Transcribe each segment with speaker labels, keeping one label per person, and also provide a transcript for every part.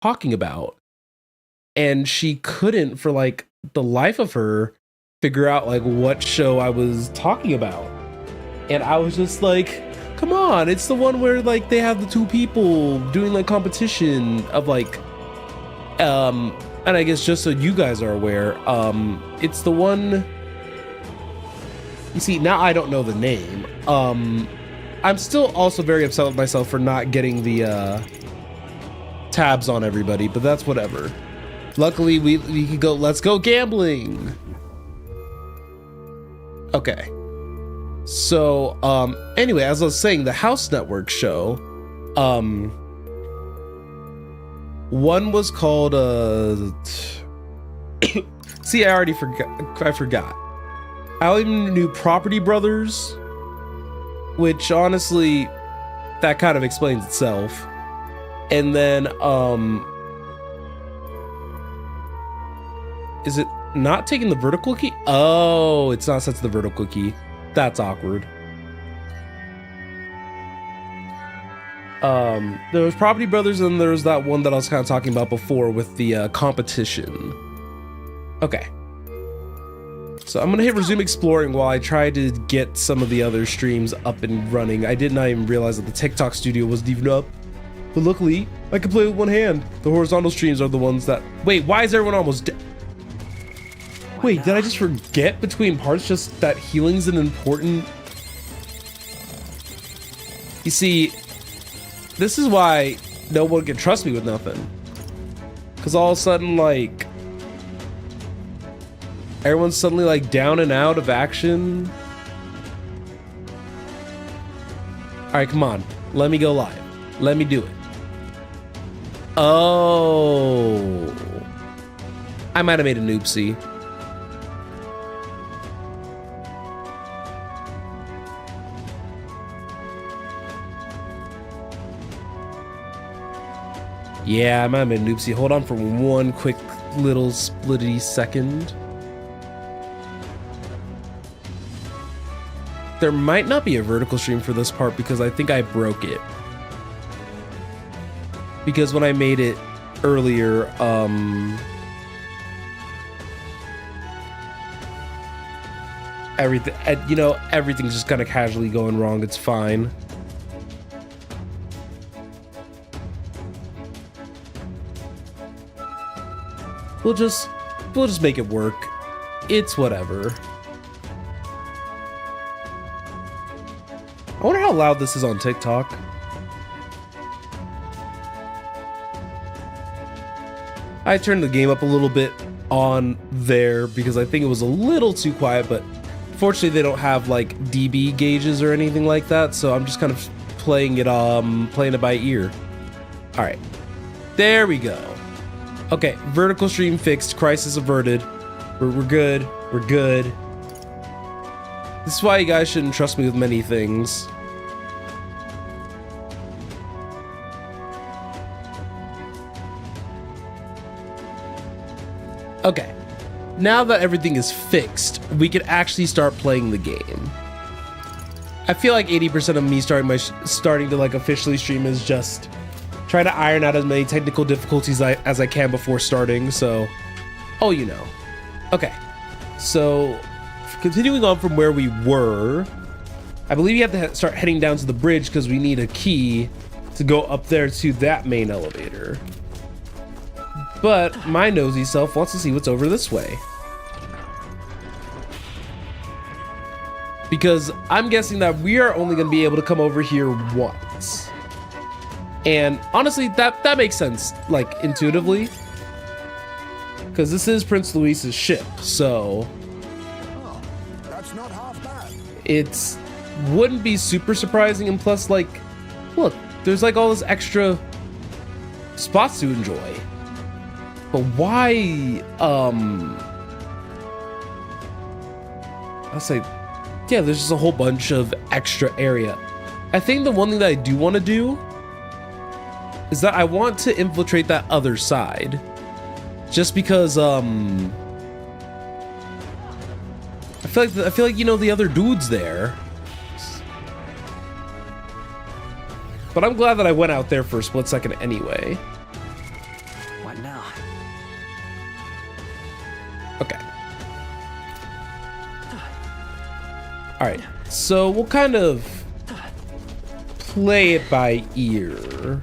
Speaker 1: talking about. And she couldn't, for like the life of her, figure out like what show I was talking about. And I was just like, come on, it's the one where like they have the two people doing like competition of like and I guess just so you guys are aware, it's the one, you see, now I don't know the name. I'm still also very upset with myself for not getting the tabs on everybody, but that's whatever. Luckily we could go, let's go gambling. Okay. So, anyway, as I was saying, the House Network show, one was called, see, I already forgot. I only knew Property Brothers, which honestly, that kind of explains itself. And then, is it not taking the vertical key? Oh, it's not set to the vertical key. That's awkward. There was Property Brothers, and there was that one that I was kind of talking about before with the competition. Okay. So I'm gonna hit resume exploring while I try to get some of the other streams up and running. I did not even realize that the TikTok studio wasn't even up. But luckily, I can play with one hand. The horizontal streams are the ones that... Wait, why is everyone almost dead? Wait, did I just forget between parts just that healing's an important... You see, this is why no one can trust me with nothing. Because all of a sudden, like... everyone's suddenly, like, down and out of action. Alright, come on. Let me go live. Let me do it. Oh. I might have made an oopsie. Yeah, I might have made an oopsie. Hold on for one quick little splitty second. There might not be a vertical stream for this part because I think I broke it. Because when I made it earlier, everything, you know, everything's just kind of casually going wrong. It's fine. We'll just make it work. It's whatever. I wonder how loud this is on TikTok. I turned the game up a little bit on there because I think it was a little too quiet, but fortunately they don't have like dB gauges or anything like that, so I'm just kind of playing it by ear. All right, there we go. Okay, vertical stream fixed, crisis averted. We're good. We're good. This is why you guys shouldn't trust me with many things. Okay, now that everything is fixed, we can actually start playing the game. I feel like 80% of me starting to like officially stream is just trying to iron out as many technical difficulties as I can before starting, so, oh, you know. Okay, so continuing on from where we were, I believe you have to start heading down to the bridge because we need a key to go up there to that main elevator. But my nosy self wants to see what's over this way. Because I'm guessing that we are only going to be able to come over here once. And honestly, that makes sense, like, intuitively. Because this is Prince Luis's ship, so...
Speaker 2: Oh, that's not half bad.
Speaker 1: It wouldn't be super surprising, and plus, like, look, there's like all this extra spots to enjoy. But why, I'll say, yeah, there's just a whole bunch of extra area. I think the one thing that I do want to do is that I want to infiltrate that other side. Just because, I feel like, you know, the other dude's there. But I'm glad that I went out there for a split second anyway.
Speaker 3: What now?
Speaker 1: Okay. All right. So we'll kind of play it by ear.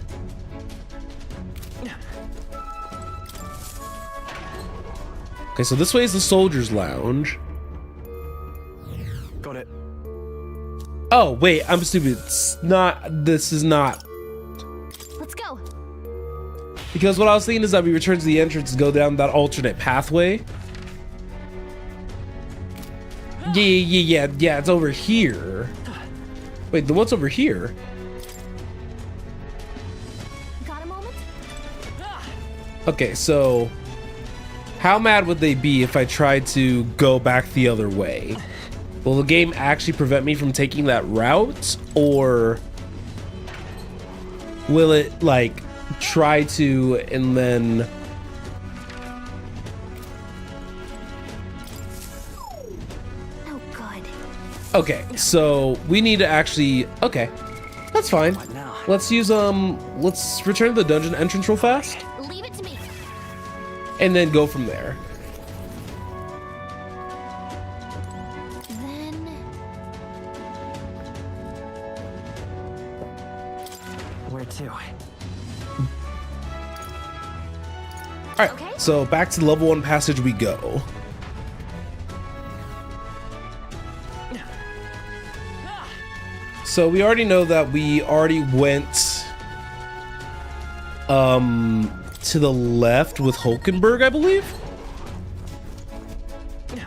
Speaker 1: Okay, so this way is the soldiers' lounge.
Speaker 3: Got it.
Speaker 1: Oh, wait, I'm stupid. It's not, this is not.
Speaker 4: Let's go.
Speaker 1: Because what I was thinking is that we return to the entrance and go down that alternate pathway. Yeah, it's over here. Wait, then what's over here?
Speaker 4: Got a moment?
Speaker 1: Okay, so how mad would they be if I tried to go back the other way? Will the game actually prevent me from taking that route, or will it like try to and then
Speaker 4: Oh, good.
Speaker 1: okay, so we need to actually, okay, that's fine.
Speaker 3: What now?
Speaker 1: Let's use let's return to the dungeon entrance real fast
Speaker 4: Leave it to me.
Speaker 1: and then go from there.
Speaker 4: Then
Speaker 3: Where to?
Speaker 1: All right,
Speaker 4: Okay.
Speaker 1: so back to level 1 passage we go. So we already know that we already went to the left with Hulkenberg, I believe.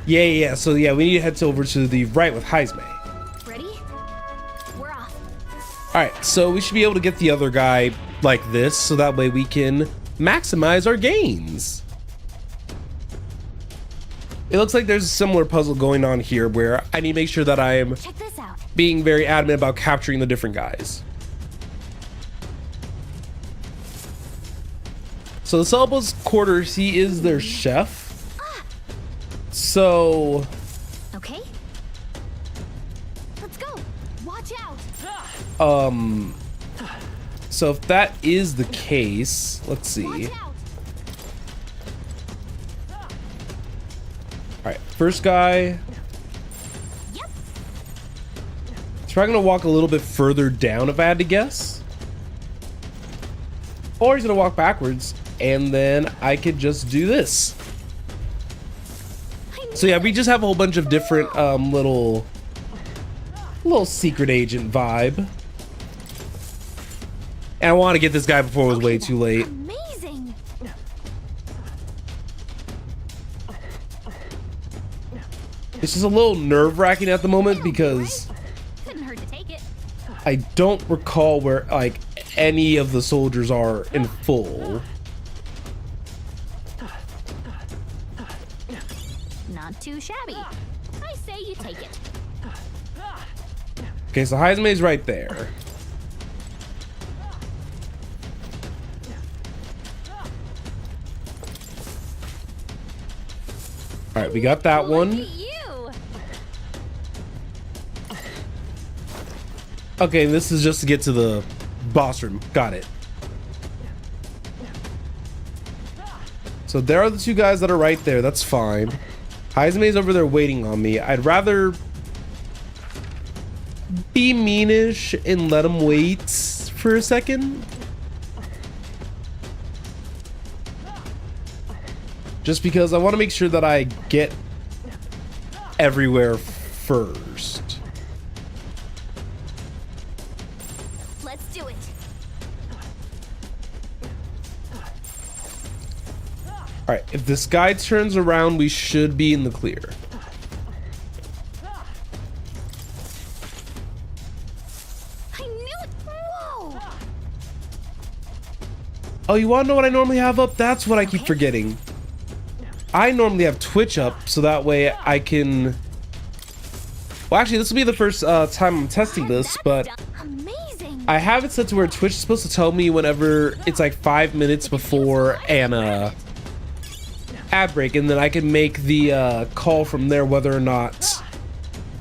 Speaker 1: Yeah. So yeah, we need to head over to the right with Heisme.
Speaker 4: ready? We're off.
Speaker 1: All right, so we should be able to get the other guy like this, so that way we can maximize our gains. It looks like there's a similar puzzle going on here where I need to make sure that I am
Speaker 4: Check this out.
Speaker 1: being very adamant about capturing the different guys. So the Celebus quarters, he is their chef. So
Speaker 4: Okay. Let's go. Watch out.
Speaker 1: so if that is the case, let's see.
Speaker 4: Watch out.
Speaker 1: All right, first guy.
Speaker 4: Yep.
Speaker 1: He's probably gonna walk a little bit further down if I had to guess. Or he's gonna walk backwards and then I could just do this. So yeah, we just have a whole bunch of different little secret agent vibe. And I want to get this guy before it was way too late.
Speaker 4: Amazing.
Speaker 1: It's just a little nerve-wracking at the moment because
Speaker 4: Couldn't hurt to take it.
Speaker 1: I don't recall where like any of the soldiers are in full.
Speaker 4: Not too shabby. I say you take it.
Speaker 1: Okay, so Heisme's right there. All right, we got that
Speaker 4: Look
Speaker 1: one.
Speaker 4: at you.
Speaker 1: Okay, this is just to get to the boss room. Got it. So there are the two guys that are right there. That's fine. Heisme's over there waiting on me. I'd rather be meanish and let him wait for a second. Just because I want to make sure that I get everywhere first.
Speaker 4: Let's do it.
Speaker 1: All right, if this guy turns around, we should be in the clear.
Speaker 4: I knew it. Whoa.
Speaker 1: Oh, you want to know what I normally have up? That's what I keep forgetting. I normally have Twitch up, so that way I can... Well, actually, this will be the first time I'm testing this, but
Speaker 4: Amazing.
Speaker 1: I have it set to where Twitch is supposed to tell me whenever it's like 5 minutes before an ad break, and then I can make the call from there whether or not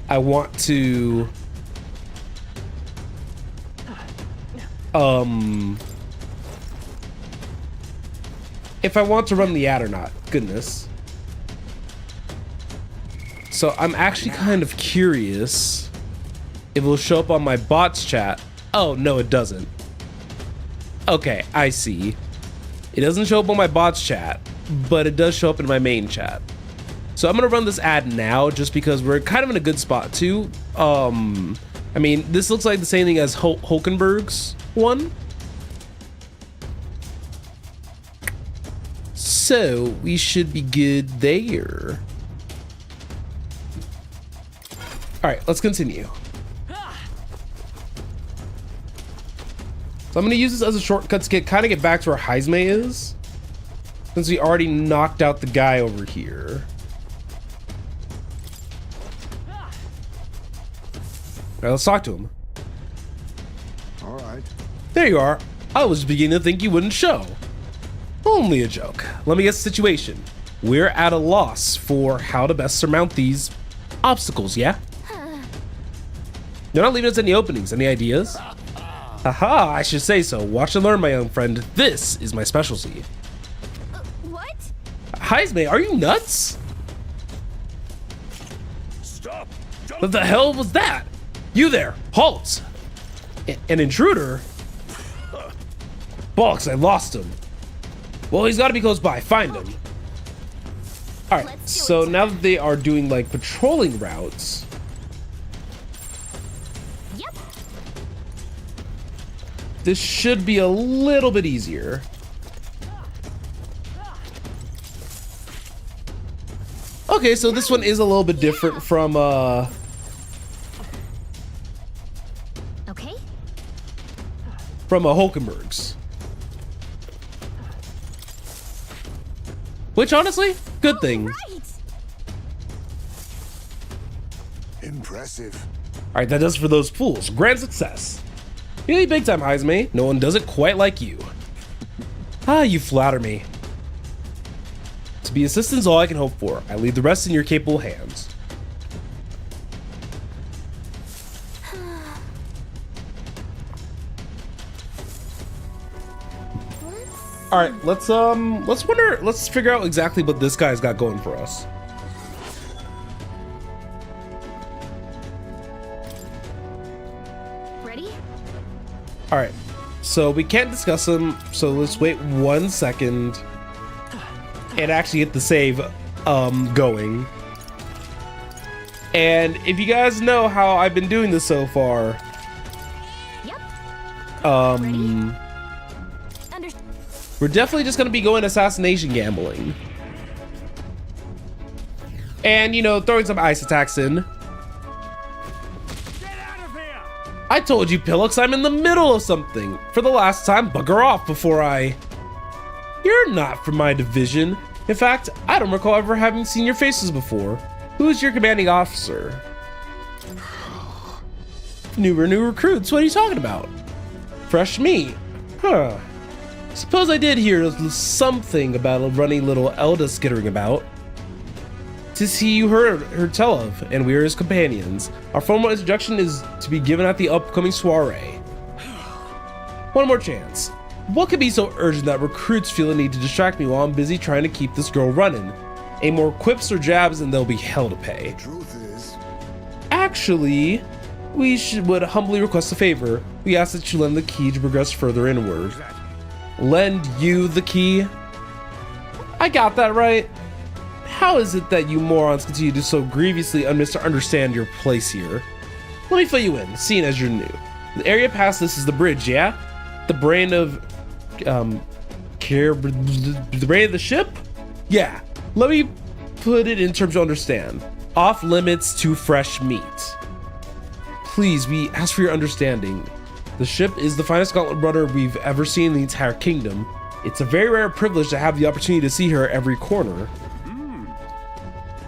Speaker 1: I want to if I want to run the ad or not. Goodness. So I'm actually kind of curious if it will show up on my bots chat. Oh, no, it doesn't. Okay, I see. It doesn't show up on my bots chat, but it does show up in my main chat. So I'm gonna run this ad now just because we're kind of in a good spot too. I mean, this looks like the same thing as Hulkenberg's one. So we should be good there. All right, let's continue. So I'm gonna use this as a shortcut to get back to where Heisme is, since we already knocked out the guy over here. All right, let's talk to him.
Speaker 2: All right.
Speaker 1: There you are. I was beginning to think you wouldn't show. Only a joke. Let me guess the situation. We're at a loss for how to best surmount these obstacles, yeah? You're not leaving us any openings. Any ideas? Haha, I should say so. Watch and learn, my young friend. This is my specialty.
Speaker 4: What?
Speaker 1: Heisme, are you nuts?
Speaker 2: Stop.
Speaker 1: What the hell was that? You there, halt! An intruder? Bollocks, I lost him. Well, he's gotta be close by. Find him. Alright, so now that they are doing like patrolling routes.
Speaker 4: Yep.
Speaker 1: This should be a little bit easier. Okay, so this one is a little bit different from
Speaker 4: Okay.
Speaker 1: from Hulkenberg's. Which honestly, good thing.
Speaker 4: Right.
Speaker 2: Impressive.
Speaker 1: Alright, that does it for those fools. Grand success. Really big time, Heisme. No one does it quite like you. Ah, you flatter me. To be assistant's all I can hope for. I leave the rest in your capable hands. All right, let's figure out exactly what this guy's got going for us.
Speaker 4: Ready?
Speaker 1: All right, so we can't discuss him, so let's wait 1 second and actually get the save going. And if you guys know how I've been doing this so far,
Speaker 4: Yep.
Speaker 1: we're definitely just gonna be going assassination gambling. And, you know, throwing some ice attacks in.
Speaker 2: Get out of here!
Speaker 1: I told you, Pillux, I'm in the middle of something. For the last time, bugger off before I... You're not from my division. In fact, I don't recall ever having seen your faces before. Who is your commanding officer? New recruits, what are you talking about? Fresh meat. Huh. Suppose I did hear something about a runny little Elda skittering about. 'Tis he you heard tell of, and we are his companions. Our formal introduction is to be given at the upcoming soiree. One more chance. What could be so urgent that recruits feel a need to distract me while I'm busy trying to keep this girl running? Any more quips or jabs and there'll be hell to pay.
Speaker 2: Truth is,
Speaker 1: Actually, would humbly request a favor. We ask that you lend the key to progress further inward. Lend you the key? I got that right. How is it that you morons continue to so grievously misunderstand your place here? Let me fill you in, seeing as you're new. The area past this is the bridge, yeah? The brain of, the brain of the ship? Yeah. Let me put it in terms you understand. Off limits to fresh meat. Please, we ask for your understanding. The ship is the finest gauntlet rudder we've ever seen in the entire kingdom. It's a very rare privilege to have the opportunity to see her every corner.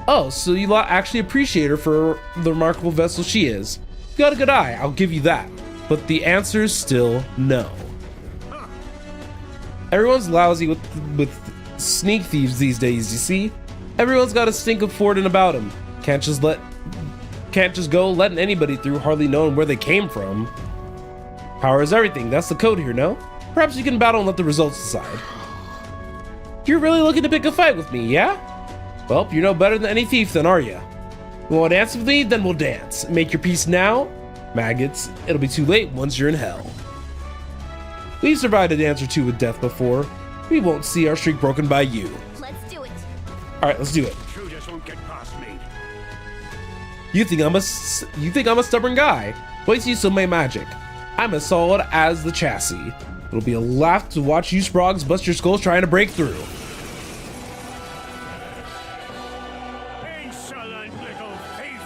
Speaker 1: Oh, so you lot actually appreciate her for the remarkable vessel she is. You got a good eye, I'll give you that. But the answer's still no. Everyone's lousy with sneak thieves these days, you see? Everyone's got a stink of Forden about him. Can't just go letting anybody through, hardly knowing where they came from. Power is everything, that's the code here, no? Perhaps you can battle and let the results decide. You're really looking to pick a fight with me, yeah? Well, you're no better than any thief then, are you? You want to dance with me? Then we'll dance. Make your peace now, maggots. It'll be too late once you're in hell. We've survived a dance or two with death before. We won't see our streak broken by you.
Speaker 4: Let's do it.
Speaker 1: All right, let's do it.
Speaker 2: Intruders won't get past me.
Speaker 1: You think I'm a stubborn guy? Wait till you still my magic. I'm as solid as the chassis. It'll be a laugh to watch you sprogs bust your skulls trying to break through.
Speaker 2: Insolent little thief!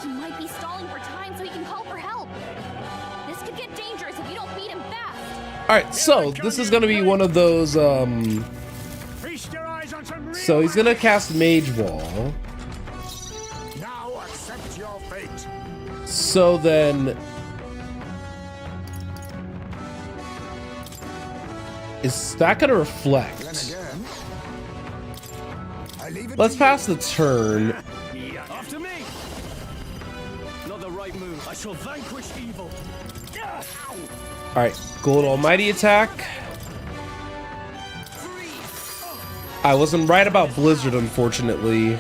Speaker 4: He might be stalling for time so he can call for help. This could get dangerous if you don't beat him fast.
Speaker 1: All right, so this is gonna be one of those.
Speaker 2: Feast your eyes on some real
Speaker 1: So he's gonna cast Mage Wall.
Speaker 2: Now accept your fate.
Speaker 1: So then, is that gonna
Speaker 2: Then
Speaker 1: reflect?
Speaker 2: again, I leave it
Speaker 1: Let's
Speaker 2: to
Speaker 1: pass
Speaker 2: you.
Speaker 1: the turn.
Speaker 3: After me! Not the right move. I shall vanquish evil.
Speaker 1: All right, Gold Almighty attack. I wasn't right about Blizzard, unfortunately.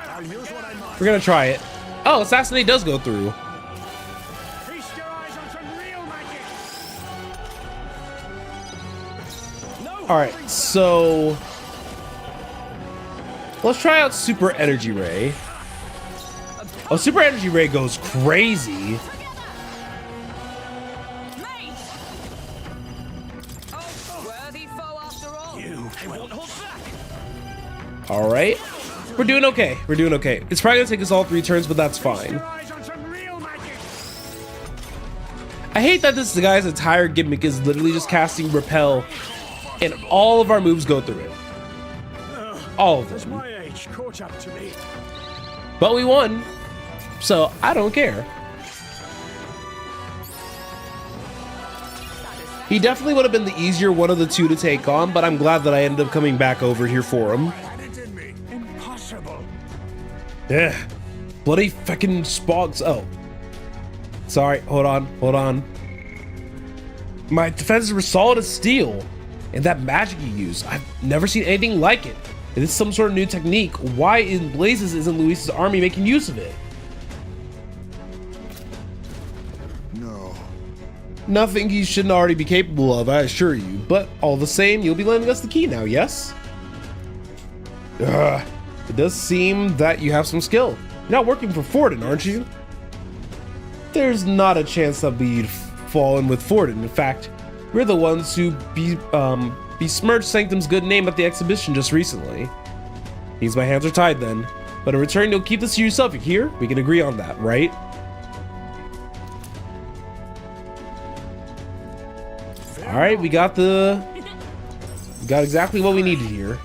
Speaker 2: I'll use what I must.
Speaker 1: We're gonna try it. Oh, Assassinate does go through.
Speaker 2: Feast your eyes on some real magic.
Speaker 1: All right, so let's try out Super Energy Ray. Oh, Super Energy Ray goes crazy.
Speaker 3: Worthy foe after all. You won't hold back.
Speaker 1: All right, we're doing okay. We're doing okay. It's probably gonna take us all 3 turns, but that's fine.
Speaker 2: Your eyes on some real magic.
Speaker 1: I hate that this guy's entire gimmick is literally just casting Repel, and all of our moves go through it. All of them.
Speaker 2: My age caught up to me.
Speaker 1: But we won, so I don't care. He definitely would have been the easier one of the 2 to take on, but I'm glad that I ended up coming back over here for him.
Speaker 2: Had it in me. Impossible.
Speaker 1: Yeah, bloody fucking spogs. Oh, sorry. Hold on. My defenses were solid as steel, and that magic you use, I've never seen anything like it. Is this some sort of new technique? Why in blazes isn't Luis's army making use of it?
Speaker 2: No.
Speaker 1: Nothing he shouldn't already be capable of, I assure you. But all the same, you'll be lending us the key now, yes? Ugh, it does seem that you have some skill. You're not working for Forden, aren't you? There's not a chance that we'd fall in with Forden. In fact, we're the ones who besmirched Sanctum's good name at the exhibition just recently. Means my hands are tied then. But in return, you'll keep this to yourself, you hear? We can agree on that, right? All right, we got exactly what we needed here.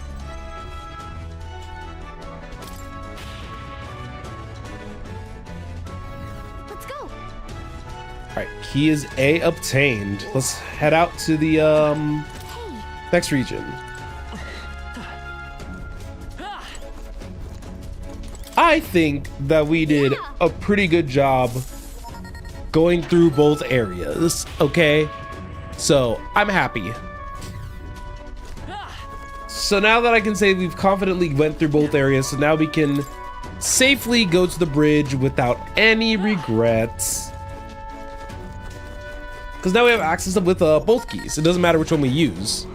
Speaker 4: Let's go.
Speaker 1: All right, key is A obtained. Let's head out to the next region. I think that we did a pretty good job going through both areas, okay? So I'm happy. So now that I can say we've confidently went through both areas, so now we can safely go to the bridge without any regrets. Because now we have access with both keys. It doesn't matter which one we use.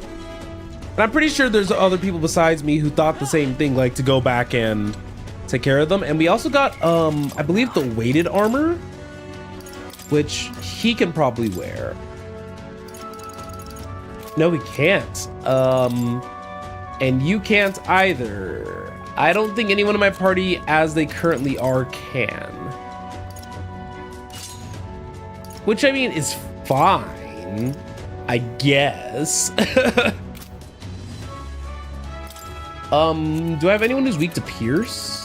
Speaker 1: And I'm pretty sure there's other people besides me who thought the same thing, like to go back and take care of them. And we also got, I believe, the weighted armor, which he can probably wear. No, we can't. And you can't either. I don't think anyone in my party, as they currently are, can. Which, I mean, is fine, I guess. Do I have anyone who's weak to Pierce?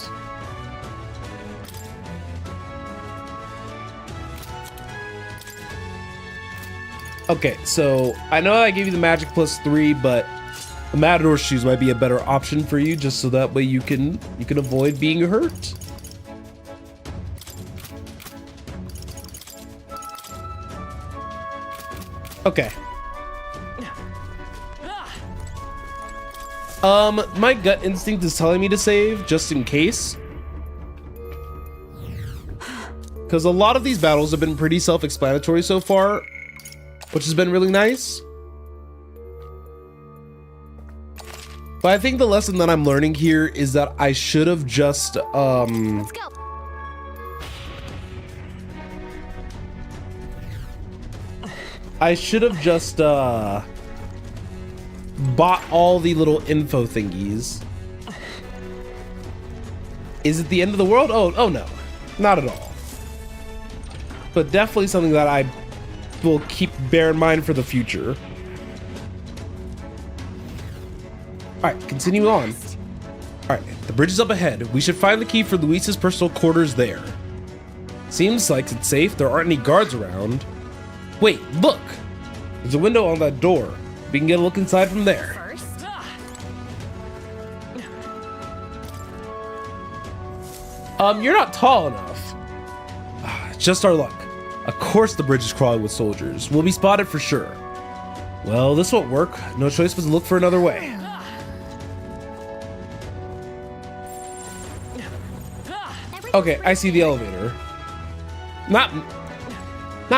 Speaker 1: Okay, so I know I gave you the magic +3, but the Matador shoes might be a better option for you, just so that way you can avoid being hurt. Okay. My gut instinct is telling me to save just in case. Because a lot of these battles have been pretty self-explanatory so far, which has been really nice. But I think the lesson that I'm learning here is that I should have just,
Speaker 4: Let's go.
Speaker 1: I should have just, bought all the little info thingies. Is it the end of the world? Oh no, not at all. But definitely something that I will bear in mind for the future. All right, continue on. All right, the bridge is up ahead. We should find the key for Luis's personal quarters there. Seems like it's safe. There aren't any guards around. Wait, look! There's a window on that door. We can get a look inside from there.
Speaker 4: First.
Speaker 1: You're not tall enough. It's just our luck. Of course the bridge is crawling with soldiers. We'll be spotted for sure. Well, this won't work. No choice but to look for another way. Okay, I see the elevator. Not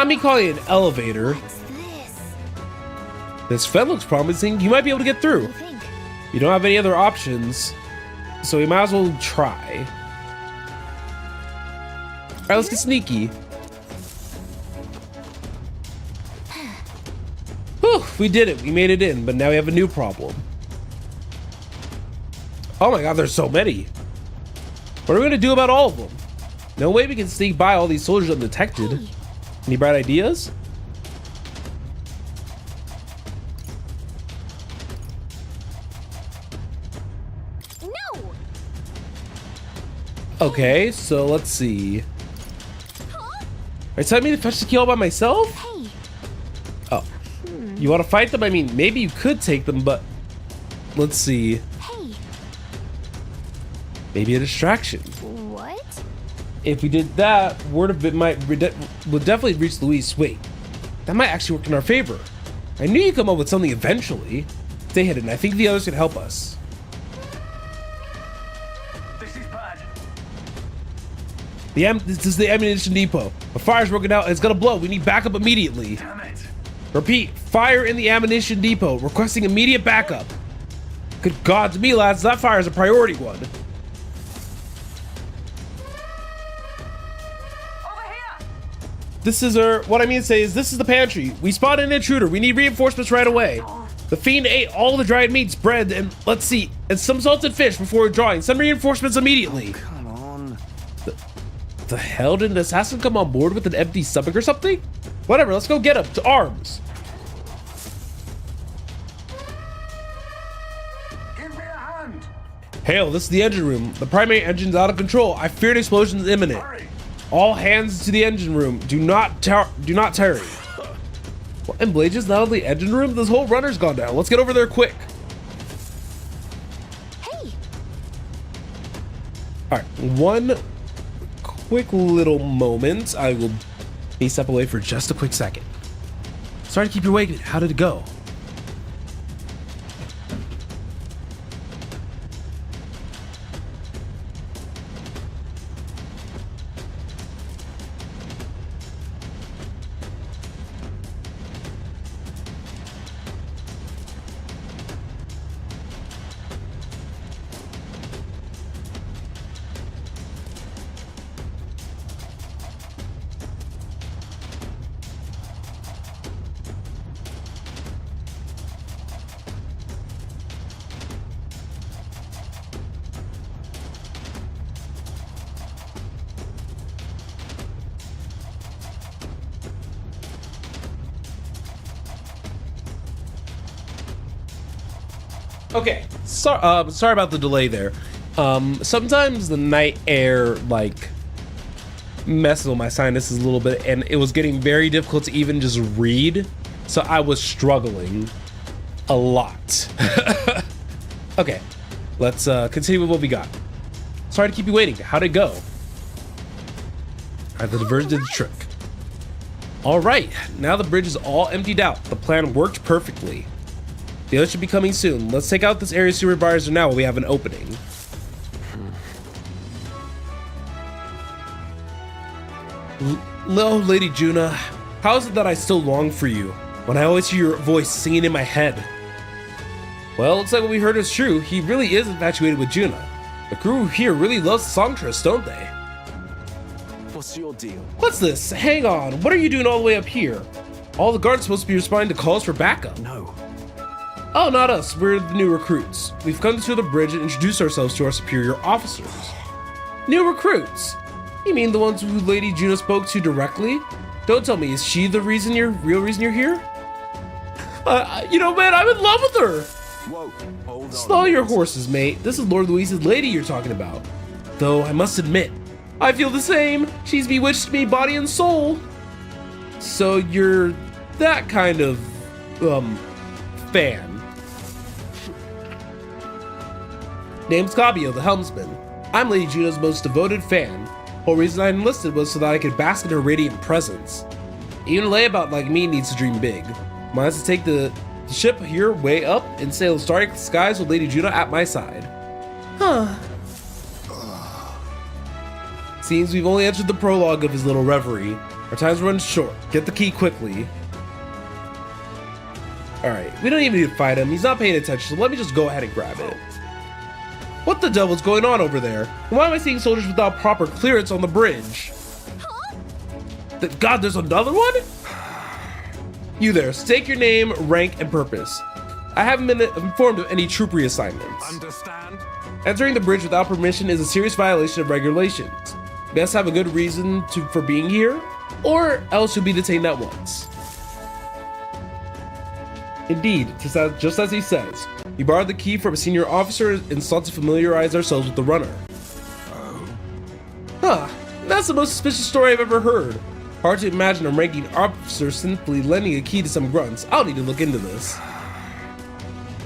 Speaker 1: me calling it an elevator.
Speaker 4: What's this?
Speaker 1: This vent looks promising. You might be able to get through.
Speaker 4: I think.
Speaker 1: You don't have any other options, so we might as well try. All right, let's get sneaky. Whew, we did it. We made it in, but now we have a new problem. Oh my god, there's so many. What are we gonna do about all of them? No way we can sneak by all these soldiers undetected.
Speaker 4: Hey.
Speaker 1: Any bright ideas?
Speaker 4: No.
Speaker 1: Okay, so let's see.
Speaker 4: Huh?
Speaker 1: Are you telling me to fetch the key all by myself?
Speaker 4: Hey.
Speaker 1: Oh. You want to fight them? I mean, maybe you could take them, but let's see.
Speaker 4: Hey.
Speaker 1: Maybe a distraction.
Speaker 4: What?
Speaker 1: If we did that, word of it would definitely reach Luis. Wait, that might actually work in our favor. I knew you'd come up with something eventually. Stay hidden. I think the others can help us.
Speaker 3: This is bad.
Speaker 1: This is the ammunition depot. A fire's broken out and it's gonna blow. We need backup immediately.
Speaker 3: Damn it.
Speaker 1: Repeat, fire in the ammunition depot. Requesting immediate backup. Good God, to me, lads, that fire is a priority one. This is what I mean to say is this is the pantry. We spotted an intruder. We need reinforcements right away. The fiend ate all the dried meats, bread, and let's see, and some salted fish before withdrawing. Send reinforcements immediately.
Speaker 3: Come on.
Speaker 1: The hell, did an assassin come on board with an empty stomach or something? Whatever, let's go get him. To arms.
Speaker 2: Give me a hand.
Speaker 1: Hail, this is the engine room. The primary engine's out of control. I fear an explosion is imminent.
Speaker 2: Hurry.
Speaker 1: All hands to the engine room. Do not tarry. What in Blages, not only engine room? This whole runner's gone down. Let's get over there quick.
Speaker 4: Hey.
Speaker 1: All right, one quick little moment. I will step away for just a quick second. Sorry to keep you waiting. How did it go? Okay, sorry about the delay there. Sometimes the night air like messes with my sinuses a little bit, and it was getting very difficult to even just read, so I was struggling a lot. Okay, let's continue with what we got. Sorry to keep you waiting. How'd it go? All right, the diversion did the trick. All right, now the bridge is all emptied out. The plan worked perfectly. The others should be coming soon. Let's take out this area supervisor now while we have an opening. Lady Juna, how is it that I still long for you when I always hear your voice singing in my head? Well, looks like what we heard is true. He really is infatuated with Juna. The crew here really loves songstress, don't they?
Speaker 3: What's your deal?
Speaker 1: What's this? Hang on. What are you doing all the way up here? All the guards are supposed to be responding to calls for backup.
Speaker 3: No.
Speaker 1: Oh, not us. We're the new recruits. We've come to the bridge and introduced ourselves to our superior officers. New recruits? You mean the ones who Lady Juna spoke to directly? Don't tell me, is she the real reason you're here? You know, man, I'm in love with her.
Speaker 3: Whoa, hold on.
Speaker 1: Slow your horses, mate. This is Lord Luis's lady you're talking about. Though, I must admit, I feel the same. She's bewitched me body and soul. So you're that kind of, fan. Name's Cabio, the helmsman. I'm Lady Juna's most devoted fan. Whole reason I enlisted was so that I could bask in her radiant presence. Even a layabout like me needs to dream big. Mine is to take the ship here way up and sail the starry skies with Lady Juna at my side. Huh. Seems we've only entered the prologue of his little reverie. Our time's running short. Get the key quickly. Alright, we don't even need to fight him. He's not paying attention, so let me just go ahead and grab it. What the devil's going on over there? Why am I seeing soldiers without proper clearance on the bridge?
Speaker 4: Huh?
Speaker 1: God, there's another one? You there, state your name, rank, and purpose. I haven't been informed of any troop reassignments.
Speaker 3: Understand?
Speaker 1: Entering the bridge without permission is a serious violation of regulations. Best have a good reason for being here, or else you'll be detained at once. Indeed, just as he says, we borrowed the key from a senior officer and sought to familiarize ourselves with the runner. Huh, that's the most suspicious story I've ever heard. Hard to imagine a ranking officer simply lending a key to some grunts. I'll need to look into this.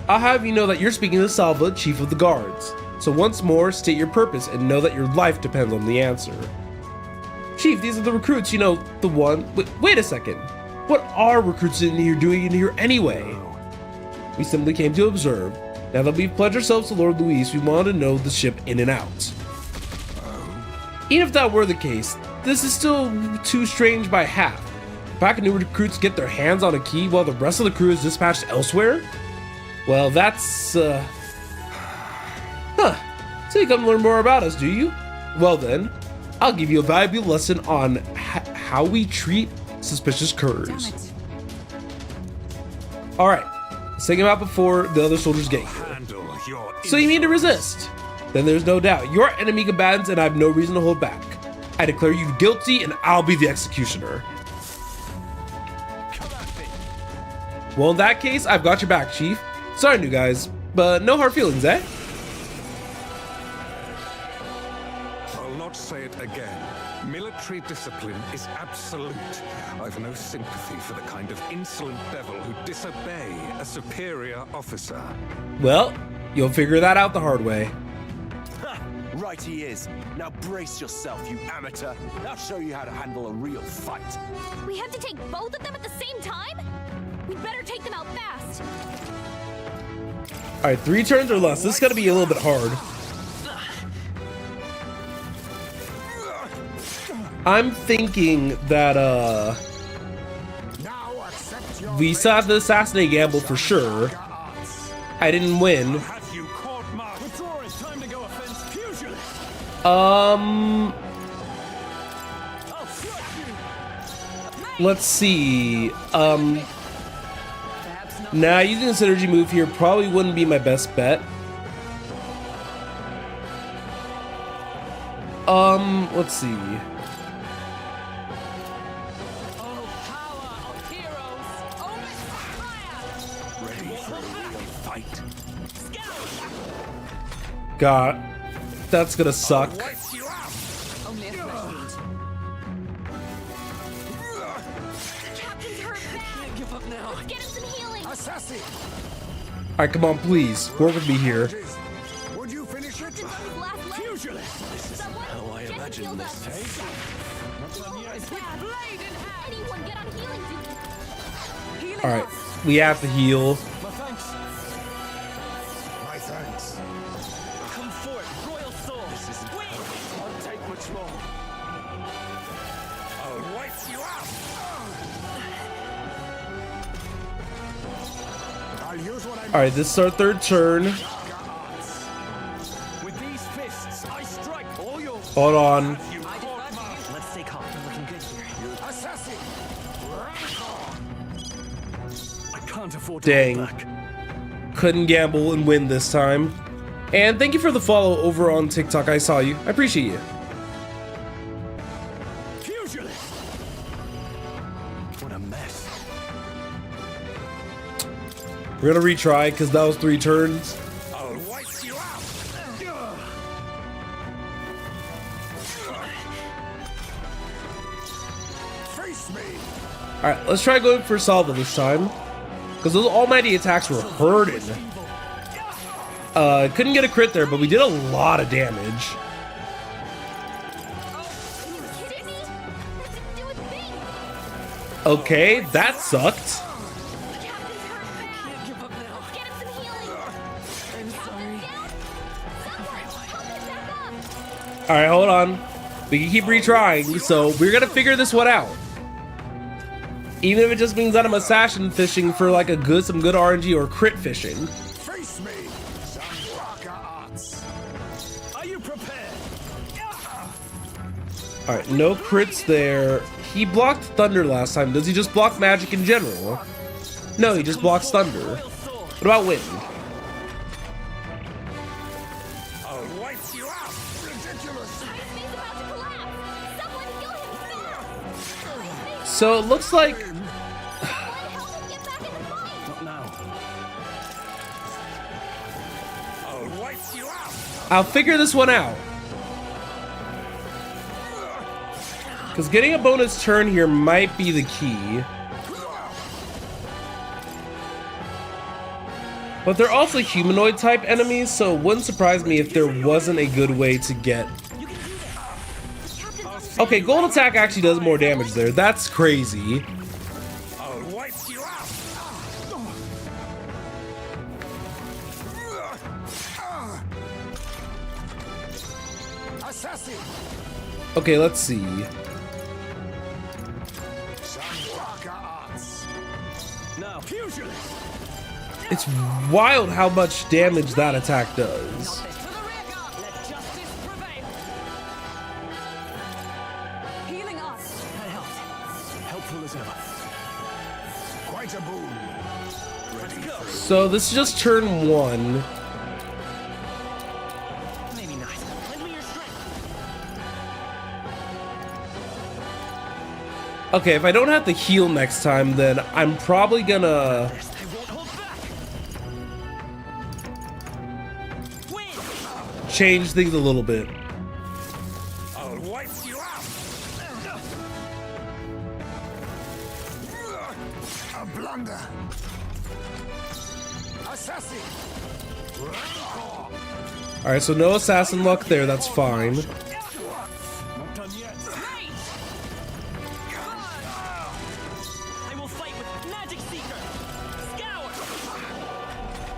Speaker 1: I'll have you know that you're speaking to Salva, Chief of the Guards. So once more, state your purpose and know that your life depends on the answer. Chief, these are the recruits, you know, the one... Wait a second. What are recruits doing in here anyway? We simply came to observe. Now that we've pledged ourselves to Lord Luis, we want to know the ship in and out. Even if that were the case, this is still too strange by half. A pack of new recruits get their hands on a key while the rest of the crew is dispatched elsewhere? Well, that's, Huh. So you come to learn more about us, do you? Well then, I'll give you a valuable lesson on how we treat suspicious curs. Alright, let's take him out before the other soldiers get here. So you mean to resist? Then there's no doubt. You're enemy combatants and I have no reason to hold back. I declare you guilty and I'll be the executioner. Well, in that case, I've got your back, Chief. Sorry, new guys, but no hard feelings, eh?
Speaker 5: I'll not say it again. Military discipline is absolute. I've no sympathy for the kind of insolent devil who disobey a superior officer.
Speaker 1: Well, you'll figure that out the hard way.
Speaker 6: Right he is. Now brace yourself, you amateur. I'll show you how to handle a real fight.
Speaker 4: We have to take both of them at the same time? We'd better take them out fast.
Speaker 1: Alright, 3 turns or less. This is gonna be a little bit hard. I'm thinking that, we still have the assassinate gamble for sure. I didn't win.
Speaker 3: Have you caught Mark? Withdraw, it's time to go offense fusion.
Speaker 1: Let's see. Nah, using a synergy move here probably wouldn't be my best bet. Let's see.
Speaker 6: Ready for a real fight?
Speaker 1: God, that's gonna suck.
Speaker 4: Captain's hurt bad.
Speaker 3: Give up now.
Speaker 4: Get him some healing.
Speaker 1: Alright, come on, please. Work with me here.
Speaker 2: Would you finish it?
Speaker 4: Captain's on his last leg.
Speaker 3: Fusion.
Speaker 4: Someone
Speaker 3: How I
Speaker 4: get him
Speaker 3: imagined
Speaker 4: healed
Speaker 3: this
Speaker 4: up.
Speaker 3: take.
Speaker 4: It's bad. Blade in hand. Anyone get on healing duty.
Speaker 1: Alright, we have to heal.
Speaker 3: My thanks. for it. Royal sword.
Speaker 6: This isn't
Speaker 3: Win.
Speaker 6: I'll take much more.
Speaker 5: I'll wipe you out.
Speaker 2: I'll use what I'm.
Speaker 1: All right, this is our third turn.
Speaker 3: With these fists, I strike all your.
Speaker 1: Hold on.
Speaker 3: Let's stay calm. We're looking good here.
Speaker 2: Assassin.
Speaker 3: I can't afford to
Speaker 1: Dang.
Speaker 3: hold back.
Speaker 1: Couldn't gamble and win this time. And thank you for the follow over on TikTok. I saw you. I appreciate you.
Speaker 3: Pugilist.
Speaker 6: What a mess.
Speaker 1: We're gonna retry because that was 3 turns.
Speaker 5: I'll wipe you out.
Speaker 2: Face me.
Speaker 1: All right, let's try going for Salva this time because those almighty attacks were hurting. Couldn't get a crit there, but we did a lot of damage.
Speaker 4: Are you kidding me? That didn't do a thing.
Speaker 1: Okay, that sucked.
Speaker 4: The captain's hurt bad.
Speaker 3: Can't give up now.
Speaker 4: Let's get him some healing.
Speaker 3: I'm sorry.
Speaker 4: Down. Someone, help him back up.
Speaker 1: All right, hold on. We can keep retrying, so we're gonna figure this one out. Even if it just means that I'm assassin fishing for like some good RNG or crit fishing.
Speaker 2: Face me. Some rocker arts.
Speaker 3: Are you prepared?
Speaker 1: All right, no crits there. He blocked thunder last time. Does he just block magic in general? No, he just blocks thunder.
Speaker 3: Royal sword.
Speaker 1: What about wind?
Speaker 5: I'll wipe you out.
Speaker 2: Ridiculous.
Speaker 4: He's about to collapse. Someone heal him fast.
Speaker 1: So it looks like
Speaker 4: Someone help him get back in the fight.
Speaker 3: Not now.
Speaker 5: I'll wipe you out.
Speaker 1: I'll figure this one out. Because getting a bonus turn here might be the key. But they're also humanoid type enemies, so it wouldn't surprise me if there wasn't a good way to get... Okay, gold attack actually does more damage there. That's crazy.
Speaker 5: I'll wipe you out.
Speaker 2: Assassin.
Speaker 1: Okay, let's see.
Speaker 2: Some rocker arts.
Speaker 3: Now, pugilist.
Speaker 1: It's wild how much damage that attack does.
Speaker 3: To the rear guard. Let justice prevail.
Speaker 7: Healing us.
Speaker 3: That helped. Helpful as ever.
Speaker 2: Quite a boon.
Speaker 3: Let's go.
Speaker 1: So this is just turn 1.
Speaker 3: Maybe not. Lend me your strength.
Speaker 1: Okay, if I don't have to heal next time, then I'm probably gonna
Speaker 3: I won't hold back. Win.
Speaker 1: change things a little bit.
Speaker 5: I'll wipe you out.
Speaker 2: A blunder. Assassin.
Speaker 1: All right, so no assassin luck there. That's fine.
Speaker 3: Not done yet. I will fight with Magic Seeker. Scour.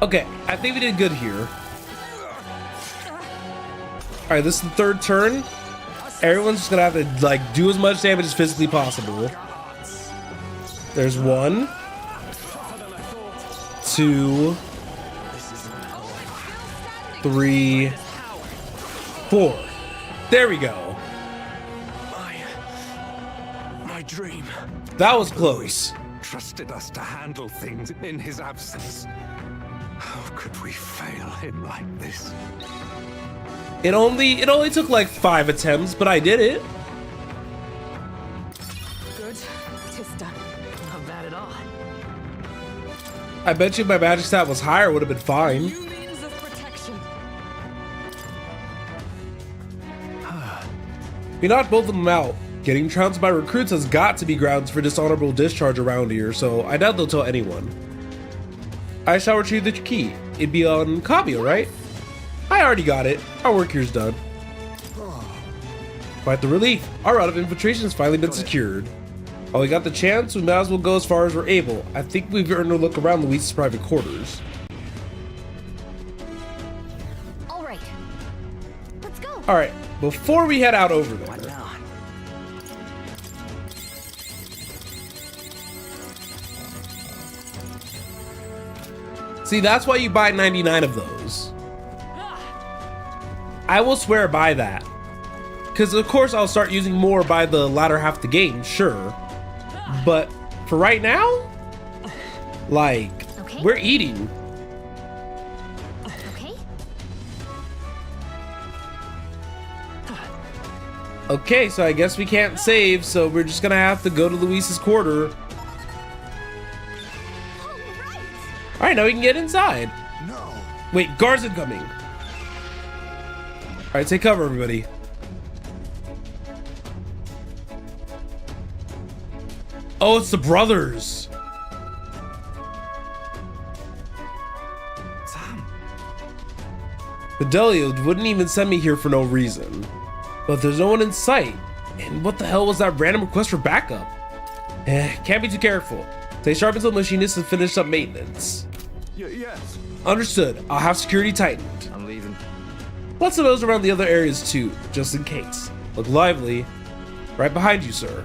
Speaker 1: Okay, I think we did good here. All right, this is the 3rd turn. Everyone's just gonna have to like do as much damage as physically possible. There's 1, 2, 3, 4. There we go.
Speaker 6: My dream.
Speaker 1: That was close.
Speaker 5: Trusted us to handle things in his absence. How could we fail him like this?
Speaker 1: It only took like 5 attempts, but I did it.
Speaker 7: Good. Tis done.
Speaker 3: Not bad at all.
Speaker 1: I bet you if my magic stat was higher, would have been fine.
Speaker 7: New means of protection.
Speaker 1: We knocked both of them out. Getting trounced by recruits has got to be grounds for dishonorable discharge around here, so I doubt they'll tell anyone. I shall retrieve the key. It'd be on Kavio, right? I already got it. Our work here's done. Quite the relief. Our route of infiltration has finally been secured. While we got the chance, we might as well go as far as we're able. I think we've earned a look around Luis's private quarters.
Speaker 4: All right. Let's go.
Speaker 1: All right, before we head out over there,
Speaker 6: What now?
Speaker 1: see, that's why you buy 99 of those. I will swear by that. Because, of course, I'll start using more by the latter half of the game, sure. But for right now, like,
Speaker 4: Okay.
Speaker 1: we're eating.
Speaker 4: Okay.
Speaker 1: Okay, so I guess we can't save, so we're just gonna have to go to Luis's quarter.
Speaker 4: All right.
Speaker 1: All right, now we can get inside.
Speaker 2: No.
Speaker 1: Wait, guards incoming. All right, take cover, everybody. Oh, it's the brothers.
Speaker 6: Sam.
Speaker 1: Fidelio wouldn't even send me here for no reason. But there's no one in sight. And what the hell was that random request for backup? Can't be too careful. Stay sharp until the machinist has finished up maintenance.
Speaker 6: Yes.
Speaker 1: Understood. I'll have security tightened.
Speaker 6: I'm leaving.
Speaker 1: Lots of those around the other areas too, just in case. Look lively. Right behind you, sir.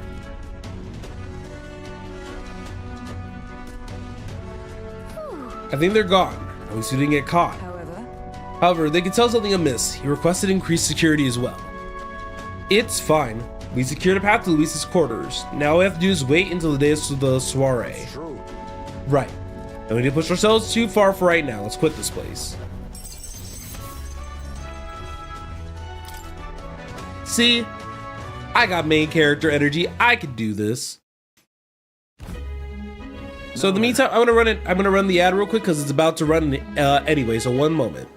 Speaker 1: I think they're gone. At least we didn't get caught. However, they could tell something amiss. He requested increased security as well. It's fine. We secured a path to Luis's quarters. Now all we have to do is wait until the day of the soiree.
Speaker 6: True.
Speaker 1: Right. Don't need to push ourselves too far for right now. Let's quit this place. See? I got main character energy. I could do this. So in the meantime, I'm gonna run the ad real quick because it's about to run anyway. So one moment.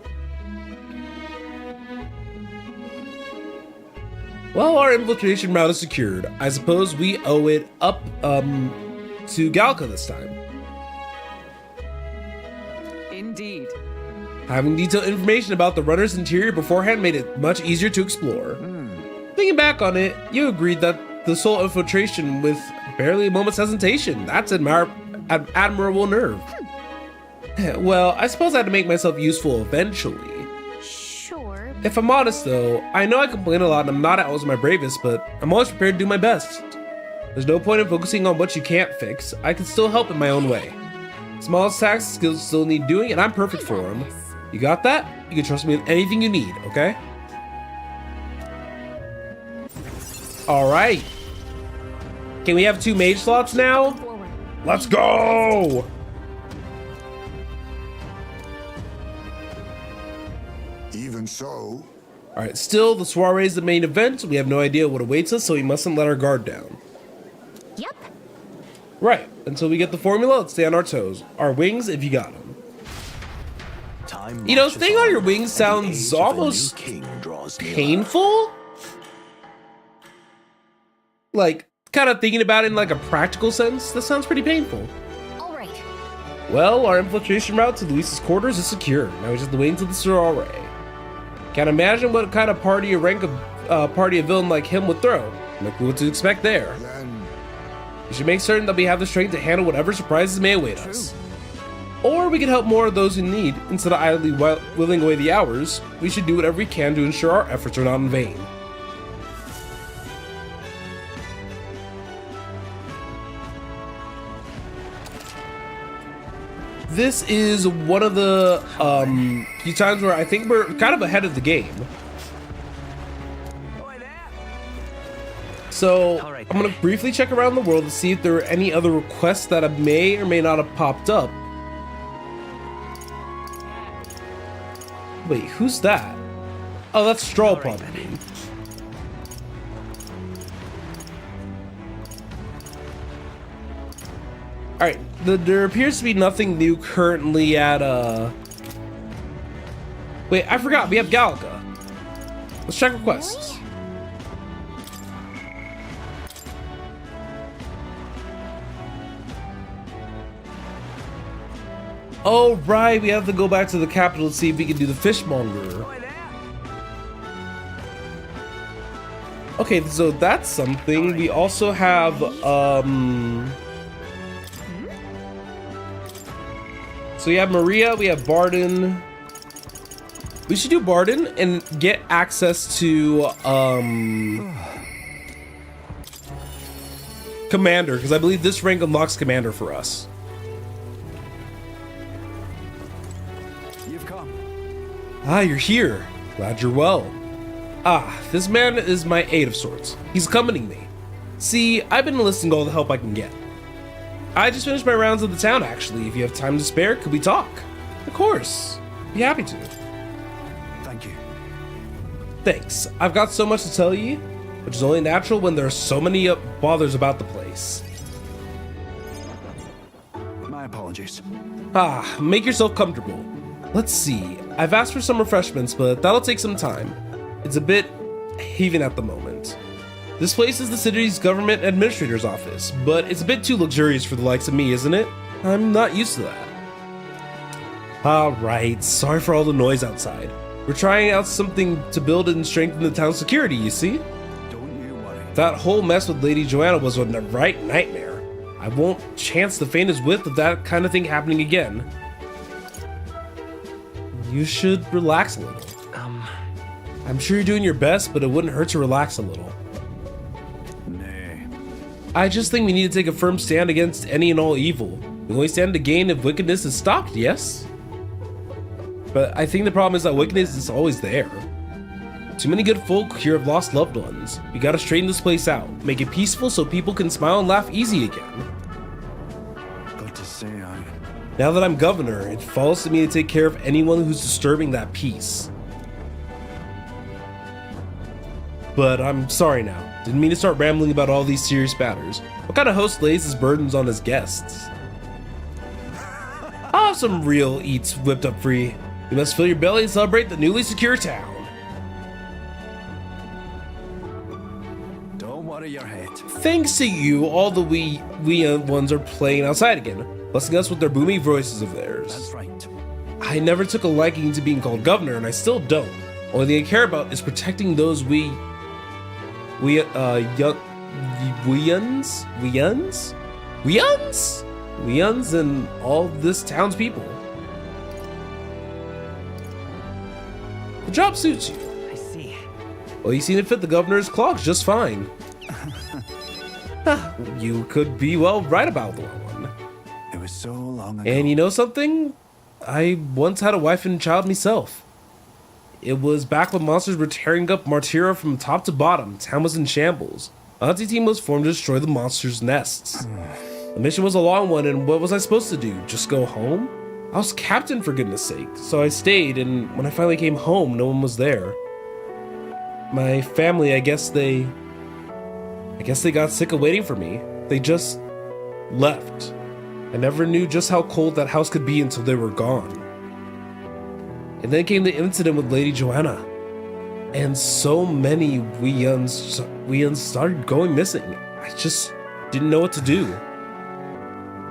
Speaker 1: Well, our infiltration route is secured. I suppose we owe it up to Galka this time.
Speaker 7: Indeed.
Speaker 1: Having detailed information about the runner's interior beforehand made it much easier to explore. Thinking back on it, you agreed that the sole infiltration with barely a moment's hesitation. That's admirable nerve. Well, I suppose I had to make myself useful eventually.
Speaker 4: Sure.
Speaker 1: If I'm honest though, I know I complain a lot and I'm not always my bravest, but I'm always prepared to do my best. There's no point in focusing on what you can't fix. I can still help in my own way. Smallest tasks skills still need doing and I'm perfect for them. You got that? You can trust me with anything you need, okay? All right. Can we have 2 mage slots now?
Speaker 4: Forward.
Speaker 1: Let's go!
Speaker 2: Even so,
Speaker 1: All right, still, the soiree is the main event. We have no idea what awaits us, so we mustn't let our guard down.
Speaker 4: Yep.
Speaker 1: Right, until we get the formula, let's stay on our toes. Our wings, if you got them.
Speaker 6: Time
Speaker 1: You know,
Speaker 6: marches
Speaker 1: staying on your
Speaker 6: and
Speaker 1: wings
Speaker 6: the
Speaker 1: sounds
Speaker 6: age of a new
Speaker 1: almost
Speaker 6: king draws nearer.
Speaker 1: painful? Like, kind of thinking about it in like a practical sense, that sounds pretty painful.
Speaker 4: All right.
Speaker 1: Well, our infiltration route to Luis's quarters is secure. Now we just have to wait until the soiree. Can't imagine what kind of party or rank of party a villain like him would throw. No clue what to expect there.
Speaker 2: then
Speaker 1: We should make certain that we have the strength to handle whatever surprises may await us. Or we can help more of those who need. Instead of idly willing away the hours, we should do whatever we can to ensure our efforts are not in vain. This is one of the few times where I think we're kind of ahead of the game. So I'm gonna briefly check around the world to see if there are any other requests that may or may not have popped up. Wait, who's that? Oh, that's Straw probably. Alright, there appears to be nothing new currently at Wait, I forgot, we have Galka. Let's check requests. Oh, right, we have to go back to the capital to see if we can do the fishmonger. Okay, so that's something. We also have, so we have Maria, we have Barden. We should do Barden and get access to Commander, because I believe this rank unlocks Commander for us.
Speaker 6: You've come.
Speaker 1: Ah, you're here. Glad you're well. Ah, this man is my aide of sorts. He's accompanying me. See, I've been enlisting all the help I can get. I just finished my rounds of the town, actually. If you have time to spare, could we talk? Of course. Be happy to.
Speaker 6: Thank you.
Speaker 1: Thanks. I've got so much to tell you, which is only natural when there are so many bothers about the place.
Speaker 6: My apologies.
Speaker 1: Ah, make yourself comfortable. Let's see. I've asked for some refreshments, but that'll take some time. It's a bit heaving at the moment. This place is the city's government administrator's office, but it's a bit too luxurious for the likes of me, isn't it? I'm not used to that. Alright, sorry for all the noise outside. We're trying out something to build and strengthen the town's security, you see?
Speaker 6: Don't you worry.
Speaker 1: That whole mess with Lady Joanna was a right nightmare. I won't chance the faintest whiff of that kind of thing happening again. You should relax a little. I'm sure you're doing your best, but it wouldn't hurt to relax a little.
Speaker 6: Nay.
Speaker 1: I just think we need to take a firm stand against any and all evil. We only stand to gain if wickedness is stopped, yes? But I think the problem is that wickedness is always there. Too many good folk here have lost loved ones. We gotta straighten this place out, make it peaceful so people can smile and laugh easy again.
Speaker 6: Good to see you.
Speaker 1: Now that I'm governor, it falls to me to take care of anyone who's disturbing that peace. But I'm sorry now. Didn't mean to start rambling about all these serious matters. What kind of host lays his burdens on his guests? I'll have some real eats whipped up for you. You must fill your belly and celebrate the newly secure town.
Speaker 6: Don't worry your head.
Speaker 1: Thanks to you, all the wee ones are playing outside again, blessing us with their booming voices of theirs.
Speaker 6: That's right.
Speaker 1: I never took a liking to being called governor, and I still don't. Only thing I care about is protecting those weans and all this town's people. The job suits you.
Speaker 3: I see.
Speaker 1: Well, you seem to fit the governor's clogs just fine. You could be well right about that one.
Speaker 6: It was so long ago.
Speaker 1: And you know something? I once had a wife and child myself. It was back when monsters were tearing up Martyra from top to bottom. Town was in shambles. A hunting team was formed to destroy the monsters' nests. The mission was a long one, and what was I supposed to do? Just go home? I was captain, for goodness sake, so I stayed, and when I finally came home, no one was there. My family, I guess they got sick of waiting for me. They just left. I never knew just how cold that house could be until they were gone. And then came the incident with Lady Joanna. And so many weans started going missing. I just didn't know what to do.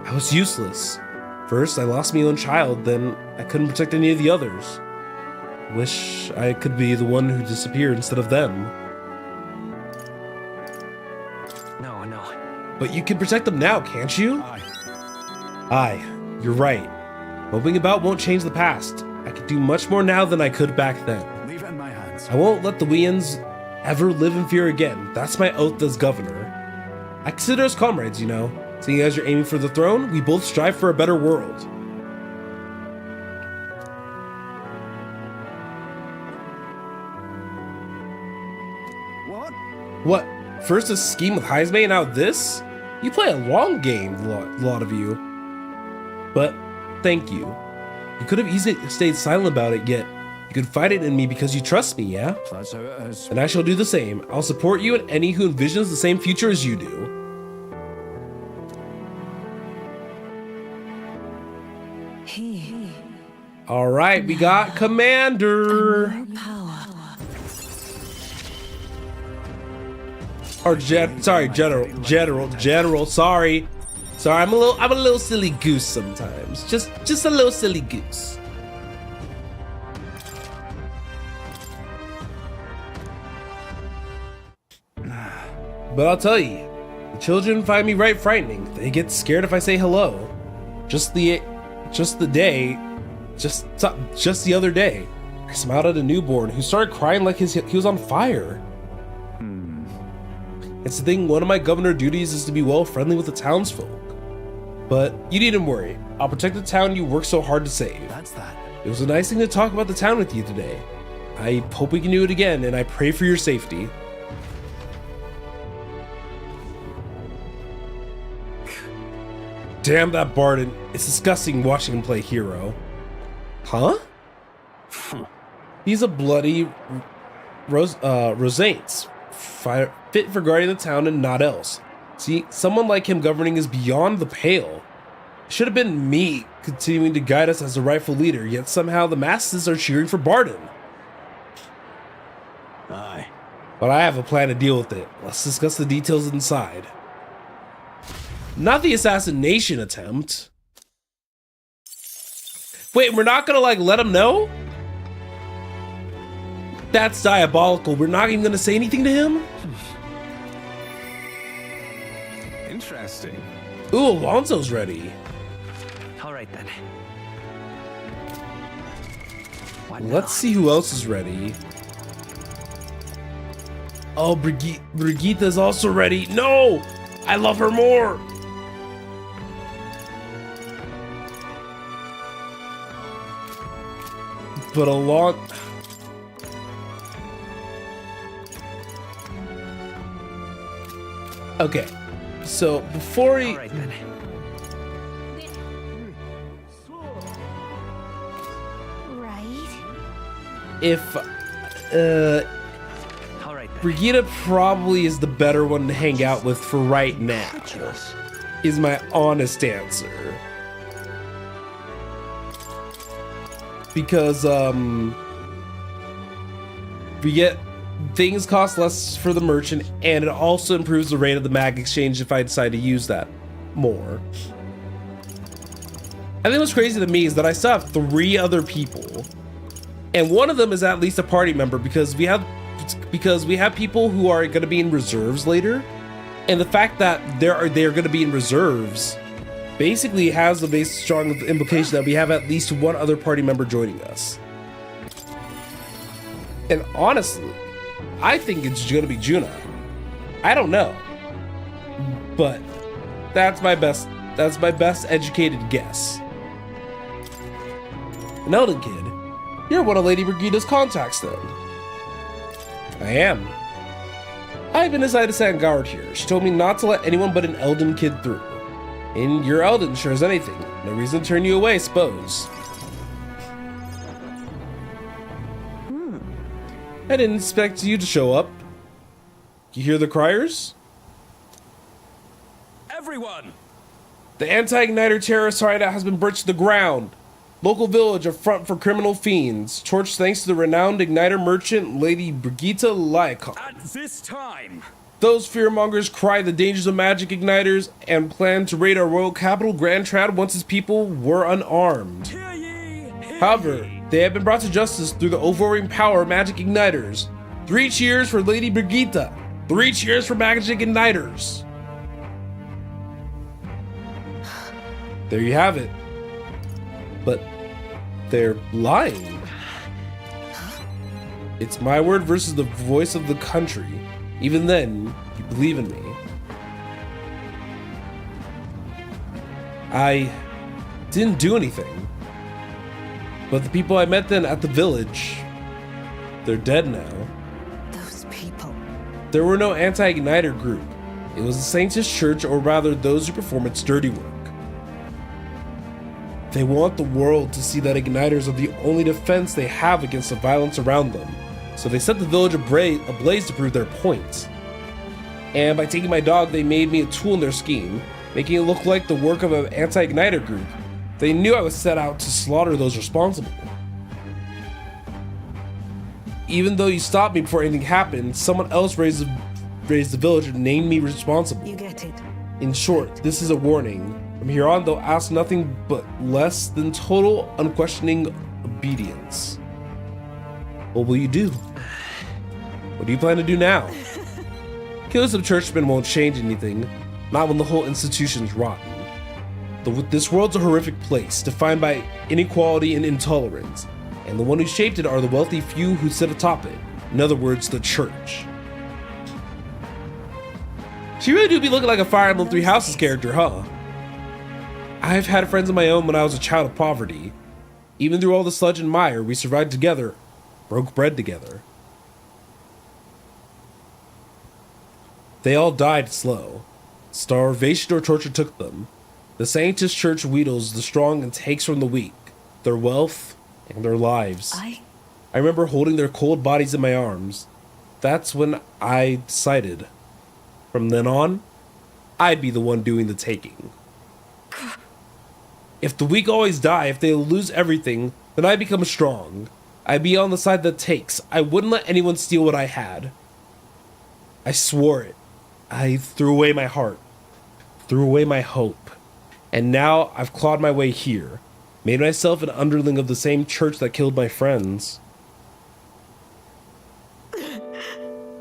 Speaker 1: I was useless. First, I lost my own child, then I couldn't protect any of the others. Wish I could be the one who disappeared instead of them.
Speaker 3: No.
Speaker 1: But you can protect them now, can't you?
Speaker 6: Aye.
Speaker 1: Aye, you're right. Moping about won't change the past. I can do much more now than I could back then.
Speaker 6: Leave it in my hands.
Speaker 1: I won't let the Weans ever live in fear again. That's my oath as governor. I consider us comrades, you know. Seeing as you're aiming for the throne, we both strive for a better world.
Speaker 6: What?
Speaker 1: What? First a scheme with Heisme and now this? You play a long game, a lot of you. But thank you. You could have easily stayed silent about it, yet you confided in me because you trust me, yeah?
Speaker 6: So that's how it is.
Speaker 1: And I shall do the same. I'll support you and any who envisions the same future as you do. All right, we got Commander. Or General. Sorry, I'm a little silly goose sometimes. Just a little silly goose. But I'll tell you, the children find me right frightening. They get scared if I say hello. Just the other day, I smiled at a newborn who started crying like he was on fire. It's the thing, one of my governor duties is to be well friendly with the townsfolk. But you needn't worry. I'll protect the town you worked so hard to save.
Speaker 6: That's that.
Speaker 1: It was a nice thing to talk about the town with you today. I hope we can do it again, and I pray for your safety. Damn that Barden. It's disgusting watching him play hero. Huh? He's a bloody Rosanes. Fit for guarding the town and not else. See, someone like him governing is beyond the pale. Should have been me continuing to guide us as the rightful leader, yet somehow the masses are cheering for Barden.
Speaker 6: Aye.
Speaker 1: But I have a plan to deal with it. Let's discuss the details inside. Not the assassination attempt. Wait, we're not gonna like let him know? That's diabolical. We're not even gonna say anything to him?
Speaker 5: Interesting.
Speaker 1: Ooh, Alonso's ready.
Speaker 3: All right then.
Speaker 1: Let's see who else is ready. Oh, Brigitta's also ready. No! I love her more! But okay, so before he...
Speaker 3: All right then.
Speaker 4: Right?
Speaker 1: If...
Speaker 3: All right then.
Speaker 1: Brigitte probably is the better one to hang out with for right now, is my honest answer. Because, we get things cost less for the merchant, and it also improves the rate of the mag exchange if I decide to use that more. I think what's crazy to me is that I still have 3 other people, and one of them is at least a party member because we have people who are going to be in reserves later, and the fact that they're going to be in reserves basically has the base strong implication that we have at least one other party member joining us. And honestly, I think it's gonna be Juna. I don't know, but that's my best educated guess. An Elden kid, you're one of Lady Brigitta's contacts then. I am. I've been assigned to stand guard here. She told me not to let anyone but an Elden kid through. And you're Elden, sure as anything. No reason to turn you away, suppose. I didn't expect you to show up. You hear the criers?
Speaker 6: Everyone!
Speaker 1: The anti-igniter terrorist hideout has been burnt to the ground. Local village, a front for criminal fiends. Torched thanks to the renowned igniter merchant, Lady Brigitte Lycon.
Speaker 6: At this time!
Speaker 1: Those fearmongers cry the dangers of magic igniters and plan to raid our royal capital, Grand Trad, once its people were unarmed.
Speaker 6: Hear ye! Hear
Speaker 1: However, they have been brought to justice through the overwhelming power of magic igniters. 3 cheers for Lady Brigitte. 3 cheers for magic igniters. There you have it. But they're lying. It's my word versus the voice of the country. Even then, you believe in me. I didn't do anything. But the people I met then at the village, they're dead now.
Speaker 7: Those people.
Speaker 1: There were no anti-igniter group. It was the Saintess Church, or rather those who perform its dirty work. They want the world to see that igniters are the only defense they have against the violence around them. So they set the village ablaze to prove their point. And by taking my dog, they made me a tool in their scheme, making it look like the work of an anti-igniter group. They knew I was set out to slaughter those responsible. Even though you stopped me before anything happened, someone else raised the village and named me responsible.
Speaker 7: You get it.
Speaker 1: In short, this is a warning. From here on, they'll ask nothing but less than total, unquestioning obedience. What will you do? What do you plan to do now? Killing some churchmen won't change anything, not when the whole institution's rotten. This world's a horrific place, defined by inequality and intolerance. and the one who shaped it are the wealthy few who sit atop it. In other words, the church. She really do be looking like a Fire Emblem Three Houses character, huh? I've had friends of my own when I was a child of poverty. Even through all the sludge and mire, we survived together, broke bread together. They all died slow. Starvation or torture took them. The Sanctus Church wheedles the strong and takes from the weak, their wealth and their lives. I remember holding their cold bodies in my arms. That's when I decided. From then on, I'd be the one doing the taking. If the weak always die, if they lose everything, then I become strong. I'd be on the side that takes. I wouldn't let anyone steal what I had. I swore it. I threw away my heart, threw away my hope. And now I've clawed my way here, made myself an underling of the same church that killed my friends.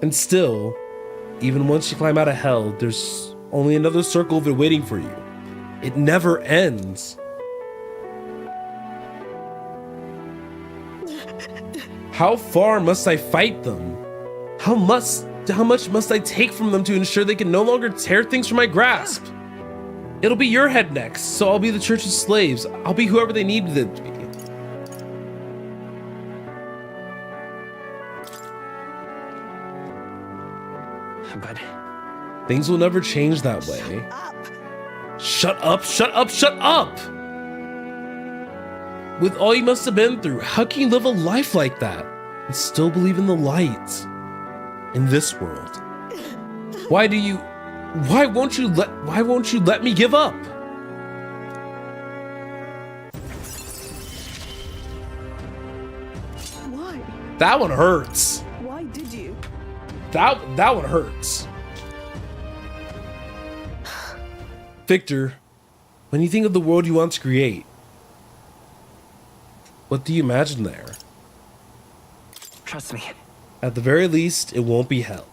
Speaker 1: And still, even once you climb out of hell, there's only another circle of it waiting for you. It never ends. How far must I fight them? How much must I take from them to ensure they can no longer tear things from my grasp? It'll be your head next, so I'll be the church's slaves. I'll be whoever they needed it to be.
Speaker 3: But
Speaker 1: things will never change that way. Shut up, shut up, shut up! With all you must have been through, how can you live a life like that and still believe in the light in this world? Why won't you let me give up?
Speaker 7: Why?
Speaker 1: That one hurts.
Speaker 7: Why did you?
Speaker 1: That one hurts. Victor, when you think of the world you want to create, what do you imagine there?
Speaker 3: trust me.
Speaker 1: At the very least, it won't be hell.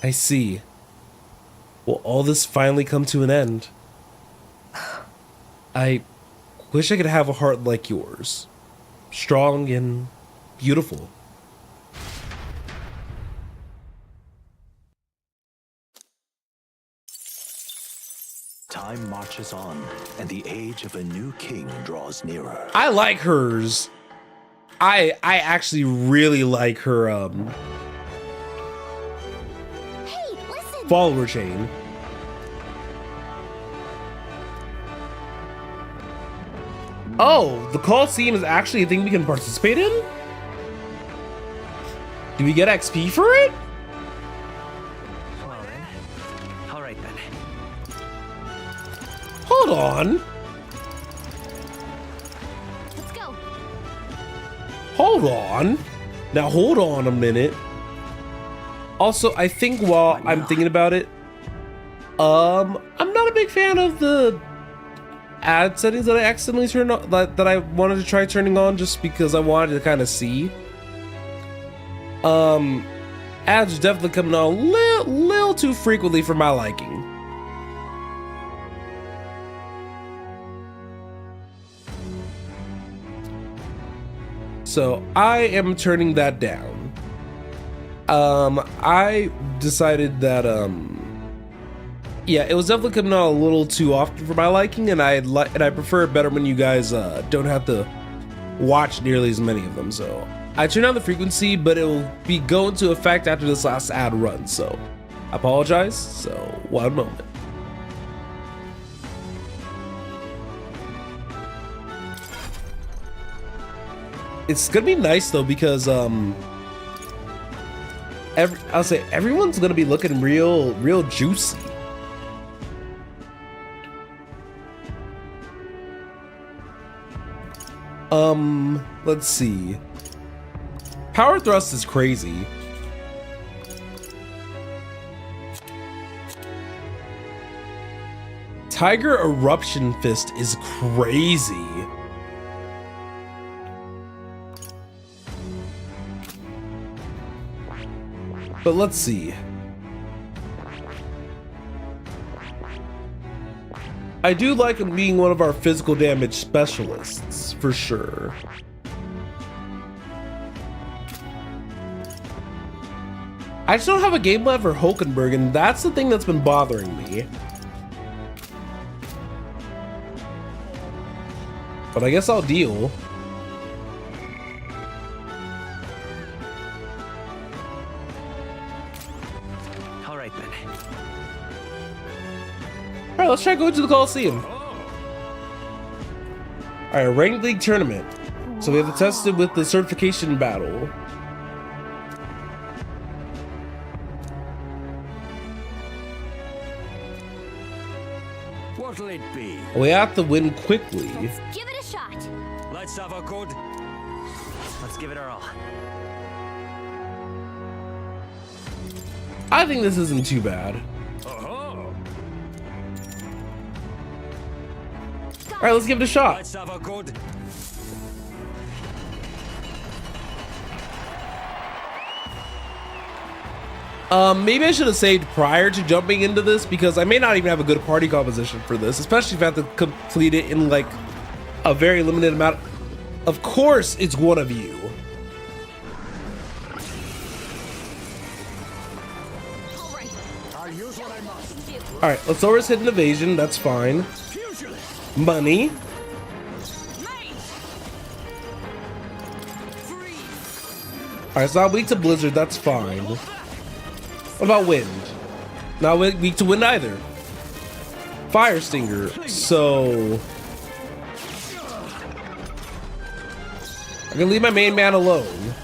Speaker 1: I see. Will all this finally come to an end? I wish I could have a heart like yours. Strong and beautiful.
Speaker 6: Time marches on, and the age of a new king draws nearer.
Speaker 1: I like hers. I actually really like her
Speaker 4: Hey, listen!
Speaker 1: follower chain. Oh, the Coliseum is actually a thing we can participate in? Do we get XP for it?
Speaker 3: Well then. Alright then.
Speaker 1: Hold on.
Speaker 4: Let's go.
Speaker 1: Hold on. Now hold on a minute. Also, I think while I'm thinking about it, I'm not a big fan of the ad settings that I accidentally turned on, that I wanted to try turning on just because I wanted to kind of see. Ads are definitely coming on a little too frequently for my liking. So I am turning that down. I decided that yeah, it was definitely coming on a little too often for my liking, and I prefer it better when you guys don't have to watch nearly as many of them. So I turned down the frequency, but it will be going into effect after this last ad run. So I apologize. So 1 moment. It's gonna be nice though because I'll say everyone's gonna be looking real juicy. Let's see. Power thrust is crazy. Tiger Eruption Fist is crazy. But let's see. I do like him being one of our physical damage specialists, for sure. I just don't have a game plan for Hulkenberg, and that's the thing that's been bothering me. But I guess I'll deal.
Speaker 3: All right, then.
Speaker 1: All right, let's try going to the Coliseum. All right, a ranked league tournament. So we have to test it with the certification battle.
Speaker 6: What'll it be?
Speaker 1: We have to win quickly.
Speaker 4: Let's give it a shot.
Speaker 3: Let's have a good. Let's give it our all.
Speaker 1: I think this isn't too bad.
Speaker 3: Oh,
Speaker 1: All right, let's give it a shot.
Speaker 3: let's have a good.
Speaker 1: Maybe I should have saved prior to jumping into this because I may not even have a good party composition for this, especially if I have to complete it in like a very limited amount. Of course, it's one of you.
Speaker 4: All right.
Speaker 2: I'll use what I must.
Speaker 1: All right, let's always hit an evasion. That's fine.
Speaker 3: Pugilist.
Speaker 1: Money.
Speaker 3: Mace. Freeze.
Speaker 1: All right, it's not weak to blizzard. That's fine. What about wind? Not weak to wind either. Fire stinger. So I can leave my main man alone.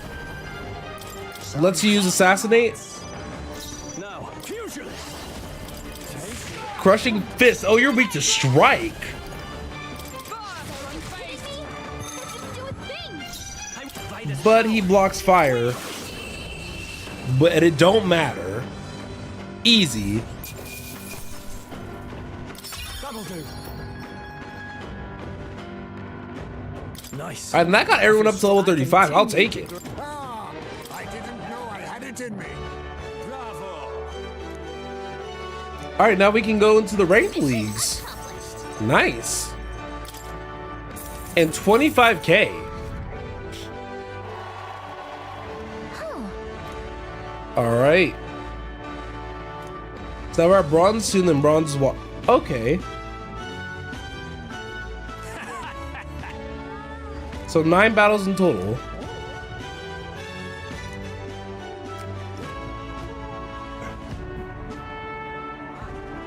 Speaker 1: Let's use assassinate.
Speaker 3: Now, pugilist.
Speaker 1: Crushing fist. Oh, you're weak to strike. But he blocks fire. But it don't matter. Easy.
Speaker 3: That'll do. Nice.
Speaker 1: All right, and that got everyone up to level 35. I'll take it.
Speaker 2: Ah, I didn't know I had it in me.
Speaker 3: Bravo.
Speaker 1: All right, now we can go into the ranked leagues. Nice. And 25K. All right. So we're at bronze 2, then bronze 1. Okay. So 9 battles in total.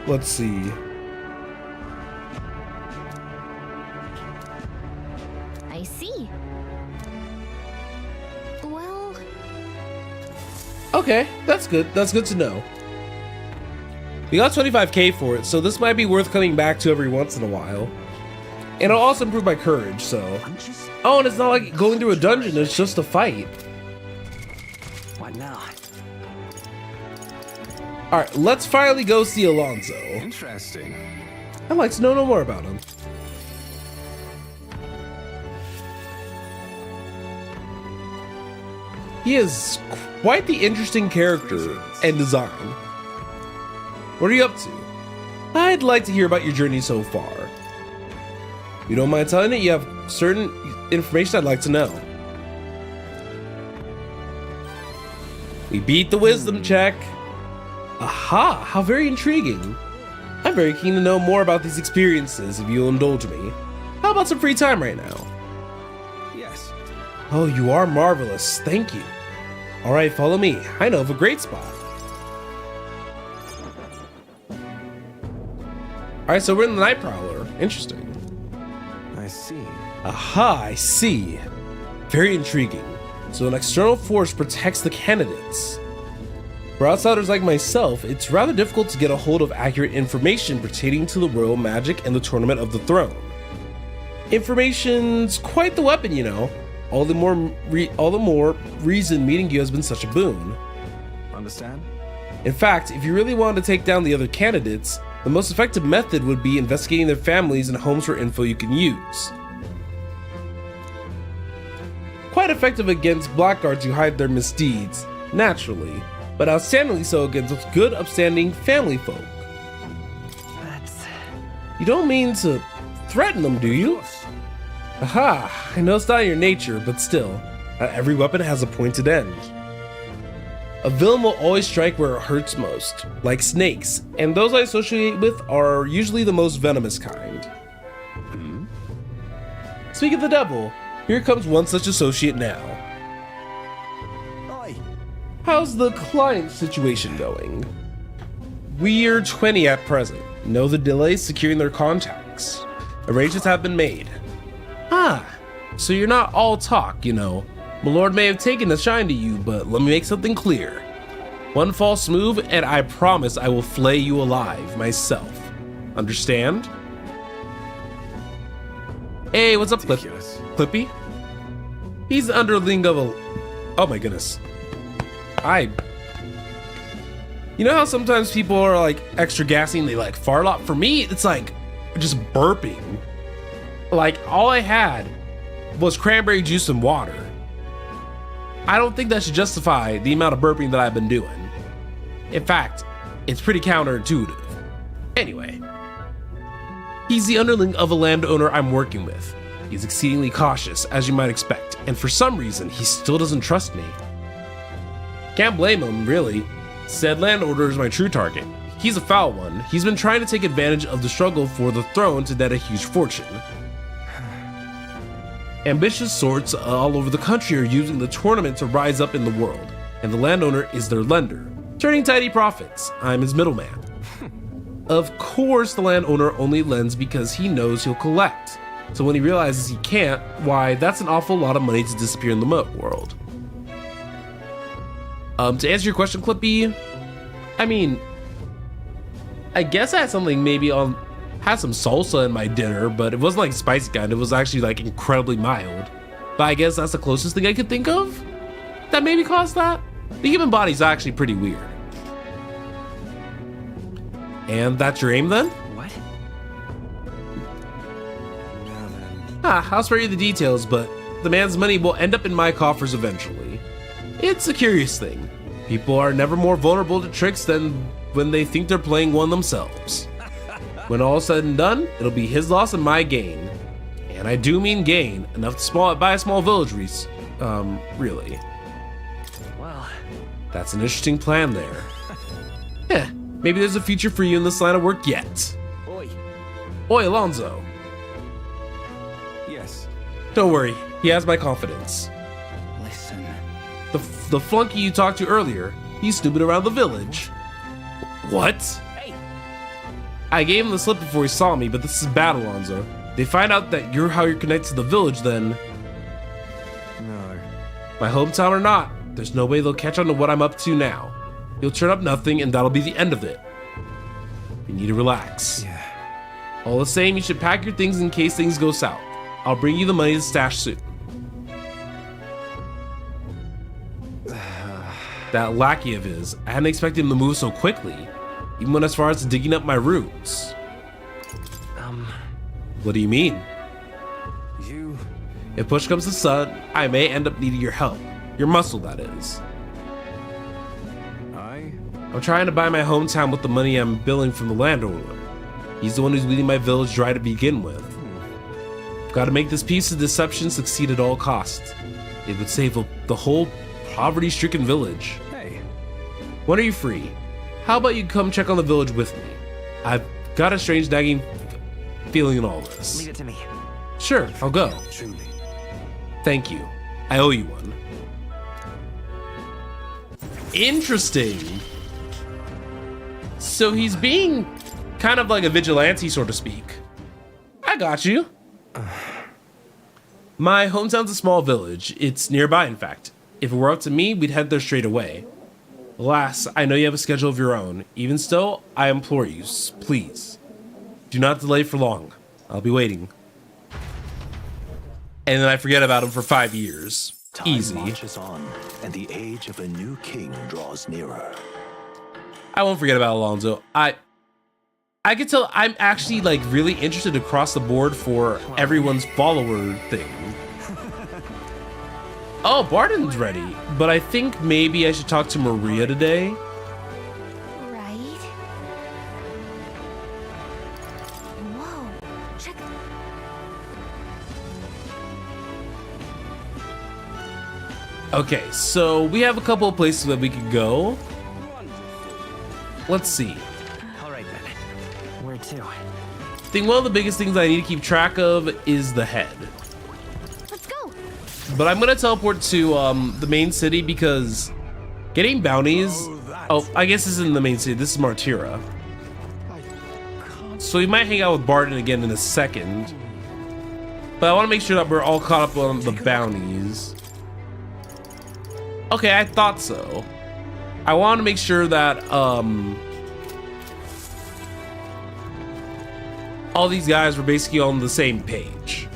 Speaker 1: Let's see.
Speaker 4: I see. Well,
Speaker 1: Okay, that's good. That's good to know. We got 25K for it, so this might be worth coming back to every once in a while. And it'll also improve my courage, so. Oh, and it's not like going through a dungeon, it's just a fight.
Speaker 3: What now?
Speaker 1: Alright, let's finally go see Alonso.
Speaker 5: Interesting.
Speaker 1: I'd like to know no more about him. He is quite the interesting character and design. What are you up to? I'd like to hear about your journey so far. If you don't mind telling it, you have certain information I'd like to know. We beat the wisdom check. Aha, how very intriguing. I'm very keen to know more about these experiences if you'll indulge me. How about some free time right now?
Speaker 5: Yes.
Speaker 1: Oh, you are marvelous. Thank you. All right, follow me. I know of a great spot. All right, so we're in the Night Prowler. Interesting.
Speaker 5: I see.
Speaker 1: Aha, I see. Very intriguing. So an external force protects the candidates. For outsiders like myself, it's rather difficult to get a hold of accurate information pertaining to the royal magic and the Tournament of the Throne. Information's quite the weapon, you know. All the more reason meeting you has been such a boon.
Speaker 5: Understand?
Speaker 1: In fact, if you really wanted to take down the other candidates, the most effective method would be investigating their families and homes for info you can use. Quite effective against blackguards who hide their misdeeds, naturally, but outstandingly so against good, upstanding family folk. You don't mean to threaten them, do you? Aha, I know it's not your nature, but still, not every weapon has a pointed end. A villain will always strike where it hurts most, like snakes, and those I associate with are usually the most venomous kind. Speak of the devil, here comes one such associate now.
Speaker 6: Oi.
Speaker 1: How's the client situation going? We're 20 at present. Know the delays securing their contacts. Arrangements have been made. Ah, so you're not all talk, you know. My lord may have taken a shine to you, but let me make something clear. One false move, and I promise I will flay you alive myself. Understand? Hey, what's up,
Speaker 6: Ridiculous.
Speaker 1: Clippy? He's the underling of a... Oh my goodness. You know how sometimes people are like extra gassy and they like fart a lot? For me, it's like just burping. Like all I had was cranberry juice and water. I don't think that should justify the amount of burping that I've been doing. In fact, it's pretty counterintuitive. Anyway, he's the underling of a landowner I'm working with. He's exceedingly cautious, as you might expect, and for some reason, he still doesn't trust me. Can't blame him, really. Said landowner is my true target. He's a foul one. He's been trying to take advantage of the struggle for the throne to net a huge fortune. Ambitious sorts all over the country are using the tournament to rise up in the world, and the landowner is their lender, turning tidy profits. I'm his middleman. Of course, the landowner only lends because he knows he'll collect. So when he realizes he can't, why, that's an awful lot of money to disappear in the world. To answer your question, Clippy, I mean, I guess I had something maybe had some salsa in my dinner, but it wasn't like spicy kind. It was actually like incredibly mild. But I guess that's the closest thing I could think of that maybe caused that. The human body's actually pretty weird. And that's your aim then?
Speaker 3: What?
Speaker 1: I'll spare you the details, but the man's money will end up in my coffers eventually. It's a curious thing. People are never more vulnerable to tricks than when they think they're playing one themselves. When all said and done, it'll be his loss and my gain. And I do mean gain, enough to buy a small village, really.
Speaker 3: Well,
Speaker 1: That's an interesting plan there. Maybe there's a future for you in this line of work yet.
Speaker 6: Oi.
Speaker 1: Oi, Alonzo.
Speaker 6: Yes.
Speaker 1: Don't worry, he has my confidence.
Speaker 3: listen.
Speaker 1: The flunky you talked to earlier, he's snooping around the village. What?
Speaker 3: Hey!
Speaker 1: I gave him the slip before he saw me, but this is bad, Alonzo. They find out that you're connected to the village, then...
Speaker 6: No.
Speaker 1: My hometown or not, there's no way they'll catch on to what I'm up to now. You'll turn up nothing, and that'll be the end of it. You need to relax.
Speaker 6: Yeah.
Speaker 1: All the same, you should pack your things in case things go south. I'll bring you the money to stash soon. That lackey of his, I hadn't expected him to move so quickly, even went as far as digging up my roots. What do you mean?
Speaker 6: You...
Speaker 1: If push comes to shove, I may end up needing your help. Your muscle, that is. I'm trying to buy my hometown with the money I'm billing from the landowner. He's the one who's leading my village dry to begin with. Gotta make this piece of deception succeed at all costs. It would save the whole poverty-stricken village.
Speaker 6: Hey.
Speaker 1: When are you free? How about you come check on the village with me? I've got a strange nagging feeling in all this.
Speaker 3: Leave it to me.
Speaker 1: Sure, I'll go.
Speaker 6: Truly.
Speaker 1: Thank you. I owe you one. Interesting. So he's being kind of like a vigilante, so to speak. I got you. My hometown's a small village. It's nearby, in fact. If it were up to me, we'd head there straight away. Alas, I know you have a schedule of your own. Even still, I implore you, please, do not delay for long. I'll be waiting. And then I forget about him for 5 years.
Speaker 8: Time
Speaker 1: Easy.
Speaker 8: marches on, and the age of a new king draws nearer.
Speaker 1: I won't forget about Alonzo. I can tell I'm actually like really interested across the board for everyone's follower thing. Oh, Barton's ready, but I think maybe I should talk to Maria today.
Speaker 4: Right? Whoa, check.
Speaker 1: Okay, so we have a couple of places that we could go. Let's see.
Speaker 3: All right then. Where to?
Speaker 1: I think one of the biggest things I need to keep track of is the head.
Speaker 4: Let's go.
Speaker 1: But I'm gonna teleport to the main city because getting bounties. Oh, I guess this isn't the main city. This is Martira. So we might hang out with Barden again in a second. But I want to make sure that we're all caught up on the bounties. Okay, I thought so. I want to make sure that all these guys were basically on the same page.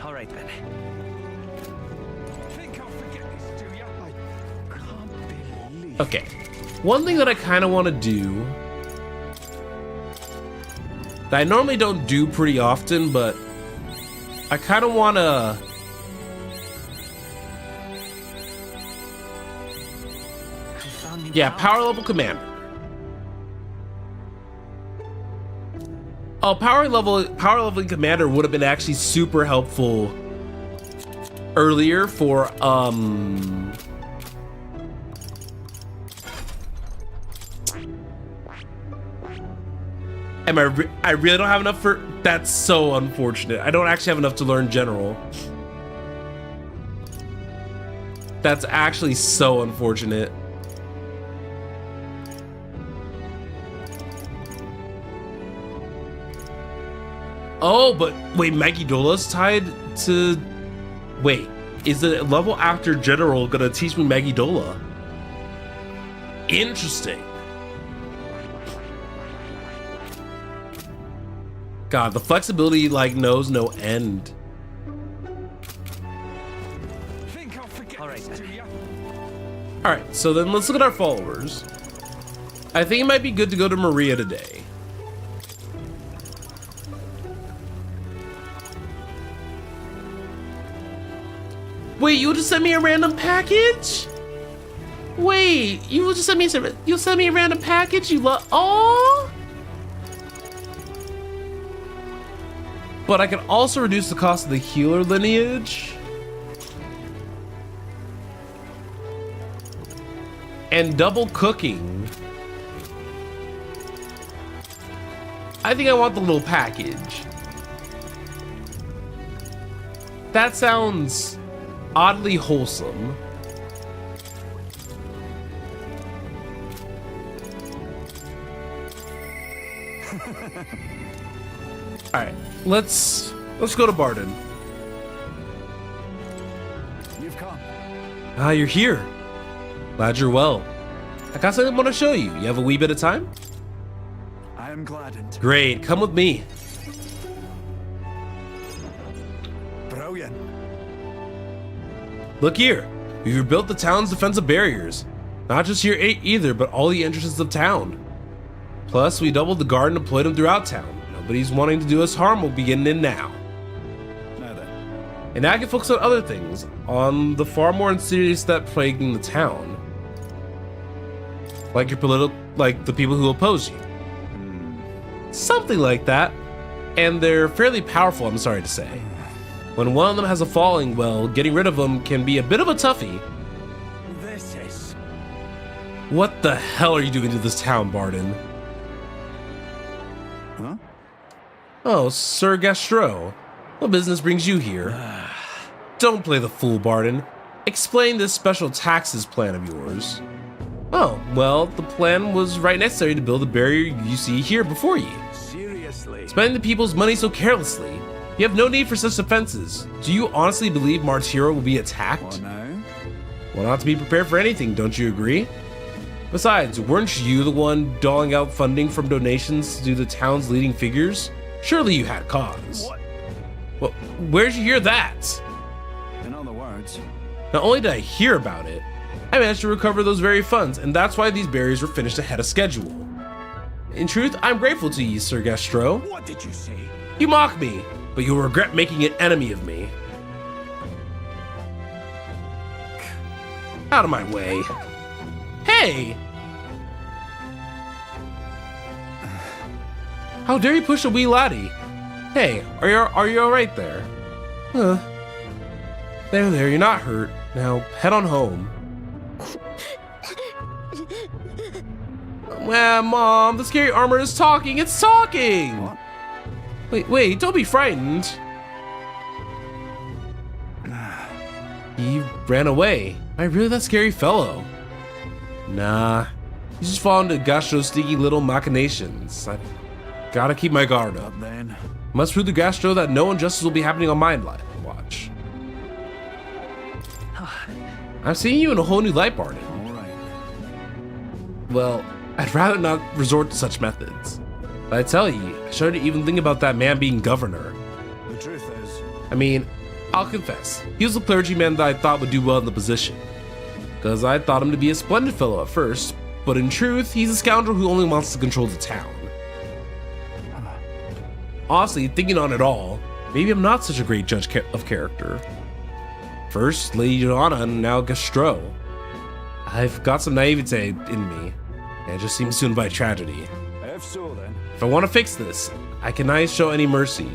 Speaker 3: All right then.
Speaker 5: Think I'll forget this, do ya? I can't believe.
Speaker 1: Okay, one thing that I kind of want to do that I normally don't do pretty often, but I kind of want to yeah, power level commander. Oh, power leveling commander would have been actually super helpful earlier for I really don't have enough for that's so unfortunate. I don't actually have enough to learn general. That's actually so unfortunate. Oh, but wait, Magidola's tied to... Wait, is the level after General gonna teach me Magidola? Interesting. God, the flexibility like knows no end.
Speaker 5: Think I'll forget
Speaker 3: All right
Speaker 5: this,
Speaker 3: then.
Speaker 5: do ya?
Speaker 1: Alright, so then let's look at our followers. I think it might be good to go to Maria today. Wait, you just sent me a random package? Wait, you just sent me you'll send me a random package? You love oh. But I can also reduce the cost of the healer lineage. And double cooking. I think I want the little package. That sounds oddly wholesome. All right, let's go to Barden.
Speaker 2: You've come.
Speaker 1: Ah, you're here. Glad you're well. I got something I want to show you. You have a wee bit of time?
Speaker 2: I am gladdened.
Speaker 1: Great, come with me.
Speaker 2: Brilliant.
Speaker 1: Look here. We've rebuilt the town's defensive barriers. Not just here either, but all the entrances of town. Plus, we doubled the guard and deployed them throughout town. Nobody's wanting to do us harm. We'll be getting in now.
Speaker 2: Now then.
Speaker 1: And now I can focus on other things, on the far more insidious threat plaguing the town. Like the people who oppose you. Something like that. And they're fairly powerful, I'm sorry to say. When one of them has a falling, well, getting rid of them can be a bit of a toughie.
Speaker 3: This is...
Speaker 1: What the hell are you doing to this town, Barden?
Speaker 2: Huh?
Speaker 1: Oh, Sir Gastro. What business brings you here? Don't play the fool, Barden. Explain this special taxes plan of yours. Oh, well, the plan was right necessary to build the barrier you see here before you.
Speaker 2: Seriously?
Speaker 1: Spending the people's money so carelessly. You have no need for such offenses. Do you honestly believe Martira will be attacked?
Speaker 2: What now?
Speaker 1: Well, not to be prepared for anything, don't you agree? Besides, weren't you the one doling out funding from donations to the town's leading figures? Surely you had cause.
Speaker 2: What?
Speaker 1: Well, where'd you hear that?
Speaker 2: In other words,
Speaker 1: Not only did I hear about it, I managed to recover those very funds, and that's why these barriers were finished ahead of schedule. In truth, I'm grateful to you, Sir Gastro.
Speaker 2: what did you say?
Speaker 1: You mock me, but you'll regret making an enemy of me. Out of my way. Hey! How dare you push a wee laddie? Hey, are you all right there? There, you're not hurt. Now, head on home. Well, Mom, the scary armor is talking. It's talking!
Speaker 2: What?
Speaker 1: Wait, don't be frightened. He ran away. Am I really that scary fellow? Nah, he's just falling into Gastro's sneaky little machinations. I gotta keep my guard up.
Speaker 2: But then,
Speaker 1: Must prove to Gastro that no injustice will be happening on my watch. I'm seeing you in a whole new light, Barton.
Speaker 2: all right.
Speaker 1: Well, I'd rather not resort to such methods. But I tell you, I started to even think about that man being governor.
Speaker 2: The truth is,
Speaker 1: I mean, I'll confess, he was a clergyman that I thought would do well in the position. Because I thought him to be a splendid fellow at first, but in truth, he's a scoundrel who only wants to control the town. Honestly, thinking on it all, maybe I'm not such a great judge of character. First, Lady Joanna, and now Gastro. I've got some naivete in me, and it just seems to invite tragedy.
Speaker 2: if so then,
Speaker 1: If I want to fix this, I cannot show any mercy,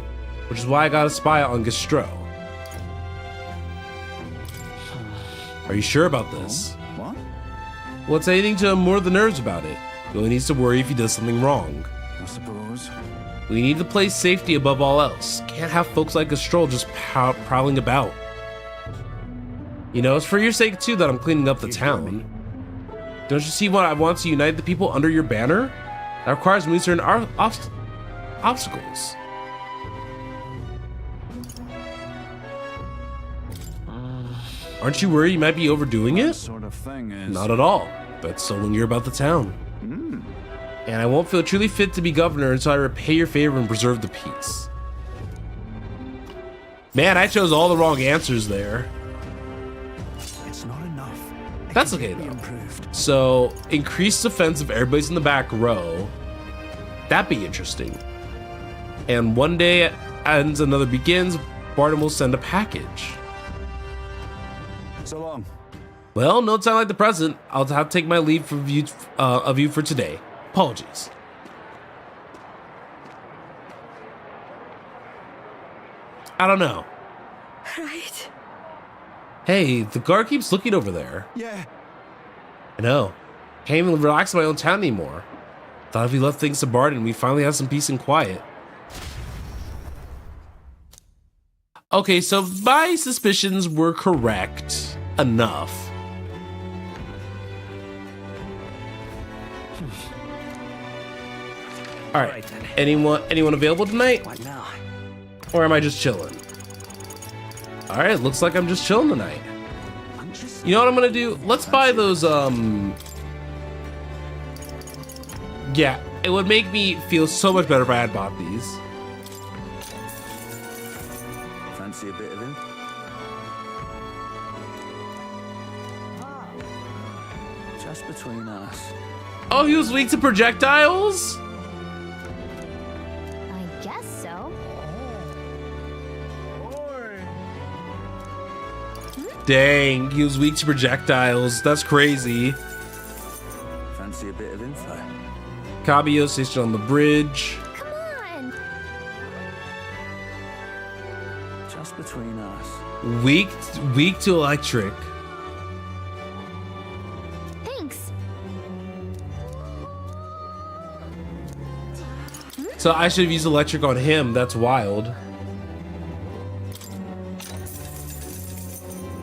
Speaker 1: which is why I got a spy on Gastro. Are you sure about this?
Speaker 2: what?
Speaker 1: Well, it's anything to unmoor the nerves about it. He only needs to worry if he does something wrong.
Speaker 2: I suppose.
Speaker 1: We need to place safety above all else. Can't have folks like Gastro just prowling about. You know, it's for your sake too that I'm cleaning up the town. Don't you see why I want to unite the people under your banner? That requires me certain obstacles. Aren't you worried you might be overdoing
Speaker 2: That
Speaker 1: it?
Speaker 2: sort of thing is.
Speaker 1: Not at all. That's so when you're about the town. And I won't feel truly fit to be governor until I repay your favor and preserve the peace. Man, I chose all the wrong answers there.
Speaker 2: It's not enough. It
Speaker 1: That's
Speaker 2: can
Speaker 1: okay,
Speaker 2: be
Speaker 1: though.
Speaker 2: improved.
Speaker 1: So, increased defense if everybody's in the back row. That'd be interesting. And one day ends, another begins. Barton will send a package.
Speaker 2: So long.
Speaker 1: Well, no time like the present. I'll have to take my leave of you for today. Apologies. I don't know.
Speaker 7: Right.
Speaker 1: Hey, the guard keeps looking over there.
Speaker 2: Yeah.
Speaker 1: I know. Can't even relax in my own town anymore. Thought if we left things to Barton, we'd finally have some peace and quiet. Okay, so my suspicions were correct enough. All right. Anyone available tonight?
Speaker 3: What now?
Speaker 1: Or am I just chilling? All right, looks like I'm just chilling tonight. You know what I'm gonna do? Let's buy those, yeah, it would make me feel so much better if I had bought these.
Speaker 2: Fancy a bit of him? Just between us.
Speaker 1: Oh, he was weak to projectiles?
Speaker 4: I guess so.
Speaker 1: Dang, he was weak to projectiles. That's crazy.
Speaker 2: Fancy a bit of info?
Speaker 1: Cabello stationed on the bridge.
Speaker 4: Come on.
Speaker 2: Just between us.
Speaker 1: Weak to electric.
Speaker 4: Thanks.
Speaker 1: So I should have used electric on him. That's wild.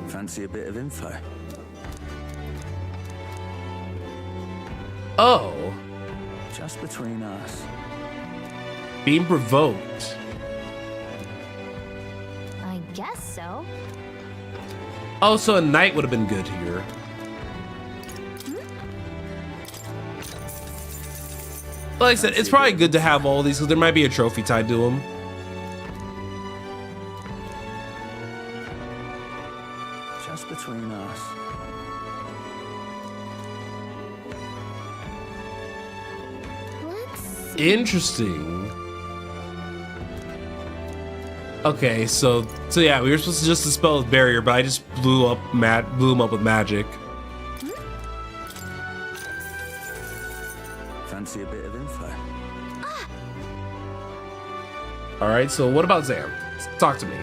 Speaker 2: Fancy a bit of info?
Speaker 1: Oh,
Speaker 2: Just between us.
Speaker 1: being provoked.
Speaker 4: I guess so.
Speaker 1: Oh, so a knight would have been good here. Like I said, it's probably good to have all these because there might be a trophy tied to them.
Speaker 2: Just between us.
Speaker 4: Let's see.
Speaker 1: Interesting. Okay, so yeah, we were supposed to just dispel his barrier, but I just blew him up with magic.
Speaker 2: Fancy a bit of info?
Speaker 1: All right, so what about Zam? Talk to me.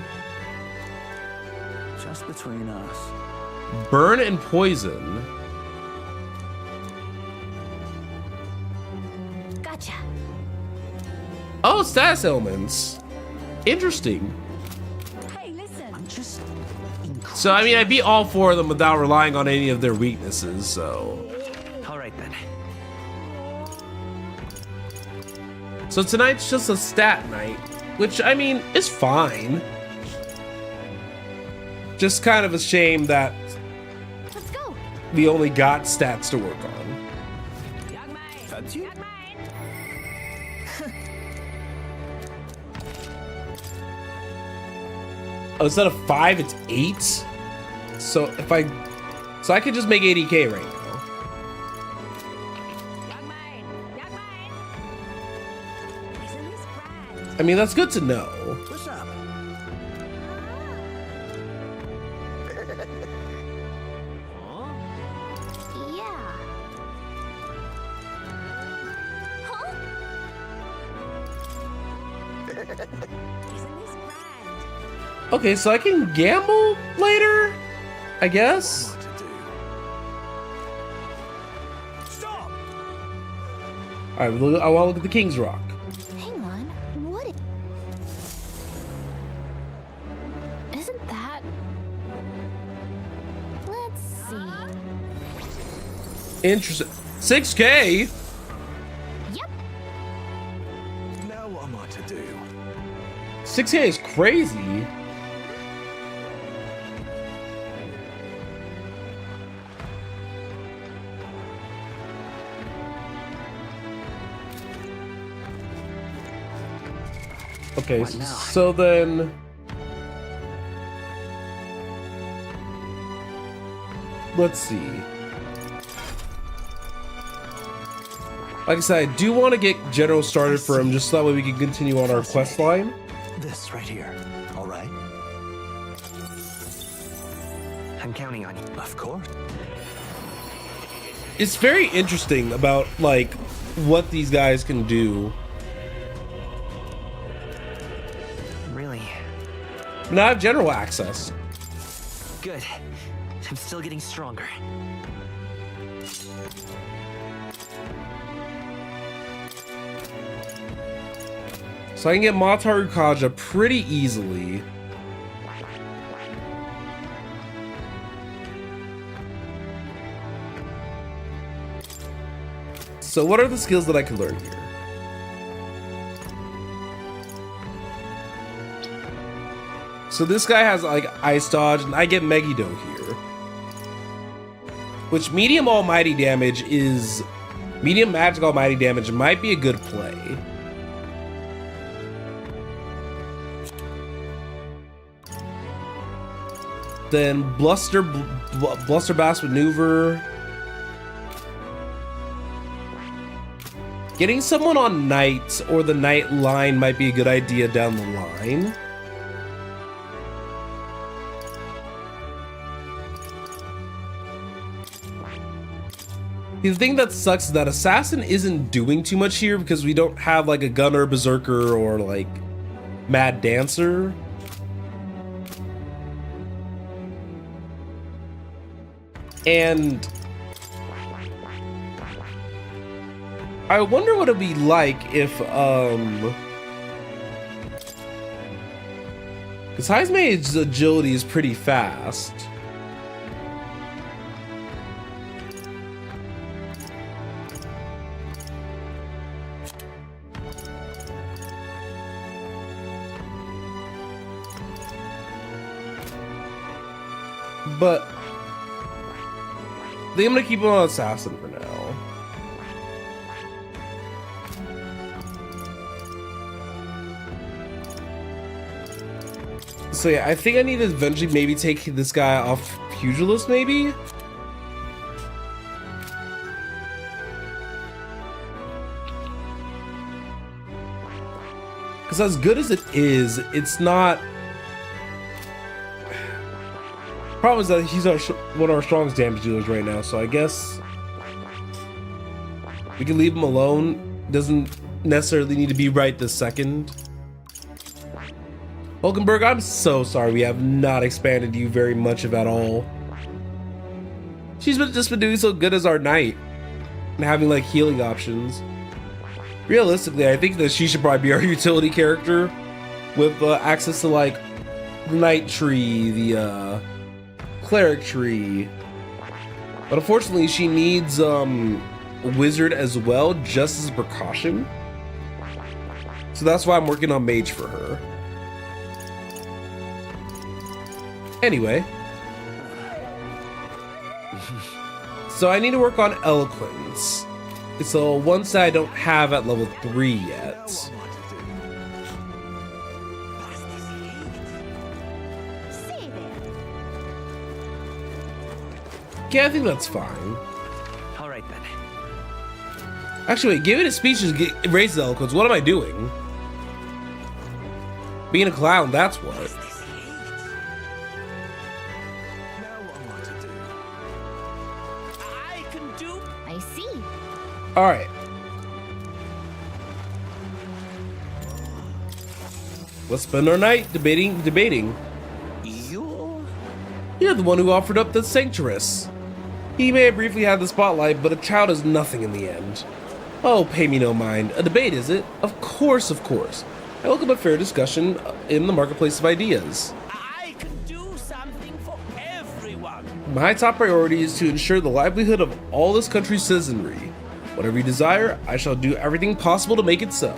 Speaker 2: Just between us.
Speaker 1: Burn and poison.
Speaker 4: Gotcha.
Speaker 1: Oh, status elements. Interesting.
Speaker 4: Hey, listen.
Speaker 2: I'm just...
Speaker 1: So, I mean, I beat all 4 of them without relying on any of their weaknesses, so...
Speaker 3: All right then.
Speaker 1: So tonight's just a stat night, which, I mean, is fine. Just kind of a shame that
Speaker 4: Let's go.
Speaker 1: we only got stats to work on.
Speaker 6: Fancy you?
Speaker 1: Oh, instead of 5, it's 8? So if I... So I could just make 80k right now. I mean, that's good to know.
Speaker 2: What's up?
Speaker 4: Yeah. Huh? Isn't this grand?
Speaker 1: Okay, so I can gamble later? I guess?
Speaker 6: What to do? Stop!
Speaker 1: Alright, I want to look at the King's Rock.
Speaker 4: Hang on. What? Isn't that? Let's see.
Speaker 1: Interesting. 6k?
Speaker 4: Yep.
Speaker 6: Now what am I to do?
Speaker 1: 6k is crazy. Okay,
Speaker 3: What now?
Speaker 1: so then... Let's see. Like I said, I do want to get General started for him, just so that way we can continue on our quest line.
Speaker 8: This right here. All right?
Speaker 3: I'm counting on you.
Speaker 8: Of course.
Speaker 1: It's very interesting about, like, what these guys can do.
Speaker 3: Really?
Speaker 1: Now I have general access.
Speaker 3: Good. I'm still getting stronger.
Speaker 1: So I can get Mataru Kaja pretty easily. So what are the skills that I can learn here? So this guy has like Ice Dodge, and I get Megiddo here. Which medium almighty damage is... Medium magic almighty damage might be a good play. Then Bluster Blast Maneuver. Getting someone on Knight or the Knight line might be a good idea down the line. The thing that sucks is that Assassin isn't doing too much here because we don't have like a Gunner, Berserker, or like Mad Dancer. And I wonder what it'd be like if because Heismage's agility is pretty fast. But I think I'm gonna keep him on Assassin for now. So yeah, I think I need to eventually maybe take this guy off Pugilist, maybe? Because as good as it is, it's not... Problem is that he's one of our strongest damage dealers right now, so I guess we can leave him alone. Doesn't necessarily need to be right this second. Hulkenberg, I'm so sorry we have not expanded you very much, if at all. She's just been doing so good as our knight and having like healing options. Realistically, I think that she should probably be our utility character with access to like the knight tree, the cleric tree. But unfortunately, she needs a wizard as well, just as a precaution. So that's why I'm working on mage for her. Anyway. So I need to work on eloquence. It's the one side I don't have at level 3 yet.
Speaker 4: Say there.
Speaker 1: Yeah, I think that's fine.
Speaker 3: All right then.
Speaker 1: Actually, wait, giving a speech is raises eloquence. What am I doing? Being a clown, that's what.
Speaker 4: I see.
Speaker 1: All right. Let's spend our night debating. You're the one who offered up the sanctuaress. He may have briefly had the spotlight, but a child is nothing in the end. Oh, pay me no mind. A debate, is it? Of course, of course. I welcome a fair discussion in the marketplace of ideas.
Speaker 3: I can do something for everyone.
Speaker 1: My top priority is to ensure the livelihood of all this country's citizenry. Whatever you desire, I shall do everything possible to make it so.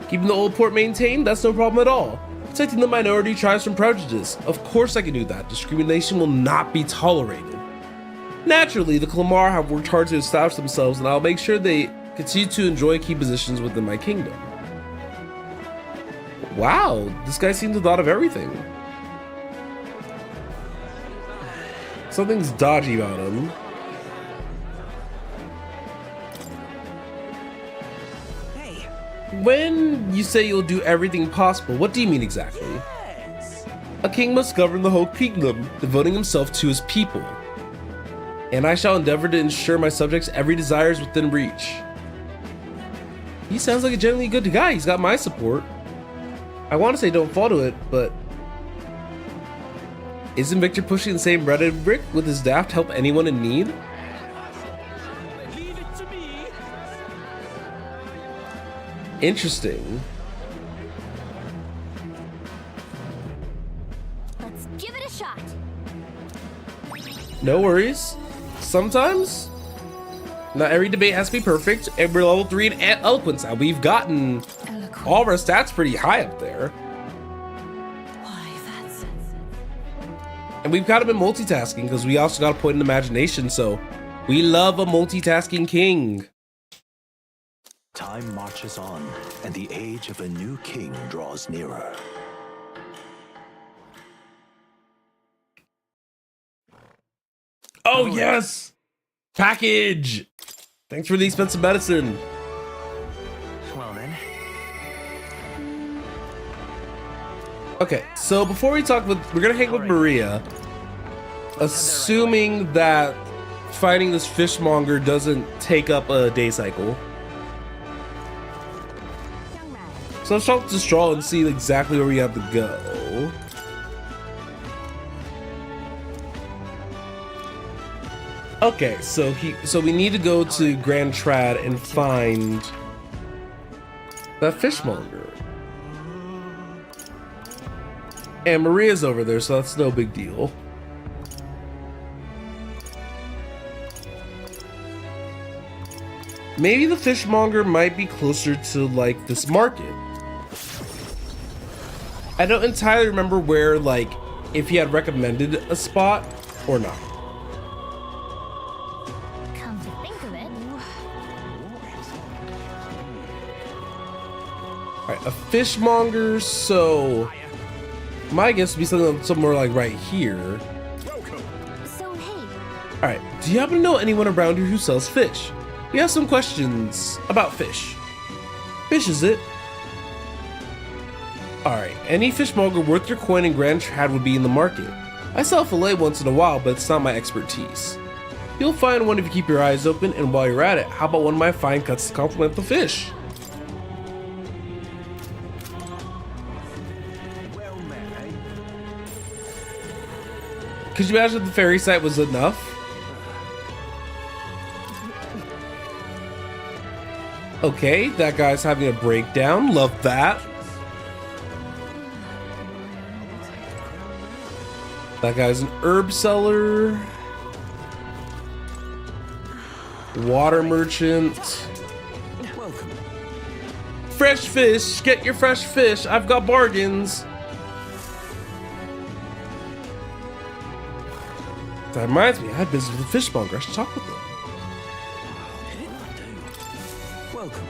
Speaker 1: Keeping the old port maintained, that's no problem at all. Protecting the minority tribes from prejudice, of course I can do that. Discrimination will not be tolerated. Naturally, the Clamar have worked hard to establish themselves, and I'll make sure they continue to enjoy key positions within my kingdom. Wow, this guy seems to have thought of everything. Something's dodgy about him.
Speaker 3: Hey.
Speaker 1: When you say you'll do everything possible, what do you mean exactly?
Speaker 3: Yes.
Speaker 1: A king must govern the whole kingdom, devoting himself to his people. And I shall endeavor to ensure my subjects' every desire is within reach. He sounds like a genuinely good guy. He's got my support. I want to say don't fall to it, but isn't Victor pushing the same rhetoric with his staff to help anyone in need?
Speaker 3: Leave it to me.
Speaker 1: Interesting.
Speaker 4: Let's give it a shot.
Speaker 1: No worries. Sometimes, not every debate has to be perfect, and we're level 3 in eloquence now. We've gotten all of our stats pretty high up there.
Speaker 7: Why, that's...
Speaker 1: And we've kind of been multitasking because we also got a point in imagination, so we love a multitasking king.
Speaker 8: Time marches on, and the age of a new king draws nearer.
Speaker 1: Oh, yes! Package! Thanks for the expensive medicine.
Speaker 3: Well then.
Speaker 1: Okay, so before we talk with, we're gonna hang with Maria, assuming that fighting this fishmonger doesn't take up a day cycle.
Speaker 4: Young man.
Speaker 1: So let's talk to Straw and see exactly where we have to go. Okay, so we need to go to Grand Trad and find that fishmonger. And Maria's over there, so that's no big deal. Maybe the fishmonger might be closer to like this market. I don't entirely remember where, like, if he had recommended a spot or not.
Speaker 4: Come to think of it.
Speaker 1: Alright, a fishmonger, so my guess would be something somewhere like right here.
Speaker 4: So, hey,
Speaker 1: Alright, do you happen to know anyone around here who sells fish? We have some questions about fish. Fish, is it? Alright, any fishmonger worth your coin in Grand Trad would be in the market. I sell fillet once in a while, but it's not my expertise. You'll find one if you keep your eyes open, and while you're at it, how about one of my fine cuts to complement the fish?
Speaker 6: Well met, eh?
Speaker 1: Could you imagine if the ferry site was enough? Okay, that guy's having a breakdown. Love that. That guy's an herb seller. Water merchant.
Speaker 2: Welcome.
Speaker 1: Fresh fish. Get your fresh fish. I've got bargains. That reminds me, I had business with the fishmonger. I should talk with them.
Speaker 2: Welcome.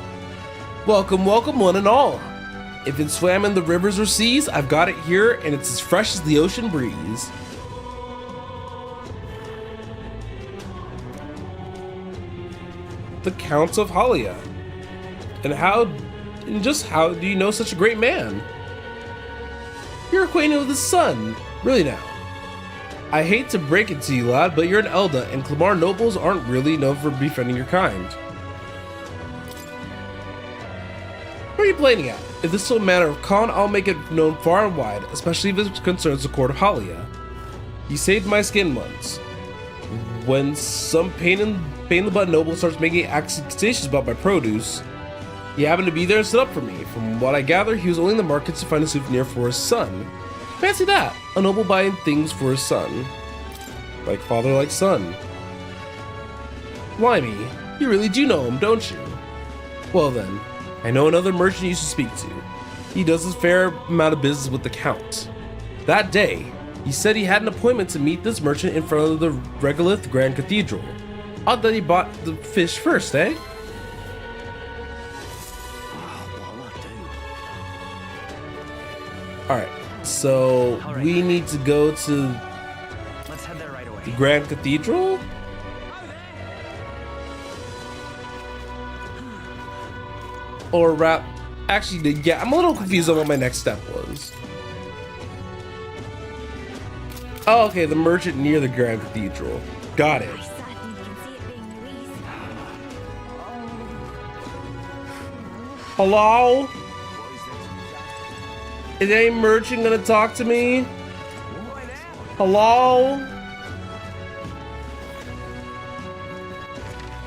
Speaker 1: Welcome, welcome, one and all. If it's swam in the rivers or seas, I've got it here, and it's as fresh as the ocean breeze. The Count of Halia. And just how do you know such a great man? You're acquainted with his son. Really now. I hate to break it to you, lad, but you're an Elda, and Clamar nobles aren't really known for befriending your kind. What are you blaming at? If this is a matter of con, I'll make it known far and wide, especially if it concerns the court of Halia. You saved my skin once. When some pain in the butt noble starts making accusations about my produce, he happened to be there and stood up for me. From what I gather, he was only in the markets to find a souvenir for his son. Fancy that, a noble buying things for his son. Like father, like son. Blimey, you really do know him, don't you? Well then, I know another merchant you should speak to. He does a fair amount of business with the Count. That day, he said he had an appointment to meet this merchant in front of the Regolith Grand Cathedral. Odd that he bought the fish first, eh? Alright, so we need to go to
Speaker 3: Let's head there right away.
Speaker 1: the Grand Cathedral? Or actually, yeah, I'm a little confused on what my next step was. Oh, okay, the merchant near the Grand Cathedral. Got it.
Speaker 4: My son, you can see it being released.
Speaker 1: Hello? Is any merchant gonna talk to me? Hello?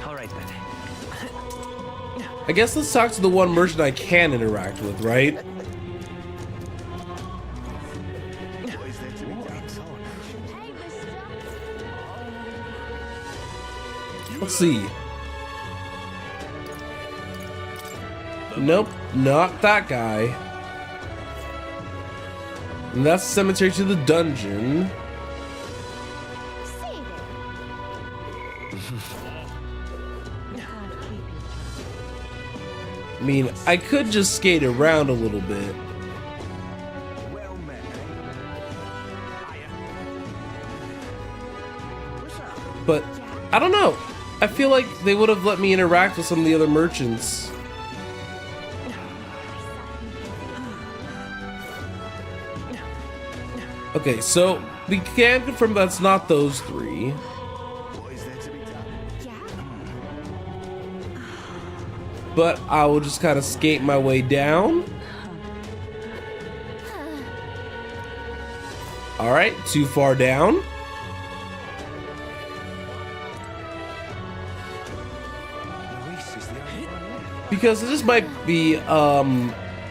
Speaker 3: All right then.
Speaker 1: I guess let's talk to the one merchant I can interact with, right? Let's see. Nope, not that guy. And that's the cemetery to the dungeon.
Speaker 4: Save it.
Speaker 1: I mean, I could just skate around a little bit.
Speaker 6: Well met,
Speaker 1: But I don't know. I feel like they would have let me interact with some of the other merchants. Okay, so we can confirm that's not those three.
Speaker 6: What is there to be done?
Speaker 4: Yeah?
Speaker 1: But I will just kind of skate my way down. All right, too far down.
Speaker 6: Luis is the only one left.
Speaker 1: Because this might be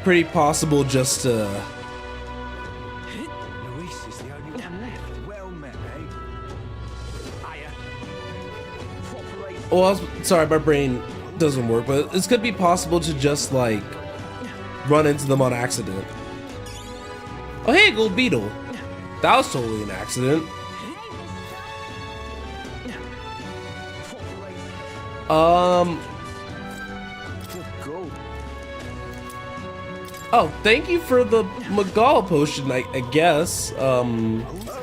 Speaker 1: pretty possible just to...
Speaker 6: Luis is the only one left. Well met,
Speaker 1: Well, sorry, my brain doesn't work, but this could be possible to just like run into them on accident. Oh hey, gold beetle. That was totally an accident. Oh, thank you for the Magal potion, I guess.
Speaker 6: Oh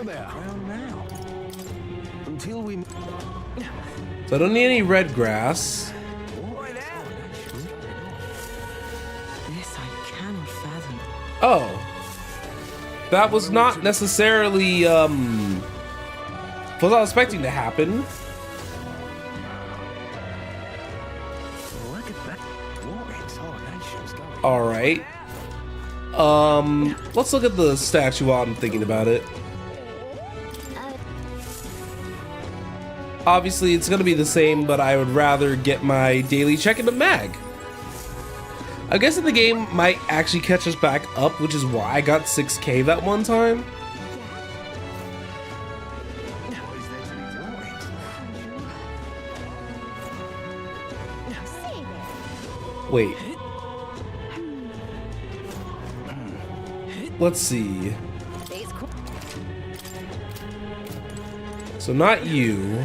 Speaker 6: there. Well now. Until we.
Speaker 1: So I don't need any red grass.
Speaker 7: This I cannot fathom.
Speaker 1: Oh. That was not necessarily, what I was expecting to happen.
Speaker 6: Look at that. What exhortation's going.
Speaker 1: Alright. Let's look at the statue while I'm thinking about it. Obviously, it's gonna be the same, but I would rather get my daily check into mag. I guess that the game might actually catch us back up, which is why I got 6K that one time. Wait. Let's see. So not you.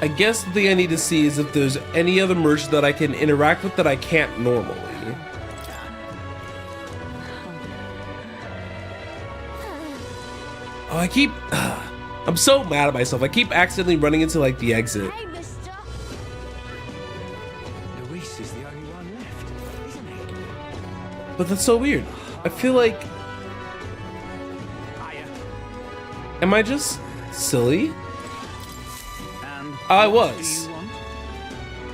Speaker 1: I guess the thing I need to see is if there's any other merchant that I can interact with that I can't normally. Oh, I'm so mad at myself. I keep accidentally running into like the exit.
Speaker 4: Hey, mister.
Speaker 3: Luis is the only one left, isn't he?
Speaker 1: But that's so weird. I feel like, am I just silly?
Speaker 3: And
Speaker 1: I
Speaker 3: what
Speaker 1: was.
Speaker 3: do you want?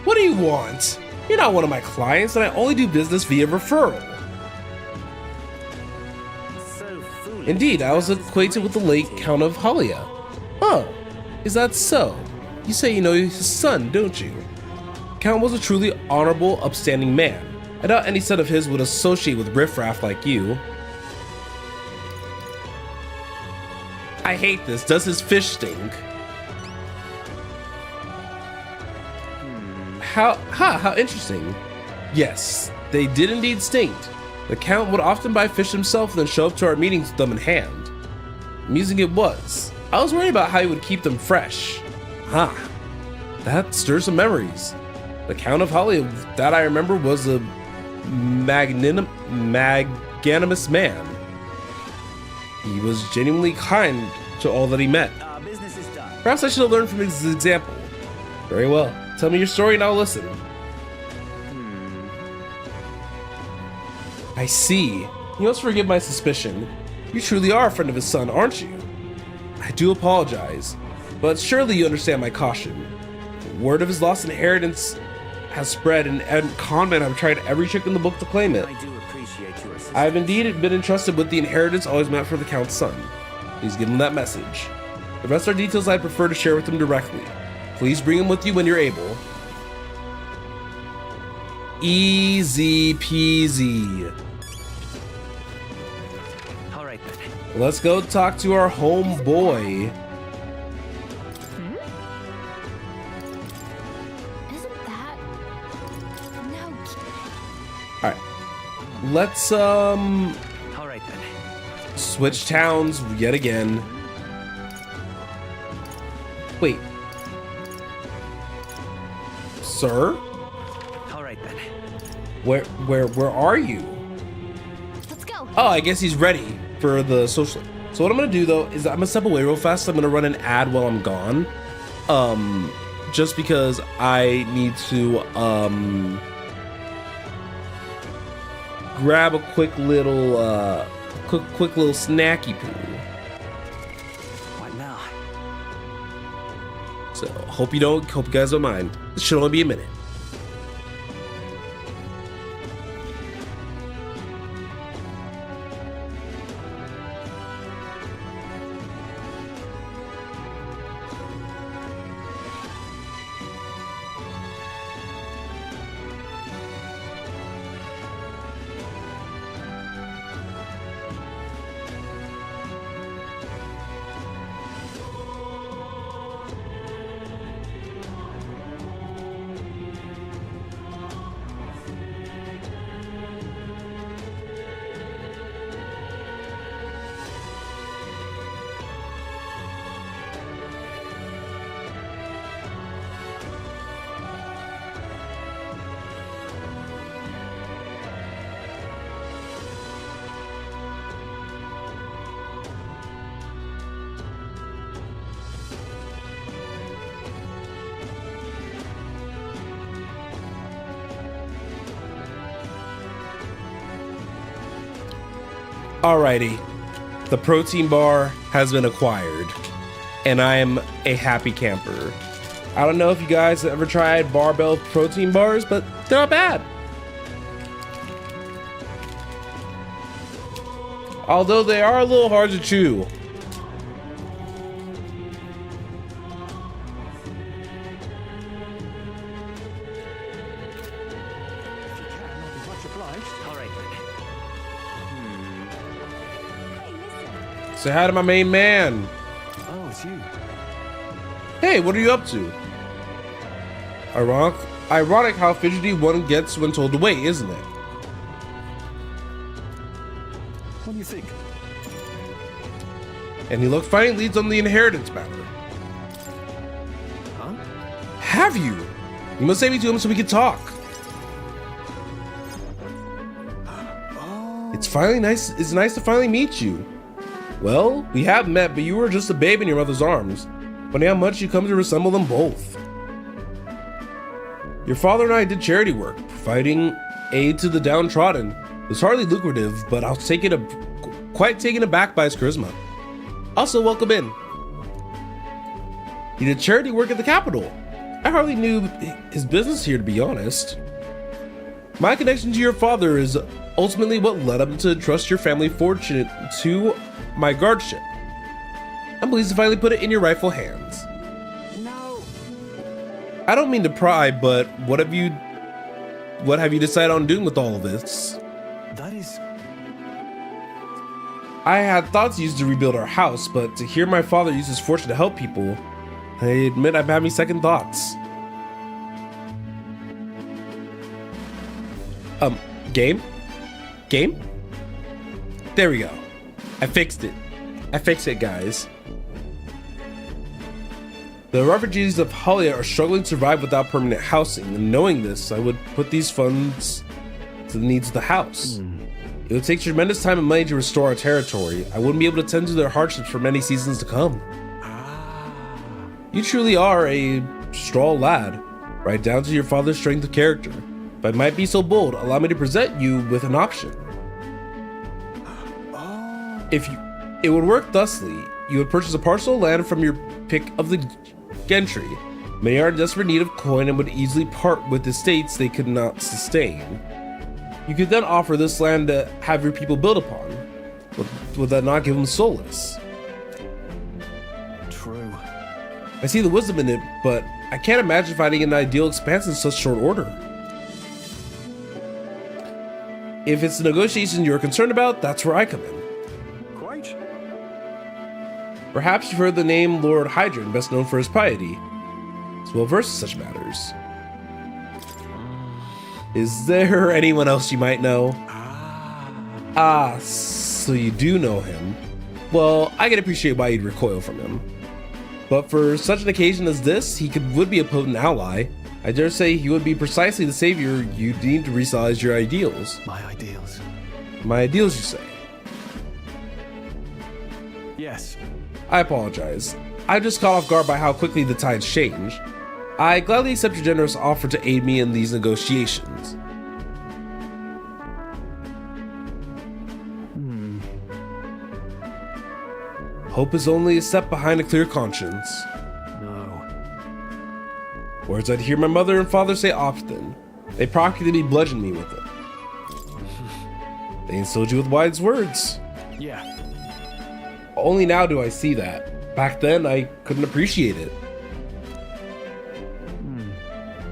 Speaker 1: What do you want? You're not one of my clients, and I only do business via referral.
Speaker 3: So foolish.
Speaker 1: Indeed, I was acquainted with the late Count of Halia. Oh, is that so? You say you know his son, don't you? Count was a truly honorable, upstanding man. I doubt any son of his would associate with riffraff like you. I hate this. Does his fish stink? How interesting. Yes, they did indeed stink. The Count would often buy fish himself and then show up to our meetings with them in hand. Amusing it was. I was worried about how he would keep them fresh. That stirs some memories. The Count of Halia, that I remember, was a magnanimous man. He was genuinely kind to all that he met.
Speaker 3: Our business is done.
Speaker 1: Perhaps I should have learned from his example. Very well. Tell me your story and I'll listen. I see. You must forgive my suspicion. You truly are a friend of his son, aren't you? I do apologize, but surely you understand my caution. Word of his lost inheritance has spread, and convent have tried every trick in the book to claim it.
Speaker 3: I do appreciate your assistance.
Speaker 1: I have indeed been entrusted with the inheritance always meant for the Count's son. Please give him that message. The rest are details I prefer to share with him directly. Please bring him with you when you're able. Easy peasy.
Speaker 3: All right then.
Speaker 1: Let's go talk to our homeboy.
Speaker 4: Isn't that... No.
Speaker 1: Alright. Let's
Speaker 3: All right then.
Speaker 1: switch towns yet again. Wait. Sir?
Speaker 3: All right then.
Speaker 1: Where are you?
Speaker 4: Let's go.
Speaker 1: Oh, I guess he's ready for the social. So what I'm gonna do though is I'm gonna step away real fast. I'm gonna run an ad while I'm gone. Just because I need to grab a quick little snacky poo.
Speaker 3: What now?
Speaker 1: So hope you guys don't mind. This should only be a minute. Alrighty, the protein bar has been acquired, and I am a happy camper. I don't know if you guys have ever tried barbell protein bars, but they're not bad. Although they are a little hard to chew. Say hi to my main man.
Speaker 3: Oh, it's you.
Speaker 1: Hey, what are you up to? Ironic how fidgety one gets when told to wait, isn't it?
Speaker 3: What do you think?
Speaker 1: And he looked fine leads on the inheritance matter.
Speaker 3: Huh?
Speaker 1: Have you? You must take me to him so we can talk. It's nice to finally meet you. Well, we have met, but you were just a babe in your mother's arms. Funny how much you come to resemble them both. Your father and I did charity work, providing aid to the downtrodden. It was hardly lucrative, but I was quite taken aback by his charisma. Also, welcome in. He did charity work at the Capitol. I hardly knew his business here, to be honest. My connection to your father is ultimately what led him to trust your family fortune to my guardianship. I'm pleased to finally put it in your rightful hands.
Speaker 3: No.
Speaker 1: I don't mean to pry, but what have you decided on doing with all of this?
Speaker 3: That is...
Speaker 1: I had thoughts used to rebuild our house, but to hear my father use his fortune to help people, I admit I'm having second thoughts. Game? There we go. I fixed it, guys. The refugees of Halia are struggling to survive without permanent housing, and knowing this, I would put these funds to the needs of the house. It would take tremendous time and money to restore our territory. I wouldn't be able to tend to their hardships for many seasons to come. You truly are a strong lad, right down to your father's strength of character. If I might be so bold, allow me to present you with an option. It would work thusly. You would purchase a parcel of land from your pick of the gentry. Many are in desperate need of coin and would easily part with estates they could not sustain. You could then offer this land to have your people build upon. Would that not give them solace?
Speaker 3: True.
Speaker 1: I see the wisdom in it, but I can't imagine finding an ideal expanse in such short order. If it's the negotiation you're concerned about, that's where I come in.
Speaker 3: Quite.
Speaker 1: Perhaps you've heard the name Lord Hydron, best known for his piety. He's well versed in such matters. Is there anyone else you might know? Ah, so you do know him. Well, I can appreciate why you'd recoil from him. But for such an occasion as this, he would be a potent ally. I dare say he would be precisely the savior you need to realize your ideals.
Speaker 3: My ideals.
Speaker 1: My ideals, you say?
Speaker 3: Yes.
Speaker 1: I apologize. I just caught off guard by how quickly the tides change. I gladly accept your generous offer to aid me in these negotiations. Hope is only a step behind a clear conscience.
Speaker 3: No.
Speaker 1: Words I'd hear my mother and father say often. They practically bludgeoned me with it. They instilled you with wise words.
Speaker 3: Yeah.
Speaker 1: Only now do I see that. Back then, I couldn't appreciate it.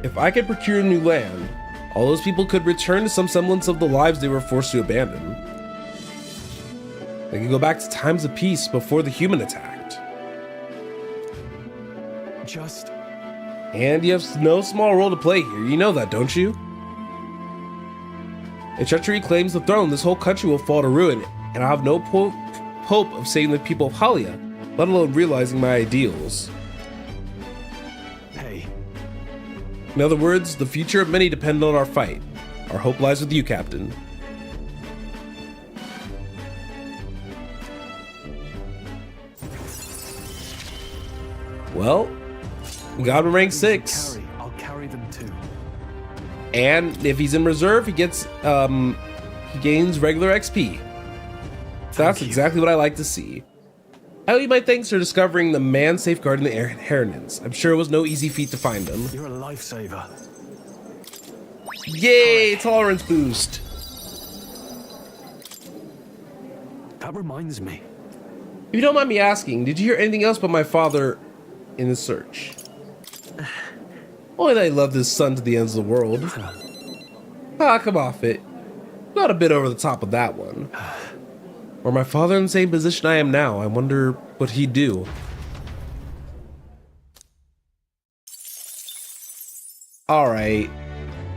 Speaker 1: If I could procure new land, all those people could return to some semblance of the lives they were forced to abandon. They could go back to times of peace before the human attacked.
Speaker 3: Just...
Speaker 1: And you have no small role to play here, you know that, don't you? If treachery claims the throne, this whole country will fall to ruin, and I have no hope of saving the people of Halia, let alone realizing my ideals.
Speaker 3: Hey.
Speaker 1: In other words, the future of many depend on our fight. Our hope lies with you, Captain. Well, we got him rank 6.
Speaker 3: I'll carry them too.
Speaker 1: And if he's in reserve, he gets he gains regular XP. That's exactly what I like to see. I owe you my thanks for discovering the man safeguarding the inheritance. I'm sure it was no easy feat to find him.
Speaker 3: You're a lifesaver.
Speaker 1: Yay, tolerance boost.
Speaker 3: That reminds me.
Speaker 1: If you don't mind me asking, did you hear anything else about my father in the search? Only that he loved his son to the ends of the world. Ah, come off it. Not a bit over the top of that one. Or my father in the same position I am now. I wonder what he'd do. Alright.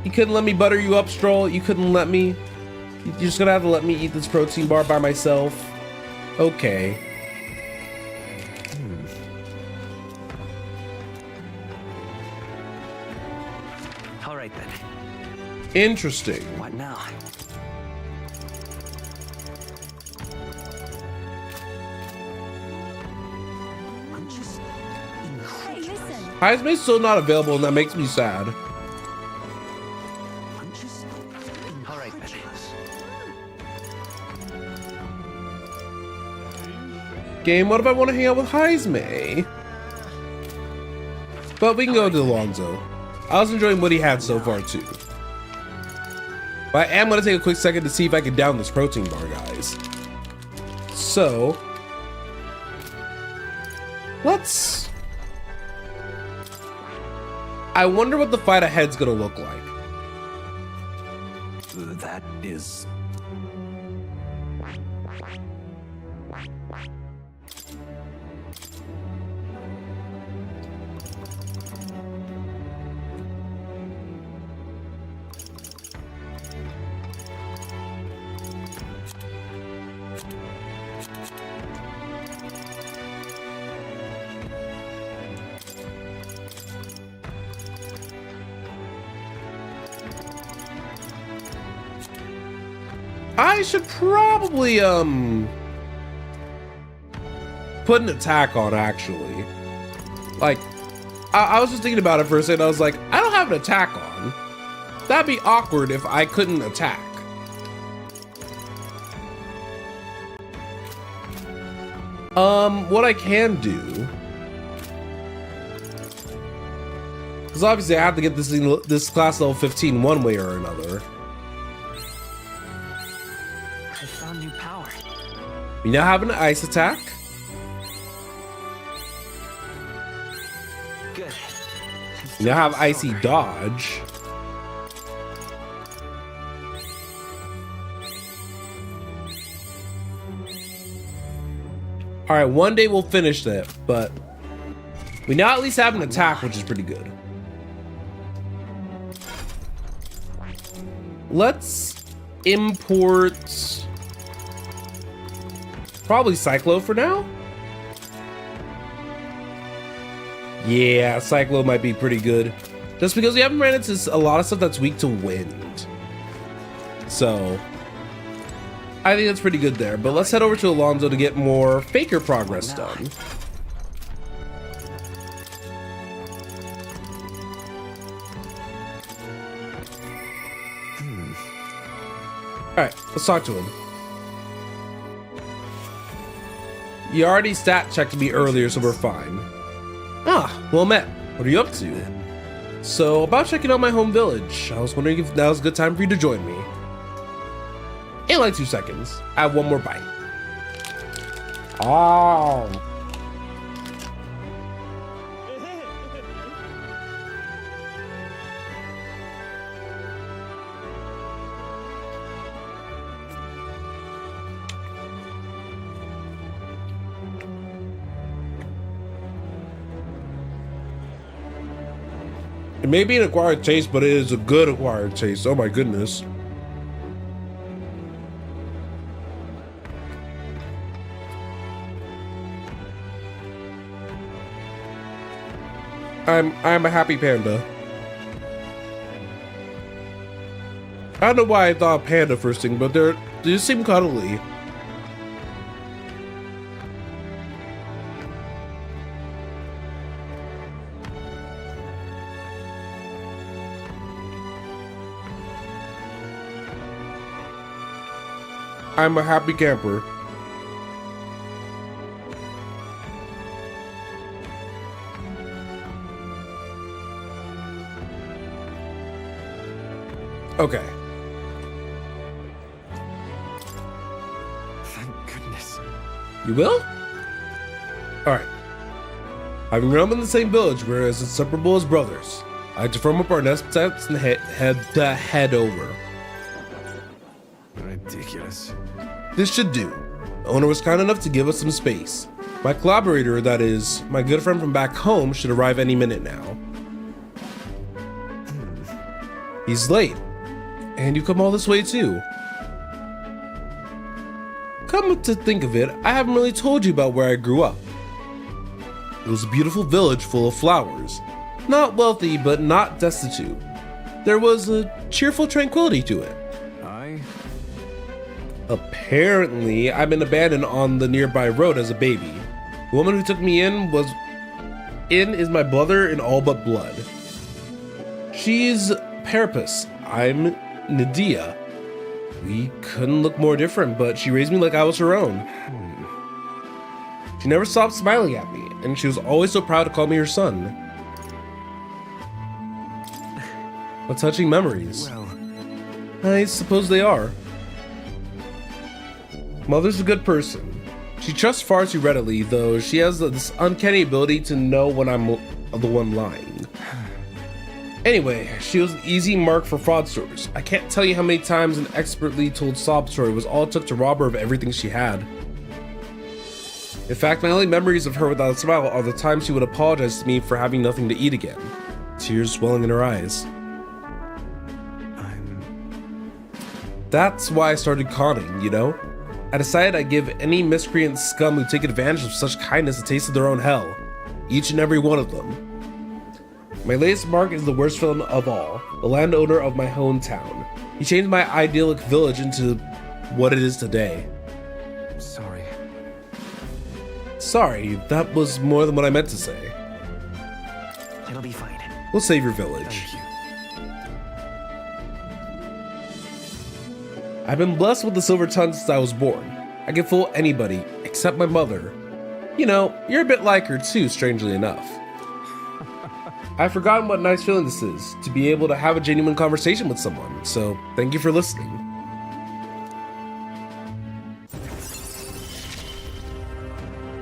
Speaker 1: You couldn't let me butter you up, Stroll. You couldn't let me. You're just gonna have to let me eat this protein bar by myself. Okay.
Speaker 3: All right then.
Speaker 1: Interesting.
Speaker 3: What now? I'm just
Speaker 4: Hey, listen.
Speaker 1: Heisman's still not available, and that makes me sad.
Speaker 3: I'm just all right then.
Speaker 1: Game, what if I want to hang out with Heisman? But we can go to Alonzo. I was enjoying what he had so far too. But I am going to take a quick second to see if I can down this protein bar, guys. So, let's... I wonder what the fight ahead's going to look like.
Speaker 8: That is...
Speaker 1: I should probably, put an attack on, actually. Like, I was just thinking about it for a second. I was like, I don't have an attack on. That'd be awkward if I couldn't attack. What I can do... Because obviously I have to get this class level 15 one way or another.
Speaker 3: I found new power.
Speaker 1: We now have an ice attack.
Speaker 3: Good.
Speaker 1: We now have icy dodge. All right, one day we'll finish that, but we now at least have an attack, which is pretty good. Let's import probably Cyclo for now. Yeah, Cyclo might be pretty good. Just because we haven't ran into a lot of stuff that's weak to wind. So, I think that's pretty good there. But let's head over to Alonzo to get more Faker progress done. Alright, let's talk to him. You already stat checked me earlier, so we're fine. Ah, well met. What are you up to? So, about checking out my home village. I was wondering if now is a good time for you to join me. In like 2 seconds. I have one more bite. Oh. It may be an acquired taste, but it is a good acquired taste. Oh my goodness. I'm a happy panda. I don't know why I thought panda first thing, but they just seem cuddly. I'm a happy camper. Okay.
Speaker 3: Thank goodness.
Speaker 1: You will? Alright. Having grown up in the same village, we're as inseparable as brothers. I like to firm up our nests and head over.
Speaker 6: Ridiculous.
Speaker 1: This should do. The owner was kind enough to give us some space. My collaborator, that is, my good friend from back home, should arrive any minute now. He's late. And you come all this way too. Come to think of it, I haven't really told you about where I grew up. It was a beautiful village full of flowers. Not wealthy, but not destitute. There was a cheerful tranquility to it. Apparently, I've been abandoned on the nearby road as a baby. The woman who took me in is my brother in all but blood. She's Parapus. I'm Nadia. We couldn't look more different, but she raised me like I was her own. She never stopped smiling at me, and she was always so proud to call me her son. What touching memories.
Speaker 2: Well,
Speaker 1: I suppose they are. Mother's a good person. She trusts far too readily, though she has this uncanny ability to know when I'm the one lying. Anyway, she was an easy mark for fraudsters. I can't tell you how many times an expertly told sob story was all it took to rob her of everything she had. In fact, my only memories of her without a smile are the times she would apologize to me for having nothing to eat again. Tears welling in her eyes. That's why I started conning, you know? I decided I'd give any miscreant scum who take advantage of such kindness a taste of their own hell. Each and every one of them. My latest mark is the worst villain of all, the landowner of my hometown. He changed my idyllic village into what it is today.
Speaker 2: sorry.
Speaker 1: Sorry, that was more than what I meant to say.
Speaker 2: It'll be fine.
Speaker 1: We'll save your village.
Speaker 2: Thank you.
Speaker 1: I've been blessed with the silver tongue since I was born. I can fool anybody, except my mother. You know, you're a bit like her too, strangely enough. I've forgotten what a nice feeling this is, to be able to have a genuine conversation with someone, so thank you for listening.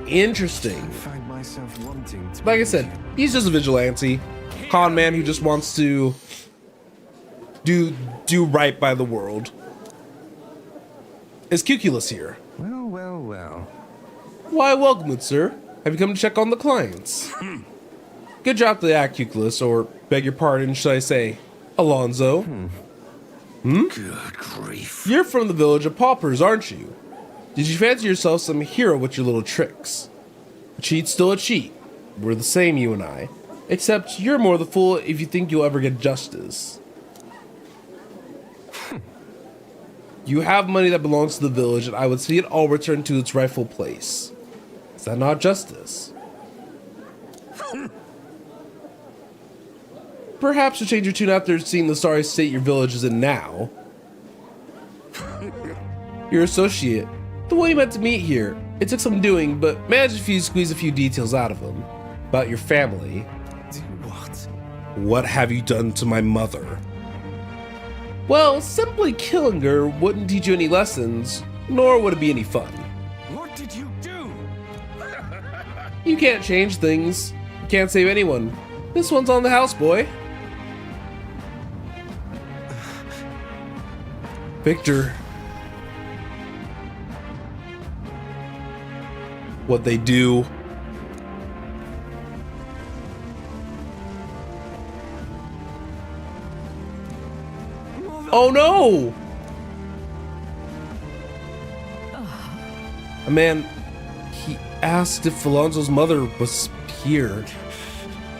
Speaker 1: Interesting.
Speaker 2: I find myself wanting to.
Speaker 1: Like I said, he's just a vigilante, con man who just wants to do right by the world. Is Cuculus here?
Speaker 2: Well, well, well.
Speaker 1: Why, welcome, good sir. Have you come to check on the clients? Good job to that, Cuculus, or beg your pardon, should I say, Alonzo?
Speaker 2: Good grief.
Speaker 1: You're from the village of paupers, aren't you? Did you fancy yourself some hero with your little tricks? A cheat's still a cheat. We're the same, you and I. Except you're more the fool if you think you'll ever get justice. You have money that belongs to the village, and I would see it all return to its rightful place. Is that not justice? Perhaps you'll change your tune after seeing the sorry state your village is in now. Your associate, the one you meant to meet here. It took some doing, but managed if you squeeze a few details out of him. About your family.
Speaker 2: Do what?
Speaker 1: What have you done to my mother? Well, simply killing her wouldn't teach you any lessons, nor would it be any fun.
Speaker 2: What did you do?
Speaker 1: You can't change things. You can't save anyone. This one's on the house, boy. Victor. What they do. Oh no! A man, he asked if Alonzo's mother was here.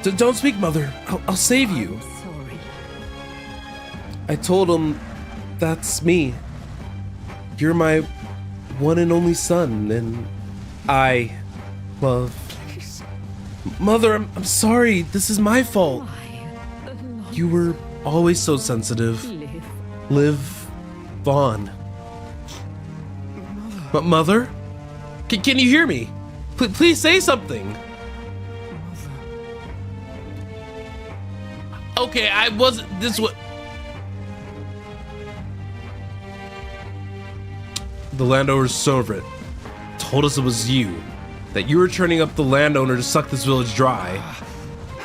Speaker 1: Don't speak, mother. I'll save you.
Speaker 7: Sorry.
Speaker 1: I told him, that's me. You're my one and only son, and I love. Mother, I'm sorry. This is my fault. You were always so sensitive. Live Vaughn. But mother? Can you hear me? Please say something. Okay, I wasn't. This was. The landowner's servant told us it was you. That you were turning up the landowner to suck this village dry.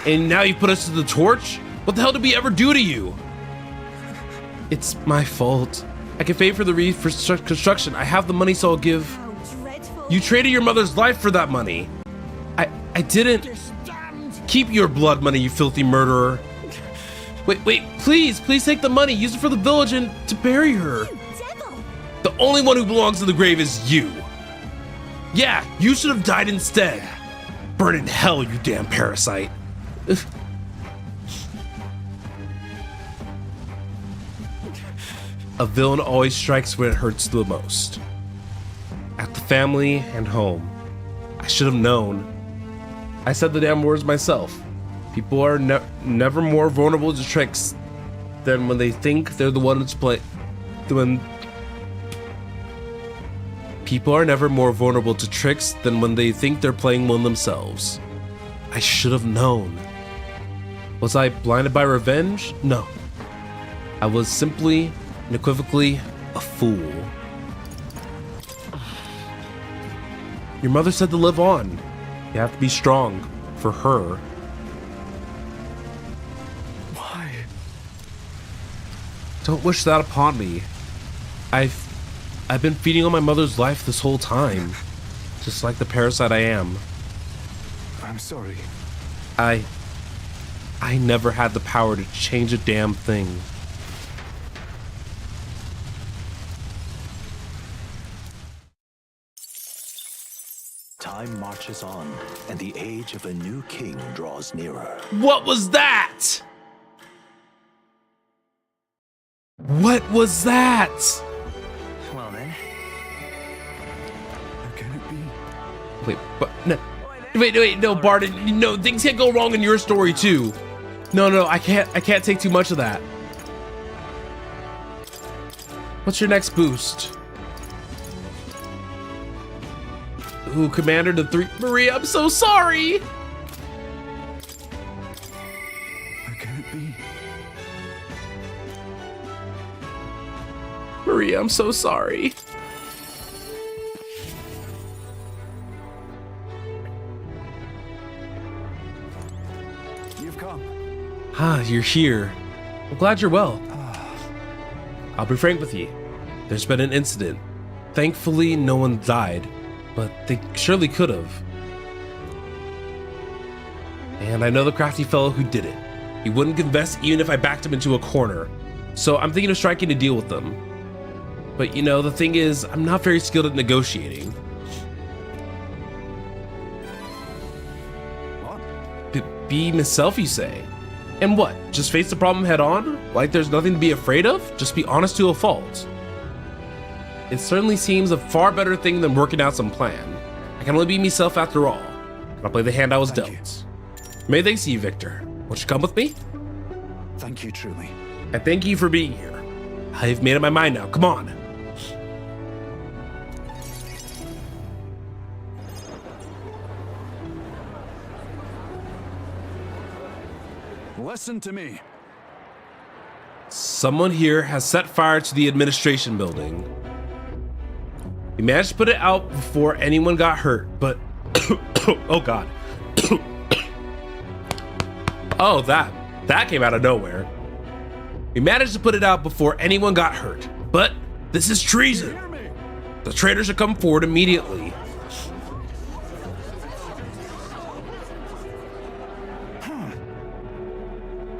Speaker 1: And now you put us to the torch? What the hell did we ever do to you? It's my fault. I can pay for the reconstruction. I have the money, so I'll give.
Speaker 7: How
Speaker 1: You traded your mother's life for that money. I didn't keep your blood money, you filthy murderer. Wait, please take the money. Use it for the village and to bury her.
Speaker 4: Devil!
Speaker 1: The only one who belongs in the grave is you. Yeah, you should have died instead. Burn in hell, you damn parasite. A villain always strikes when it hurts the most. At the family and home. I should have known. I said the damn words myself. People are never more vulnerable to tricks than when they think they're the ones play. People are never more vulnerable to tricks than when they think they're playing one themselves. I should have known. Was I blinded by revenge? No. I was simply, unequivocally, a fool. Your mother said to live on. You have to be strong for her.
Speaker 2: Why?
Speaker 1: Don't wish that upon me. I've been feeding on my mother's life this whole time, just like the parasite I am.
Speaker 2: I'm sorry.
Speaker 1: I never had the power to change a damn thing.
Speaker 8: Time marches on, and the age of a new king draws nearer.
Speaker 1: What was that? What was that?
Speaker 3: Well then.
Speaker 2: How can it be?
Speaker 1: Wait, but no. Wait, no, Barden. No, things can't go wrong in your story too. No, I can't take too much of that. What's your next boost? Ooh, Commander to 3. Maria, I'm so sorry.
Speaker 2: How can it be?
Speaker 1: Maria, I'm so sorry.
Speaker 2: You've come.
Speaker 1: Ah, you're here. I'm glad you're well. I'll be frank with you. There's been an incident. Thankfully, no one died, but they surely could have. And I know the crafty fellow who did it. He wouldn't confess even if I backed him into a corner. So I'm thinking of striking a deal with them. But you know, the thing is, I'm not very skilled at negotiating.
Speaker 2: What?
Speaker 1: Be myself, you say? And what? Just face the problem head on? Like there's nothing to be afraid of? Just be honest to a fault. It certainly seems a far better thing than working out some plan. I can only be myself after all. And I'll play the hand I was dealt. May they see you, Victor. Won't you come with me?
Speaker 2: Thank you, truly.
Speaker 1: I thank you for being here. I've made up my mind now. Come on.
Speaker 2: Listen to me.
Speaker 1: Someone here has set fire to the administration building. We managed to put it out before anyone got hurt, but oh god. Oh, that came out of nowhere. We managed to put it out before anyone got hurt, but this is treason. The traitors should come forward immediately.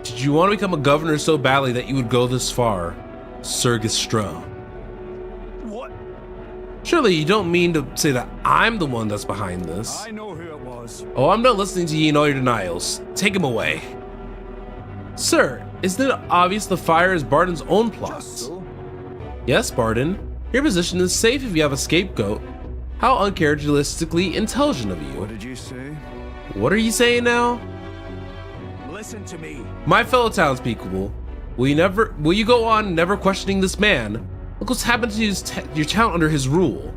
Speaker 1: Did you want to become a governor so badly that you would go this far, Sir Gistro?
Speaker 2: What?
Speaker 1: Surely you don't mean to say that I'm the one that's behind this.
Speaker 2: I know who it was.
Speaker 1: Oh, I'm not listening to you and all your denials. Take him away. Sir, isn't it obvious the fire is Barden's own plot?
Speaker 2: Just so.
Speaker 1: Yes, Barden. Your position is safe if you have a scapegoat. How uncharacteristically intelligent of you.
Speaker 2: What did you say?
Speaker 1: What are you saying now?
Speaker 6: Listen to me.
Speaker 1: My fellow townspeople, will you go on never questioning this man? Look what's happened to your town under his rule.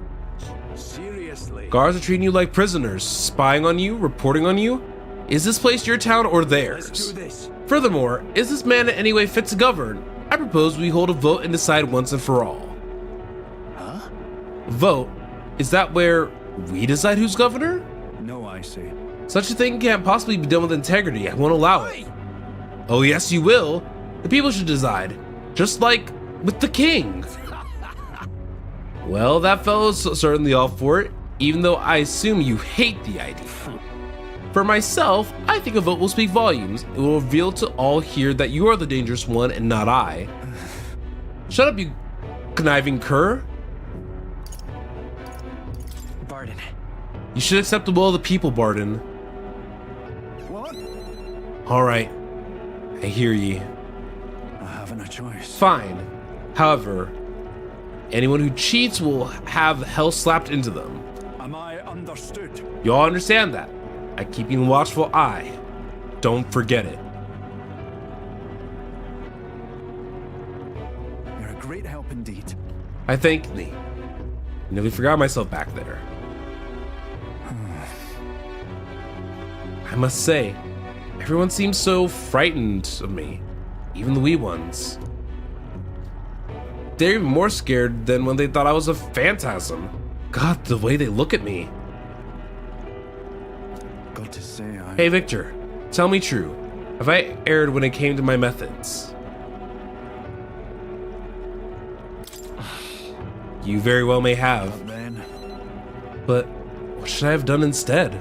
Speaker 6: Seriously.
Speaker 1: Guards are treating you like prisoners, spying on you, reporting on you. Is this place your town or
Speaker 6: Let's
Speaker 1: theirs?
Speaker 6: do this.
Speaker 1: Furthermore, is this man in any way fit to govern? I propose we hold a vote and decide once and for all.
Speaker 6: Huh?
Speaker 1: Vote? Is that where we decide who's governor?
Speaker 2: No, I see.
Speaker 1: Such a thing can't possibly be done with integrity. I won't allow it. Oh yes, you will. The people should decide. Just like with the king. Well, that fellow's certainly all for it. even though I assume you hate the idea. For myself, I think a vote will speak volumes. It will reveal to all here that you are the dangerous one and not I. Shut up, you conniving cur.
Speaker 3: Barden.
Speaker 1: You should accept the will of the people, Barden.
Speaker 2: What?
Speaker 1: Alright, I hear ye.
Speaker 2: I haven't a choice.
Speaker 1: Fine. However, anyone who cheats will have hell slapped into them.
Speaker 2: Am I understood?
Speaker 1: You all understand that? I keep you in watchful eye. Don't forget it.
Speaker 2: You're a great help indeed.
Speaker 1: I thank thee. Nearly forgot myself back there. I must say, everyone seems so frightened of me, even the wee ones. They're even more scared than when they thought I was a phantasm. God, the way they look at me.
Speaker 2: Got to say,
Speaker 1: Hey Victor, tell me true. Have I erred when it came to my methods? You very well may have,
Speaker 2: But then,
Speaker 1: but what should I have done instead?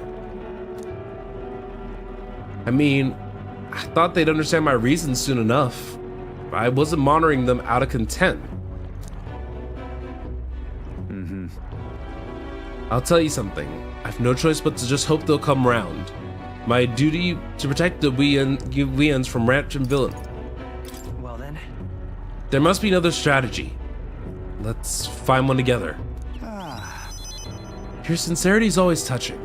Speaker 1: I mean, I thought they'd understand my reasons soon enough. I wasn't monitoring them out of content. I'll tell you something. I've no choice but to just hope they'll come round. My duty to protect the Weans from rampant villain.
Speaker 3: Well then.
Speaker 1: There must be another strategy. Let's find one together. Your sincerity is always touching.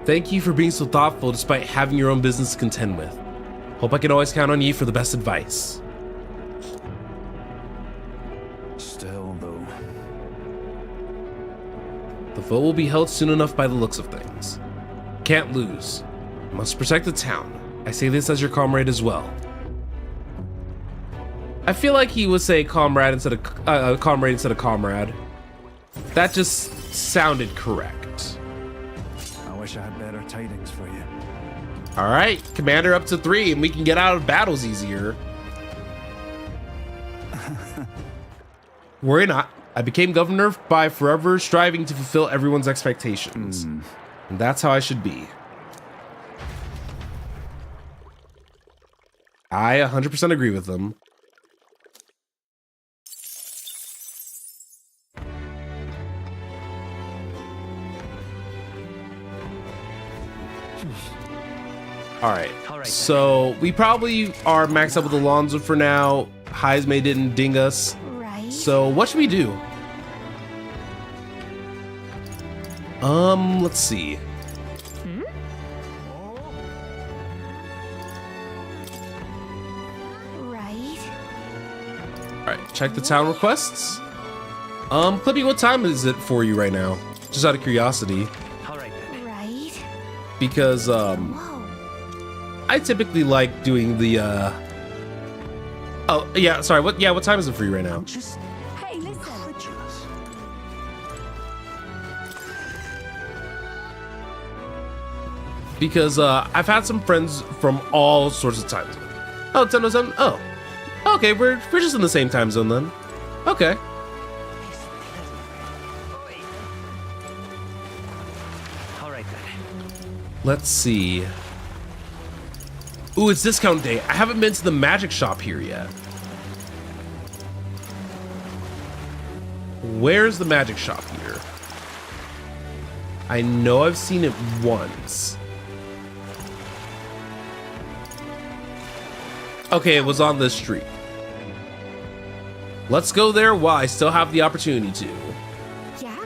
Speaker 1: Thank you for being so thoughtful despite having your own business to contend with. Hope I can always count on you for the best advice.
Speaker 2: still though.
Speaker 1: The vote will be held soon enough by the looks of things. Can't lose. Must protect the town. I say this as your comrade as well. I feel like he would say comrade instead of comrade. That just sounded correct.
Speaker 2: I wish I had better tidings for you.
Speaker 1: All right, commander up to 3 and we can get out of battles easier. Worry not. I became governor by forever striving to fulfill everyone's expectations. And that's how I should be. I 100% agree with them. All right, so we probably are maxed up with Alonzo for now. Heismay didn't ding us.
Speaker 4: Right.
Speaker 1: So what should we do? Let's see.
Speaker 4: Right.
Speaker 1: All right, check the town requests. Clippy, what time is it for you right now? Just out of curiosity.
Speaker 3: All right then.
Speaker 4: Right.
Speaker 1: Because,
Speaker 4: Whoa.
Speaker 1: I typically like doing the, oh, yeah, sorry, what time is it for you right now?
Speaker 8: Just
Speaker 4: Hey, listen.
Speaker 8: incredulous.
Speaker 1: Because, I've had some friends from all sorts of time zones. Oh, 10:07? Oh. Okay, we're just in the same time zone then. Okay.
Speaker 3: All right then.
Speaker 1: Let's see. Ooh, it's discount day. I haven't been to the magic shop here yet. Where's the magic shop here? I know I've seen it once. Okay, it was on this street. Let's go there while I still have the opportunity to.
Speaker 4: Yeah?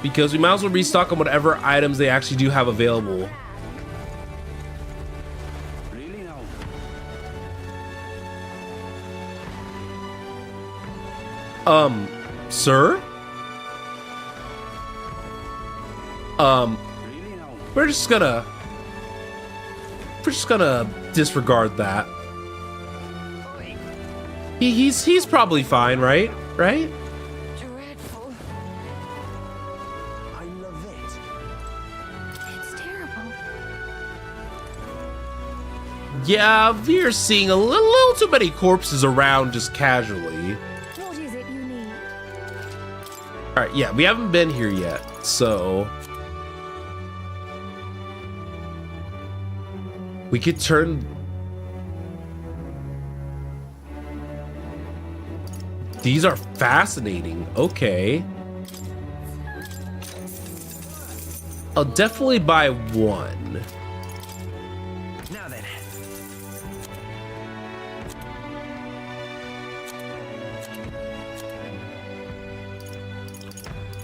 Speaker 1: Because we might as well restock on whatever items they actually do have available.
Speaker 3: Really now.
Speaker 1: Sir?
Speaker 3: Really now.
Speaker 1: We're just gonna disregard that. He's probably fine, right? Right?
Speaker 4: Dreadful.
Speaker 6: I love it.
Speaker 4: It's terrible.
Speaker 1: Yeah, we're seeing a little too many corpses around just casually.
Speaker 4: What is it you need?
Speaker 1: All right, yeah, we haven't been here yet, so we could turn. These are fascinating. Okay. I'll definitely buy one.
Speaker 3: Now then.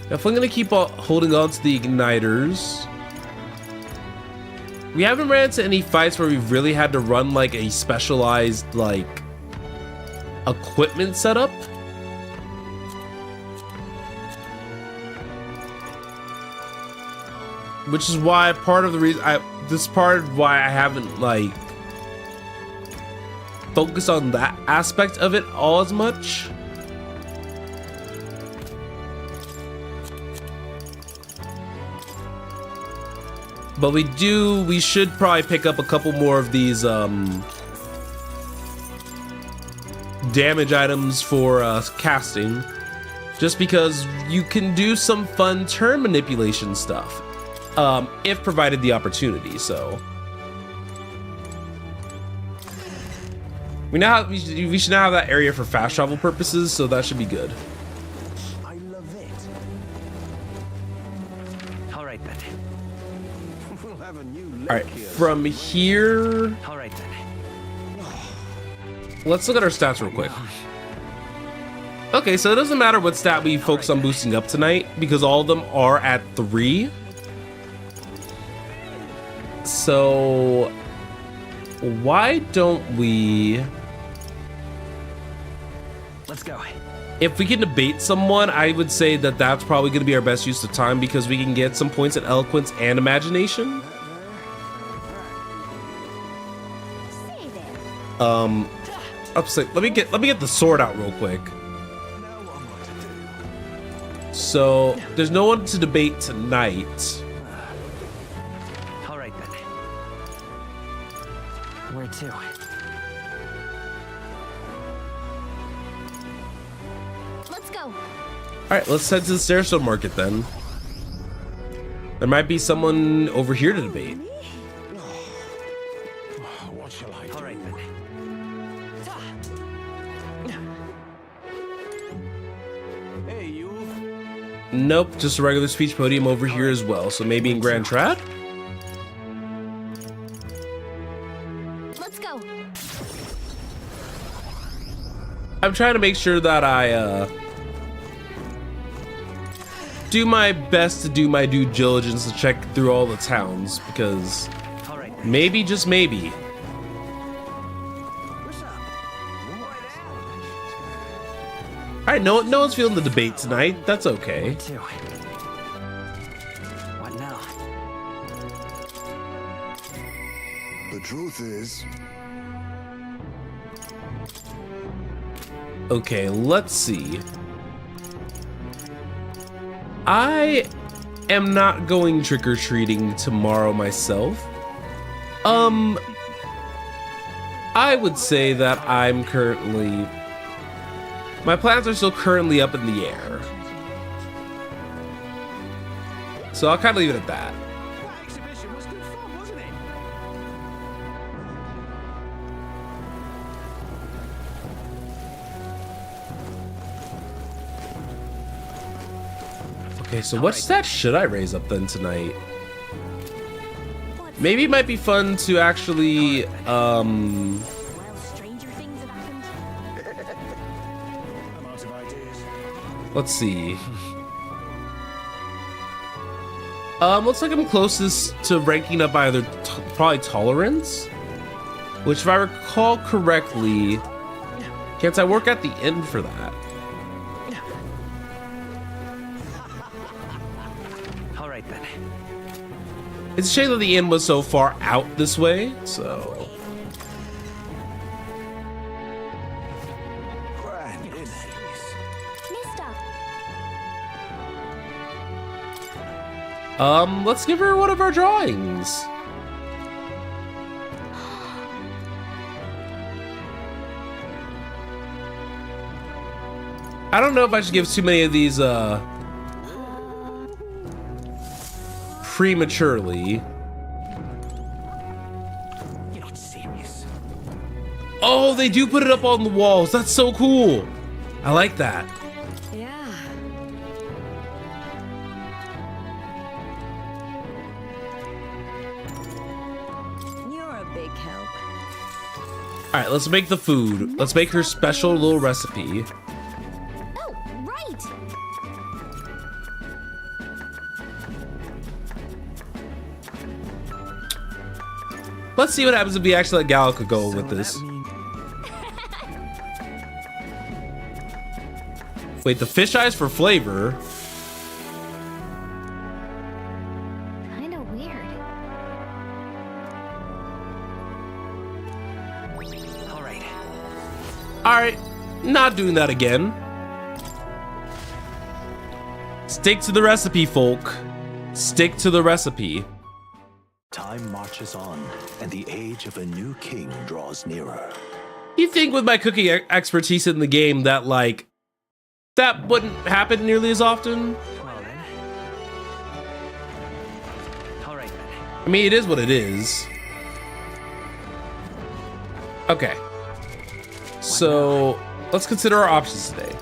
Speaker 1: Definitely gonna keep holding on to the igniters. We haven't ran into any fights where we've really had to run like a specialized like equipment setup. Which is why part of the reason why I haven't like focused on that aspect of it all as much. But we should probably pick up a couple more of these damage items for casting, just because you can do some fun turn manipulation stuff. If provided the opportunity. So we should now have that area for fast travel purposes, so that should be good.
Speaker 6: I love it.
Speaker 3: All right then.
Speaker 6: We'll have a new
Speaker 1: All right,
Speaker 6: look here.
Speaker 1: from here,
Speaker 3: All right then.
Speaker 1: let's look at our stats real quick. Okay, so it doesn't matter what stat we focus on boosting up tonight because all of them are at 3. So why don't we,
Speaker 3: Let's go.
Speaker 1: if we can debate someone, I would say that that's probably going to be our best use of time because we can get some points in eloquence and imagination.
Speaker 4: Say there.
Speaker 1: Upset. Let me get the sword out real quick. So there's no one to debate tonight.
Speaker 3: All right then. Where to?
Speaker 4: Let's go.
Speaker 1: All right, let's head to the Stairstone Market then. There might be someone over here to debate.
Speaker 6: What shall I do?
Speaker 3: All right then.
Speaker 6: Hey, you.
Speaker 1: Nope, just a regular speech podium over here as well. So maybe in Grand Trad?
Speaker 4: Let's go.
Speaker 1: I'm trying to make sure that I do my best to do my due diligence to check through all the towns because
Speaker 3: All right then.
Speaker 1: maybe, just maybe. All right, no one's feeling the debate tonight. That's okay.
Speaker 3: To. What now?
Speaker 6: The truth is,
Speaker 1: Okay, let's see. I am not going trick-or-treating tomorrow myself. I would say that I'm currently... My plans are still currently up in the air. So I'll kind of leave it at that.
Speaker 3: That exhibition was good fun, wasn't it?
Speaker 1: Okay, so what stat should I raise up then tonight?
Speaker 4: What's
Speaker 1: Maybe it might be fun to actually,
Speaker 4: well, stranger things have happened.
Speaker 6: I'm out of ideas.
Speaker 1: let's see. Looks like I'm closest to ranking up either probably tolerance, which if I recall correctly, can't I work at the end for that?
Speaker 3: All right then.
Speaker 1: It's a shame that the inn was so far out this way, so.
Speaker 6: Grand, isn't it?
Speaker 4: Mister.
Speaker 1: Let's give her one of our drawings. I don't know if I should give too many of these prematurely.
Speaker 3: You're not serious.
Speaker 1: Oh, they do put it up on the walls. That's so cool. I like that.
Speaker 7: Yeah. You're a big help.
Speaker 1: All right, let's make the food. Let's make her special little recipe.
Speaker 4: Oh, right.
Speaker 1: Let's see what happens if we actually let Gallica go with
Speaker 3: So
Speaker 1: this.
Speaker 3: that means-
Speaker 1: Wait, the fish eyes for flavor.
Speaker 4: Kind of weird.
Speaker 3: All right.
Speaker 1: All right, not doing that again. Stick to the recipe, folk. Stick to the recipe.
Speaker 8: Time marches on, and the age of a new king draws nearer.
Speaker 1: You think with my cooking expertise in the game that like that wouldn't happen nearly as often?
Speaker 3: Well then. All right then.
Speaker 1: I mean, it is what it is. Okay. So let's consider our options today.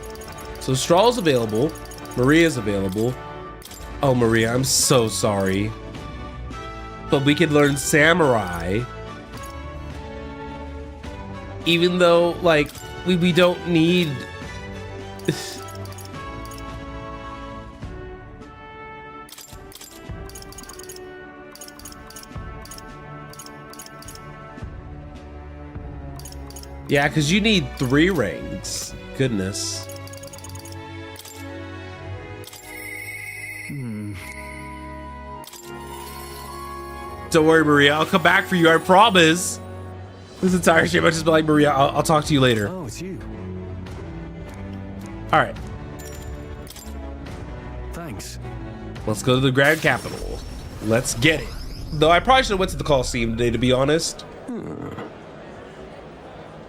Speaker 1: So Straw is available. Maria's available. Oh, Maria, I'm so sorry. But we could learn Samurai. Even though, like, we don't need... Yeah, because you need 3 rings. Goodness. Don't worry, Maria. I'll come back for you. I promise. This entire stream, I'll just be like, Maria, I'll talk to you later.
Speaker 2: Oh, it's you.
Speaker 1: All right.
Speaker 2: Thanks.
Speaker 1: Let's go to the Grand Capital. Let's get it. Though I probably should have went to the Coliseum today, to be honest.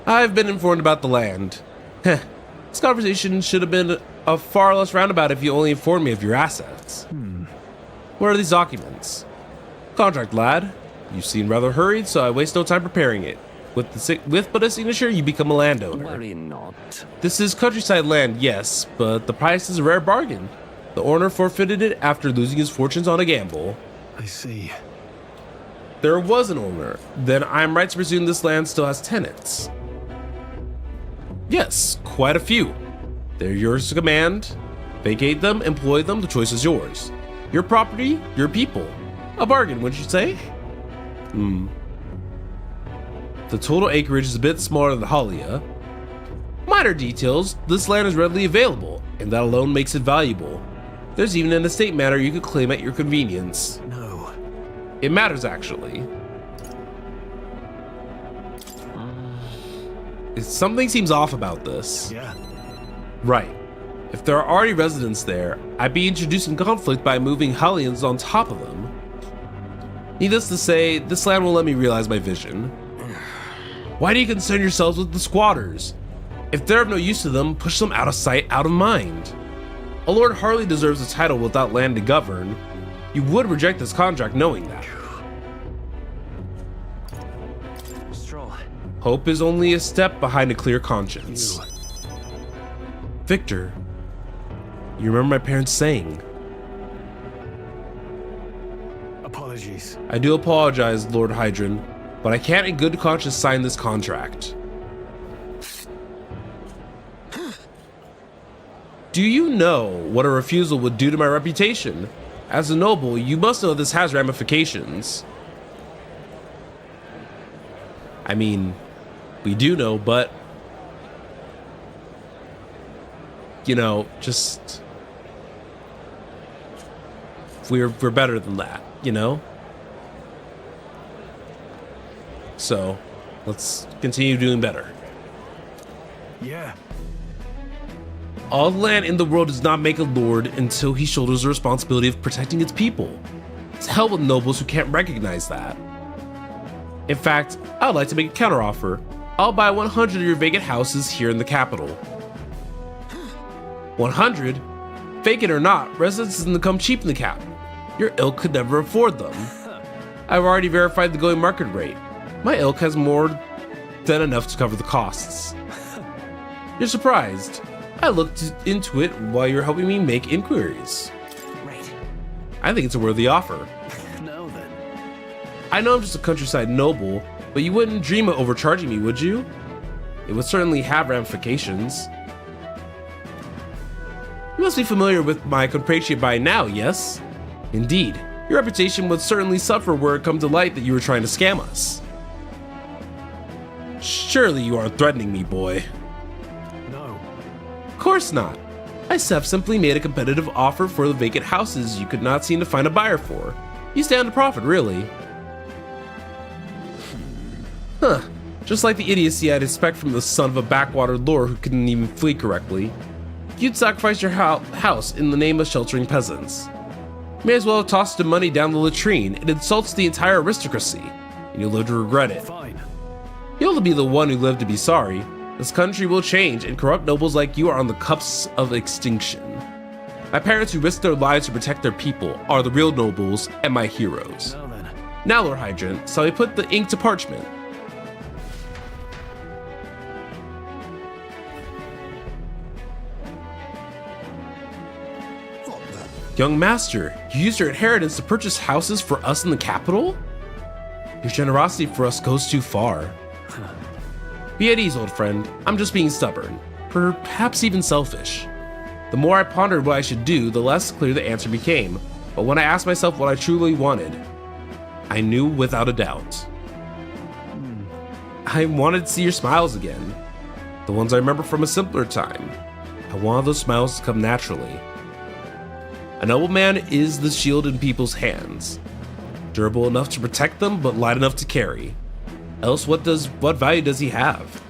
Speaker 1: I've been informed about the land. Heh. This conversation should have been a far less roundabout if you only informed me of your assets. What are these documents? Contract, lad. You seem rather hurried, so I waste no time preparing it. With but a signature, you become a landowner.
Speaker 3: Worry not.
Speaker 1: This is countryside land, yes, but the price is a rare bargain. The owner forfeited it after losing his fortunes on a gamble.
Speaker 2: I see.
Speaker 1: There was an owner. Then I'm right to presume this land still has tenants. Yes, quite a few. They're yours to command. Vacate them, employ them, the choice is yours. Your property, your people. A bargain, wouldn't you say? The total acreage is a bit smaller than Halia. Minor details, this land is readily available, and that alone makes it valuable. There's even an estate matter you could claim at your convenience.
Speaker 2: No.
Speaker 1: It matters, actually. Something seems off about this.
Speaker 2: Yeah.
Speaker 1: Right. If there are already residents there, I'd be introducing conflict by moving Hellions on top of them. Needless to say, this land will let me realize my vision. Why do you concern yourselves with the squatters? If they're of no use to them, push them out of sight, out of mind. A lord hardly deserves a title without land to govern. You would reject this contract knowing that.
Speaker 3: Stroll.
Speaker 1: Hope is only a step behind a clear conscience. Victor, you remember my parents saying.
Speaker 2: Apologies.
Speaker 1: I do apologize, Lord Hydron, but I can't in good conscience sign this contract. Do you know what a refusal would do to my reputation? As a noble, you must know this has ramifications. I mean, we do know, but you know, just we're better than that, you know? So, let's continue doing better.
Speaker 2: Yeah.
Speaker 1: All land in the world does not make a lord until he shoulders the responsibility of protecting its people. It's hell with nobles who can't recognize that. In fact, I'd like to make a counteroffer. I'll buy 100 of your vacant houses here in the capital. 100? Vacant or not, residences can come cheap in the cap. Your ilk could never afford them. I've already verified the going market rate. My ilk has more than enough to cover the costs. You're surprised. I looked into it while you're helping me make inquiries.
Speaker 3: Right.
Speaker 1: I think it's a worthy offer.
Speaker 3: Now then.
Speaker 1: I know I'm just a countryside noble, but you wouldn't dream of overcharging me, would you? It would certainly have ramifications. You must be familiar with my compatriot by now, yes? Indeed. Your reputation would certainly suffer were it come to light that you were trying to scam us. Surely you aren't threatening me, boy.
Speaker 2: No.
Speaker 1: Of course not. I have simply made a competitive offer for the vacant houses you could not seem to find a buyer for. You stand to profit, really. Huh. Just like the idiocy I'd expect from the son of a backwater lord who couldn't even flee correctly. You'd sacrifice your house in the name of sheltering peasants. May as well have tossed the money down the latrine. It insults the entire aristocracy, and you'll live to regret it.
Speaker 2: Fine.
Speaker 1: You'll be the one who lived to be sorry. This country will change, and corrupt nobles like you are on the cusp of extinction. My parents who risked their lives to protect their people are the real nobles and my heroes.
Speaker 2: Now then.
Speaker 1: Now, Lord Hydrant, shall we put the ink to parchment? Young master, you used your inheritance to purchase houses for us in the capital? Your generosity for us goes too far. Be at ease, old friend. I'm just being stubborn, perhaps even selfish. The more I pondered what I should do, the less clear the answer became. But when I asked myself what I truly wanted, I knew without a doubt. I wanted to see your smiles again. The ones I remember from a simpler time. I wanted those smiles to come naturally. A nobleman is the shield in people's hands. Durable enough to protect them, but light enough to carry. Else what value does he have?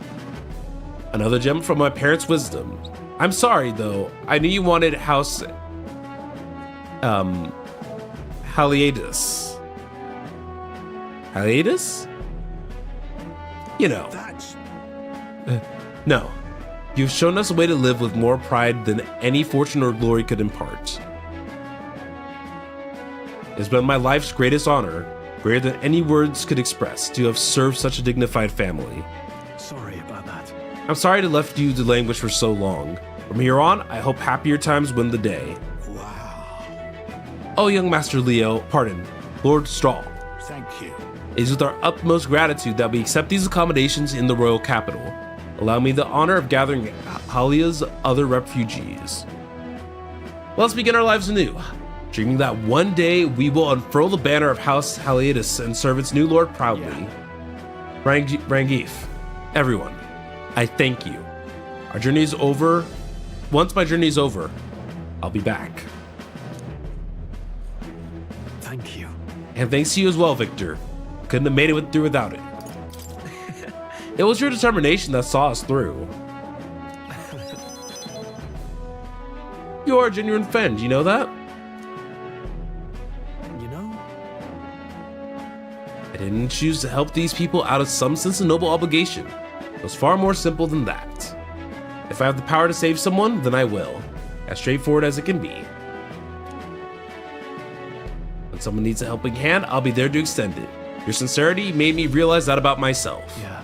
Speaker 1: Another gem from my parents' wisdom. I'm sorry though, I knew you wanted House Haliadus. Haliadus? You know. No. You've shown us a way to live with more pride than any fortune or glory could impart. It's been my life's greatest honor, greater than any words could express, to have served such a dignified family.
Speaker 2: Sorry about that.
Speaker 1: I'm sorry to left you to languish for so long. From here on, I hope happier times win the day.
Speaker 6: Wow.
Speaker 1: Oh, young Master Leo, pardon, Lord Strahl.
Speaker 6: Thank you.
Speaker 1: It is with our utmost gratitude that we accept these accommodations in the royal capital. Allow me the honor of gathering Halia's other refugees. Let's begin our lives anew, dreaming that one day we will unfurl the banner of House Haliadus and serve its new lord proudly. Rangif, everyone, I thank you. Our journey is over. Once my journey is over, I'll be back.
Speaker 2: Thank you.
Speaker 1: And thanks to you as well, Victor. Couldn't have made it through without it. It was your determination that saw us through. You are a genuine friend, you know that?
Speaker 2: You know?
Speaker 1: I didn't choose to help these people out of some sense of noble obligation. It was far more simple than that. If I have the power to save someone, then I will. As straightforward as it can be. When someone needs a helping hand, I'll be there to extend it. Your sincerity made me realize that about myself.
Speaker 2: Yeah.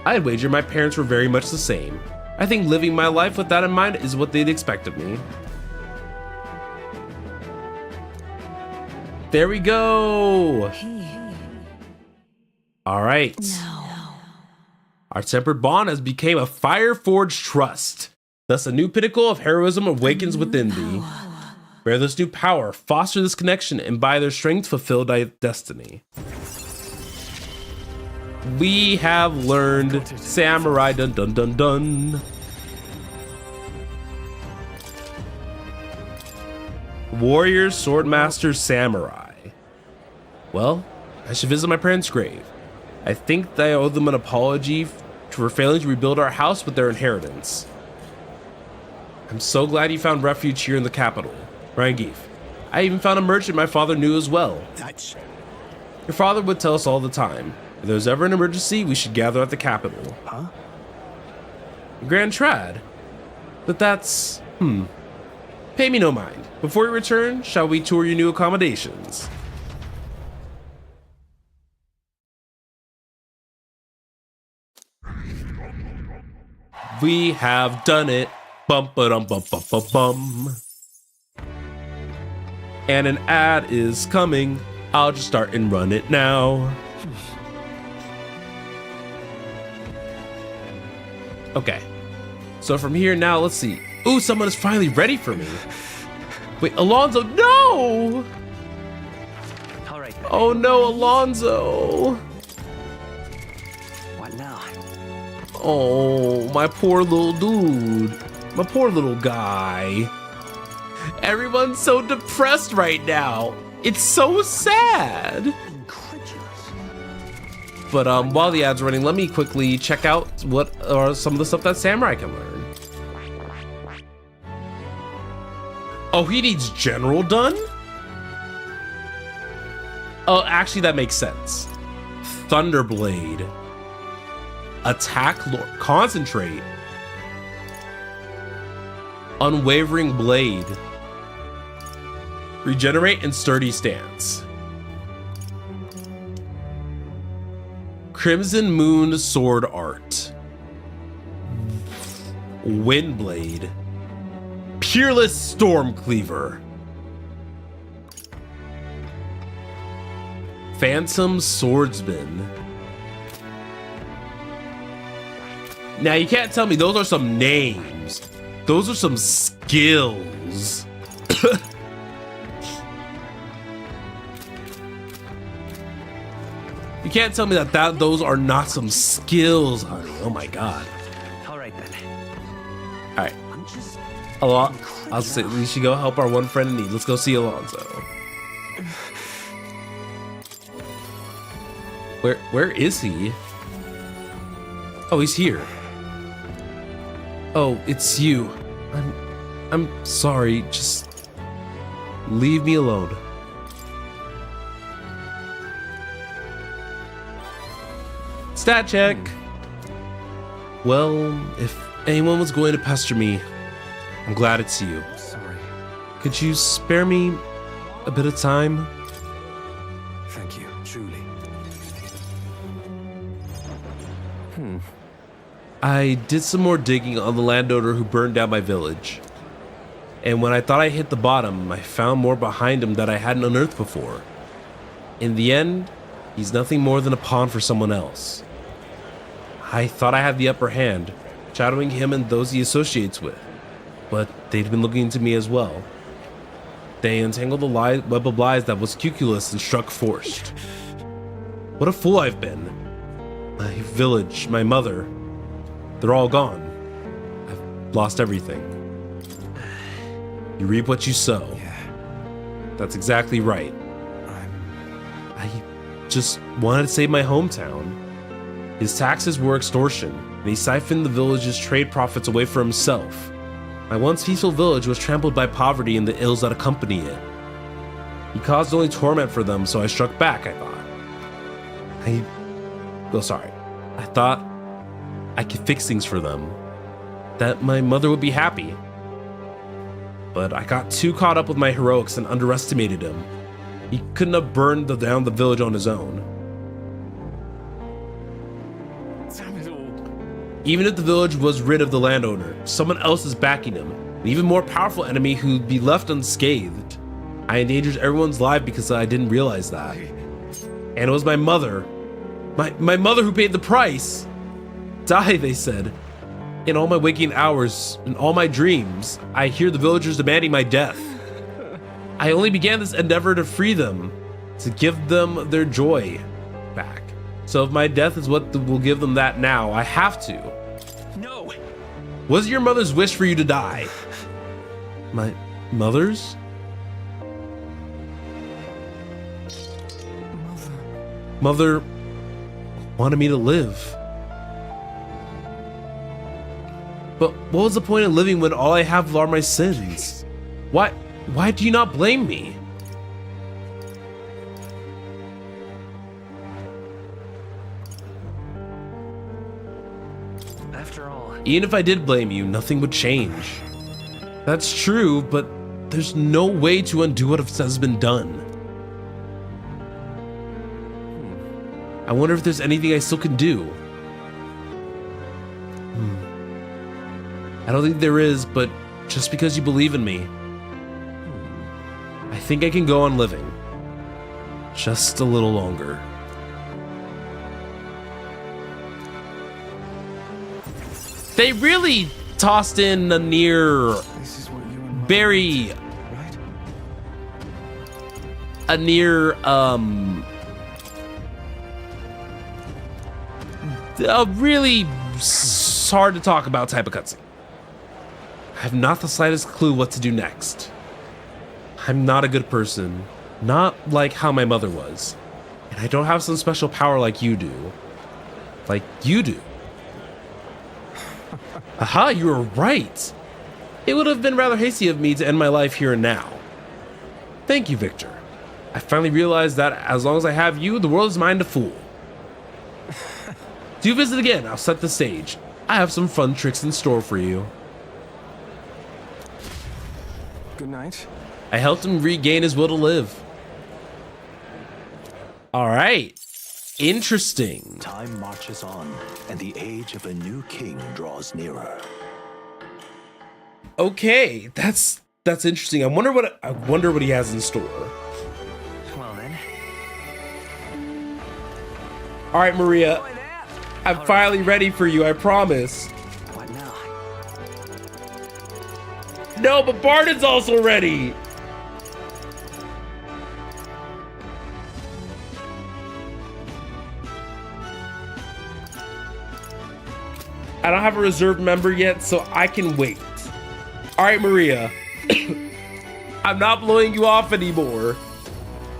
Speaker 1: I'd wager my parents were very much the same. I think living my life with that in mind is what they'd expect of me. There we go! Alright. Our tempered bond has become a fire-forged trust. Thus a new pinnacle of heroism awakens within thee. Bear this new power, foster this connection, and by their strength fulfill thy destiny. We have learned Samurai dun dun dun dun. Warrior, Swordmaster, Samurai. Well, I should visit my parents' grave. I think that I owe them an apology for failing to rebuild our house with their inheritance. I'm so glad you found refuge here in the capital, Rangif. I even found a merchant my father knew as well. Your father would tell us all the time, if there's ever an emergency, we should gather at the capital. Grand Trad? But that's, Pay me no mind. Before we return, shall we tour your new accommodations? We have done it. Bum ba dum bum bum bum bum. And an ad is coming. I'll just start and run it now. Okay. So from here now, let's see. Ooh, someone is finally ready for me. Wait, Alonzo, no!
Speaker 3: All right.
Speaker 1: Oh no, Alonzo.
Speaker 3: What now?
Speaker 1: Oh, my poor little dude. My poor little guy. Everyone's so depressed right now. It's so sad.
Speaker 3: Incredulous.
Speaker 1: But while the ad's running, let me quickly check out what are some of the stuff that Samurai can learn. Oh, he needs general done? Oh, actually that makes sense. Thunderblade. Attack Lord. Concentrate. Unwavering Blade. Regenerate and Sturdy Stance. Crimson Moon Sword Art. Windblade. Peerless Storm Cleaver. Phantom Swordsman. Now you can't tell me those are some names. Those are some skills. You can't tell me that those are not some skills, honey. Oh my god.
Speaker 3: All right then.
Speaker 1: All right.
Speaker 3: I'm just
Speaker 1: I'll say we should go help our one friend in need. Let's go see Alonzo. Where is he? Oh, he's here. Oh, it's you. I'm sorry. Just leave me alone. Stat check. Well, if anyone was going to pester me, I'm glad it's you.
Speaker 5: Sorry.
Speaker 1: Could you spare me a bit of time?
Speaker 5: Thank you, truly.
Speaker 1: I did some more digging on the landowner who burned down my village. And when I thought I hit the bottom, I found more behind him that I hadn't unearthed before. In the end, he's nothing more than a pawn for someone else. I thought I had the upper hand, shadowing him and those he associates with, but they'd been looking into me as well. They entangled the web of lies that was Cuculus and struck forced. What a fool I've been. My village, my mother, they're all gone. I've lost everything. You reap what you sow.
Speaker 5: Yeah,
Speaker 1: That's exactly right. I just wanted to save my hometown. His taxes were extortion, and he siphoned the village's trade profits away for himself. My once peaceful village was trampled by poverty and the ills that accompany it. He caused only torment for them, so I struck back, I thought. I thought I could fix things for them, that my mother would be happy. But I got too caught up with my heroics and underestimated him. He couldn't have burned down the village on his own.
Speaker 3: Damn it all.
Speaker 1: Even if the village was rid of the landowner, someone else is backing him, an even more powerful enemy who'd be left unscathed. I endangered everyone's life because I didn't realize that. And it was my mother. My mother who paid the price. Die, they said. In all my waking hours, in all my dreams, I hear the villagers demanding my death. I only began this endeavor to free them, to give them their joy back. So if my death is what will give them that now, I have to.
Speaker 3: No.
Speaker 1: Was it your mother's wish for you to die? My mother's? Mother wanted me to live. But what was the point of living when all I have are my sins? Why do you not blame me?
Speaker 3: After all,
Speaker 1: Even if I did blame you, nothing would change. That's true, but there's no way to undo what has been done. I wonder if there's anything I still can do. I don't think there is, but just because you believe in me, I think I can go on living. Just a little longer. They really tossed in a near
Speaker 2: This is what you and
Speaker 1: very
Speaker 2: right?
Speaker 1: a near a really hard to talk about type of cutscene. I have not the slightest clue what to do next. I'm not a good person, not like how my mother was, and I don't have some special power like you do. Like you do. Aha, you were right. It would have been rather hasty of me to end my life here and now. Thank you, Victor. I finally realized that as long as I have you, the world is mine to fool. Do visit again, I'll set the stage. I have some fun tricks in store for you.
Speaker 2: Good night.
Speaker 1: I helped him regain his will to live. All right. Interesting.
Speaker 8: Time marches on, and the age of a new king draws nearer.
Speaker 1: Okay, that's interesting. I wonder what he has in store.
Speaker 3: Well then.
Speaker 1: All right, Maria. I'm finally ready for you, I promise.
Speaker 3: What now?
Speaker 1: No, but Barton's also ready. I don't have a reserved member yet, so I can wait. All right, Maria. I'm not blowing you off anymore.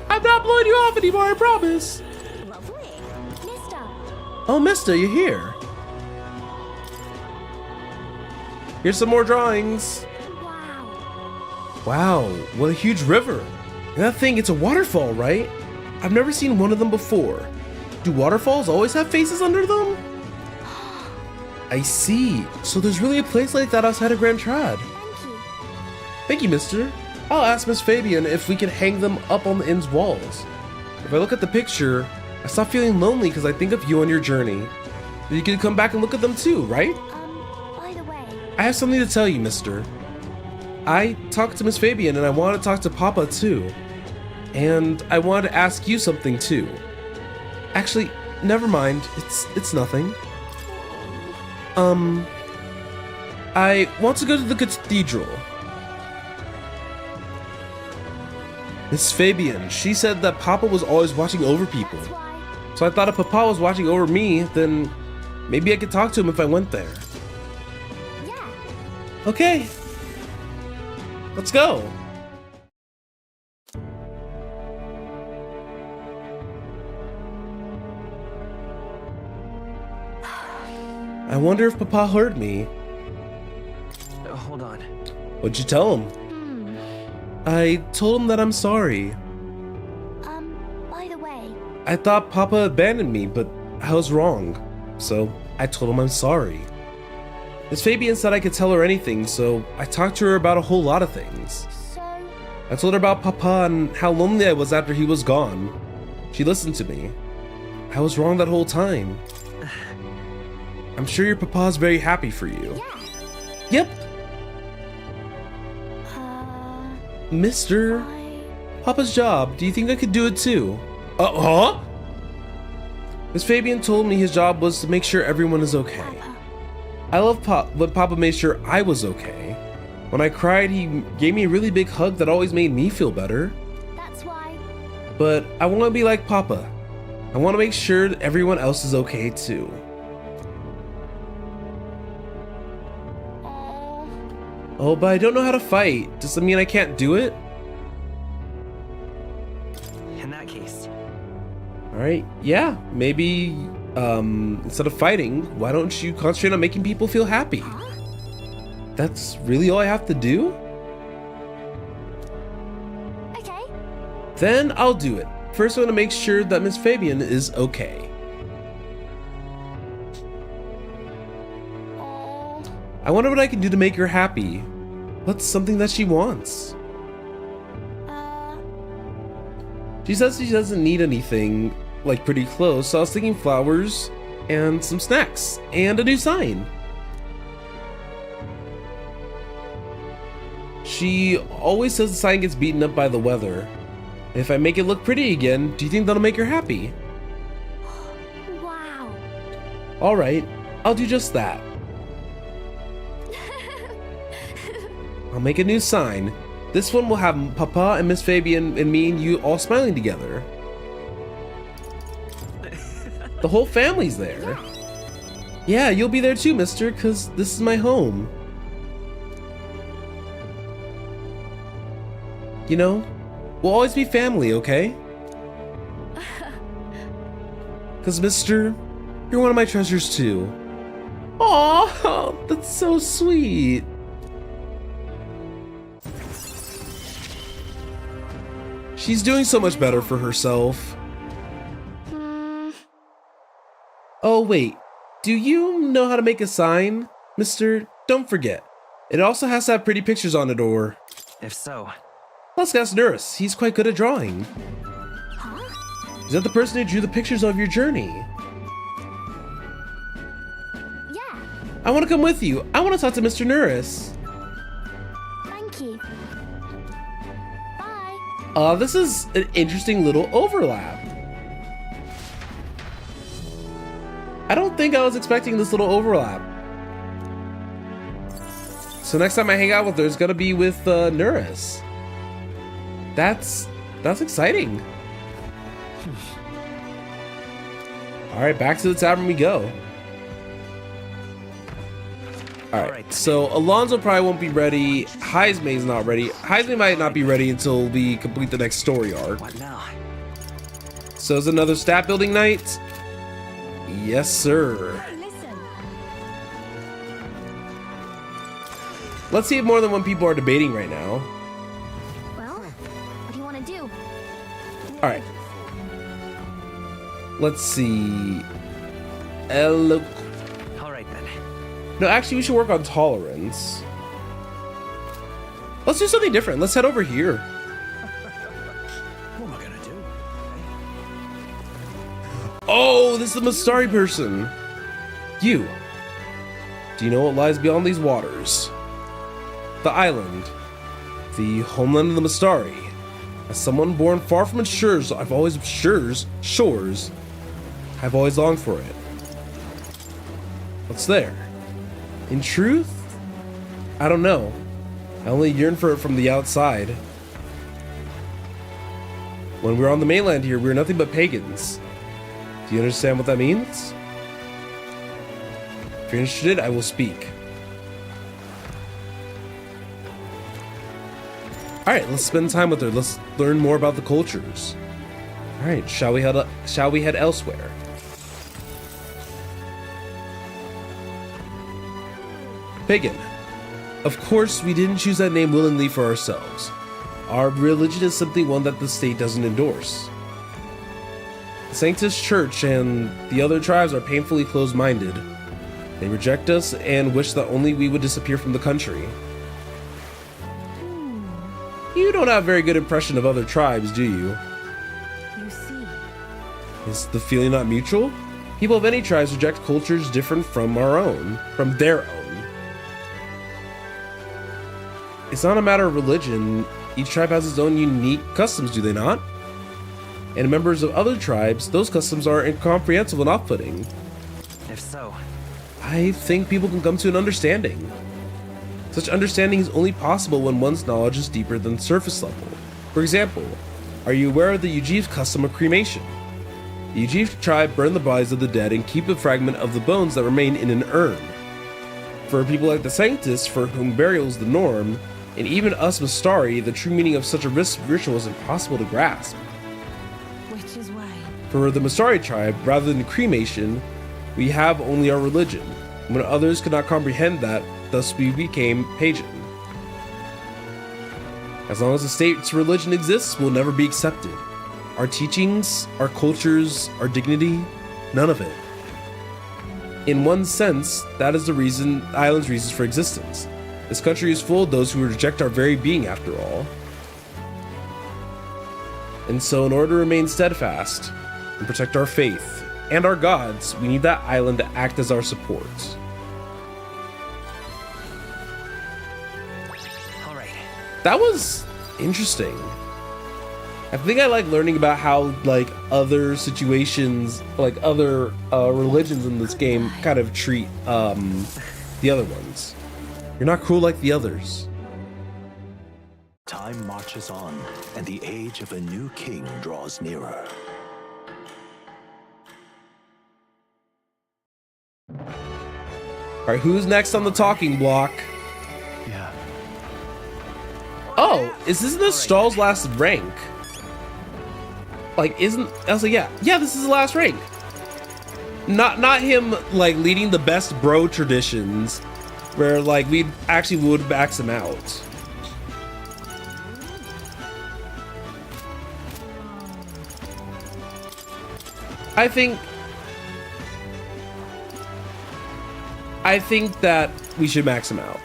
Speaker 1: I'm not blowing you off anymore, I promise.
Speaker 4: Lovely. Mister.
Speaker 1: Oh, mister, you're here. Here's some more drawings.
Speaker 4: Wow.
Speaker 1: Wow, what a huge river. And that thing, it's a waterfall, right? I've never seen one of them before. Do waterfalls always have faces under them? I see. So there's really a place like that outside of Grand Trad.
Speaker 4: Thank you.
Speaker 1: Thank you, mister. I'll ask Miss Fabian if we can hang them up on the inn's walls. If I look at the picture, I stop feeling lonely because I think of you on your journey. You can come back and look at them too, right?
Speaker 4: By the way,
Speaker 1: I have something to tell you, mister. I talked to Miss Fabian and I want to talk to Papa too. And I wanted to ask you something too. Actually, never mind. It's nothing. I want to go to the cathedral. Miss Fabian, she said that Papa was always watching over people.
Speaker 4: that's why.
Speaker 1: So I thought if Papa was watching over me, then maybe I could talk to him if I went there.
Speaker 4: Yeah.
Speaker 1: Okay. Let's go. I wonder if Papa heard me.
Speaker 3: Hold on.
Speaker 1: What'd you tell him? I told him that I'm sorry.
Speaker 4: By the way,
Speaker 1: I thought Papa abandoned me, but I was wrong. So I told him I'm sorry. Miss Fabian said I could tell her anything, so I talked to her about a whole lot of things.
Speaker 4: so
Speaker 1: I told her about Papa and how lonely I was after he was gone. She listened to me. I was wrong that whole time. I'm sure your Papa's very happy for you.
Speaker 4: yeah.
Speaker 1: Yep, Mister. Papa's job. Do you think I could do it too? Huh? Miss Fabian told me his job was to make sure everyone is okay. I love when Papa made sure I was okay. When I cried, he gave me a really big hug that always made me feel better.
Speaker 4: That's why.
Speaker 1: But I want to be like Papa. I want to make sure that everyone else is okay too. Oh, but I don't know how to fight. Does that mean I can't do it?
Speaker 3: In that case.
Speaker 1: Alright, yeah, maybe instead of fighting, why don't you concentrate on making people feel happy? That's really all I have to do?
Speaker 4: Okay.
Speaker 1: Then I'll do it. First, I want to make sure that Miss Fabian is okay. I wonder what I can do to make her happy. What's something that she wants? She says she doesn't need anything like pretty clothes, so I was thinking flowers and some snacks and a new sign. She always says the sign gets beaten up by the weather. If I make it look pretty again, do you think that'll make her happy?
Speaker 4: Wow.
Speaker 1: All right, I'll do just that. I'll make a new sign. This one will have Papa and Miss Fabian and me and you all smiling together. The whole family's there. Yeah, you'll be there too, mister, because this is my home. You know, we'll always be family, okay? Because, mister, you're one of my treasures too. Aw, that's so sweet. She's doing so much better for herself. Oh, wait. Do you know how to make a sign? Mister, don't forget. It also has to have pretty pictures on the door.
Speaker 3: If so,
Speaker 1: Let's ask Nurse. He's quite good at drawing.
Speaker 4: Huh?
Speaker 1: Is that the person who drew the pictures of your journey?
Speaker 4: Yeah.
Speaker 1: I want to come with you. I want to talk to Mr. Nurse.
Speaker 4: Thank you. Bye.
Speaker 1: This is an interesting little overlap. I don't think I was expecting this little overlap. So next time I hang out with her, it's gonna be with Nurse. That's exciting. All right, back to the tavern we go. All right, so Alonzo probably won't be ready. Heismay's not ready. Heismay might not be ready until we complete the next story arc.
Speaker 3: what now?
Speaker 1: So it's another stat building night. Yes, sir.
Speaker 7: Listen.
Speaker 1: Let's see if more than one people are debating right now.
Speaker 4: Well, what do you want to do?
Speaker 1: All right. Let's see. Elo.
Speaker 3: All right then.
Speaker 1: No, actually, we should work on tolerance. Let's do something different. Let's head over here.
Speaker 8: What am I gonna do?
Speaker 1: Oh, this is the Mastari person. You. Do you know what lies beyond these waters? The island. The homeland of the Mastari. As someone born far from its shores, I've always longed for it. What's there? In truth, I don't know. I only yearn for it from the outside. When we were on the mainland here, we were nothing but pagans. Do you understand what that means? If you're interested, I will speak. Alright, let's spend time with her. Let's learn more about the cultures. Alright, shall we head elsewhere? Pagan. Of course, we didn't choose that name willingly for ourselves. Our religion is simply one that the state doesn't endorse. The Sanctus Church and the other tribes are painfully closed-minded. They reject us and wish that only we would disappear from the country. You don't have a very good impression of other tribes, do you?
Speaker 7: You see.
Speaker 1: Is the feeling not mutual? People of any tribes reject cultures different from their own. It's not a matter of religion. Each tribe has its own unique customs, do they not? And members of other tribes, those customs are incomprehensible and off-putting.
Speaker 3: If so,
Speaker 1: I think people can come to an understanding. Such understanding is only possible when one's knowledge is deeper than surface level. For example, are you aware of the Ujiv custom of cremation? The Ujiv tribe burn the bodies of the dead and keep a fragment of the bones that remain in an urn. For people like the Sanctus, for whom burial is the norm, and even us Mastari, the true meaning of such a ritual is impossible to grasp.
Speaker 7: Which is why.
Speaker 1: For the Mastari tribe, rather than cremation, we have only our religion. When others could not comprehend that, thus we became pagan. As long as the state's religion exists, we'll never be accepted. Our teachings, our cultures, our dignity, none of it. In one sense, that is the island's reasons for existence. This country is full of those who reject our very being after all. And so in order to remain steadfast and protect our faith and our gods, we need that island to act as our support.
Speaker 3: All right.
Speaker 1: That was interesting. I think I like learning about how like other situations, like other religions in this game kind of treat the other ones. You're not cruel like the others.
Speaker 8: Time marches on, and the age of a new king draws nearer.
Speaker 1: All right, who's next on the talking block?
Speaker 2: Yeah.
Speaker 1: Oh, is this the Stahl's last rank? Like, isn't I was like, yeah, this is the last rank. Not him like leading the best bro traditions, where like we actually would max him out. I think that we should max him out.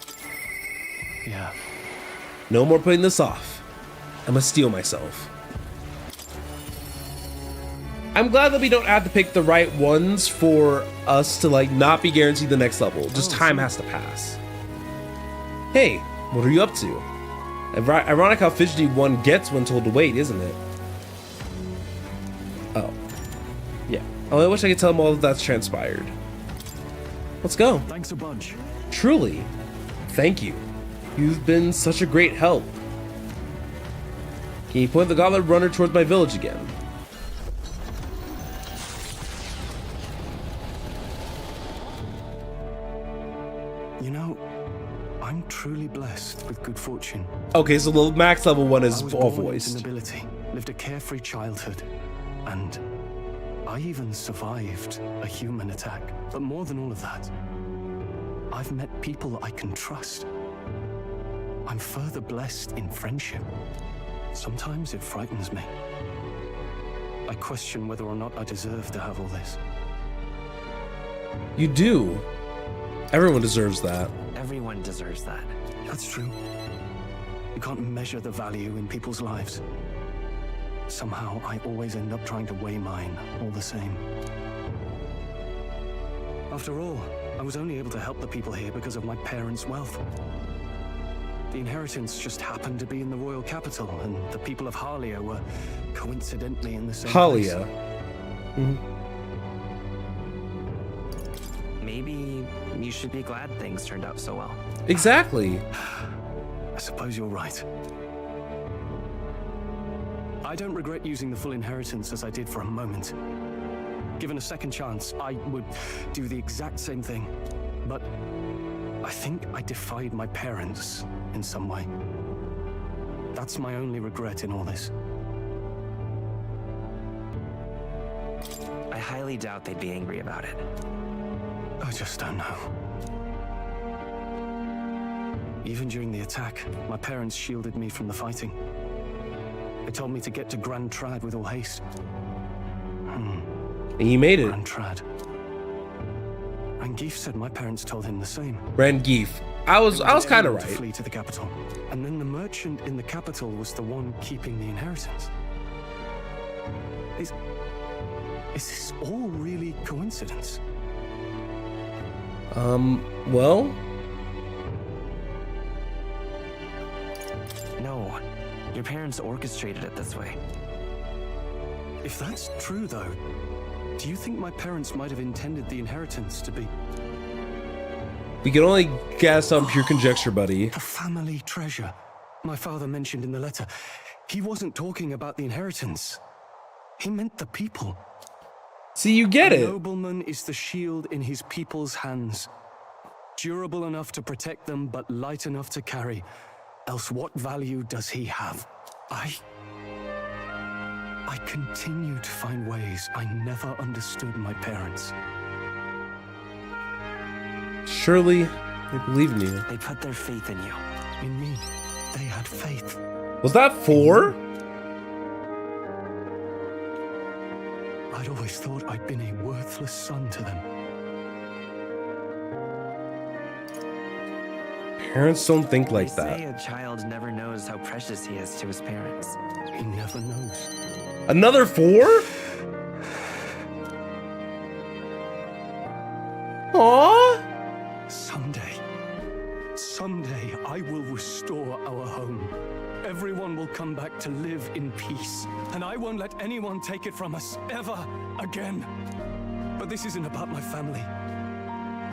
Speaker 2: Yeah.
Speaker 1: No more putting this off. I must steel myself. I'm glad that we don't have to pick the right ones for us to like not be guaranteed the next level. Just time has to pass. Hey, what are you up to? Ironic how fidgety one gets when told to wait, isn't it? Oh. Yeah. Oh, I wish I could tell them all that's transpired. Let's go.
Speaker 2: Thanks a bunch.
Speaker 1: Truly. Thank you. You've been such a great help. Can you point the gauntlet runner towards my village again?
Speaker 2: You know, I'm truly blessed with good fortune.
Speaker 1: Okay, so the max level one
Speaker 2: I
Speaker 1: is
Speaker 2: was
Speaker 1: all
Speaker 2: born into
Speaker 1: voiced.
Speaker 2: nobility, lived a carefree childhood, and I even survived a human attack. But more than all of that, I've met people I can trust. I'm further blessed in friendship. Sometimes it frightens me. I question whether or not I deserve to have all this.
Speaker 1: You do. Everyone deserves that.
Speaker 3: Everyone deserves that.
Speaker 2: That's true. You can't measure the value in people's lives. Somehow, I always end up trying to weigh mine all the same. After all, I was only able to help the people here because of my parents' wealth. The inheritance just happened to be in the royal capital, and the people of Halia were coincidentally in the same place.
Speaker 1: Halia. Mhm.
Speaker 3: Maybe you should be glad things turned out so well.
Speaker 1: Exactly.
Speaker 2: I suppose you're right. I don't regret using the full inheritance as I did for a moment. Given a second chance, I would do the exact same thing. But I think I defied my parents in some way. That's my only regret in all this.
Speaker 3: I highly doubt they'd be angry about it.
Speaker 2: I just don't know. Even during the attack, my parents shielded me from the fighting. They told me to get to Grand Trad with all haste.
Speaker 1: And you made it.
Speaker 2: Grand Trad. And Geef said my parents told him the same.
Speaker 1: Rangif. I was kind of
Speaker 2: To
Speaker 1: right.
Speaker 2: flee to the capital, and then the merchant in the capital was the one keeping the inheritance. Is this all really coincidence?
Speaker 1: Well,
Speaker 3: No, your parents orchestrated it this way.
Speaker 2: If that's true, though, do you think my parents might have intended the inheritance to be
Speaker 1: we can only guess on pure conjecture, buddy.
Speaker 2: the family treasure my father mentioned in the letter? He wasn't talking about the inheritance. He meant the people.
Speaker 1: See, you get
Speaker 2: A
Speaker 1: it.
Speaker 2: nobleman is the shield in his people's hands, durable enough to protect them, but light enough to carry. Else what value does he have? I continue to find ways I never understood my parents.
Speaker 1: Surely, they believe in you.
Speaker 3: They put their faith in you.
Speaker 2: In me, they had faith.
Speaker 1: Was that 4?
Speaker 2: I'd always thought I'd been a worthless son to them.
Speaker 1: Parents don't think like
Speaker 3: They
Speaker 1: that.
Speaker 3: say a child never knows how precious he is to his parents.
Speaker 2: He never knows.
Speaker 1: Another 4? Aww.
Speaker 2: Someday I will restore our home. Everyone will come back to live in peace, and I won't let anyone take it from us ever again. But this isn't about my family.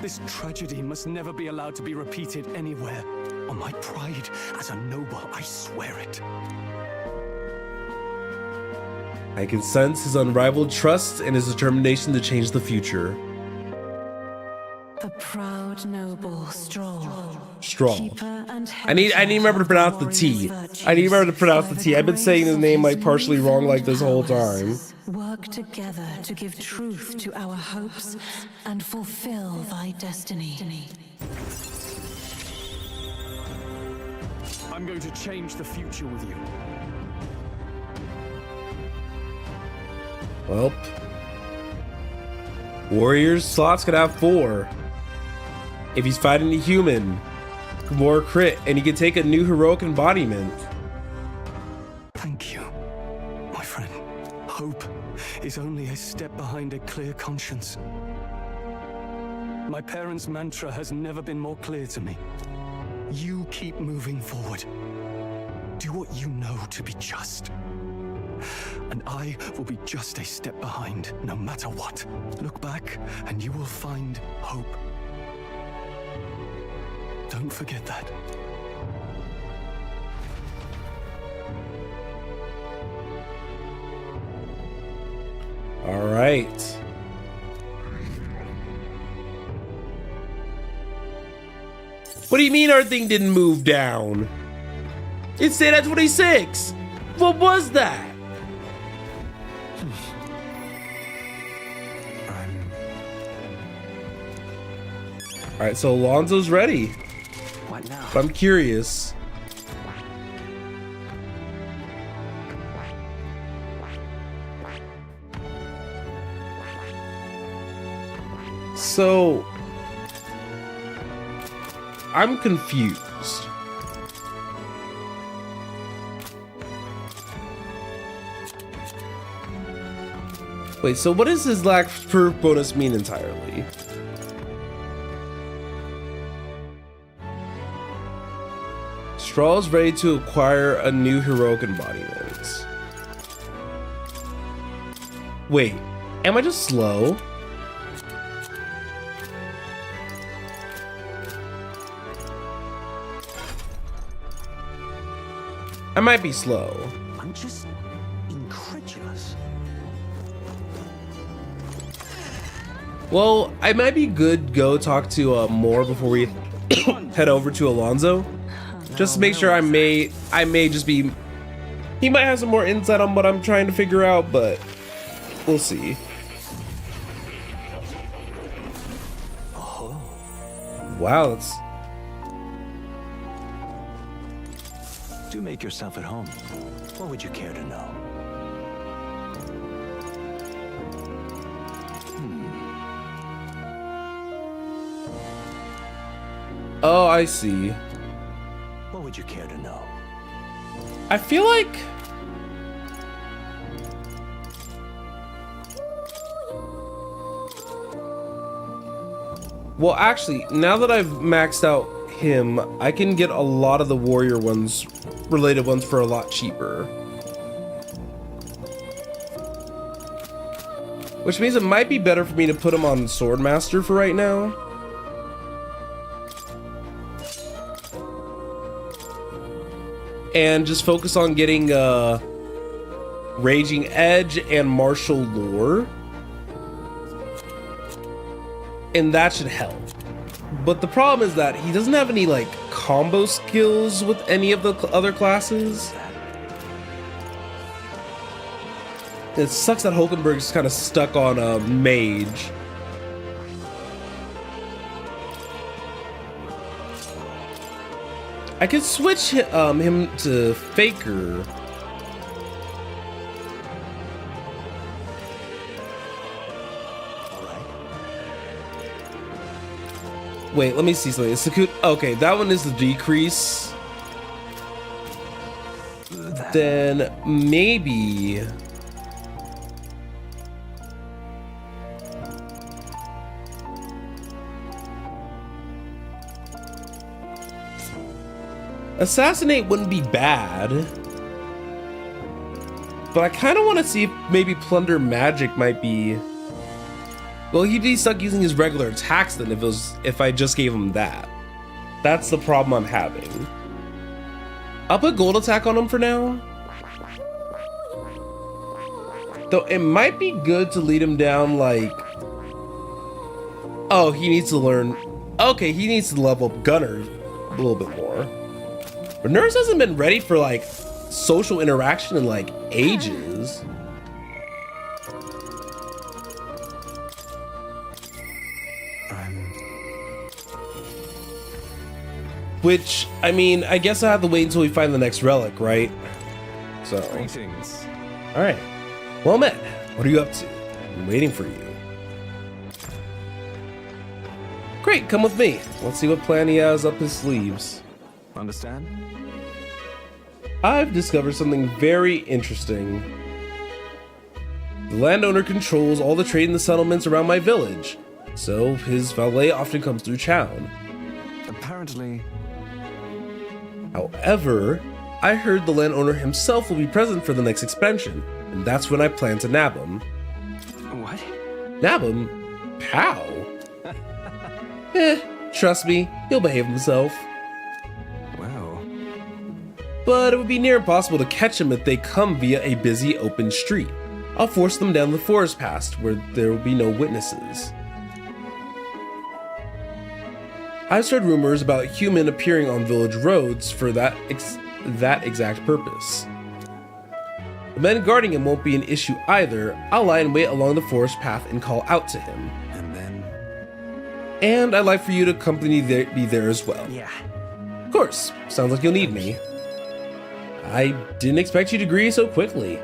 Speaker 2: This tragedy must never be allowed to be repeated anywhere. On my pride as a noble, I swear it.
Speaker 1: I can sense his unrivaled trust and his determination to change the future.
Speaker 7: The proud noble Stroll.
Speaker 1: I need to remember to pronounce the T. I need to remember to pronounce the T. I've been saying his name like partially wrong like this whole time.
Speaker 7: Work together to give truth to our hopes and fulfill thy destiny.
Speaker 2: I'm going to change the future with you.
Speaker 1: Well, Warriors slots could have 4. If he's fighting a human, more crit, and he can take a new heroic embodiment.
Speaker 2: Thank you, my friend. Hope is only a step behind a clear conscience. My parents' mantra has never been more clear to me. You keep moving forward. Do what you know to be just. And I will be just a step behind, no matter what. Look back, and you will find hope. Don't forget that.
Speaker 1: All right. What do you mean our thing didn't move down? It stayed at 26. What was that? All right, so Alonso's ready.
Speaker 6: What now?
Speaker 1: But I'm curious. So I'm confused. Wait, so what does his lack proof bonus mean entirely? Straw is ready to acquire a new heroic embodiment. Wait, am I just slow? I might be slow.
Speaker 6: I'm just incredulous.
Speaker 1: Well, I might be good go talk to Moore before we head over to Alonso. Just to make sure I may just be, he might have some more insight on what I'm trying to figure out, but we'll see. Wow, that's...
Speaker 8: Do make yourself at home. What would you care to know?
Speaker 1: Oh, I see.
Speaker 8: What would you care to know?
Speaker 1: I feel like... Well, actually, now that I've maxed out him, I can get a lot of the warrior ones, related ones, for a lot cheaper. Which means it might be better for me to put him on Swordmaster for right now. And just focus on getting Raging Edge and Martial Lore. And that should help. But the problem is that he doesn't have any like combo skills with any of the other classes. It sucks that Hulkenberg's kind of stuck on a mage. I could switch him to Faker. Wait, let me see something. Okay, that one is the decrease. Then maybe Assassinate wouldn't be bad. But I kind of want to see if maybe Plunder Magic might be... Well, he'd be stuck using his regular attacks then if I just gave him that. That's the problem I'm having. I'll put Gold Attack on him for now. Though it might be good to lead him down like... Oh, he needs to learn... Okay, he needs to level up Gunner a little bit more. But Nurse hasn't been ready for like social interaction in like ages. Which, I mean, I guess I have to wait until we find the next relic, right? So.
Speaker 2: Greetings.
Speaker 1: Alright. Well met. What are you up to? I'm waiting for you. Great, come with me. Let's see what plan he has up his sleeves.
Speaker 2: Understand?
Speaker 1: I've discovered something very interesting. The landowner controls all the trade in the settlements around my village, so his valet often comes through town.
Speaker 2: Apparently.
Speaker 1: However, I heard the landowner himself will be present for the next expansion, and that's when I plan to nab him.
Speaker 2: What?
Speaker 1: Nab him? How? Trust me, he'll behave himself.
Speaker 2: Well.
Speaker 1: But it would be near impossible to catch him if they come via a busy open street. I'll force them down the forest path where there will be no witnesses. I've heard rumors about human appearing on village roads for that exact purpose. The men guarding him won't be an issue either. I'll lie in wait along the forest path and call out to him.
Speaker 2: And then?
Speaker 1: And I'd like for you to accompany me there as well.
Speaker 2: Yeah.
Speaker 1: Of course. Sounds like you'll need me. I didn't expect you to agree so quickly.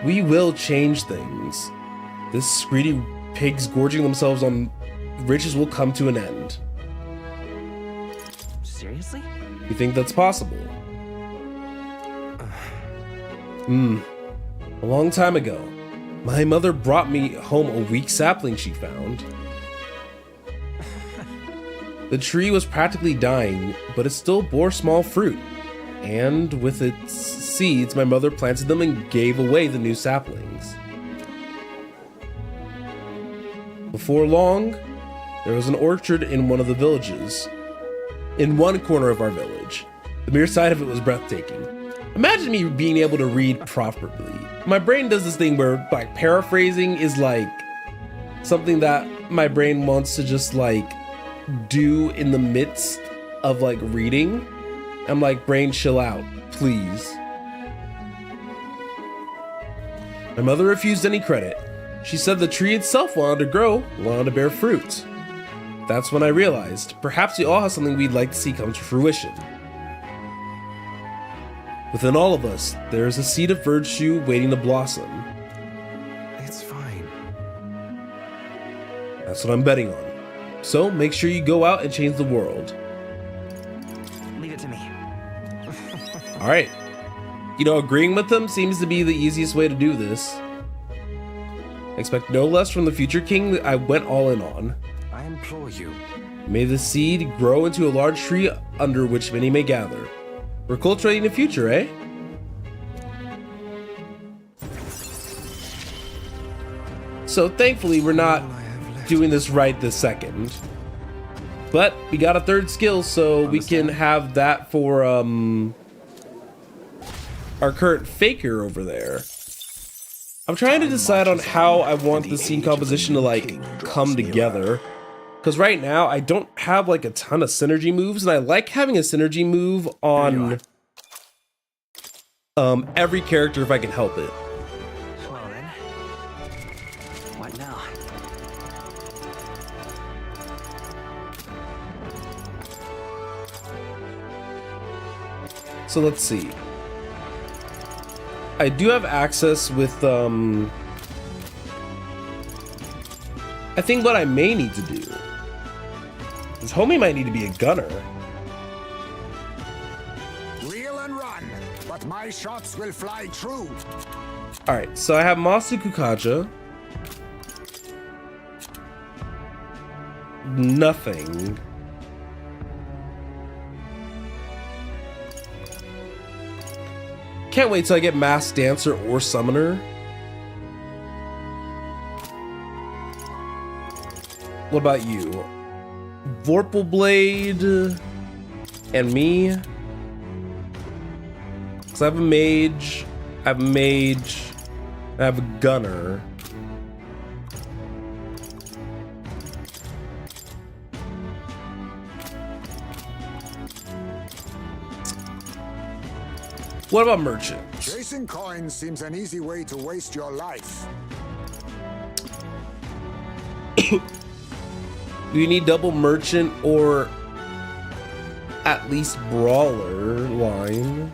Speaker 1: We will change things. This greedy pigs gorging themselves on riches will come to an end.
Speaker 3: Seriously?
Speaker 1: You think that's possible? A long time ago, my mother brought me home a weak sapling she found. The tree was practically dying, but it still bore small fruit. And with its seeds, my mother planted them and gave away the new saplings. Before long, there was an orchard in one of the villages. In one corner of our village. The mere sight of it was breathtaking. Imagine me being able to read properly. My brain does this thing where like paraphrasing is like something that my brain wants to just like do in the midst of like reading. I'm like, brain, chill out, please. My mother refused any credit. She said the tree itself wanted to grow, wanted to bear fruit. That's when I realized, perhaps we all have something we'd like to see come to fruition. Within all of us, there is a seed of virtue waiting to blossom.
Speaker 2: It's fine.
Speaker 1: That's what I'm betting on. So make sure you go out and change the world.
Speaker 3: Leave it to me.
Speaker 1: All right. You know, agreeing with them seems to be the easiest way to do this. Expect no less from the future king that I went all in on.
Speaker 2: I implore you.
Speaker 1: May the seed grow into a large tree under which many may gather. We're cultivating the future, eh? So thankfully, we're not doing this right this second. But we got a third skill, so we can have that for our current faker over there. I'm trying to decide on how I want the scene composition to like come together. Because right now I don't have like a ton of synergy moves, and I like having a synergy move on every character if I can help it.
Speaker 3: Well then, what now?
Speaker 1: So let's see. I do have access with I think what I may need to do is homie might need to be a gunner.
Speaker 6: Reel and run, but my shots will fly true.
Speaker 1: Alright, so I have Masu Kukaja. Nothing. Can't wait till I get Masked Dancer or Summoner. What about you? Vorpal Blade and me. Cause I have a mage, I have a gunner. What about merchant?
Speaker 9: Chasing coins seems an easy way to waste your life.
Speaker 1: Do you need double merchant or at least brawler line?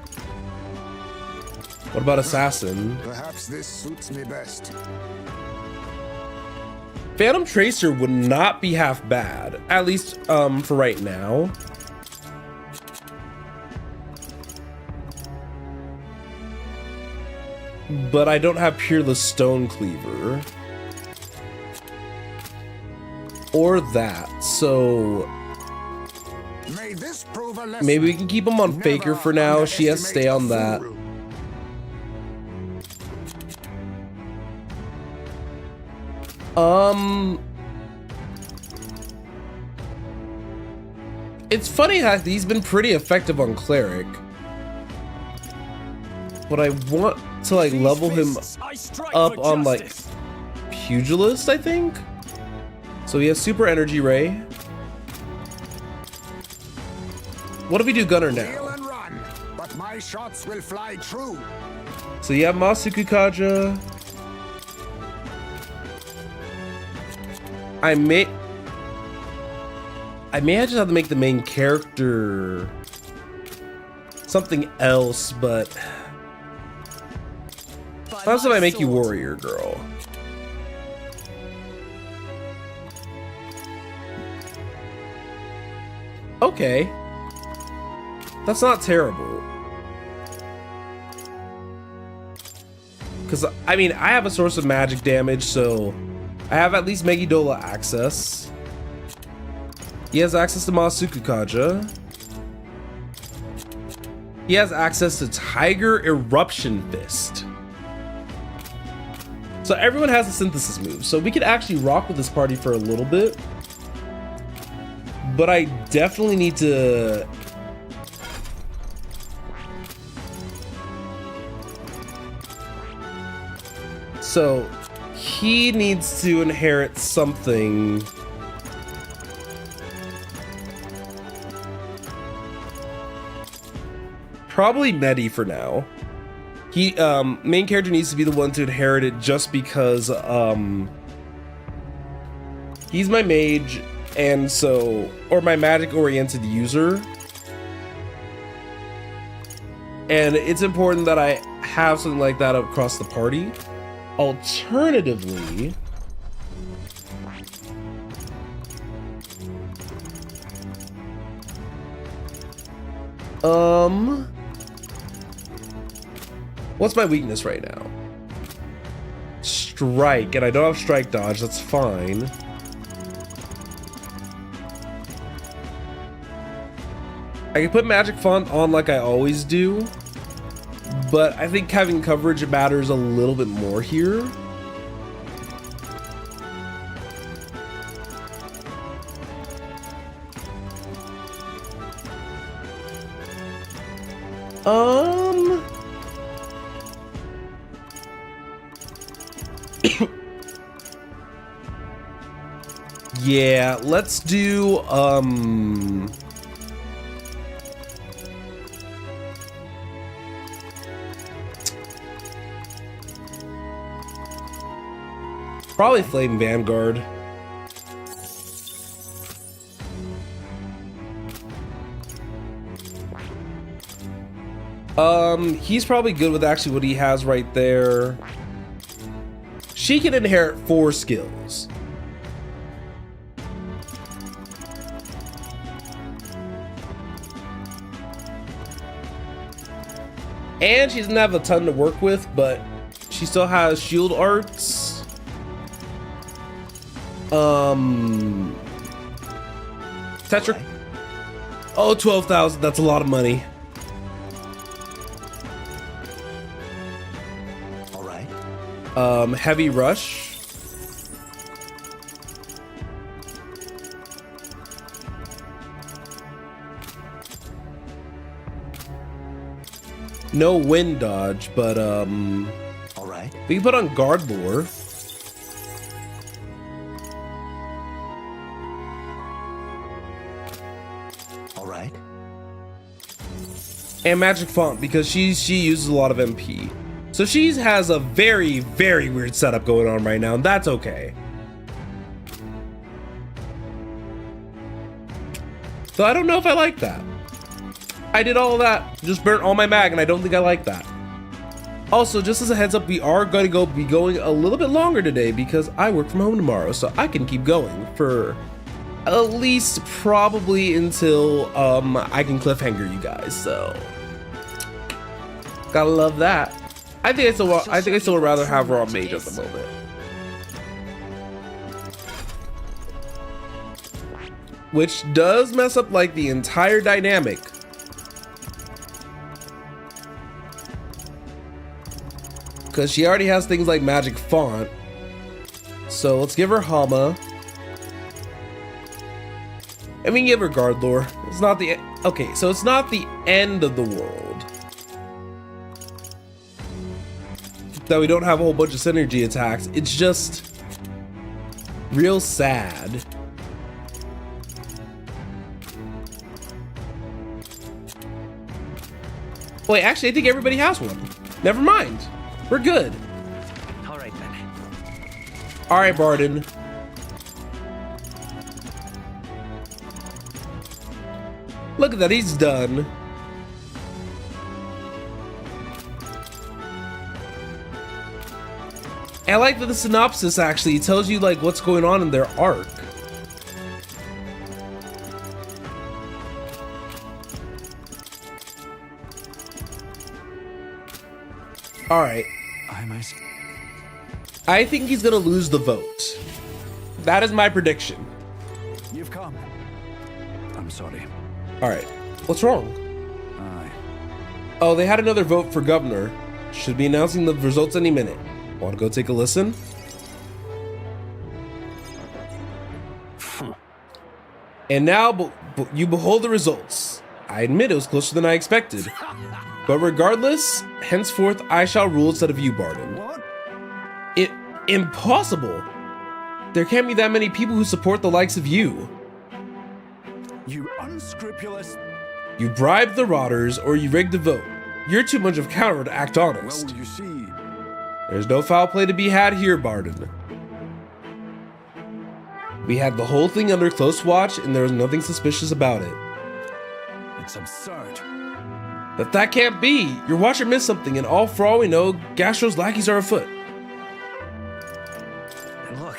Speaker 1: What about assassin?
Speaker 9: Perhaps this suits me best.
Speaker 1: Phantom Tracer would not be half bad, at least for right now. But I don't have Peerless Stone Cleaver. Or that, so
Speaker 9: May this prove a lesson.
Speaker 1: maybe we can keep him on
Speaker 9: Never
Speaker 1: Faker for now. She has to stay on that.
Speaker 9: underestimate a fool.
Speaker 1: It's funny how he's been pretty effective on Cleric. But I want to like level him up on like Pugilist, I think. So he has Super Energy Ray. What if we do Gunner
Speaker 9: Heal
Speaker 1: now?
Speaker 9: and run, but my shots will fly true.
Speaker 1: So you have Masuku Kaja. I may just have to make the main character something else, but that's if I make you warrior girl. Okay. That's not terrible. Because, I mean, I have a source of magic damage, so I have at least Megidola access. He has access to Masuku Kaja. He has access to Tiger Eruption Fist. So everyone has a synthesis move, so we could actually rock with this party for a little bit. But I definitely need to... So he needs to inherit something. Probably Medi for now. He main character needs to be the one to inherit it just because he's my mage and so, or my magic oriented user. And it's important that I have something like that across the party. Alternatively, what's my weakness right now? Strike, and I don't have strike dodge, that's fine. I can put magic font on like I always do, but I think having coverage matters a little bit more here. Yeah, let's do probably Flame Vanguard. He's probably good with actually what he has right there. She can inherit 4 skills. And she doesn't have a ton to work with, but she still has shield arts. Tetra. Oh, 12,000. That's a lot of money. Heavy rush. No wind dodge, but
Speaker 8: All right.
Speaker 1: we can put on guard lore.
Speaker 8: All right.
Speaker 1: And magic font because she uses a lot of MP. So she has a very, very weird setup going on right now, and that's okay. So I don't know if I like that. I did all of that, just burnt all my mag, and I don't think I like that. Also, just as a heads up, we are going to be going a little bit longer today because I work from home tomorrow, so I can keep going for at least probably until I can cliffhanger you guys. So gotta love that. I think I still would rather have her on mage at the moment. Which does mess up like the entire dynamic. Because she already has things like magic font. So let's give her Hama. And we can give her guard lore. It's not the okay, so it's not the end of the world that we don't have a whole bunch of synergy attacks. It's just real sad. Wait, actually, I think everybody has one. Never mind. We're good.
Speaker 3: All right then.
Speaker 1: All right, Barden. Look at that, he's done. And I like that the synopsis actually tells you like what's going on in their arc. All right. I think he's gonna lose the vote. That is my prediction.
Speaker 6: You've come. I'm sorry.
Speaker 1: All right. What's wrong? Oh, they had another vote for governor. Should be announcing the results any minute. Want to go take a listen? And now you behold the results. I admit it was closer than I expected. But regardless, henceforth I shall rule instead of you, Barden.
Speaker 6: What?
Speaker 1: Impossible! There can't be that many people who support the likes of you.
Speaker 6: You unscrupulous.
Speaker 1: You bribed the rotters or you rigged the vote. You're too much of a coward to act honest.
Speaker 6: Well, you see.
Speaker 1: There's no foul play to be had here, Barden. We had the whole thing under close watch and there was nothing suspicious about it.
Speaker 6: It's absurd.
Speaker 1: But that can't be! Your watcher missed something, and for all we know, Gastro's lackeys are afoot.
Speaker 3: And look.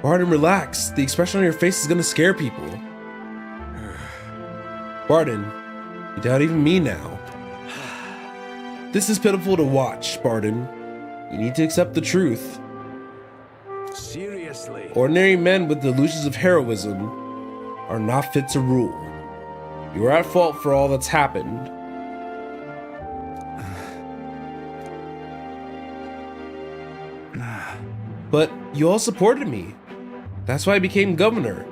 Speaker 1: Barden, relax. The expression on your face is gonna scare people. Barden, you doubt even me now. This is pitiful to watch, Barden. You need to accept the truth.
Speaker 6: Seriously.
Speaker 1: Ordinary men with delusions of heroism are not fit to rule. You are at fault for all that's happened. But you all supported me. That's why I became governor.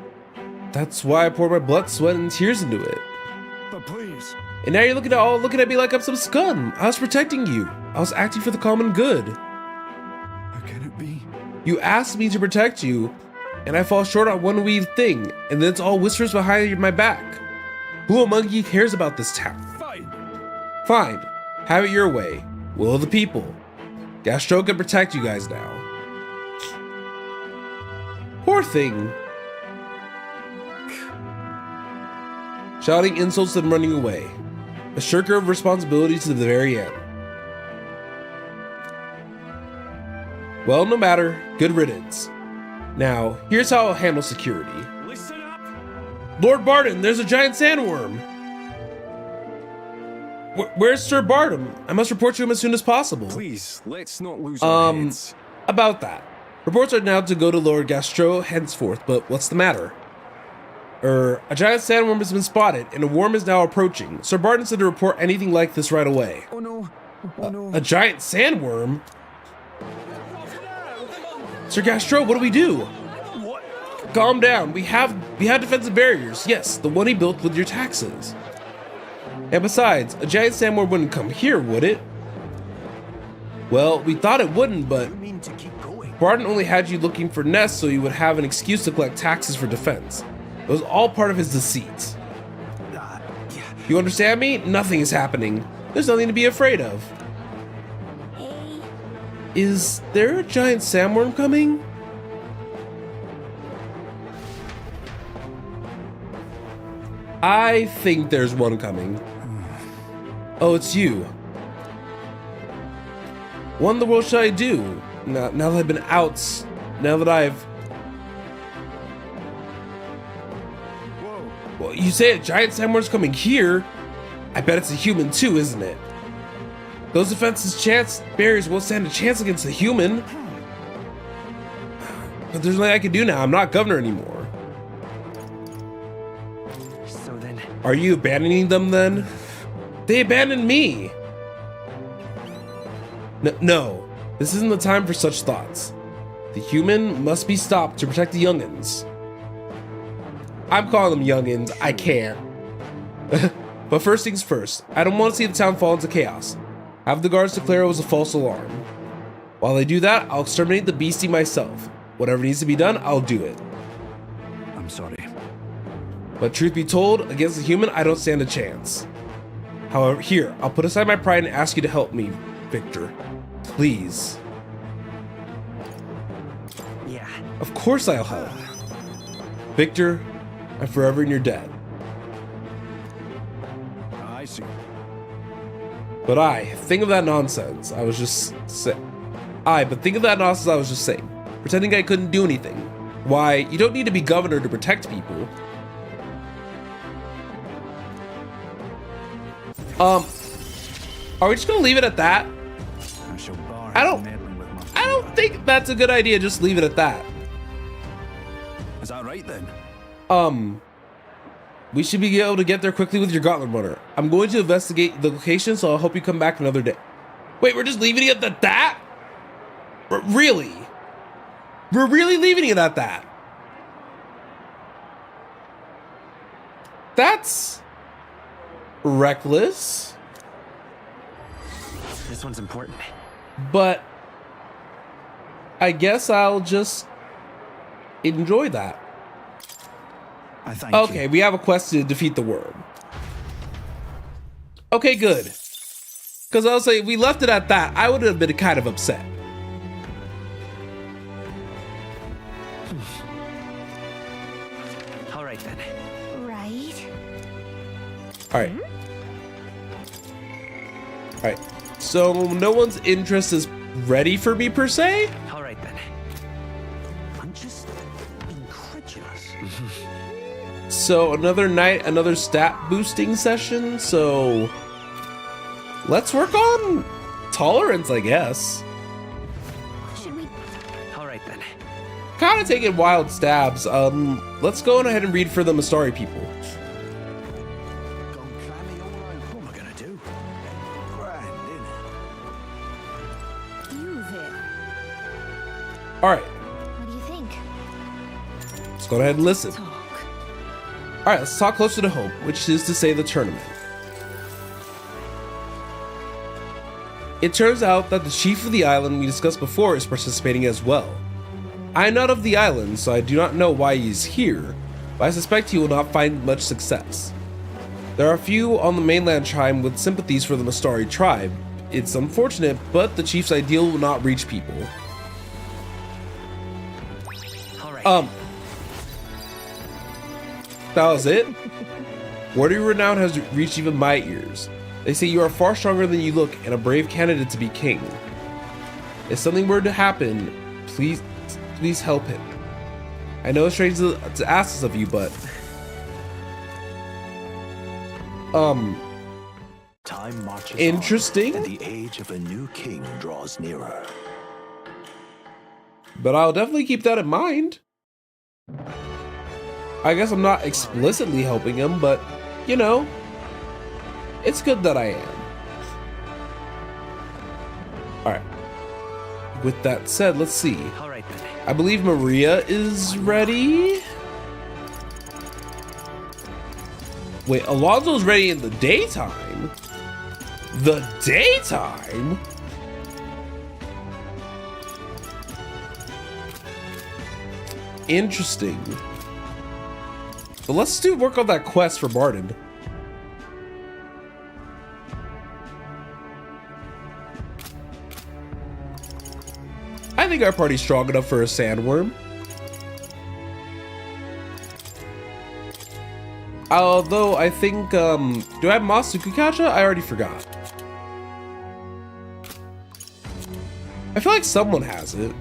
Speaker 1: That's why I poured my blood, sweat, and tears into it.
Speaker 6: But please.
Speaker 1: And now you're looking at me like I'm some scum. I was protecting you. I was acting for the common good.
Speaker 6: How can it be?
Speaker 1: You asked me to protect you, and I fall short on one wee thing, and then it's all whispers behind my back. Who among you cares about this town?
Speaker 6: Fine.
Speaker 1: Fine. Have it your way. Will of the people. Gastro can protect you guys now. Poor thing. Shouting insults and running away. A shirker of responsibility to the very end. Well, no matter. Good riddance. Now, here's how I'll handle security.
Speaker 3: Listen up.
Speaker 1: Lord Barden, there's a giant sandworm. Where's Sir Barden? I must report to him as soon as possible.
Speaker 2: Please, let's not lose our heads.
Speaker 1: About that. Reports are now to go to Lord Gastro henceforth, but what's the matter? A giant sandworm has been spotted, and a worm is now approaching. Sir Barden said to report anything like this right away.
Speaker 2: Oh no. Oh no.
Speaker 1: A giant sandworm? Sir Castro, what do we do?
Speaker 6: What?
Speaker 1: Calm down. We have defensive barriers. Yes, the one he built with your taxes. And besides, a giant sandworm wouldn't come here, would it? Well, we thought it wouldn't, but
Speaker 6: You mean to keep going?
Speaker 1: Barton only had you looking for nests so you would have an excuse to collect taxes for defense. It was all part of his deceit.
Speaker 6: Yeah.
Speaker 1: You understand me? Nothing is happening. There's nothing to be afraid of.
Speaker 4: Hey.
Speaker 1: Is there a giant sandworm coming? I think there's one coming. Oh, it's you. What in the world should I do? Now that I've been out, now that I've...
Speaker 6: Whoa.
Speaker 1: Well, you say a giant sandworm's coming here. I bet it's a human too, isn't it? Those defenses barriers won't stand a chance against a human. But there's nothing I can do now. I'm not governor anymore.
Speaker 6: So then,
Speaker 1: Are you abandoning them then? They abandoned me. No, this isn't the time for such thoughts. The human must be stopped to protect the youngins. I'm calling them youngins. I can't. But first things first, I don't want to see the town fall into chaos. Have the guards declare it was a false alarm. While they do that, I'll exterminate the beastie myself. Whatever needs to be done, I'll do it.
Speaker 6: I'm sorry.
Speaker 1: But truth be told, against the human, I don't stand a chance. However, here, I'll put aside my pride and ask you to help me, Victor. Please.
Speaker 6: Yeah.
Speaker 1: Of course I'll help. Victor, I'm forever in your debt.
Speaker 6: I see.
Speaker 1: But think of that nonsense I was just saying. But think of that nonsense I was just saying. Pretending I couldn't do anything. Why, you don't need to be governor to protect people. Are we just gonna leave it at that? I don't think that's a good idea, just leave it at that.
Speaker 6: Is that right then?
Speaker 1: We should be able to get there quickly with your gauntlet runner. I'm going to investigate the location, so I'll hope you come back another day. Wait, we're just leaving it at that? Really? We're really leaving it at that? That's reckless.
Speaker 6: This one's important.
Speaker 1: But I guess I'll just enjoy that.
Speaker 6: I thank you.
Speaker 1: Okay, we have a quest to defeat the worm. Okay, good. Because I'll say if we left it at that, I would have been kind of upset.
Speaker 6: All right then.
Speaker 4: Right?
Speaker 1: Alright. Alright. So no one's interest is ready for me per se?
Speaker 6: All right then. I'm just incredulous.
Speaker 1: So another night, another stat boosting session. So let's work on tolerance, I guess.
Speaker 4: Should we?
Speaker 6: All right then.
Speaker 1: Kind of taking wild stabs. Let's go on ahead and read for the Mastari people.
Speaker 6: What am I gonna do?
Speaker 4: Use it.
Speaker 1: All right,
Speaker 4: What do you think?
Speaker 1: let's go ahead and listen.
Speaker 7: Talk.
Speaker 1: All right, let's talk closer to home, which is to say the tournament. It turns out that the chief of the island we discussed before is participating as well. I am not of the island, so I do not know why he is here, but I suspect he will not find much success. There are a few on the mainland tribe with sympathies for the Mastari tribe. It's unfortunate, but the chief's ideal will not reach people.
Speaker 6: All right.
Speaker 1: That was it? Word of your renown has reached even my ears. They say you are far stronger than you look and a brave candidate to be king. If something were to happen, please help him. I know it's strange to ask this of you, but
Speaker 8: Time marches
Speaker 1: interesting.
Speaker 8: on, and the age of a new king draws nearer.
Speaker 1: But I'll definitely keep that in mind. I guess I'm not explicitly helping him, but you know, it's good that I am. All right. With that said, let's see.
Speaker 6: All right then.
Speaker 1: I believe Maria is ready. Wait, Alonso's ready in the daytime? The daytime? Interesting. But let's do work on that quest for Barton. I think our party's strong enough for a sandworm. Although I think, do I have Masukukacha? I already forgot. I feel like someone has it.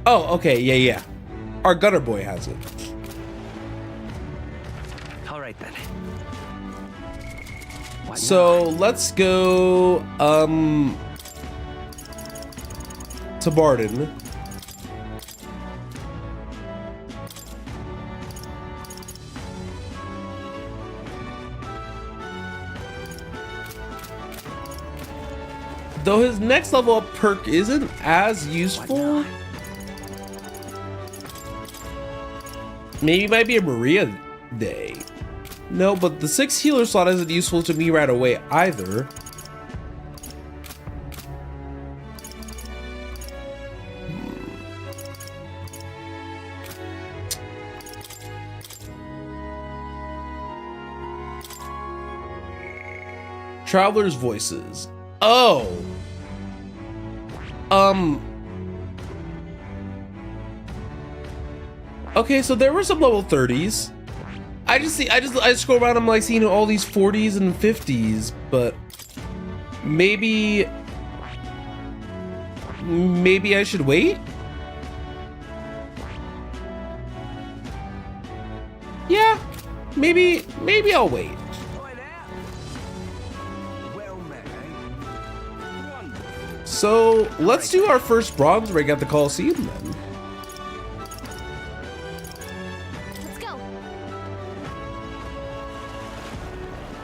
Speaker 1: Oh, okay, yeah. Our gunner boy has it.
Speaker 3: All right then.
Speaker 1: So let's go to Barton. Though his next level up perk isn't as useful. Maybe it might be a Maria day. No, but the 6 healer slot isn't useful to me right away either. Traveler's Voices. Oh. Okay, so there were some level 30s. I scroll around, I'm like seeing all these 40s and 50s, but maybe I should wait? Yeah, maybe I'll wait. So let's do our first bronze rig at the Coliseum then.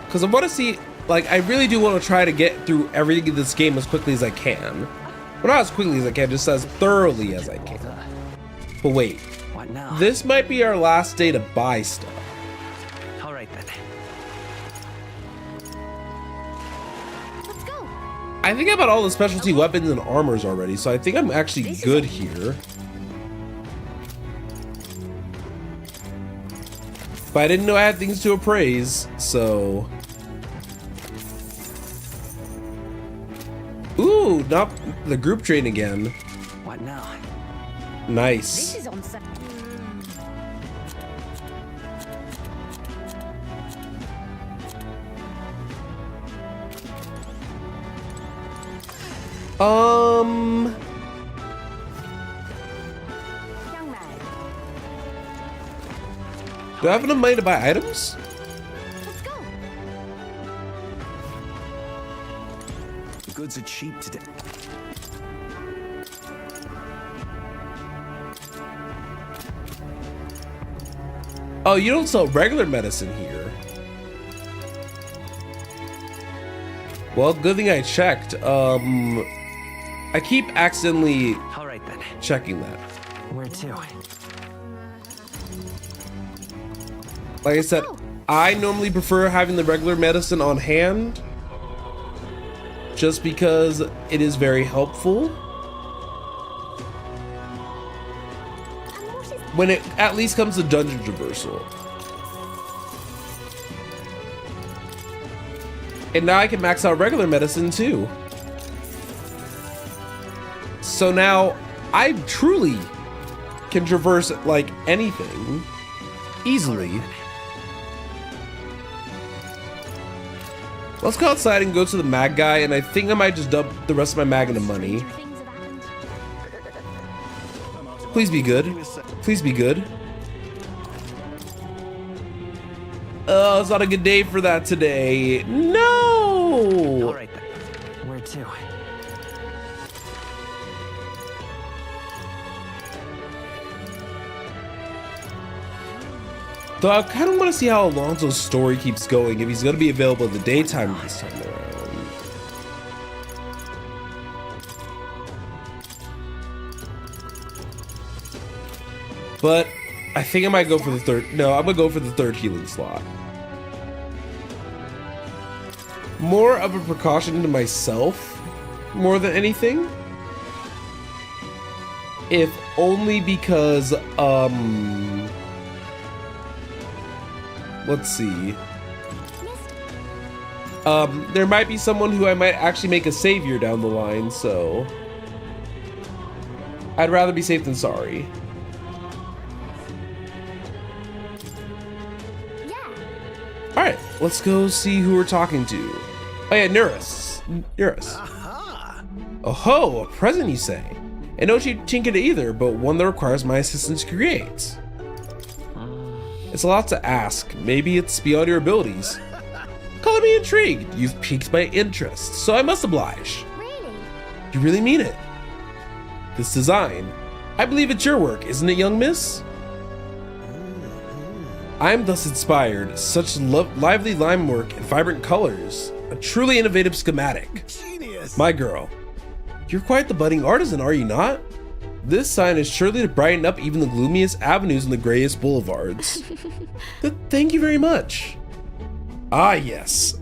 Speaker 1: Because I want to see, like, I really do want to try to get through everything in this game as quickly as I can. Well, not as quickly as I can, just as thoroughly as I can. But wait,
Speaker 3: What now?
Speaker 1: this might be our last day to buy stuff.
Speaker 3: All right then.
Speaker 4: Let's go.
Speaker 1: I think I bought all the specialty weapons and armors already, so I think I'm actually good here. But I didn't know I had things to appraise, so... Ooh, not the group train again.
Speaker 3: What now?
Speaker 1: Nice.
Speaker 4: This is on set. Young man.
Speaker 1: Do I have enough money to buy items?
Speaker 4: Let's go.
Speaker 6: The goods are cheap today.
Speaker 1: Oh, you don't sell regular medicine here. Well, good thing I checked. I keep accidentally
Speaker 3: All right then.
Speaker 1: checking that.
Speaker 3: Where to?
Speaker 1: Like I said, I normally prefer having the regular medicine on hand just because it is very helpful when it at least comes to dungeon traversal. And now I can max out regular medicine too. So now I truly can traverse like anything easily. Let's go outside and go to the mag guy, and I think I might just dump the rest of my mag into money.
Speaker 4: Things have happened.
Speaker 1: Please be good. Please be good. Oh, it's not a good day for that today.
Speaker 3: All
Speaker 1: No!
Speaker 3: right then. Where to?
Speaker 1: Though I kind of want to see how Alonso's story keeps going, if he's going to be available in the daytime this time around. But I think I might go for the third. No, I'm gonna go for the third healing slot. More of a precaution to myself, more than anything. If only because, let's see. There might be someone who I might actually make a savior down the line, so I'd rather be safe than sorry. All right, let's go see who we're talking to. Oh yeah, Nurse. Oh ho, a present you say? And no cheap trinket either, but one that requires my assistance to create. It's a lot to ask. Maybe it's beyond your abilities. Color me intrigued. You've piqued my interest, so I must oblige.
Speaker 4: Really?
Speaker 1: You really mean it? This design, I believe it's your work, isn't it, young miss? I'm thus inspired. Such lively line work and vibrant colors. A truly innovative schematic.
Speaker 6: Genius.
Speaker 1: My girl, you're quite the budding artisan, are you not? This sign is surely to brighten up even the gloomiest avenues and the grayest boulevards. Thank you very much. Ah, yes.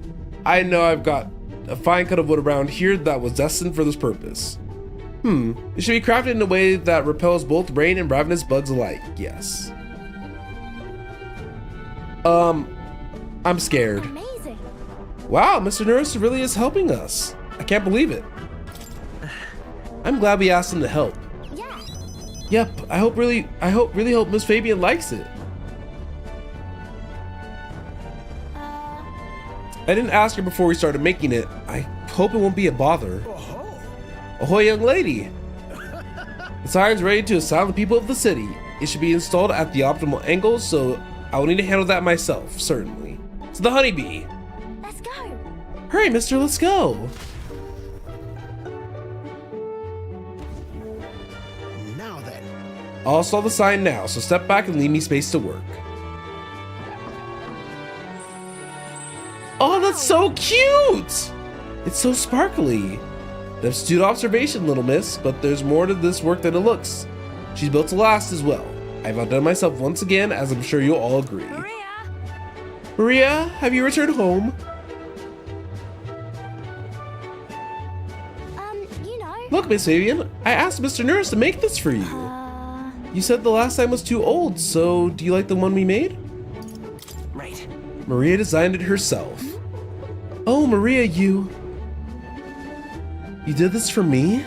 Speaker 1: I know I've got a fine cut of wood around here that was destined for this purpose. It should be crafted in a way that repels both rain and ravenous bugs alike. Yes. I'm scared.
Speaker 4: Amazing.
Speaker 1: Wow, Mr. Nurse really is helping us. I can't believe it. I'm glad we asked him to help.
Speaker 4: Yeah.
Speaker 1: Yep, I really hope Miss Fabian likes it. I didn't ask her before we started making it. I hope it won't be a bother. Ahoy, young lady. The siren's ready to assign the people of the city. It should be installed at the optimal angle, so I will need to handle that myself, certainly. To the honeybee.
Speaker 4: Let's go.
Speaker 1: Hurry, mister, let's go.
Speaker 6: Now then.
Speaker 1: I'll install the sign now, so step back and leave me space to work. Oh, that's so cute! It's so sparkly. An astute observation, little miss, but there's more to this work than it looks. She's built to last as well. I've outdone myself once again, as I'm sure you'll all agree. Maria, have you returned home?
Speaker 4: You know.
Speaker 1: Look, Miss Fabian, I asked Mr. Nurse to make this for you. You said the last time was too old, so do you like the one we made?
Speaker 6: Right.
Speaker 1: Maria designed it herself. Oh, Maria, you did this for me?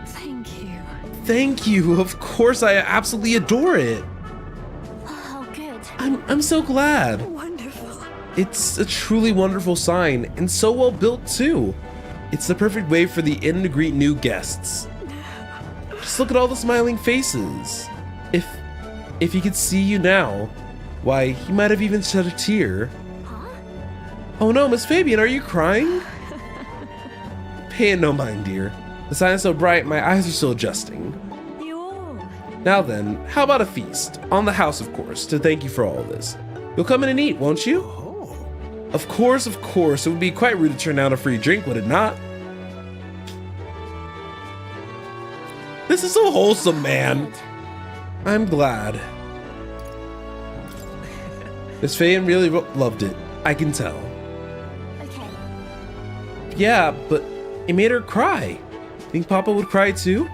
Speaker 7: Thank you.
Speaker 1: Thank you. Of course, I absolutely adore it.
Speaker 4: Oh, good.
Speaker 1: I'm so glad.
Speaker 7: Wonderful.
Speaker 1: It's a truly wonderful sign, and so well built too. It's the perfect way for the inn to greet new guests. Just look at all the smiling faces. If he could see you now, why, he might have even shed a tear.
Speaker 4: Huh?
Speaker 1: Oh no, Miss Fabian, are you crying? Pay it no mind, dear. The sign is so bright, my eyes are still adjusting. Now then, how about a feast? On the house, of course, to thank you for all this. You'll come in and eat, won't you? Of course, of course. It would be quite rude to turn down a free drink, would it not? This is so wholesome, man. I'm glad. Miss Fabian really loved it. I can tell.
Speaker 4: Okay.
Speaker 1: Yeah, but it made her cry. Think Papa would cry too?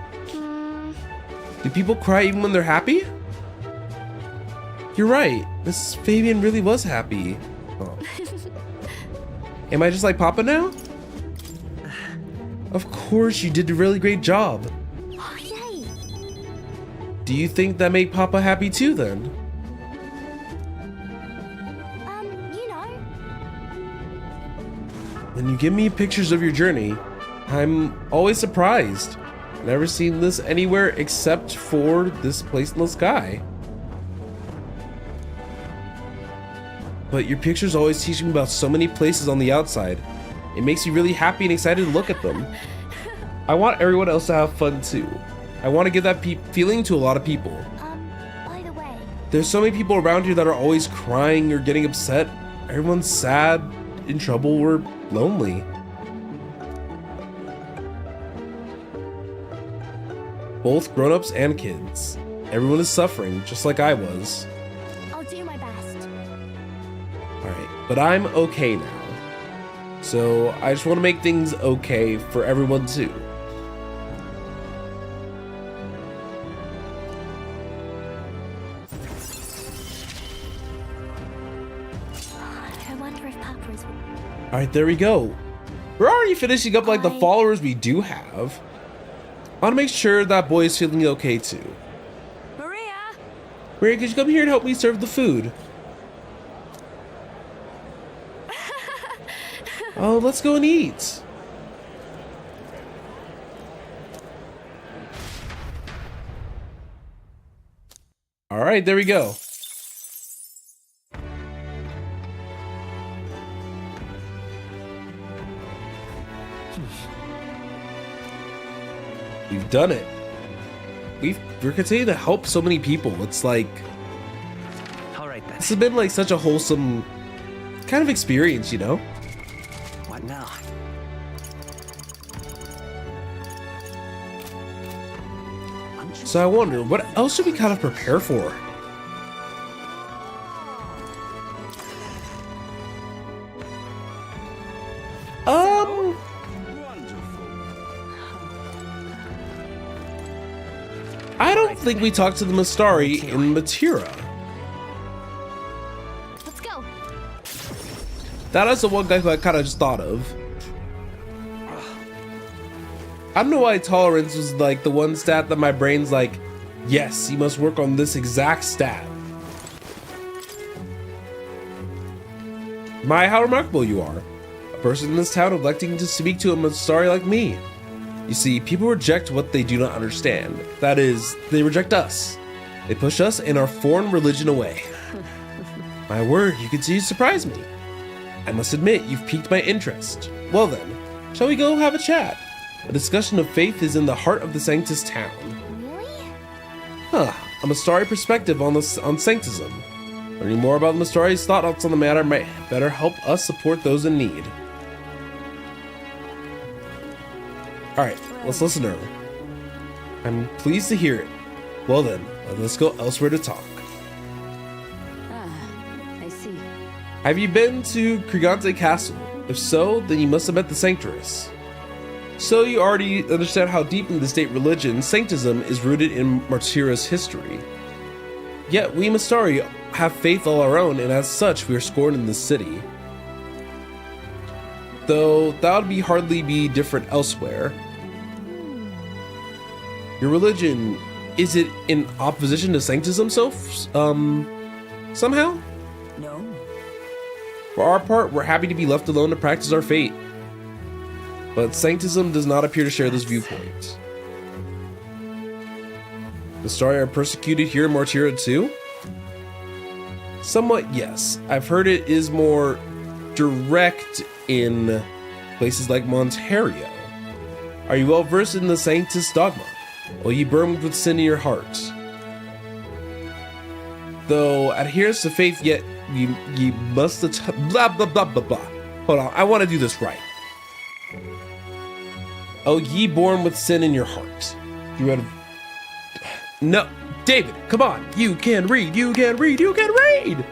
Speaker 1: Do people cry even when they're happy? You're right. Miss Fabian really was happy. Oh. Am I just like Papa now? Of course, you did a really great job.
Speaker 4: Oh, yay.
Speaker 1: Do you think that made Papa happy too then?
Speaker 4: You know.
Speaker 1: When you give me pictures of your journey, I'm always surprised. Never seen this anywhere except for this place in the sky. But your pictures always teach me about so many places on the outside. It makes me really happy and excited to look at them. I want everyone else to have fun too. I want to give that feeling to a lot of people.
Speaker 4: By the way.
Speaker 1: There's so many people around here that are always crying or getting upset. Everyone's sad, in trouble, or lonely. Both grown-ups and kids. Everyone is suffering, just like I was.
Speaker 4: I'll do my best.
Speaker 1: Alright, but I'm okay now. So I just want to make things okay for everyone too.
Speaker 4: I wonder if Papa is...
Speaker 1: Alright, there we go. We're already finishing up like the followers we do have. I want to make sure that boy is feeling okay too.
Speaker 4: Maria!
Speaker 1: Maria, could you come here and help me serve the food? Oh, let's go and eat. All right, there we go. We've done it. We're continuing to help so many people. It's like,
Speaker 3: All right then.
Speaker 1: this has been like such a wholesome kind of experience, you know?
Speaker 3: What now?
Speaker 1: So I wonder, what else should we kind of prepare for? I don't think we talked to the Mistari in Matira.
Speaker 4: Let's go.
Speaker 1: That is the one guy who I kind of just thought of. I don't know why tolerance was like the one stat that my brain's like, yes, you must work on this exact stat. My, how remarkable you are. A person in this town electing to speak to a Mistari like me. You see, people reject what they do not understand. That is, they reject us. They push us and our foreign religion away. My word, you continue to surprise me. I must admit, you've piqued my interest. Well then, shall we go have a chat? A discussion of faith is in the heart of the Sanctus town.
Speaker 4: Really?
Speaker 1: Huh, a Mistari perspective on Sanctism. Learning more about the Mistari's thoughts on the matter might better help us support those in need. Alright, let's listen to her. I'm pleased to hear it. Well then, let's go elsewhere to talk.
Speaker 4: I see.
Speaker 1: Have you been to Krigante Castle? If so, then you must have met the Sanctress. So you already understand how deeply the state religion, Sanctism, is rooted in Martira's history. Yet we Mistari have faith all our own, and as such, we are scorned in this city. Though that would hardly be different elsewhere. Your religion, is it in opposition to Sanctism somehow?
Speaker 7: No.
Speaker 1: For our part, we're happy to be left alone to practice our faith. But Sanctism does not appear to share this viewpoint. The Mistari are persecuted here in Martira too? Somewhat, yes. I've heard it is more direct in places like Monterio. Are you well versed in the Sanctus dogma? Will ye burn with sin in your heart? Though adherence to faith, yet ye must blah blah blah blah blah. Hold on, I want to do this right. Oh, ye born with sin in your heart. You had no, David, come on. You can read, you can read, you can read.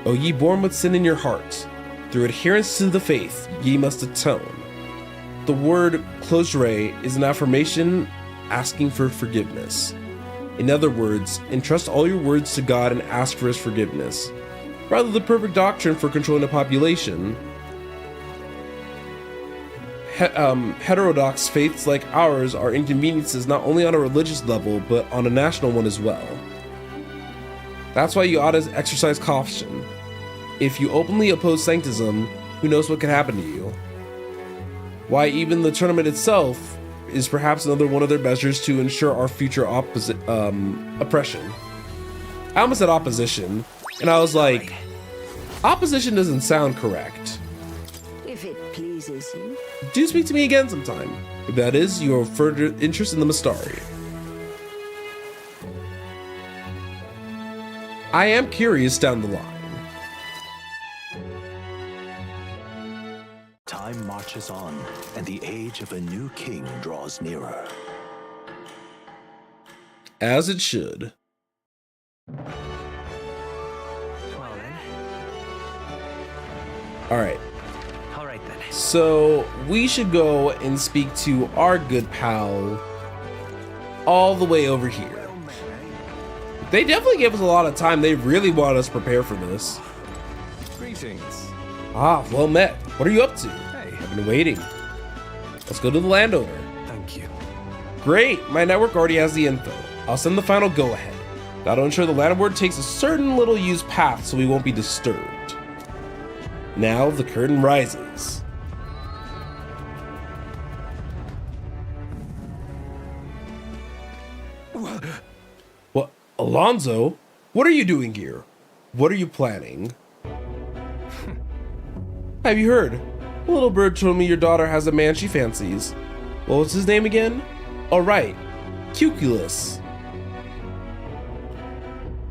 Speaker 1: Oh, ye born with sin in your heart. Through adherence to the faith, ye must atone. The word closure is an affirmation asking for forgiveness. In other words, entrust all your words to God and ask for his forgiveness. Rather the perfect doctrine for controlling a population. Heterodox faiths like ours are inconveniences not only on a religious level, but on a national one as well. That's why you ought to exercise caution. If you openly oppose Sanctism, who knows what could happen to you? Why, even the tournament itself is perhaps another one of their measures to ensure our future oppression. I almost said opposition, and I was like, opposition doesn't sound correct.
Speaker 7: If it pleases you.
Speaker 1: Do speak to me again sometime. If that is your further interest in the Mistari. I am curious down the line.
Speaker 8: Time marches on, and the age of a new king draws nearer.
Speaker 1: As it should.
Speaker 3: Well then.
Speaker 1: Alright.
Speaker 3: Alright then.
Speaker 1: So we should go and speak to our good pal all the way over here. They definitely gave us a lot of time. They really want us to prepare for this.
Speaker 5: Greetings.
Speaker 1: Ah, well met. What are you up to?
Speaker 5: Hey.
Speaker 1: I've been waiting. Let's go to the landowner.
Speaker 2: Thank you.
Speaker 1: Great, my network already has the info. I'll send the final go-ahead. That'll ensure the landlord takes a certain little used path so we won't be disturbed. Now the curtain rises. What? Alonzo? What are you doing here? What are you planning? Have you heard? A little bird told me your daughter has a man she fancies. What was his name again? All right, Cuculus.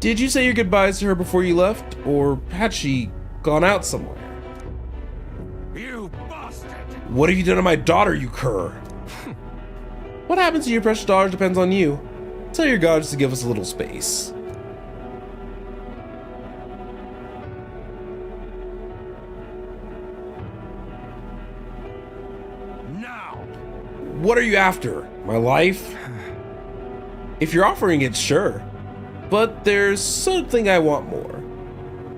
Speaker 1: Did you say your goodbyes to her before you left, or had she gone out somewhere?
Speaker 5: You bastard!
Speaker 1: What have you done to my daughter, you cur? What happens to your precious daughter depends on you. Tell your gods to give us a little space.
Speaker 2: Now!
Speaker 1: What are you after? My life? If you're offering it, sure. But there's something I want more.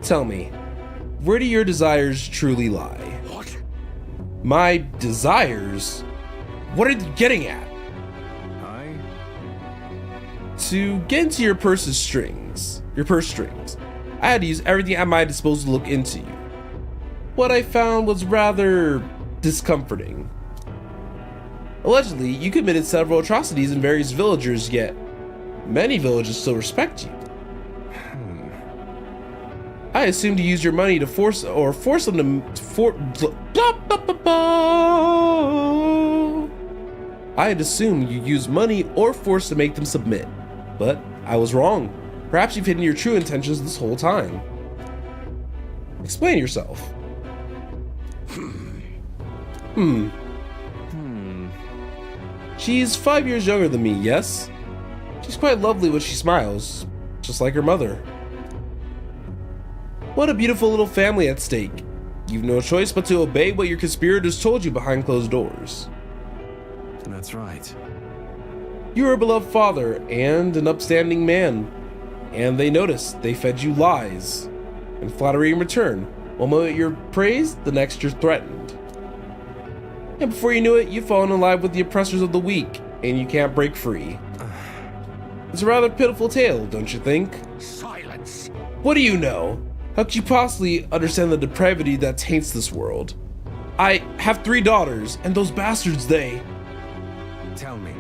Speaker 1: Tell me, where do your desires truly lie?
Speaker 2: What?
Speaker 1: My desires? What are you getting at? To get into your purse strings, I had to use everything at my disposal to look into you. What I found was rather discomforting. Allegedly, you committed several atrocities in various villagers, yet many villages still respect you. I assumed you used your money to force them to I had assumed you used money or force to make them submit, but I was wrong. Perhaps you've hidden your true intentions this whole time. Explain yourself. She's 5 years younger than me, yes? She's quite lovely when she smiles, just like her mother. What a beautiful little family at stake. You've no choice but to obey what your conspirators told you behind closed doors.
Speaker 2: That's right.
Speaker 1: You are a beloved father and an upstanding man, and they noticed. They fed you lies and flattery in return. One moment you're praised, the next you're threatened. And before you knew it, you've fallen in line with the oppressors of the weak, and you can't break free. It's a rather pitiful tale, don't you think?
Speaker 2: Silence!
Speaker 1: What do you know? How could you possibly understand the depravity that taints this world? I have 3 daughters, and those bastards, they...
Speaker 2: Tell me.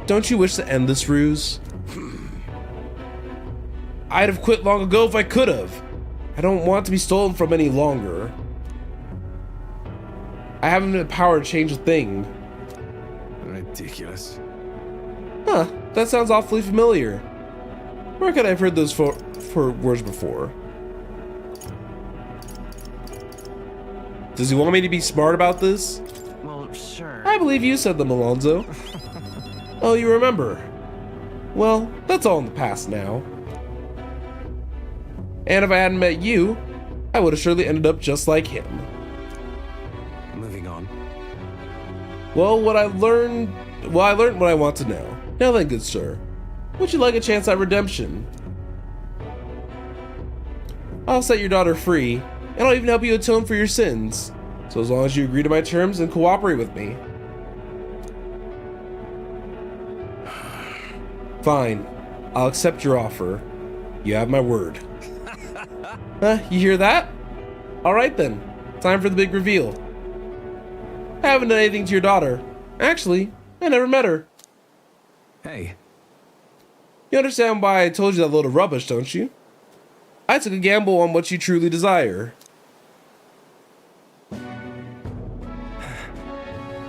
Speaker 1: Don't you wish to end this ruse? I'd have quit long ago if I could have. I don't want to be stolen from any longer. I haven't the power to change a thing.
Speaker 2: Ridiculous.
Speaker 1: Huh, that sounds awfully familiar. Where could I have heard those four words before? Does he want me to be smart about this?
Speaker 3: Well, sure.
Speaker 1: I believe you said them, Alonzo. Oh, you remember. Well, that's all in the past now. And if I hadn't met you, I would have surely ended up just like him.
Speaker 2: Moving on.
Speaker 1: Well, I learned what I want to know. Now then, good sir, would you like a chance at redemption? I'll set your daughter free, and I'll even help you atone for your sins. So as long as you agree to my terms and cooperate with me. Fine, I'll accept your offer. You have my word. You hear that? Alright then, time for the big reveal. I haven't done anything to your daughter. Actually, I never met her.
Speaker 2: Hey.
Speaker 1: You understand why I told you that load of rubbish, don't you? I took a gamble on what you truly desire.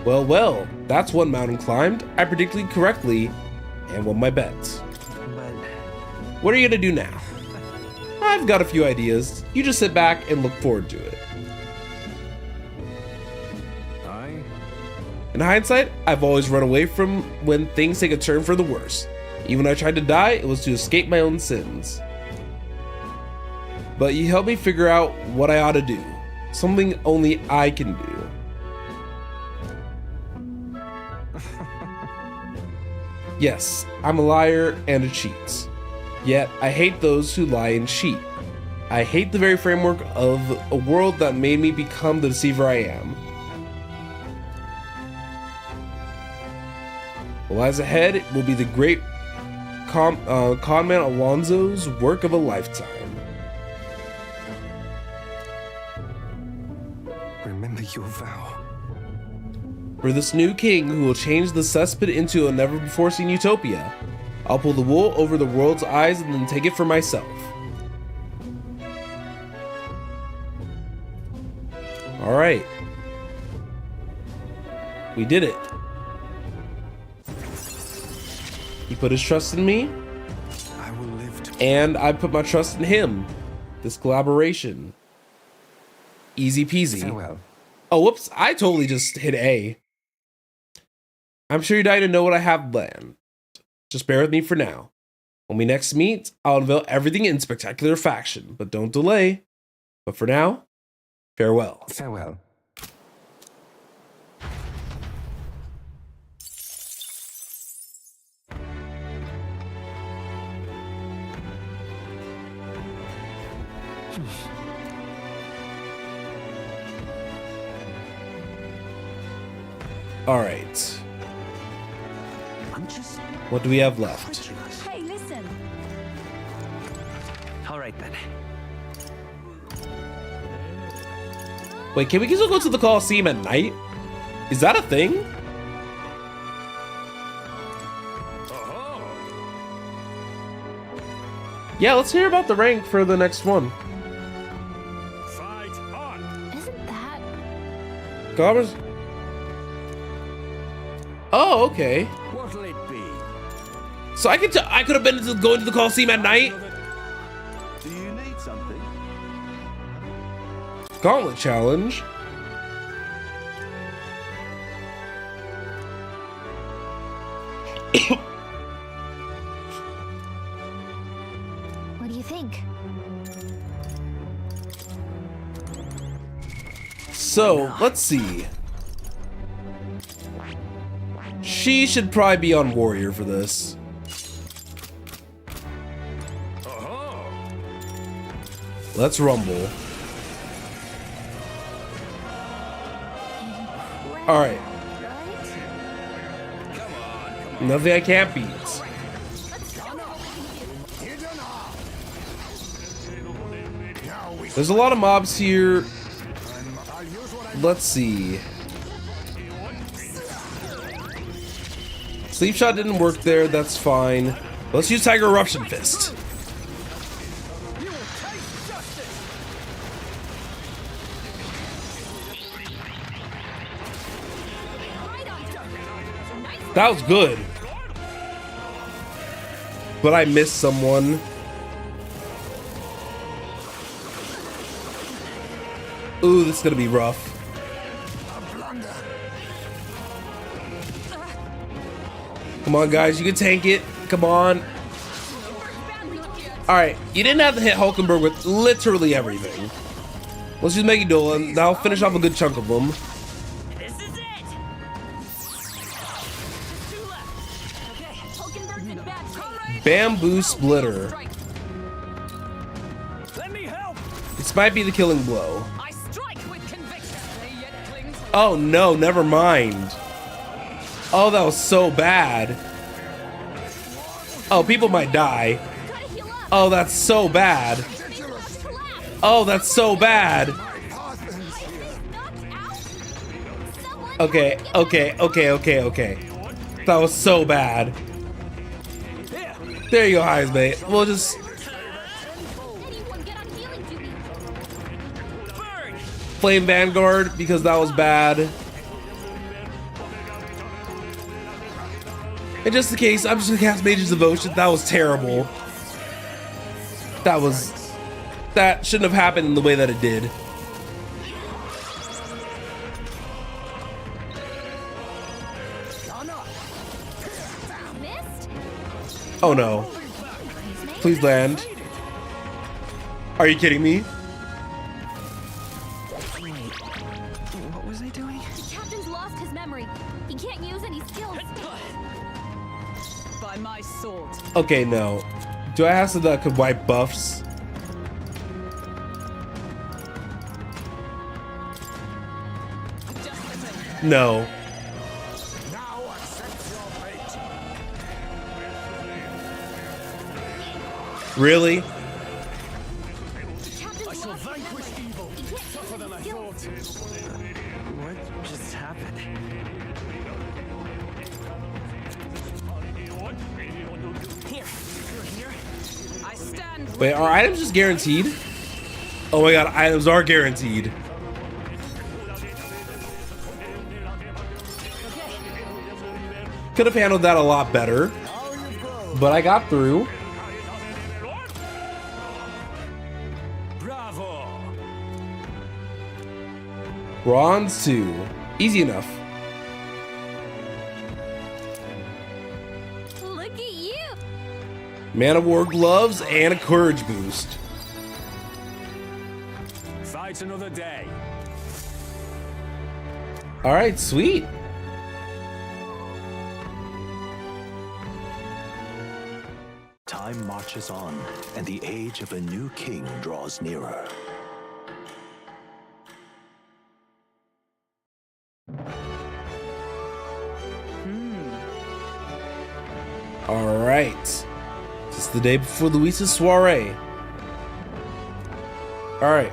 Speaker 1: Well, that's one mountain climbed. I predicted correctly and won my bet.
Speaker 3: But
Speaker 1: What are you gonna do now? I've got a few ideas. You just sit back and look forward to it. In hindsight, I've always run away from when things take a turn for the worse. Even when I tried to die, it was to escape my own sins. But you helped me figure out what I ought to do. Something only I can do. Yes, I'm a liar and a cheat. Yet, I hate those who lie and cheat. I hate the very framework of a world that made me become the deceiver I am. What lies ahead will be the great conman Alonso's work of a lifetime.
Speaker 5: Remember your vow.
Speaker 1: For this new king who will change the cesspit into a never-before-seen utopia, I'll pull the wool over the world's eyes and then take it for myself. Alright. We did it. He put his trust in me,
Speaker 5: I will live to...
Speaker 1: and I put my trust in him. This collaboration. Easy peasy.
Speaker 5: Farewell.
Speaker 1: Oh, whoops. I totally just hit A. I'm sure you're dying to know what I have planned. Just bear with me for now. When we next meet, I'll unveil everything in spectacular fashion, but don't delay. But for now, farewell.
Speaker 5: Farewell.
Speaker 1: All right. What do we have left?
Speaker 4: Hey, listen.
Speaker 3: All right then.
Speaker 1: Wait, can we still go to the Coliseum at night? Is that a thing? Yeah, let's hear about the rank for the next one.
Speaker 3: Fight on.
Speaker 4: Isn't that...
Speaker 1: Goblins. Oh, okay.
Speaker 3: What'll it be?
Speaker 1: So I could have been going to the Coliseum at night.
Speaker 6: Do you need something?
Speaker 1: Gauntlet challenge.
Speaker 4: What do you think?
Speaker 1: So let's see. She should probably be on Warrior for this. Let's rumble. All right. Nothing I can't beat. There's a lot of mobs here. Let's see. Sleep shot didn't work there. That's fine. Let's use Tiger Eruption Fist. That was good. But I missed someone. Ooh, this is gonna be rough. Come on, guys, you can tank it. Come on. Alright, you didn't have to hit Hulkenberg with literally everything. Let's use Megidola. That'll finish off a good chunk of them.
Speaker 3: This is it. Two left. Okay, Hulkenberg's in bad shape.
Speaker 1: Bamboo Splitter.
Speaker 3: Let me help.
Speaker 1: This might be the killing blow.
Speaker 3: I strike with conviction. They yet cling to
Speaker 1: Oh no, never mind. Oh, that was so bad. Oh, people might die. Oh, that's so bad. Oh, that's so bad. Okay. That was so bad. There you go, Highs, mate. We'll just... Flame Vanguard, because that was bad. And just in case, I'm just gonna cast Mage's Devotion. That was terrible. That shouldn't have happened in the way that it did. Oh no. Please land. Are you kidding me?
Speaker 3: Wait, what was I doing?
Speaker 4: The captain's lost his memory. He can't use any skills.
Speaker 10: By my sword.
Speaker 1: Okay, no. Do I have something that could wipe buffs? No.
Speaker 9: Now accept your fate.
Speaker 1: Really?
Speaker 4: The captain's
Speaker 3: I shall
Speaker 4: lost his
Speaker 3: vanquish
Speaker 4: memory.
Speaker 3: evil.
Speaker 4: He can't
Speaker 3: Tougher
Speaker 4: use
Speaker 3: than I
Speaker 4: any skills.
Speaker 3: thought. What just happened? Here, you're here.
Speaker 10: I stand.
Speaker 1: Wait, are items just guaranteed? Oh my god, items are guaranteed. Could have handled that a lot better, but I got through.
Speaker 3: Bravo!
Speaker 1: Bronze 2. Easy enough.
Speaker 4: Look at you.
Speaker 1: Man of War gloves and a courage boost.
Speaker 3: Fight another day.
Speaker 1: Alright, sweet.
Speaker 8: Time marches on, and the age of a new king draws nearer.
Speaker 1: Alright. It's the day before Luis's soiree. Alright.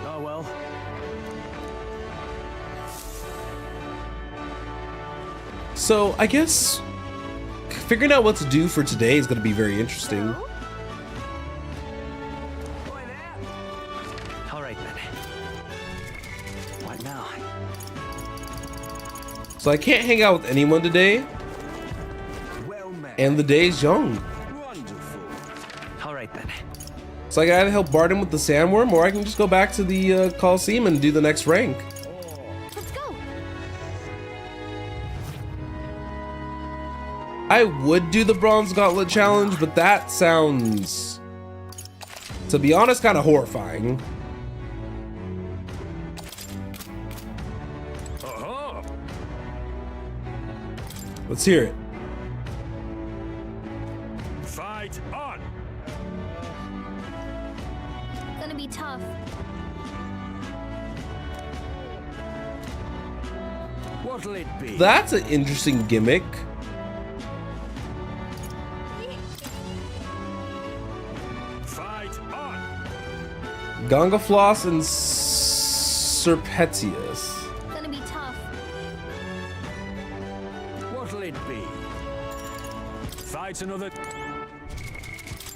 Speaker 3: Oh well.
Speaker 1: So, I guess figuring out what to do for today is going to be very interesting.
Speaker 3: All right then. What now?
Speaker 1: So I can't hang out with anyone today,
Speaker 6: Well met.
Speaker 1: and the day's young.
Speaker 6: Wonderful.
Speaker 3: All right then.
Speaker 1: So I gotta help Barton with the sandworm, or I can just go back to the Coliseum and do the next rank.
Speaker 4: Let's go.
Speaker 1: I would do the Bronze Gauntlet Challenge, but that sounds, to be honest, kind of horrifying. Let's hear it.
Speaker 3: Fight on!
Speaker 4: Gonna be tough.
Speaker 3: What'll it be?
Speaker 1: That's an interesting gimmick.
Speaker 3: Fight on!
Speaker 1: Gongafloss and Serpetius.
Speaker 4: Gonna be tough.
Speaker 3: What'll it be? Fight another.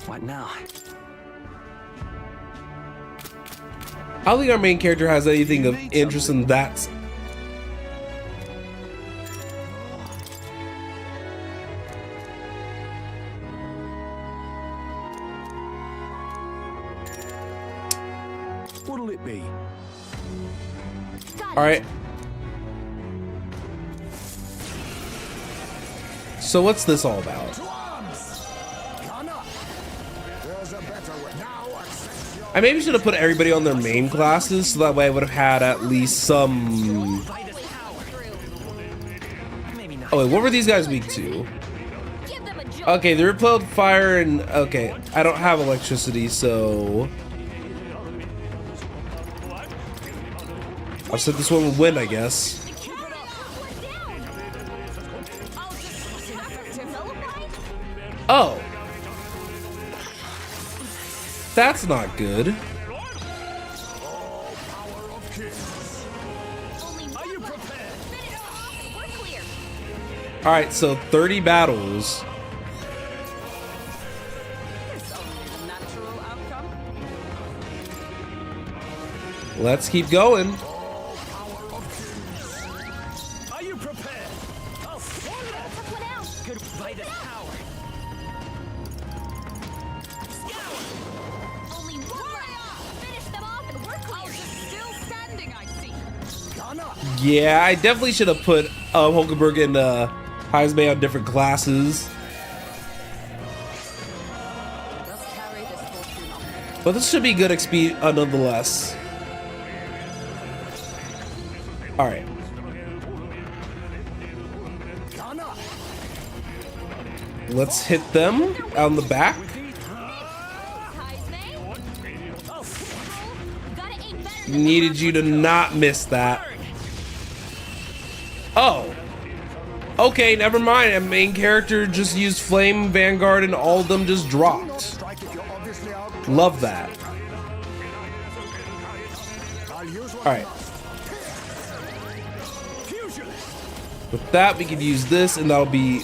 Speaker 3: What now?
Speaker 1: I don't think our main character has anything of interest in that.
Speaker 6: What'll it be?
Speaker 4: Got
Speaker 1: All right. So what's this all about?
Speaker 9: To arms! Gun up! There's a better way. Now accept your
Speaker 1: I maybe should have put everybody on their main classes, so that way I would have had at least some. Oh wait, what were these guys weak to?
Speaker 4: Give them a jolt.
Speaker 1: Okay, they repelled fire and okay. I don't have electricity, so I'll set this one with wind, I guess. Oh, that's not good. All right, so 30 battles.
Speaker 10: Natural outcome.
Speaker 1: Let's keep going.
Speaker 3: Are you prepared? I'll swallow that. Goodbye this power.
Speaker 4: Only one left. Finish them off and we're clear.
Speaker 10: Still standing, I see.
Speaker 1: Yeah, I definitely should have put Hulkenberg and Heisman on different classes. But this should be good XP nonetheless. Alright. Let's hit them out in the back. Needed you to not miss that. Oh. Okay, never mind. A main character just used Flame Vanguard and all of them just dropped. Love that. Alright. With that, we could use this and that'll be...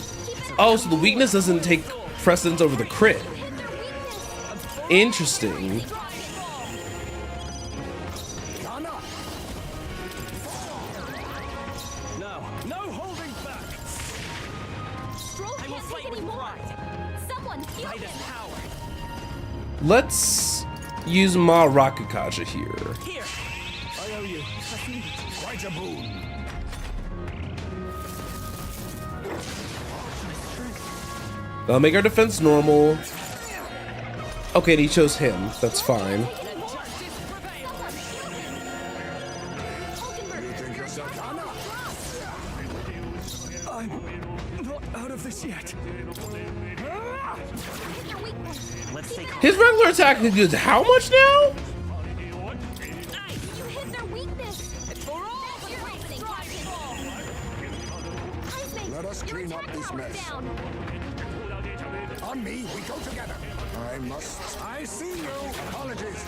Speaker 1: Oh, so the weakness doesn't take precedence over the crit. Interesting. Let's use Ma Rakukaja here.
Speaker 3: I owe you. Quite a boon.
Speaker 1: That'll make our defense normal. Okay, and he chose him. That's fine.
Speaker 3: I'm not out of this yet.
Speaker 1: His regular attack does how much now?
Speaker 9: Let us clean up this mess. On me, we go together. I see you. Apologies.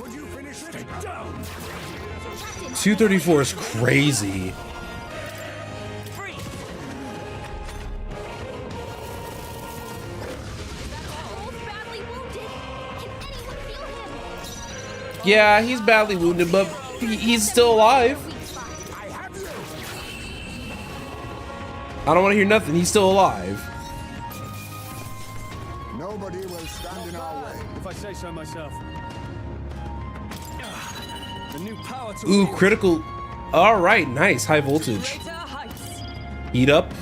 Speaker 9: Would you finish it? Stay down.
Speaker 1: 234 is crazy. Yeah, he's badly wounded, but he's still alive. I don't want to hear nothing. He's still alive.
Speaker 9: Nobody will stand in our way.
Speaker 3: If I say so myself. The new power to
Speaker 1: Ooh, critical. All right, nice. High voltage. Heat up.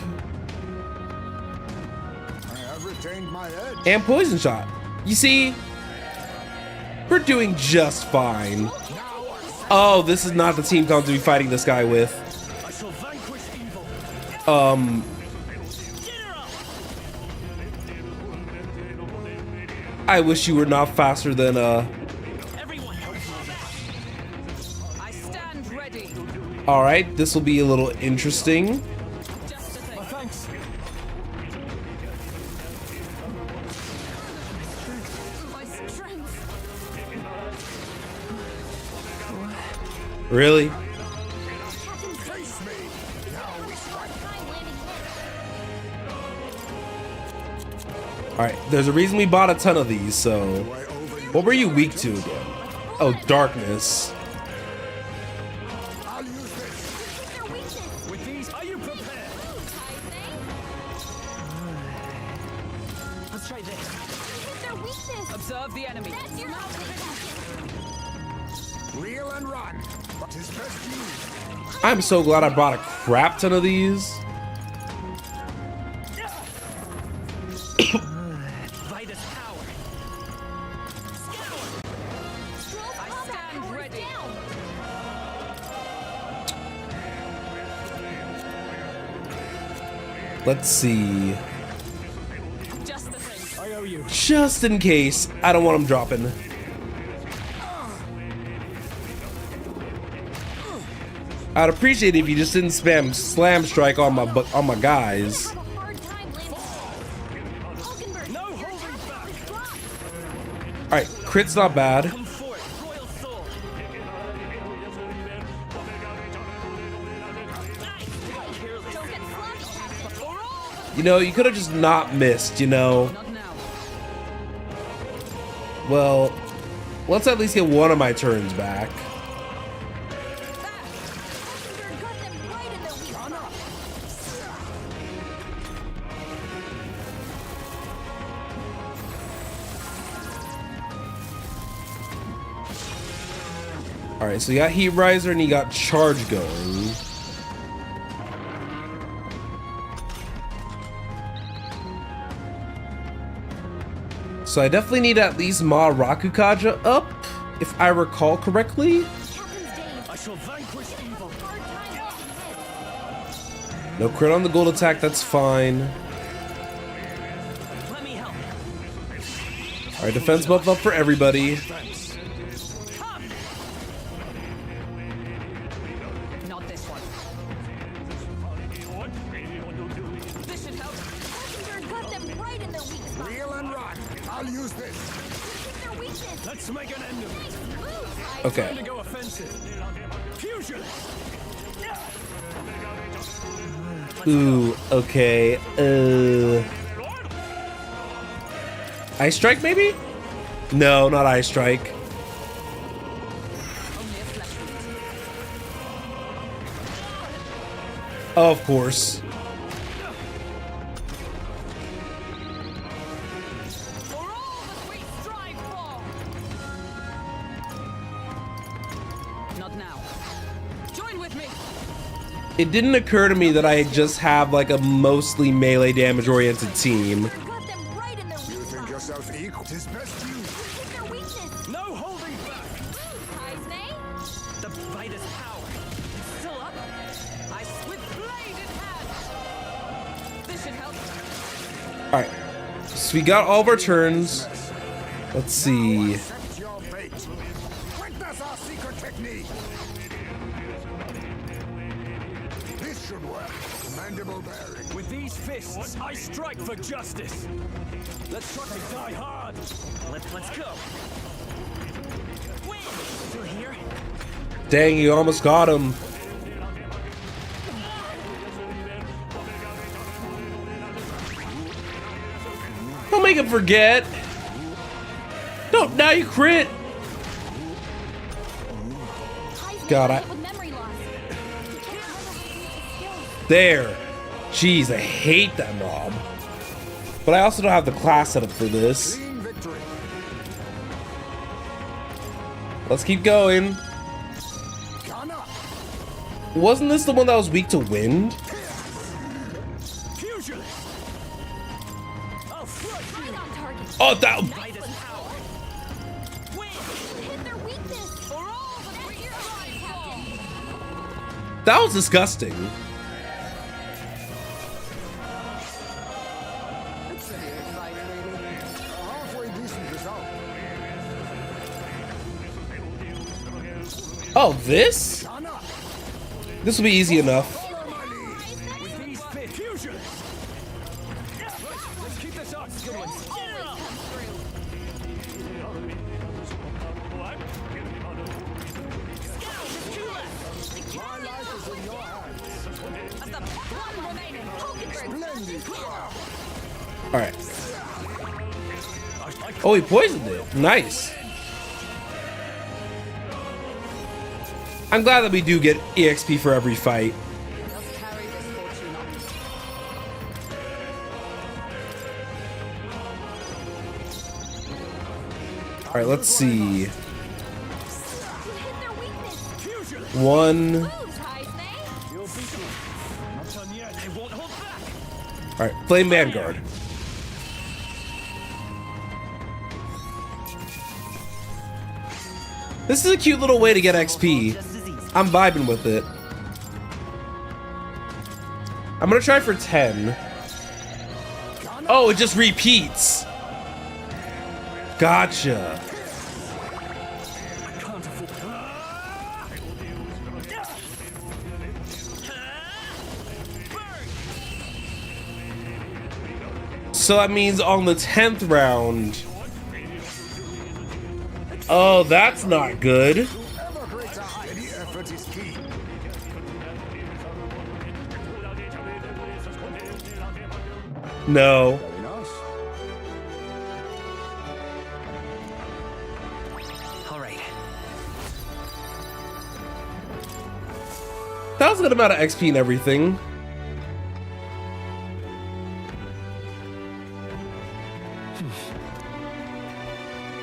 Speaker 9: I have retained my edge.
Speaker 1: And poison shot. You see, we're doing just fine. Oh, this is not the team comp to be fighting this guy with.
Speaker 3: I shall vanquish evil.
Speaker 1: I wish you were not faster than
Speaker 10: Everyone, I stand ready.
Speaker 1: All right, this will be a little interesting.
Speaker 3: Thanks.
Speaker 10: My strength.
Speaker 1: Really?
Speaker 9: Face me. Now we strike.
Speaker 1: All right, there's a reason we bought a ton of these, so... What were you weak to again? Oh, darkness.
Speaker 9: I'll use this.
Speaker 3: With these, are you prepared? Let's try this. Observe the enemy.
Speaker 9: Reel and run. But his best use.
Speaker 1: I'm so glad I bought a crap ton of these.
Speaker 3: Vitus power.
Speaker 10: I stand ready.
Speaker 1: Let's see.
Speaker 10: Just the thing.
Speaker 3: I owe you.
Speaker 1: Just in case, I don't want him dropping. I'd appreciate it if you just didn't spam slam strike on my guys. All right, crit's not bad. You know, you could have just not missed, you know. Well, let's at least get one of my turns back. All right, so you got Heat Riser and you got Charge going. So I definitely need at least Ma Rakukaja up, if I recall correctly.
Speaker 3: I shall vanquish evil.
Speaker 1: No crit on the gold attack, that's fine.
Speaker 3: Let me help.
Speaker 1: Alright, defense buff up for everybody.
Speaker 10: Not this one. This should help.
Speaker 4: Messenger got them right in their weak spot.
Speaker 9: Reel and rock. I'll use this.
Speaker 4: Hit their weakness.
Speaker 3: Let's make an end of it.
Speaker 4: Move, Heisman.
Speaker 1: Okay.
Speaker 3: Time to go offensive. Fusion.
Speaker 1: Ooh, okay. Ice Strike, maybe? No, not Ice Strike. Oh, of course.
Speaker 10: For all that we strive for. Not now. Join with me.
Speaker 1: It didn't occur to me that I just have like a mostly melee damage oriented team.
Speaker 4: Got them right in their
Speaker 9: You
Speaker 4: weak
Speaker 9: think
Speaker 4: spot.
Speaker 9: yourself equal? Tis best you.
Speaker 4: Hit their weakness.
Speaker 3: No holding back.
Speaker 4: Move, Heisman.
Speaker 3: The fight is power.
Speaker 10: Still up. I with blade in hand. This should help.
Speaker 1: Alright. So we got all of our turns. Let's see.
Speaker 9: Accept your fate. Witness our secret technique. This should work. Mandible bearing.
Speaker 3: With these fists, I strike for justice. Let's try to die hard. Let's go. Win. Still here?
Speaker 1: Dang, you almost got him. Don't make him forget. No, now you crit.
Speaker 4: Heisman
Speaker 1: God,
Speaker 4: got hit with memory loss. You can't handle these skills.
Speaker 1: There. Jeez, I hate that mob. But I also don't have the class set up for this.
Speaker 9: Clean victory.
Speaker 1: Let's keep going.
Speaker 9: Ghana.
Speaker 1: Wasn't this the one that was weak to wind?
Speaker 3: Fusion. I'll crush you.
Speaker 4: Right on target.
Speaker 1: Oh, that.
Speaker 3: Fight is power. Win.
Speaker 4: Hit their weakness.
Speaker 10: For all that we strive for.
Speaker 1: That was disgusting.
Speaker 9: It's a fight, lady. A halfway decent result.
Speaker 1: Oh, this?
Speaker 9: Ghana.
Speaker 1: This will be easy enough.
Speaker 9: Follow my lead.
Speaker 3: With these fists. Fusion. Let's keep this up. Good one.
Speaker 4: Always comes through.
Speaker 9: My life is in your hands.
Speaker 10: As the one remaining.
Speaker 9: Splendid.
Speaker 1: Alright. Oh, he poisoned it. Nice. I'm glad that we do get EXP for every fight.
Speaker 10: Just carry this fortune on.
Speaker 1: Alright, let's see.
Speaker 4: You hit their weakness.
Speaker 3: Fusion.
Speaker 1: One.
Speaker 4: Move, Heisman.
Speaker 3: You'll beat me. Not done yet. I won't hold back.
Speaker 1: Alright, Flame Vanguard. This is a cute little way to get XP. I'm vibing with it. I'm gonna try for 10. Oh, it just repeats. Gotcha.
Speaker 3: Can't afford.
Speaker 1: So that means on the 10th round. Oh, that's not good.
Speaker 9: Ever greater heights. Any effort is key.
Speaker 1: No.
Speaker 9: Very nice.
Speaker 3: All right.
Speaker 1: That was a good amount of XP and everything.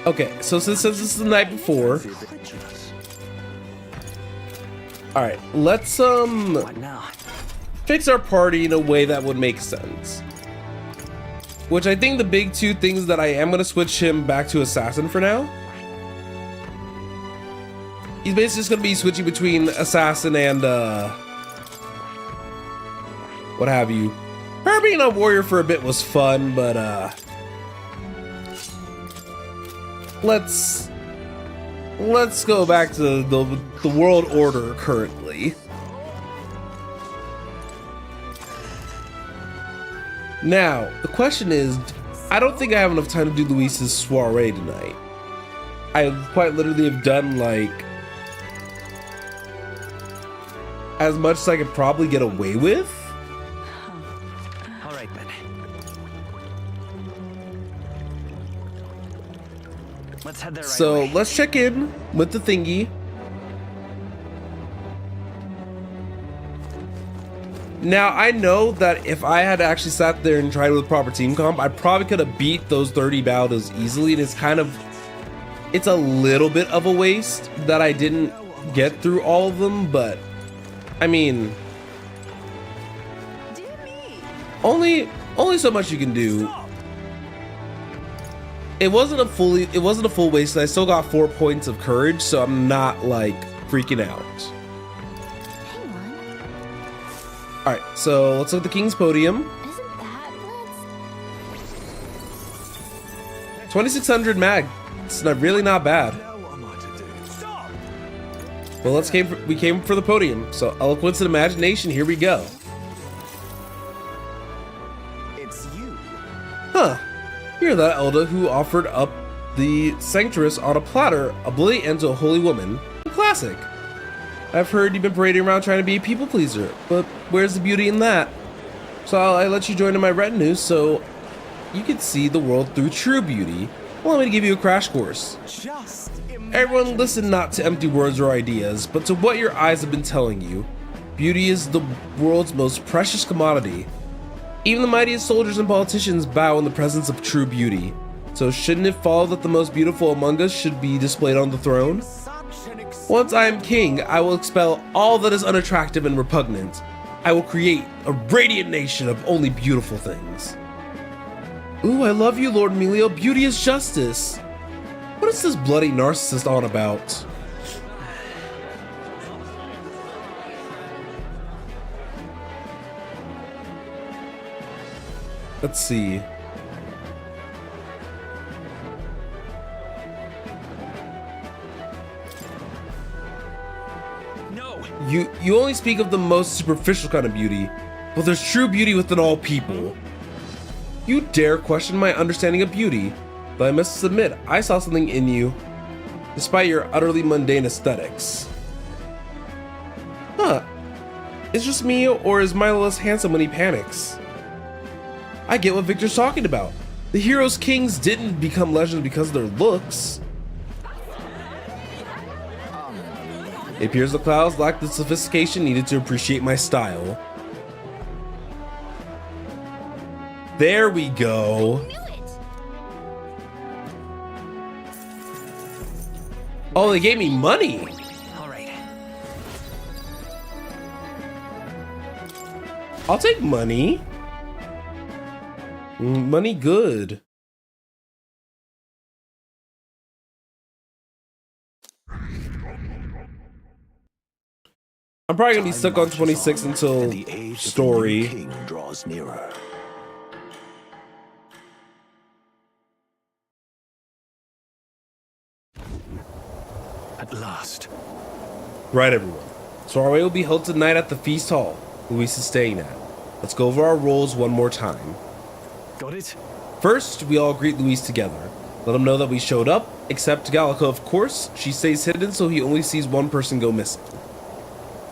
Speaker 1: Okay, so since this is the night before, all right, let's
Speaker 3: What now?
Speaker 1: fix our party in a way that would make sense. Which I think the big two things that I am going to switch him back to assassin for now. He's basically just going to be switching between assassin and what have you. Her being a warrior for a bit was fun, but let's go back to the world order currently. Now, the question is, I don't think I have enough time to do Luis's soiree tonight. I quite literally have done like as much as I could probably get away with.
Speaker 3: All right, then. Let's head there right away.
Speaker 1: Let's check in with the thingy. Now, I know that if I had actually sat there and tried with proper team comp, I probably could have beat those 30 battles easily, and it's a little bit of a waste that I didn't get through all of them, but I mean, only so much you can do. It wasn't a full waste. I still got 4 points of courage, so I'm not like freaking out. All right, so let's look at the King's Podium. 2600 mag. It's really not bad. Well, we came for the podium. So eloquence and imagination. Here we go.
Speaker 6: It's you.
Speaker 1: Huh. You're that Elda who offered up the Sanctress on a platter, a bloody end to a holy woman. Classic. I've heard you've been parading around trying to be a people pleaser, but where's the beauty in that? So I let you join in my retinue so you could see the world through true beauty. Allow me to give you a crash course. Everyone, listen not to empty words or ideas, but to what your eyes have been telling you. Beauty is the world's most precious commodity. Even the mightiest soldiers and politicians bow in the presence of true beauty. So shouldn't it follow that the most beautiful among us should be displayed on the throne? Once I am king, I will expel all that is unattractive and repugnant. I will create a radiant nation of only beautiful things. Ooh, I love you, Lord Emilio. Beauty is justice. What is this bloody narcissist on about? Let's see. You only speak of the most superficial kind of beauty, but there's true beauty within all people. You dare question my understanding of beauty, but I must admit, I saw something in you, despite your utterly mundane aesthetics. Huh. It's just me, or is Milo less handsome when he panics? I get what Victor's talking about. The heroes' kings didn't become legends because of their looks. It appears the clouds lack the sophistication needed to appreciate my style. There we go. Oh, they gave me money.
Speaker 3: All right.
Speaker 1: I'll take money. Money good. I'm probably gonna be stuck on 26 until story.
Speaker 8: King draws nearer.
Speaker 2: At last.
Speaker 1: Right, everyone. So our way will be held tonight at the feast hall Luis is staying at. Let's go over our roles one more time.
Speaker 2: Got it?
Speaker 1: First, we all greet Luis together. Let him know that we showed up, except Gallica, of course. She stays hidden so he only sees one person go missing.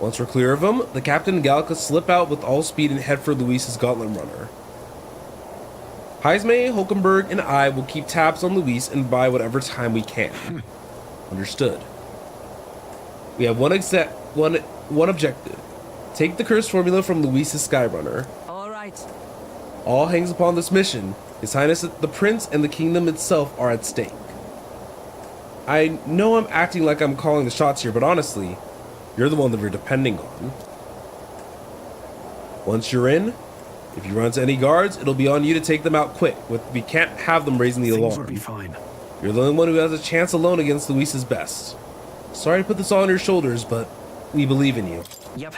Speaker 1: Once we're clear of him, the captain and Gallica slip out with all speed and head for Luis's gauntlet runner. Heisme, Hulkenberg, and I will keep tabs on Luis and buy whatever time we can. Understood. We have one objective. Take the curse formula from Luis's Skyrunner.
Speaker 10: All right.
Speaker 1: All hangs upon this mission. His Highness the Prince and the kingdom itself are at stake. I know I'm acting like I'm calling the shots here, but honestly, you're the one that we're depending on. Once you're in, If you run into any guards, it'll be on you to take them out quick. We can't have them raising the
Speaker 2: Things will
Speaker 1: alarm.
Speaker 2: be fine.
Speaker 1: You're the only one who has a chance alone against Luis's best. Sorry to put this all on your shoulders, but we believe in you.
Speaker 3: Yep.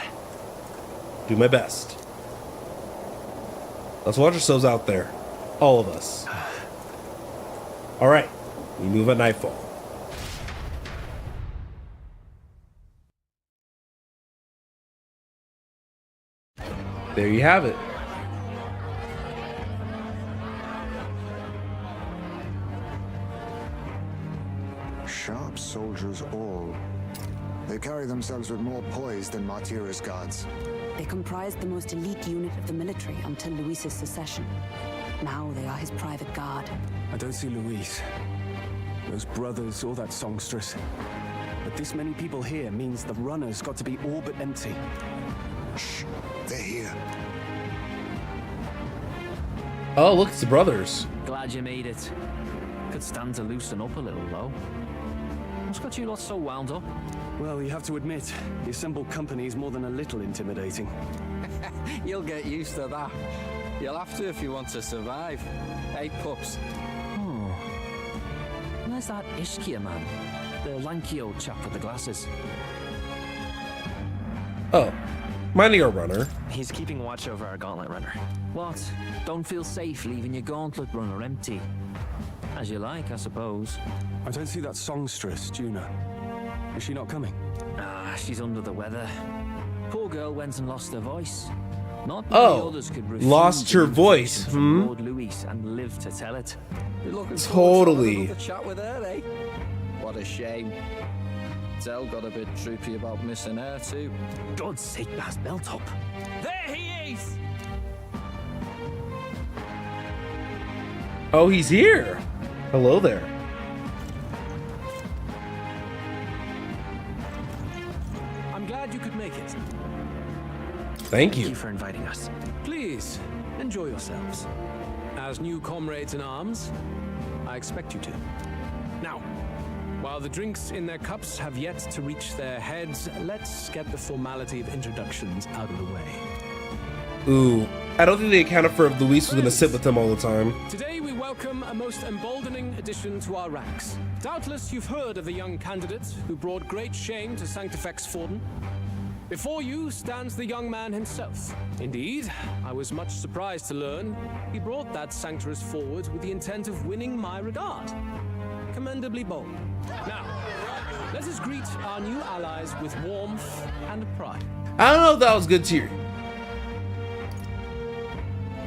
Speaker 1: Do my best. Let's watch ourselves out there. All of us. Alright, we move at nightfall. There you have it.
Speaker 9: Sharp soldiers all. They carry themselves with more poise than Martira's guards.
Speaker 11: They comprised the most elite unit of the military until Luis's secession. Now they are his private guard.
Speaker 2: I don't see Luis, those brothers, or that songstress. But this many people here means the runner's got to be all but empty.
Speaker 9: Shh, they're here.
Speaker 1: Oh, look, it's the brothers.
Speaker 3: Glad you made it. Could stand to loosen up a little, though. What's got you lot so wound up?
Speaker 2: Well, you have to admit, the assembled company is more than a little intimidating.
Speaker 12: You'll get used to that. You'll have to if you want to survive. Hey, pups.
Speaker 3: Oh. Where's that Ishkia man? The lanky old chap with the glasses.
Speaker 1: Oh, minding our runner.
Speaker 3: He's keeping watch over our gauntlet runner. What? Don't feel safe leaving your gauntlet runner empty? As you like, I suppose.
Speaker 2: I don't see that songstress, Juna. Is she not coming?
Speaker 3: Ah, she's under the weather. Poor girl went and lost her voice. Not
Speaker 1: Oh,
Speaker 3: many others could refuse
Speaker 1: lost her voice,
Speaker 3: from Lord Luis and live to tell it.
Speaker 12: You're looking
Speaker 1: Totally.
Speaker 12: forward to having another chat with her, eh? What a shame. Zell got a bit droopy about missing her too.
Speaker 3: God's sake, that's Beltop.
Speaker 10: There he is!
Speaker 1: Oh, he's here. Hello there.
Speaker 10: I'm glad you could make it.
Speaker 1: Thank you.
Speaker 3: Thank you for inviting us.
Speaker 10: Please, enjoy yourselves. As new comrades in arms, I expect you to. Now, while the drinks in their cups have yet to reach their heads, let's get the formality of introductions out of the way.
Speaker 1: Ooh, I don't think they accounted for if Luis was gonna sit with them all the time.
Speaker 10: Today we welcome a most emboldening addition to our ranks. Doubtless you've heard of the young candidate who brought great shame to Sanctifex Forden. Before you stands the young man himself. Indeed, I was much surprised to learn he brought that sanctuary forward with the intent of winning my regard. Commendably bold. Now, let us greet our new allies with warmth and pride.
Speaker 1: I don't know if that was good to you.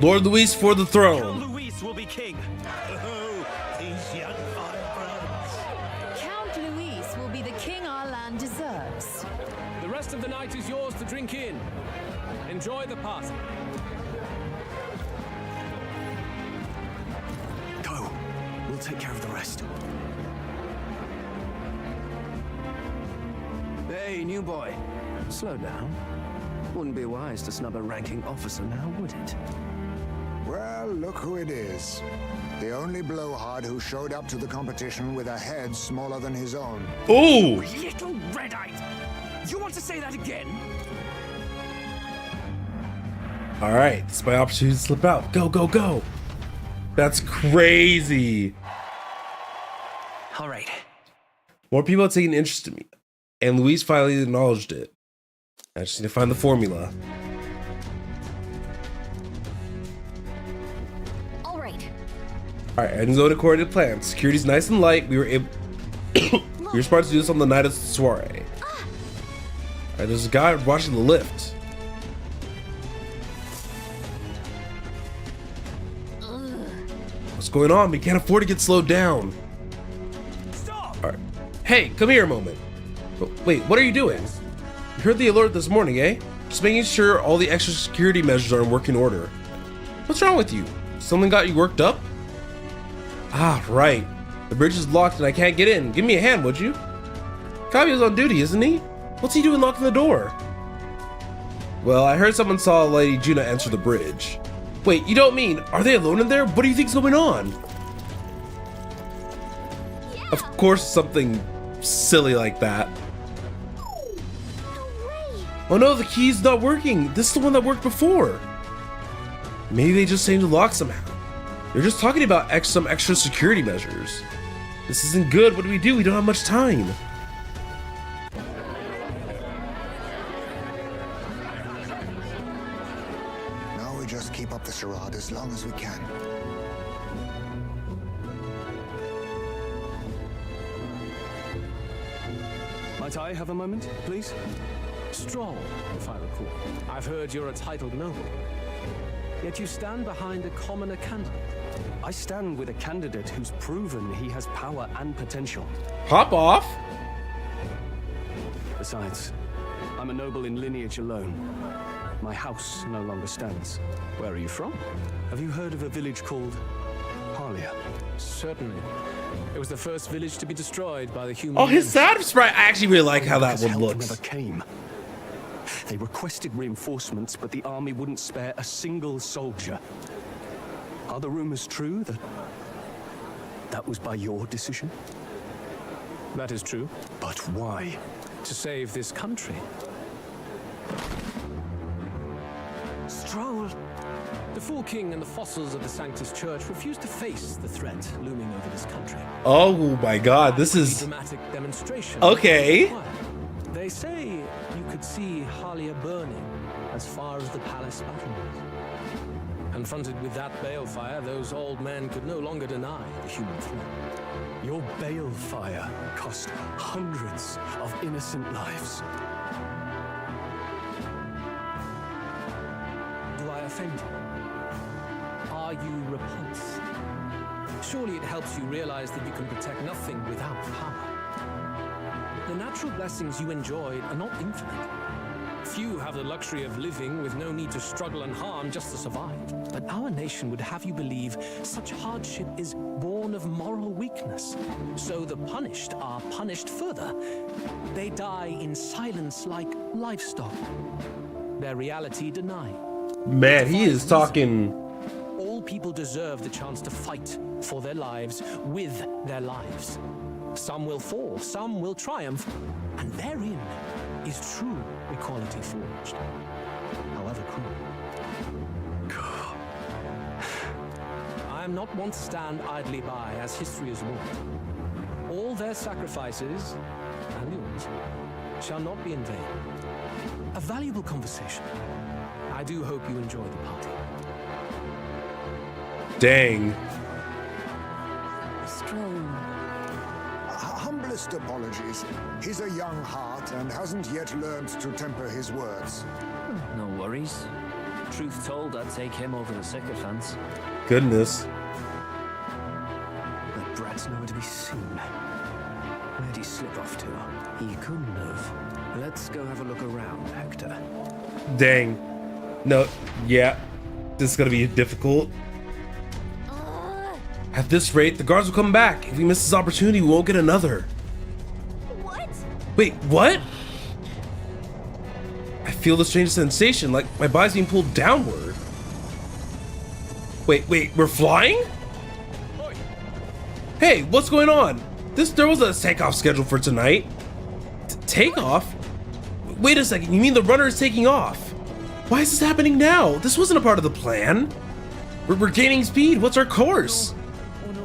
Speaker 1: Lord Luis for the throne.
Speaker 3: Luis will be king.
Speaker 8: Oh, these young firebrands.
Speaker 7: Count Luis will be the king our land deserves.
Speaker 10: The rest of the night is yours to drink in. Enjoy the party.
Speaker 2: Go. We'll take care of the rest.
Speaker 12: Hey, new boy. Slow down. Wouldn't be wise to snub a ranking officer now, would it?
Speaker 9: Well, look who it is. The only blowhard who showed up to the competition with a head smaller than his own.
Speaker 1: Ooh.
Speaker 10: Little red-eyed! You want to say that again?
Speaker 1: All right, it's my opportunity to slip out. Go, go, go. That's crazy.
Speaker 3: All right.
Speaker 1: More people have taken interest in me, and Luis finally acknowledged it. I just need to find the formula.
Speaker 4: All right.
Speaker 1: All right, I'm going according to plan. Security's nice and light. We were able. We were smart to do this on the night of the soiree. All right, there's a guy watching the lift. What's going on? We can't afford to get slowed down.
Speaker 10: Stop!
Speaker 1: All right. Hey, come here a moment. Oh, wait, what are you doing? You heard the alert this morning, eh? Just making sure all the extra security measures are in working order. What's wrong with you? Something got you worked up? Ah, right. The bridge is locked and I can't get in. Give me a hand, would you? Fabio's on duty, isn't he? What's he doing locking the door? Well, I heard someone saw Lady Juna enter the bridge. Wait, you don't mean, are they alone in there? What do you think's going on?
Speaker 4: Yeah.
Speaker 1: Of course, something silly like that.
Speaker 4: No way.
Speaker 1: Oh no, the key's not working. This is the one that worked before. Maybe they just changed the lock somehow. They're just talking about some extra security measures. This isn't good. What do? We don't have much time.
Speaker 9: Now we just keep up the charade as long as we can.
Speaker 2: Might I have a moment, please?
Speaker 10: Strong, if I recall. I've heard you're a titled noble. Yet you stand behind a commoner candidate.
Speaker 2: I stand with a candidate who's proven he has power and potential.
Speaker 1: Pop off.
Speaker 2: Besides, I'm a noble in lineage alone. My house no longer stands.
Speaker 10: Where are you from?
Speaker 2: Have you heard of a village called Harlia?
Speaker 10: Certainly. It was the first village to be destroyed by the human.
Speaker 1: Oh, his sad sprite. I actually really like how that one looks.
Speaker 2: Never came. They requested reinforcements, but the army wouldn't spare a single soldier. Are the rumors true that was by your decision?
Speaker 10: That is true.
Speaker 2: But why?
Speaker 10: To save this country.
Speaker 2: Stroll.
Speaker 10: The Fool King and the fossils of the Sanctus Church refuse to face the threat looming over this country.
Speaker 1: Oh my God, this is
Speaker 10: dramatic demonstration.
Speaker 1: Okay.
Speaker 10: They say you could see Harlia burning as far as the palace battlements. Confronted with that balefire, those old men could no longer deny the human threat.
Speaker 2: Your balefire cost hundreds of innocent lives.
Speaker 10: Do I offend you? Are you repulsed? Surely it helps you realize that you can protect nothing without power. The natural blessings you enjoyed are not infinite. Few have the luxury of living with no need to struggle and harm just to survive. But our nation would have you believe such hardship is born of moral weakness. So the punished are punished further. They die in silence like livestock. Their reality denied.
Speaker 1: Man, he is talking.
Speaker 10: All people deserve the chance to fight for their lives with their lives. Some will fall, some will triumph, and therein is true equality forged, however cruel. I am not one to stand idly by as history is wrought. All their sacrifices, and yours, shall not be in vain. A valuable conversation. I do hope you enjoy the party.
Speaker 1: Dang.
Speaker 9: Strong. Humblest apologies. He's a young heart and hasn't yet learned to temper his words.
Speaker 3: No worries. Truth told, I'd take him over the sycophants.
Speaker 1: Goodness.
Speaker 2: That brat's nowhere to be seen. Where'd he slip off to?
Speaker 12: He couldn't have. Let's go have a look around, Hector.
Speaker 1: Dang. No, yeah. This is gonna be difficult. At this rate, the guards will come back. If we miss this opportunity, we won't get another.
Speaker 4: What?
Speaker 1: Wait, what? I feel the strange sensation, like my body's being pulled downward. Wait, we're flying? Hey, what's going on? There was a takeoff scheduled for tonight. Takeoff? Wait a second, you mean the runner is taking off? Why is this happening now? This wasn't a part of the plan. We're gaining speed. What's our course?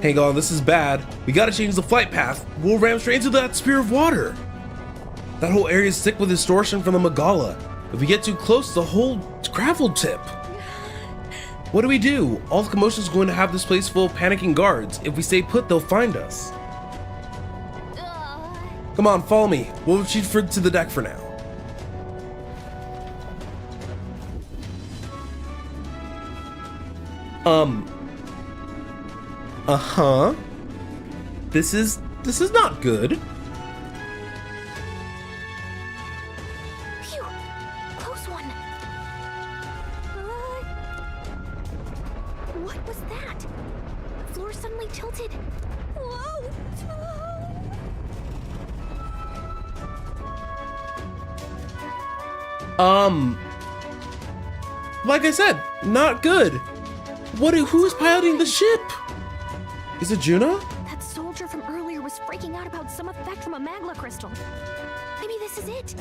Speaker 1: Hang on, this is bad. We gotta change the flight path. We'll ram straight into that spear of water. That whole area is thick with distortion from the Magala. If we get too close, the whole craft will tip. What do we do? All the commotion is going to have this place full of panicking guards. If we stay put, they'll find us. Come on, follow me. We'll retreat to the deck for now. Uh-huh. This is not good.
Speaker 4: Phew! Close one. What was that? The floor suddenly tilted. Whoa!
Speaker 1: Like I said, not good. Who is piloting the ship? Is it Juna?
Speaker 4: That soldier from earlier was freaking out about some effect from a magla crystal. Maybe this is it.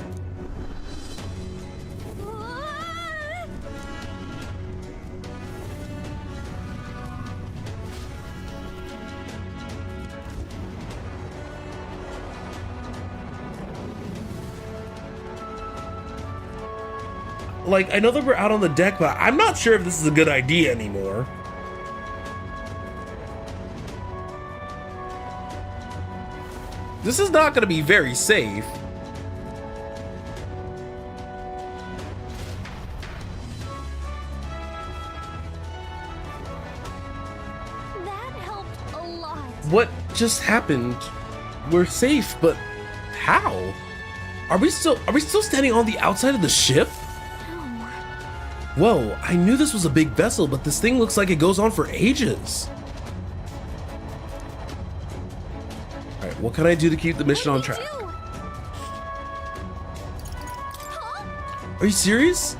Speaker 1: like, I know that we're out on the deck, but I'm not sure if this is a good idea anymore. This is not going to be very safe.
Speaker 4: That helped a lot.
Speaker 1: What just happened? We're safe, but how? Are we still standing on the outside of the ship? Whoa, I knew this was a big vessel, but this thing looks like it goes on for ages. All right, what can I do to keep the mission on track? Are you serious?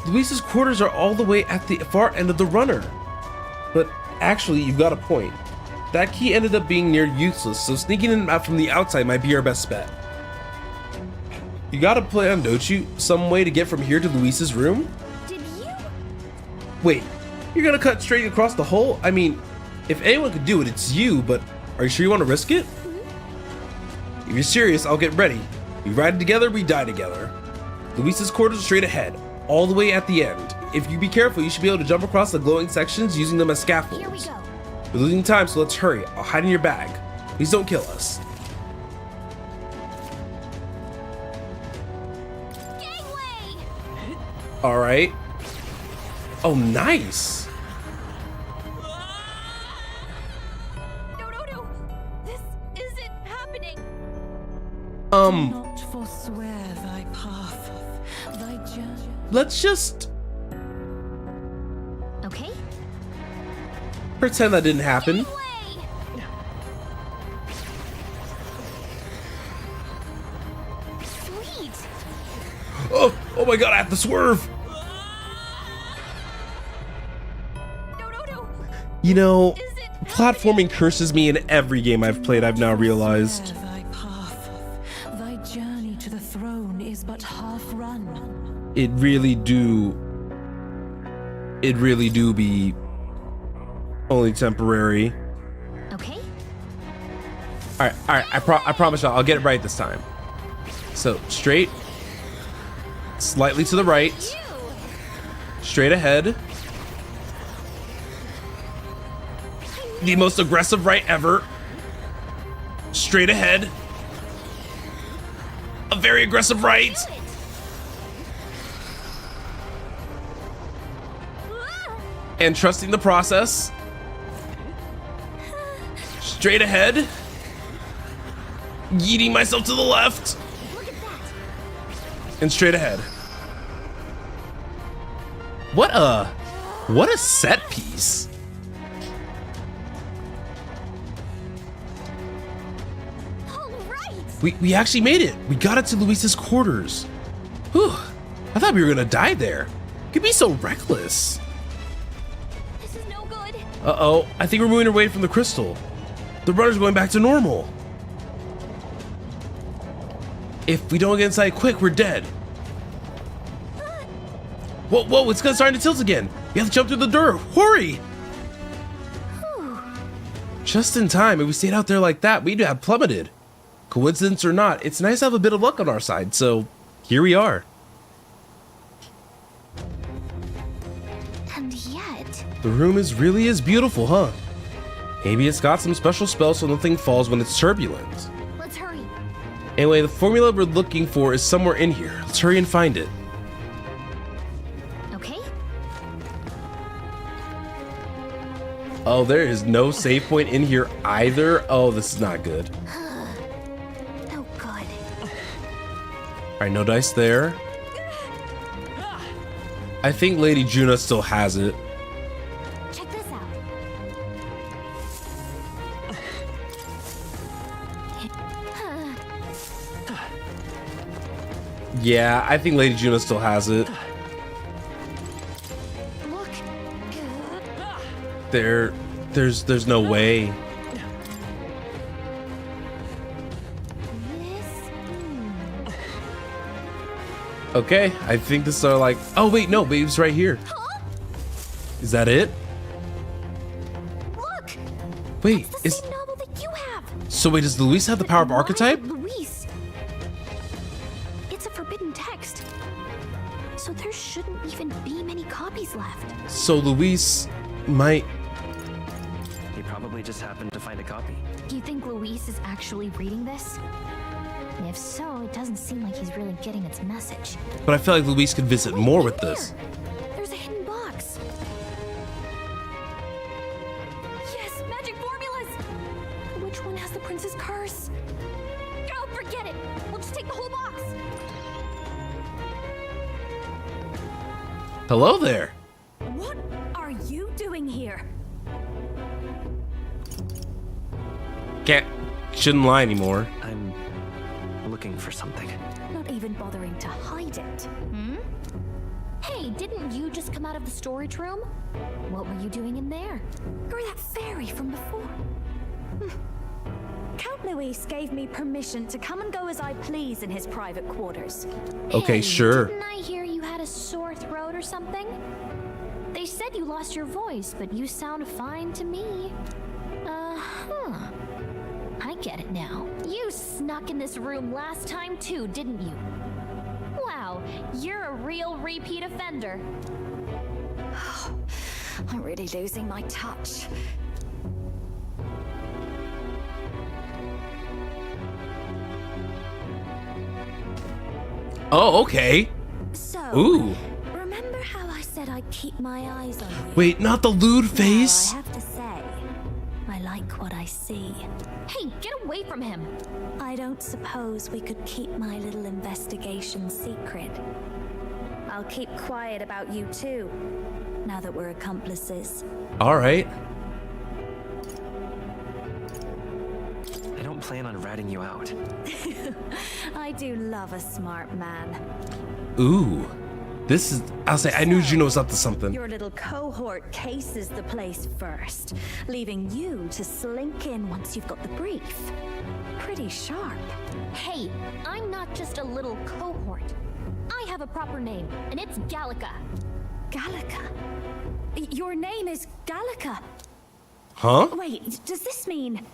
Speaker 1: Luis's quarters are all the way at the far end of the runner. But actually, you've got a point. That key ended up being near useless, so sneaking in out from the outside might be our best bet. You got a plan, don't you? Some way to get from here to Luis's room?
Speaker 4: Did you?
Speaker 1: Wait, you're gonna cut straight across the hole? I mean, if anyone could do it, it's you, but are you sure you want to risk it? If you're serious, I'll get ready. We ride together, we die together. Luis's quarters are straight ahead, all the way at the end. If you be careful, you should be able to jump across the glowing sections using them as scaffolds.
Speaker 4: Here we go.
Speaker 1: We're losing time, so let's hurry. I'll hide in your bag. Please don't kill us.
Speaker 4: Gangway!
Speaker 1: All right. Oh, nice.
Speaker 4: No. This isn't happening.
Speaker 7: Do not forswear thy path, thy journey.
Speaker 1: Let's just
Speaker 4: Okay.
Speaker 1: pretend that didn't happen.
Speaker 4: Sweet.
Speaker 1: Oh my god, I have to swerve.
Speaker 4: No.
Speaker 1: You know, platforming curses me in every game I've played, I've now realized.
Speaker 7: Thy path, thy journey to the throne is but half run.
Speaker 1: It really do be only temporary.
Speaker 4: Okay.
Speaker 1: All right, I promise y'all, I'll get it right this time. So, straight, slightly to the right, straight ahead. The most aggressive right ever. Straight ahead. A very aggressive right. And trusting the process. Straight ahead. Yeeting myself to the left. And straight ahead. What a set piece. We actually made it. We got it to Luis's quarters. Whew. I thought we were gonna die there. Could be so reckless.
Speaker 4: This is no good.
Speaker 1: Uh-oh, I think we're moving away from the crystal. The runner's going back to normal. If we don't get inside quick, we're dead. Whoa, it's starting to tilt again. We have to jump through the door. Hurry! Just in time. If we stayed out there like that, we'd have plummeted. Coincidence or not, it's nice to have a bit of luck on our side, so here we are.
Speaker 4: And yet...
Speaker 1: The room really is beautiful, huh? Maybe it's got some special spells so nothing falls when it's turbulent.
Speaker 4: Let's hurry.
Speaker 1: Anyway, the formula we're looking for is somewhere in here. Let's hurry and find it.
Speaker 4: Okay.
Speaker 1: Oh, there is no save point in here either. Oh, this is not good.
Speaker 4: No good.
Speaker 1: All right, no dice there. I think Lady Juna still has it.
Speaker 4: Check this out.
Speaker 1: Yeah, I think Lady Juna still has it.
Speaker 4: Look.
Speaker 1: There's no way. Okay, I think this are like. Oh wait, no, babe's right here. Is that it?
Speaker 4: Look.
Speaker 1: Wait,
Speaker 4: That's the same novel that you have.
Speaker 1: So wait, does Luis have the power of archetype?
Speaker 4: Luis. It's a forbidden text. So there should copies left.
Speaker 1: So Luis might...
Speaker 12: He probably just happened to find a copy.
Speaker 4: Do you think Luis is actually reading this? If so, it doesn't seem like he's really getting its message.
Speaker 1: But I feel like Luis could visit more with this.
Speaker 4: There's a hidden box. Yes, magic formulas! Which one has the prince's curse? Oh, forget it! We'll just take the whole box!
Speaker 1: Hello there.
Speaker 4: What are you doing here?
Speaker 1: Shouldn't lie anymore.
Speaker 12: I'm looking for something.
Speaker 4: Not even bothering to hide it. Hmm? Hey, didn't you just come out of the storage room? What were you doing in there? You're that fairy from before.
Speaker 13: Count Luis gave me permission to come and go as I please in his private quarters.
Speaker 1: Okay,
Speaker 4: Hey,
Speaker 1: sure.
Speaker 4: Didn't I hear you had a sore throat or something? They said you lost your voice, but you sound fine to me. Uh-huh. I get it now. You snuck in this room last time too, didn't you? Wow, you're a real repeat offender.
Speaker 13: I'm really losing my touch.
Speaker 1: Oh, okay.
Speaker 13: So,
Speaker 1: Ooh.
Speaker 13: remember how I said I'd keep my eyes on you?
Speaker 1: Wait, not the lewd face?
Speaker 13: Now, I have to say, I like what I see.
Speaker 4: Hey, get away from him!
Speaker 13: I don't suppose we could keep my little investigation secret. I'll keep quiet about you too, now that we're accomplices.
Speaker 1: All right.
Speaker 12: I don't plan on ratting you out.
Speaker 13: I do love a smart man.
Speaker 1: Ooh. This is... I'll say, I knew Juno was up to something.
Speaker 13: Your little cohort cases the place first, leaving you to slink in once you've got the brief. Pretty sharp.
Speaker 4: Hey, I'm not just a little cohort. I have a proper name, and it's Gallica.
Speaker 13: Gallica? Your name is Gallica?
Speaker 1: Huh?
Speaker 13: Wait, does this mean...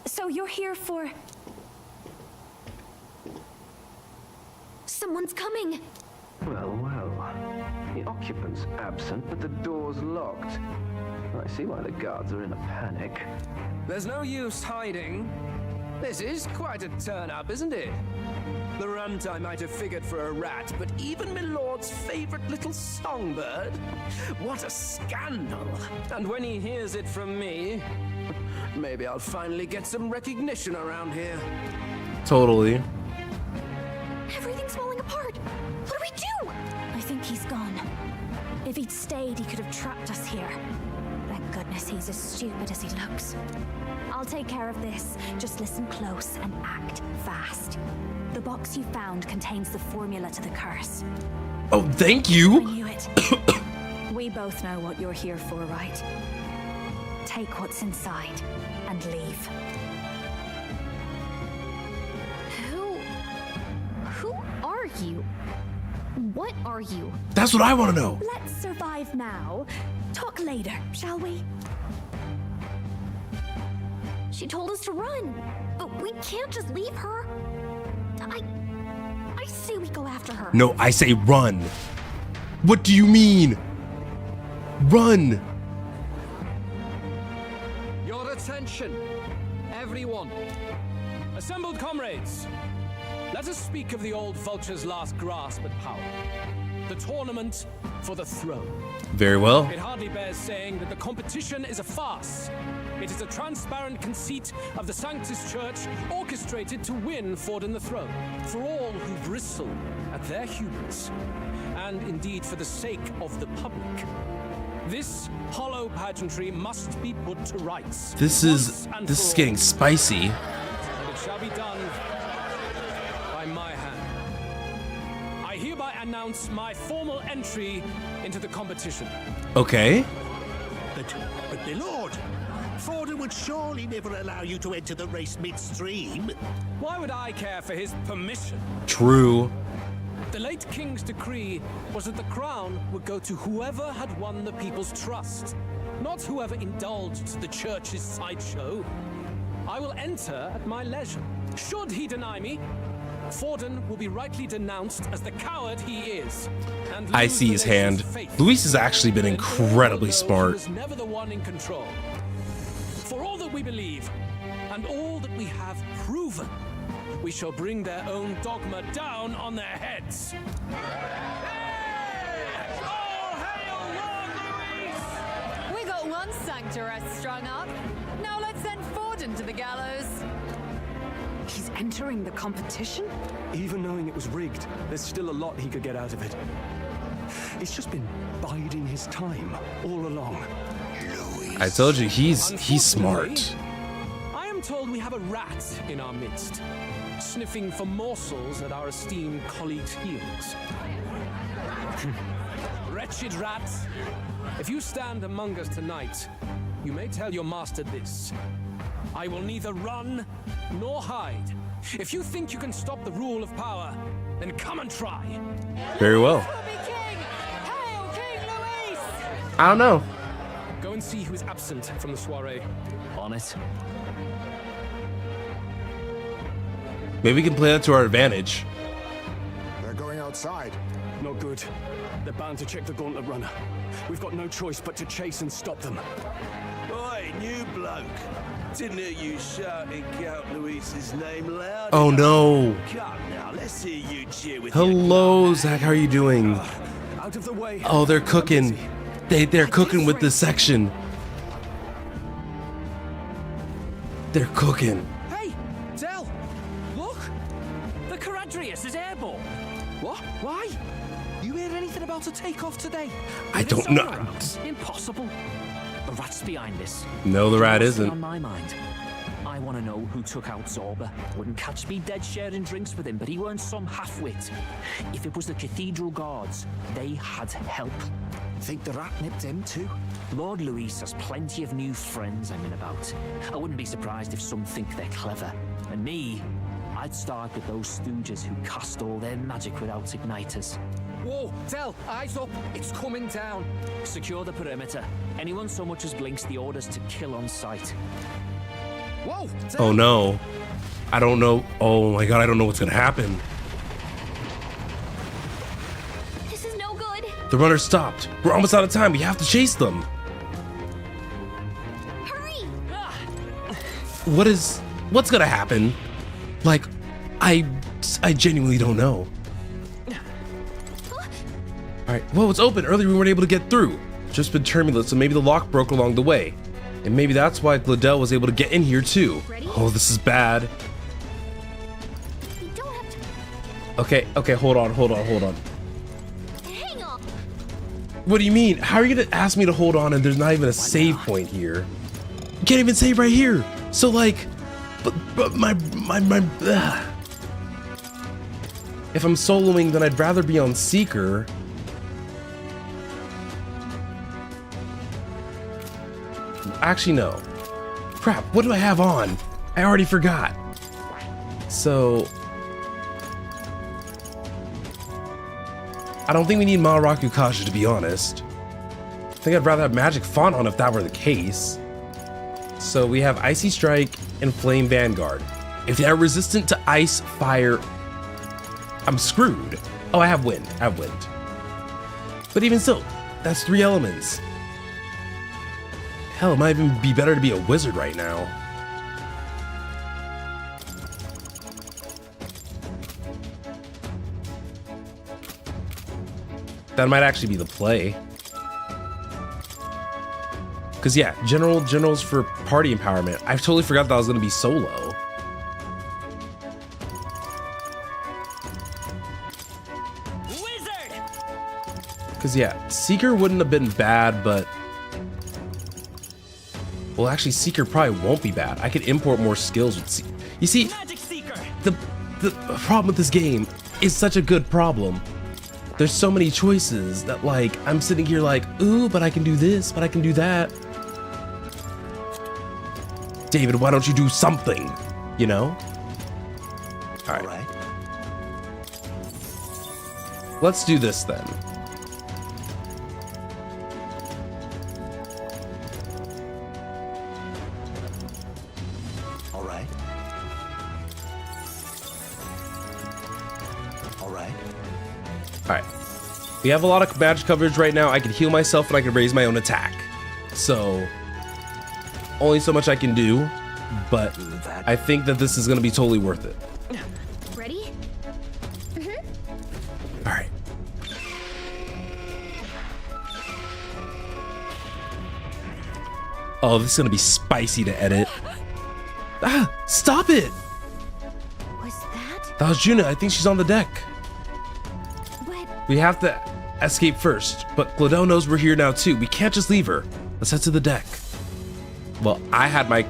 Speaker 13: So you're here for...
Speaker 4: Someone's coming!
Speaker 14: Well, well. The occupant's absent, but the door's locked. I see why the guards are in a panic.
Speaker 10: There's no use hiding. This is quite a turn-up, isn't it? The runtime might have figured for a rat, but even my lord's favorite little songbird? What a scandal! And when he hears it from me, maybe I'll finally get some recognition around here.
Speaker 1: Totally.
Speaker 4: Everything's falling apart! What do we do?
Speaker 13: I think he's gone. If he'd stayed, he could have trapped us here. Thank goodness he's as stupid as he looks. I'll take care of this. Just listen close and act fast. The box you found contains the formula to the curse.
Speaker 1: Oh, thank you.
Speaker 13: I knew it. We both know what you're here for, right? Take what's inside and leave.
Speaker 4: Who are you? What are you?
Speaker 1: That's what I want to know.
Speaker 13: Let's survive now. Talk later, shall we?
Speaker 4: She told us to run, but we can't just leave her. I say we go after her.
Speaker 1: No, I say run. What do you mean? Run.
Speaker 10: Your attention, everyone. Assembled comrades, let us speak of the old vulture's last grasp at power. The tournament for the throne.
Speaker 1: Very well.
Speaker 10: It hardly bears saying that the competition is a farce. It is a transparent conceit of the Sanctus Church orchestrated to win Forden the throne, for all who bristle at their hubris, and indeed for the sake of the public. This hollow pageantry must be put to rights.
Speaker 1: This is getting spicy.
Speaker 10: And it shall be done by my hand. I hereby announce my formal entry into the competition.
Speaker 1: Okay.
Speaker 15: But my lord, Forden would surely never allow you to enter the race midstream.
Speaker 10: Why would I care for his permission?
Speaker 1: True.
Speaker 10: The late king's decree was that the crown would go to whoever had won the people's trust, not whoever indulged the church's sideshow. I will enter at my leisure. Should he deny me, Forden will be rightly denounced as the coward he is. And
Speaker 1: I
Speaker 10: lose
Speaker 1: see
Speaker 10: the
Speaker 1: his
Speaker 10: nation's
Speaker 1: hand.
Speaker 10: faith.
Speaker 1: Luis has actually been
Speaker 10: Then all
Speaker 1: incredibly
Speaker 10: will know
Speaker 1: smart.
Speaker 10: He was never the one in control. For all that we believe, and all that we have proven, we shall bring their own dogma down on their heads.
Speaker 16: We got one sanctoress strung up. Now let's send Forden to the gallows.
Speaker 11: He's entering the competition?
Speaker 2: Even knowing it was rigged, there's still a lot he could get out of it. He's just been biding his time all along.
Speaker 1: I told you, he's smart.
Speaker 10: I am told we have a rat in our midst, sniffing for morsels at our esteemed colleagues' heels. Wretched rat, if you stand among us tonight, you may tell your master this. I will neither run nor hide. If you think you can stop the rule of power, then come and try.
Speaker 1: Very well. I don't know.
Speaker 10: Go and see who is absent from the soiree.
Speaker 3: On it.
Speaker 1: Maybe we can play that to our advantage.
Speaker 9: They're going outside.
Speaker 2: Not good. They're bound to check the gauntlet runner. We've got no choice but to chase and stop them.
Speaker 15: Oi, new bloke. Didn't hear you shouting Count Luis's name loud.
Speaker 1: Oh no.
Speaker 15: Come now, let's hear you cheer with
Speaker 1: Hello, Zach. How are you doing?
Speaker 2: Out of the way.
Speaker 1: Oh, they're cooking. They're cooking with this section. They're cooking.
Speaker 10: Hey, Del, look! The Caradrius is airborne. What? Why? You heard anything about a takeoff today?
Speaker 1: I don't know.
Speaker 3: Impossible. The rat's behind this.
Speaker 1: No, the rat
Speaker 3: What's
Speaker 1: isn't.
Speaker 3: on my mind? I want to know who took out Zorba. Wouldn't catch me dead sharing drinks with him, but he weren't some half-wit. If it was the Cathedral Guards, they had help. Think the rat nipped him too? Lord Luis has plenty of new friends hanging about. I wouldn't be surprised if some think they're clever. And me, I'd start with those stooges who cast all their magic without igniters.
Speaker 10: Whoa, Del, eyes up. It's coming down.
Speaker 3: Secure the perimeter. Anyone so much as blinks, the orders to kill on sight.
Speaker 10: Whoa, Del.
Speaker 1: Oh no. I don't know. Oh my god, I don't know what's gonna happen.
Speaker 4: This is no good.
Speaker 1: The runner stopped. We're almost out of time. We have to chase them.
Speaker 4: Hurry!
Speaker 1: What's gonna happen? Like, I genuinely don't know. Alright, whoa, it's open. Earlier we weren't able to get through. Just been turbulent, so maybe the lock broke along the way. And maybe that's why Gladell was able to get in here too.
Speaker 4: Ready?
Speaker 1: Oh, this is bad.
Speaker 4: You don't have
Speaker 1: Okay, hold on.
Speaker 4: to hang on.
Speaker 1: What do you mean? How are you gonna ask me to hold on and there's not even a save point here? You can't even save right here. So like, but my ugh. If I'm soloing, then I'd rather be on Seeker. Actually, no. Crap, what do I have on? I already forgot. So... I don't think we need Maaraku Kaja, to be honest. I think I'd rather have Magic Font on if that were the case. So we have Icy Strike and Flame Vanguard. If they're resistant to Ice, Fire, I'm screwed. Oh, I have Wind. But even so, that's 3 elements. Hell, it might even be better to be a wizard right now. That might actually be the play. Because yeah, generals for party empowerment. I totally forgot that I was going to be solo. Because yeah, Seeker wouldn't have been bad, but... Well, actually, Seeker probably won't be bad. I could import more skills with Seeker. You see, the problem with this game is such a good problem. There's so many choices that, like, I'm sitting here like, ooh, but I can do this, but I can do that. David, why don't you do something? You know? All right. Let's do this then. Alright. We have a lot of magic coverage right now. I can heal myself and I can raise my own attack. So, only so much I can do, but I think that this is going to be totally worth it.
Speaker 4: Ready?
Speaker 1: Alright. Oh, this is going to be spicy to edit. Ah, stop it!
Speaker 4: Was that?
Speaker 1: That was Juna. I think she's on the deck.
Speaker 4: What?
Speaker 1: We have to escape first, but Clodel knows we're here now too. We can't just leave her. Let's head to the deck. Well, I had my...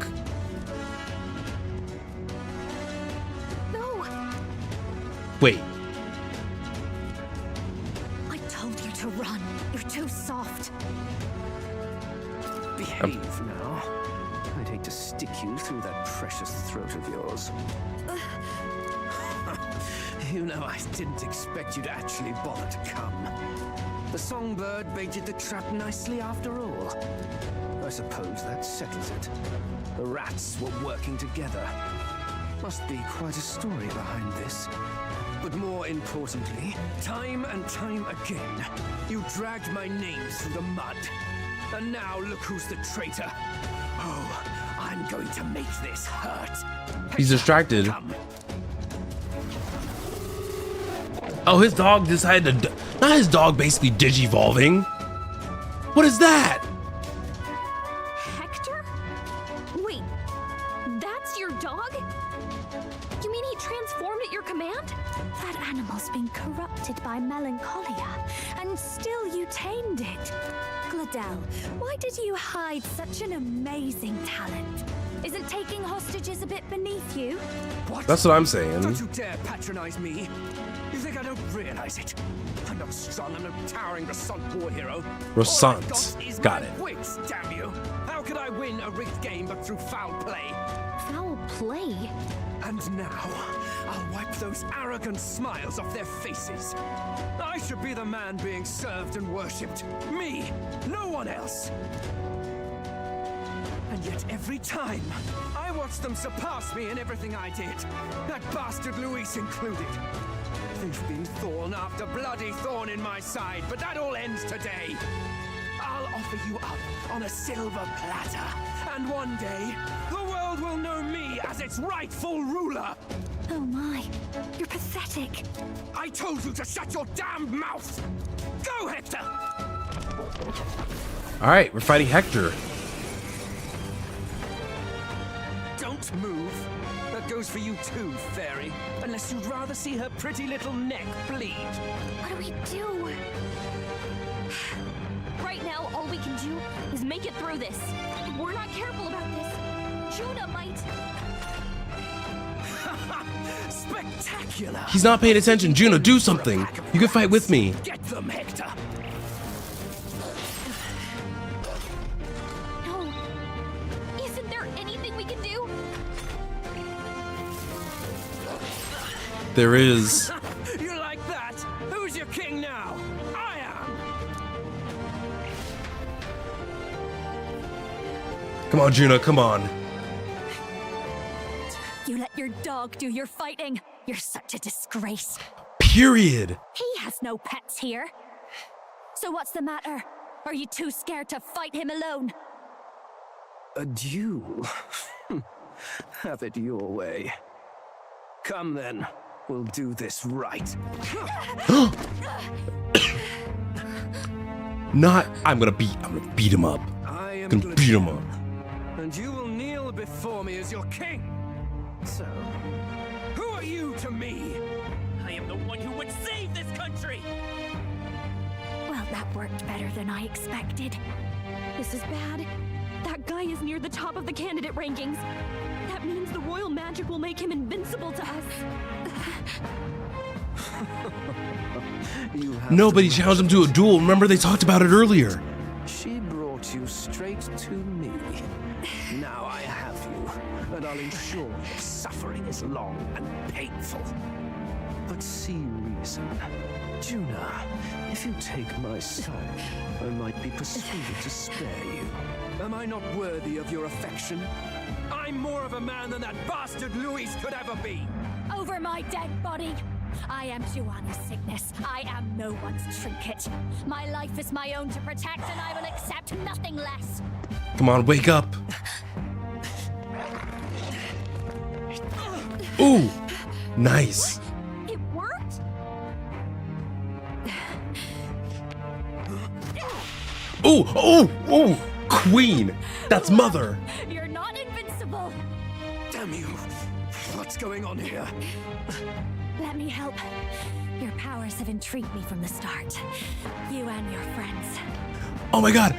Speaker 4: No.
Speaker 1: Wait.
Speaker 13: I told you to run. You're too soft.
Speaker 2: Behave now. I'd hate to stick you through that precious throat of yours. You know, I didn't expect you to actually bother to come. The songbird baited the trap nicely after all. I suppose that settles it. The rats were working together. Must be quite a story behind this. But more importantly, time and time again, you dragged my name through the mud. And now look who's the traitor. Oh, I'm going to make this hurt.
Speaker 1: He's distracted. Oh, his dog decided to... Not his dog basically digivolving. What is that?
Speaker 4: Hector? Wait, that's your dog? You mean he transformed at your command?
Speaker 13: That animal's been corrupted by melancholia, and still you tamed it. Clodel, why did you hide such an amazing talent? Isn't taking hostages a bit beneath you?
Speaker 2: What?
Speaker 1: That's what I'm saying.
Speaker 2: Don't you dare patronize me. You think I don't realize it? I'm not strong, I'm no towering Rosant war hero.
Speaker 1: Rosant. Got it.
Speaker 2: Wits, damn you. How could I win a rigged game but through foul play?
Speaker 4: Foul play?
Speaker 2: And now, I'll wipe those arrogant smiles off their faces. I should be the man being served and worshipped. Me, no one else. And yet every time, I watch them surpass me in everything I did. That bastard Luis included. They've been thorn after bloody thorn in my side, but that all ends today. I'll offer you up on a silver platter, and one day, the world will know me as its rightful ruler.
Speaker 13: Oh my, you're pathetic.
Speaker 2: I told you to shut your damned mouth. Go, Hector!
Speaker 1: All right, we're fighting Hector.
Speaker 2: Don't move. That goes for you too, fairy. Unless you'd rather see her pretty little neck bleed.
Speaker 4: What do we do? Right now, all we can do is make it through this. If we're not careful about this, Juna might...
Speaker 2: Spectacular!
Speaker 1: He's not paying attention. Juno, do something. You can fight with me.
Speaker 2: Get them, Hector!
Speaker 4: No. Isn't there anything we can do?
Speaker 1: There is.
Speaker 2: You like that? Who's your king now? I am!
Speaker 1: Come on, Juno, come on.
Speaker 13: You let your dog do your fighting. You're such a disgrace.
Speaker 1: Period.
Speaker 13: He has no pets here. So what's the matter? Are you too scared to fight him alone?
Speaker 2: A duel? Have it your way. Come then, we'll do this right.
Speaker 1: Not. I'm gonna beat him up.
Speaker 2: I am
Speaker 1: Gonna beat him up.
Speaker 2: and you will kneel before me as your king. So, who are you to me?
Speaker 3: I am the one who would save this country!
Speaker 13: Well, that worked better than I expected.
Speaker 4: This is bad. That guy is near the top of the candidate rankings. That means the royal magic will make him invincible to us.
Speaker 1: Nobody challenged him to a duel. Remember, they talked about it earlier.
Speaker 2: She brought you straight to me. Now I have you, and I'll ensure your suffering is long and painful. But see reason. Juna, if you take my side, I might be persuaded to spare you. Am I not worthy of your affection? I'm more of a man than that bastard Luis could ever be.
Speaker 13: Over my dead body. I am Giovanni's sickness. I am no one's trinket. My life is my own to protect, and I will accept nothing less.
Speaker 1: Come on, wake up. Ooh, nice.
Speaker 13: It worked?
Speaker 1: Ooh, ooh, ooh, queen. That's mother.
Speaker 13: You're not invincible.
Speaker 2: Damn you. What's going on here?
Speaker 13: Let me help. Your powers have intrigued me from the start. You and your friends.
Speaker 1: Oh my god,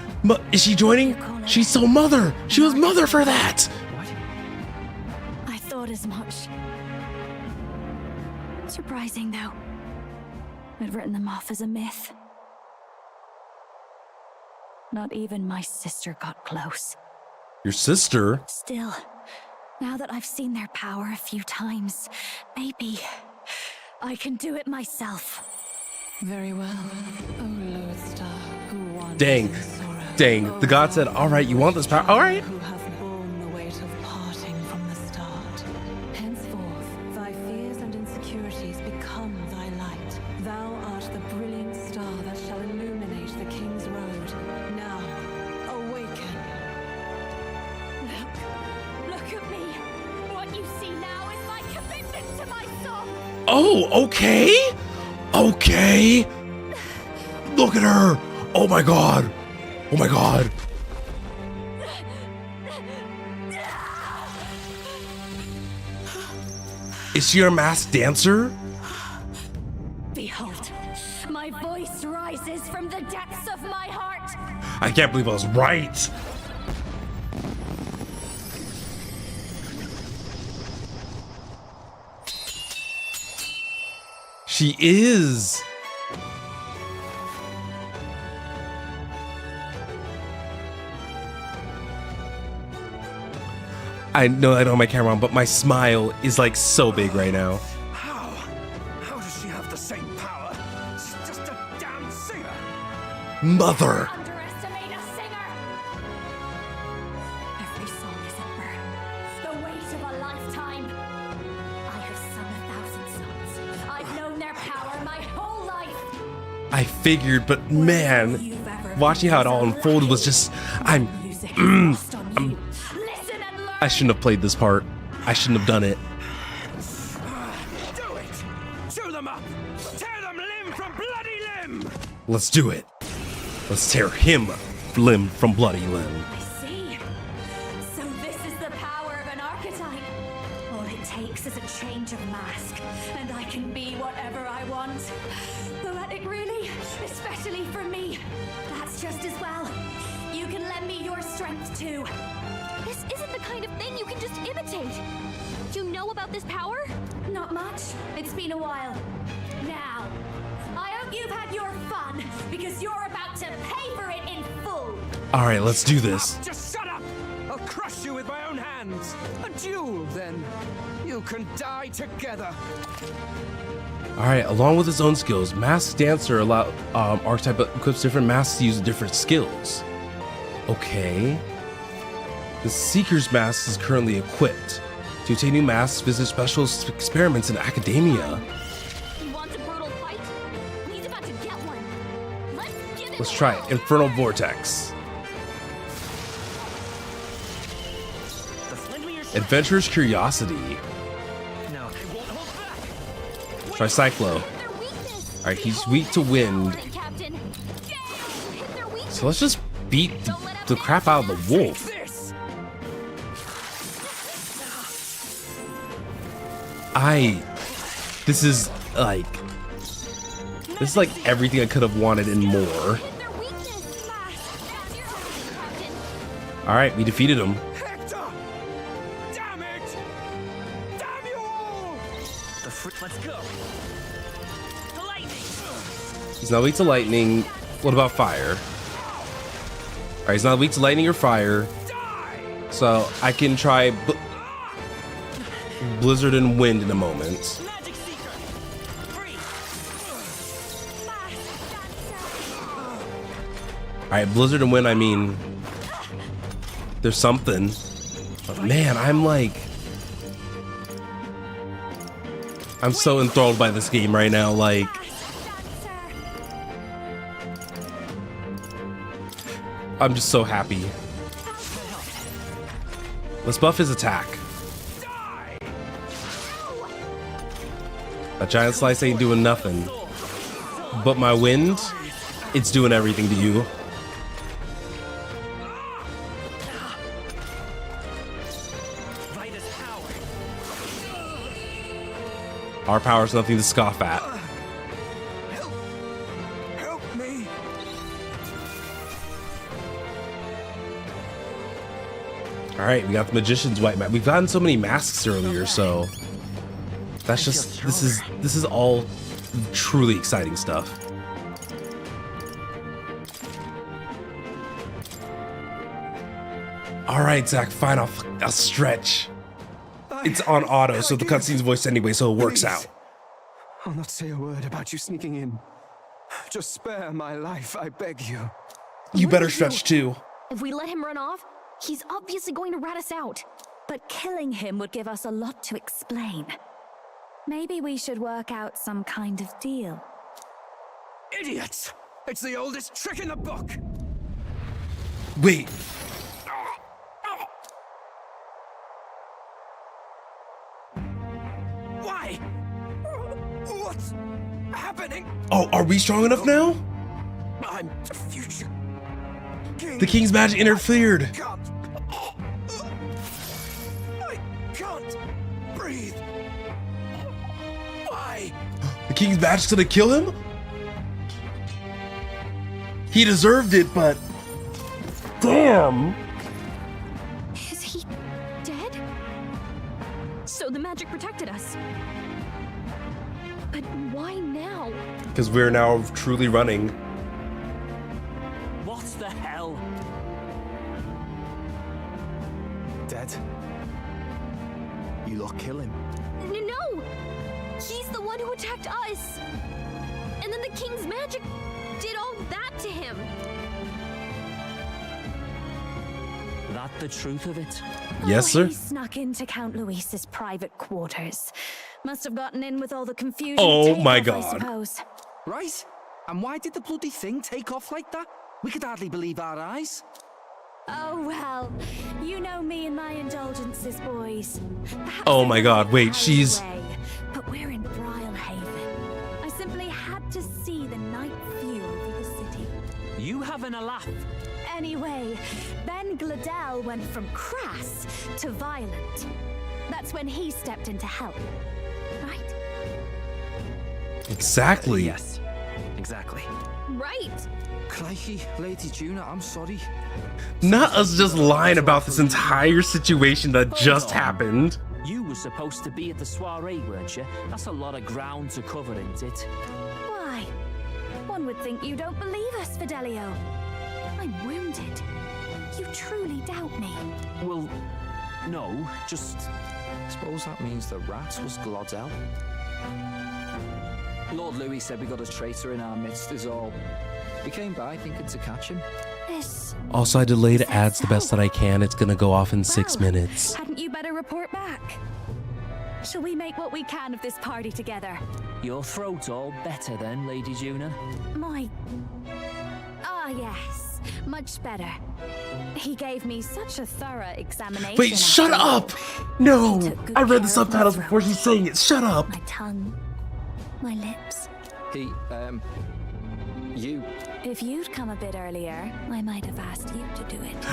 Speaker 1: is she joining? She's so mother. She was mother for that.
Speaker 13: I thought as much. Surprising, though. I'd written them off as a myth. Not even my sister got close.
Speaker 1: Your sister?
Speaker 13: Still, now that I've seen their power a few times, maybe I can do it myself.
Speaker 7: Very well, O Lodestar, who wanders
Speaker 1: Dang,
Speaker 7: in sorrow.
Speaker 1: dang. The god said, all right, you want this power? All right.
Speaker 7: Who have borne the weight of parting from the start. Henceforth, thy fears and insecurities become thy light. Thou art the brilliant star that shall illuminate the King's Road. Now, awaken.
Speaker 13: Look at me. What you see now is my commitment to my son.
Speaker 1: Oh, okay. Okay. Look at her. Oh my god. Oh my god. Is she a masked dancer?
Speaker 13: Behold, my voice rises from the depths of my heart.
Speaker 1: I can't believe I was right. She is. I know I don't have my camera on, but my smile is like so big right now.
Speaker 2: How? How does she have the same power? She's just a damn singer.
Speaker 1: Mother.
Speaker 13: Underestimate a singer. Every song is a burden, the weight of a lifetime. I have sung 1,000 songs. I've known their power my whole life.
Speaker 1: I figured, but man, watching how it all unfolded was just, I shouldn't have played this part. I shouldn't have done it.
Speaker 2: Do it! Chew them up! Tear them limb from bloody limb!
Speaker 1: Let's do it. Let's tear him limb from bloody limb.
Speaker 13: I see. So this is the power of an archetype. All it takes is a change of mask, and I can be whatever I want. Poetic, really? Especially for me. That's just as well. You can lend me your strength too.
Speaker 4: This isn't the kind of thing you can just imitate. You know about this power?
Speaker 13: Not much. It's been a while. Now, I hope you've had your fun, because you're about to pay for it in full.
Speaker 1: All right, let's do this.
Speaker 2: Just shut up! I'll crush you with my own hands. A duel, then. You can die together.
Speaker 1: All right, along with his own skills, Masked Dancer archetype equips different masks to use different skills. Okay. The Seeker's mask is currently equipped. To obtain new masks, visit special experiments in academia.
Speaker 4: He wants a brutal fight? He's about to get one. Let's give it.
Speaker 1: Let's try it. Infernal Vortex. Adventurer's Curiosity. Try Cyclo. Alright, he's weak to wind. So let's just beat the crap out of the wolf. This is like everything I could have wanted and more. Alright, we defeated him.
Speaker 3: Let's go. The lightning.
Speaker 1: He's not weak to lightning. What about fire? Alright, he's not weak to lightning or fire. So I can try Blizzard and Wind in a moment. Alright, Blizzard and Wind, I mean, there's something. But man, I'm like, I'm so enthralled by this game right now, like... I'm just so happy. Let's buff his attack. A giant slice ain't doing nothing. But my wind, it's doing everything to you. Our power's nothing to scoff at.
Speaker 2: Help me.
Speaker 1: Alright, we got the Magician's White Mask. We've gotten so many masks earlier, so that's just this is all truly exciting stuff. Alright, Zach, fine, I'll stretch. It's on auto, so the cutscene's voiced anyway, so it works out.
Speaker 2: I'll not say a word about you sneaking in. Just spare my life, I beg you.
Speaker 1: You better stretch too.
Speaker 4: If we let him run off, he's obviously going to rat us out.
Speaker 13: But killing him would give us a lot to explain. Maybe we should work out some kind of deal.
Speaker 2: Idiots! It's the oldest trick in the book!
Speaker 1: Wait.
Speaker 2: Why? What's happening?
Speaker 1: Oh, are we strong enough now?
Speaker 2: I'm the future king.
Speaker 1: The king's magic interfered.
Speaker 2: I can't breathe. Why?
Speaker 1: The king's magic's gonna kill him? He deserved it, but... Damn!
Speaker 4: Is he dead? So the magic protected us. But why now?
Speaker 1: Because we're now truly running.
Speaker 3: What the hell?
Speaker 6: Dead? You lot kill him.
Speaker 4: No! He's the one who attacked us! And then the king's magic did all that to him!
Speaker 3: That the truth of it?
Speaker 1: Yes, sir.
Speaker 13: He snuck into Count Luis's private quarters. Must have gotten in with all the confusion.
Speaker 1: Oh my
Speaker 13: I
Speaker 1: God.
Speaker 13: suppose.
Speaker 12: Right? And why did the bloody thing take off like that? We could hardly believe our eyes.
Speaker 13: Oh well, you know me and my indulgences, boys. Perhaps
Speaker 1: Oh my God, wait, she's...
Speaker 13: away, but we're in Brilehaven. I simply had to see the night view over the city.
Speaker 3: You having a laugh?
Speaker 13: Anyway, Ben Gladell went from crass to violent. That's when he stepped in to help, right?
Speaker 1: Exactly.
Speaker 12: Yes, exactly.
Speaker 4: Right!
Speaker 12: Crikey, Lady Juna, I'm sorry.
Speaker 1: Not us just lying about this entire situation that just happened.
Speaker 3: You were supposed to be at the soiree, weren't you? That's a lot of ground to cover, isn't it?
Speaker 13: Why? One would think you don't believe us, Fidelio. I'm wounded. You truly doubt me.
Speaker 3: Well, no, just...
Speaker 12: Suppose that means the rat was Glodell. Lord Louis said we got a traitor in our midst is all. We came by thinking to catch him.
Speaker 13: This...
Speaker 1: Also, I delayed ads the best that I can. It's gonna go off in 6 minutes.
Speaker 13: Hadn't you better report back? Shall we make what we can of this party together?
Speaker 3: Your throat all better then, Lady Juna?
Speaker 13: My... Ah, yes. Much better. He gave me such a thorough examination.
Speaker 1: Wait, shut
Speaker 13: after all.
Speaker 1: up! No!
Speaker 13: He took good
Speaker 1: I read
Speaker 13: care
Speaker 1: the
Speaker 13: of
Speaker 1: subtitles
Speaker 13: my
Speaker 1: before
Speaker 13: throat,
Speaker 1: she's saying it. Shut up!
Speaker 13: My tongue. My lips.
Speaker 12: You.
Speaker 13: If you'd come a bit earlier, I might have asked you to do it.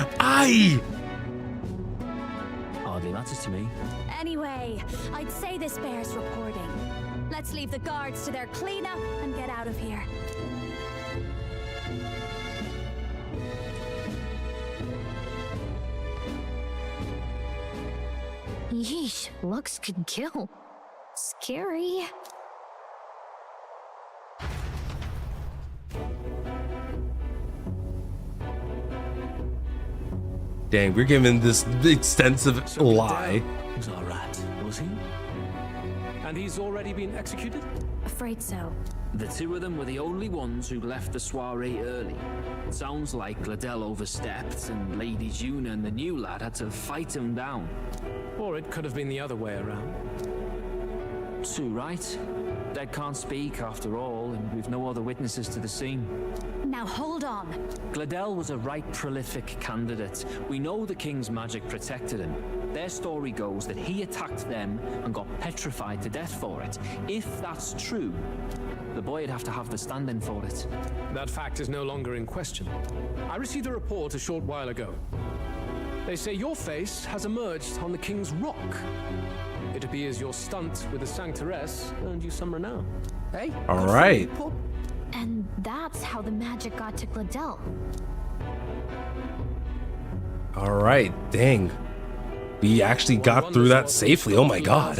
Speaker 3: Hardly matters to me.
Speaker 13: Anyway, I'd say this bears reporting. Let's leave the guards to their cleanup and get out of here.
Speaker 4: Yeesh, looks can kill. Scary.
Speaker 1: Dang, we're giving this extensive lie.
Speaker 10: Was a rat, was he? And he's already been executed?
Speaker 13: Afraid so.
Speaker 3: The two of them were the only ones who left the soiree early. It sounds like Gladell overstepped, and Lady Juna and the new lad had to fight him down.
Speaker 10: Or it could have been the other way around.
Speaker 3: Too right. Dead can't speak after all, and we've no other witnesses to the scene.
Speaker 13: Now hold on.
Speaker 3: Gladel was a right prolific candidate. We know the king's magic protected him. Their story goes that he attacked them and got petrified to death for it. If that's true, the boy would have to have the stand-in for it.
Speaker 10: That fact is no longer in question. I received a report a short while ago. They say your face has emerged on the King's Rock. It appears your stunt with the Sanctoress earned you some renown.
Speaker 3: Hey?
Speaker 1: All right.
Speaker 4: And that's how the magic got to Gladel.
Speaker 1: All right. Dang. We actually got through that safely. Oh my god.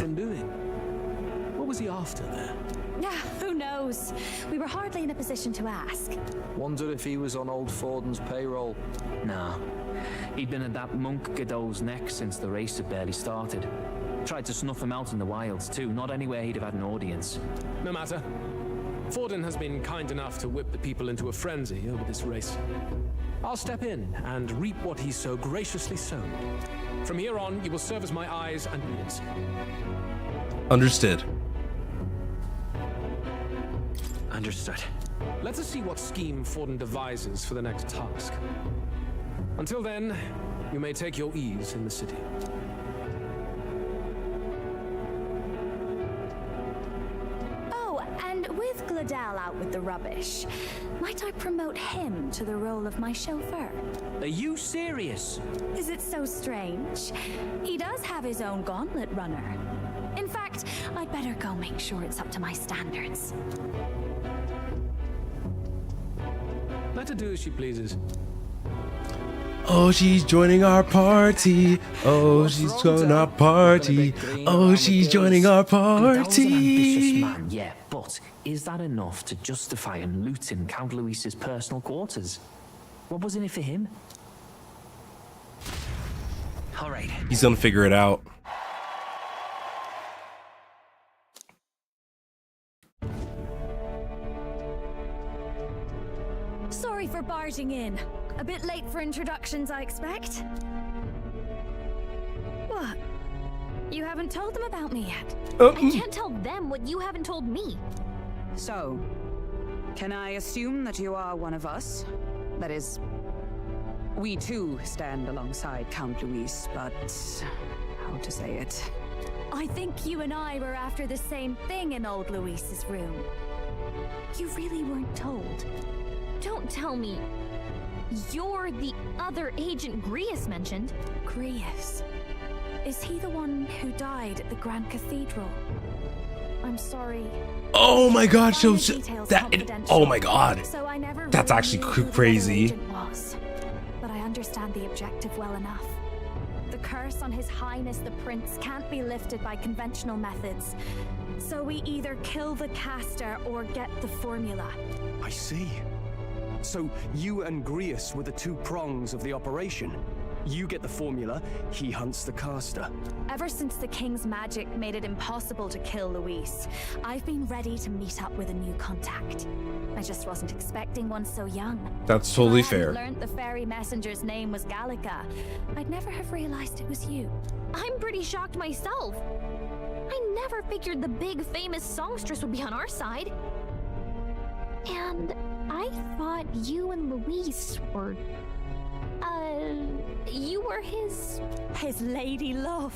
Speaker 10: What was he after there?
Speaker 13: Who knows? We were hardly in a position to ask.
Speaker 12: Wonder if he was on old Forden's payroll.
Speaker 3: Nah. He'd been at that monk Godot's neck since the race had barely started. Tried to snuff him out in the wilds too, not anywhere he'd have had an audience.
Speaker 10: No matter. Forden has been kind enough to whip the people into a frenzy over this race. I'll step in and reap what he's so graciously sown. From here on, you will serve as my eyes and ears.
Speaker 1: Understood.
Speaker 2: Understood.
Speaker 10: Let us see what scheme Forden devises for the next task. Until then, you may take your ease in the city.
Speaker 13: Oh, and with Gladel out with the rubbish, might I promote him to the role of my chauffeur?
Speaker 3: Are you serious?
Speaker 13: Is it so strange? He does have his own gauntlet runner. In fact, I'd better go make sure it's up to my standards.
Speaker 10: Let her do as she pleases.
Speaker 1: Oh, she's joining our party. Oh, she's joining our party. Oh, she's joining our party.
Speaker 3: An ambitious man, yeah, but is that enough to justify him looting Count Luis's personal quarters? What was in it for him?
Speaker 2: All right.
Speaker 1: He's gonna figure it out.
Speaker 13: Sorry for barging in. A bit late for introductions, I expect. What? You haven't told them about me yet?
Speaker 4: I can't tell them what you haven't told me.
Speaker 11: So, can I assume that you are one of us? That is, we too stand alongside Count Luis, but how to say it?
Speaker 13: I think you and I were after the same thing in old Luis's room. You really weren't told.
Speaker 4: Don't tell me you're the other agent Grius mentioned.
Speaker 13: Grius? Is he the one who died at the Grand Cathedral? I'm sorry.
Speaker 1: Oh my god, so that. Oh my god.
Speaker 13: So I never
Speaker 1: That's
Speaker 13: really
Speaker 1: actually
Speaker 13: knew who the
Speaker 1: crazy.
Speaker 13: other agent was. But I understand the objective well enough. The curse on His Highness the Prince can't be lifted by conventional methods. So we either kill the caster or get the formula.
Speaker 2: I see. So you and Grius were the two prongs of the operation. You get the formula, he hunts the caster.
Speaker 13: Ever since the King's magic made it impossible to kill Luis, I've been ready to meet up with a new contact. I just wasn't expecting one so young.
Speaker 1: That's totally fair.
Speaker 13: If I hadn't learned the fairy messenger's name was Gallica, I'd never have realized it was you.
Speaker 4: I'm pretty shocked myself. I never figured the big famous songstress would be on our side. And I thought you and Luis were... you were
Speaker 13: his lady love.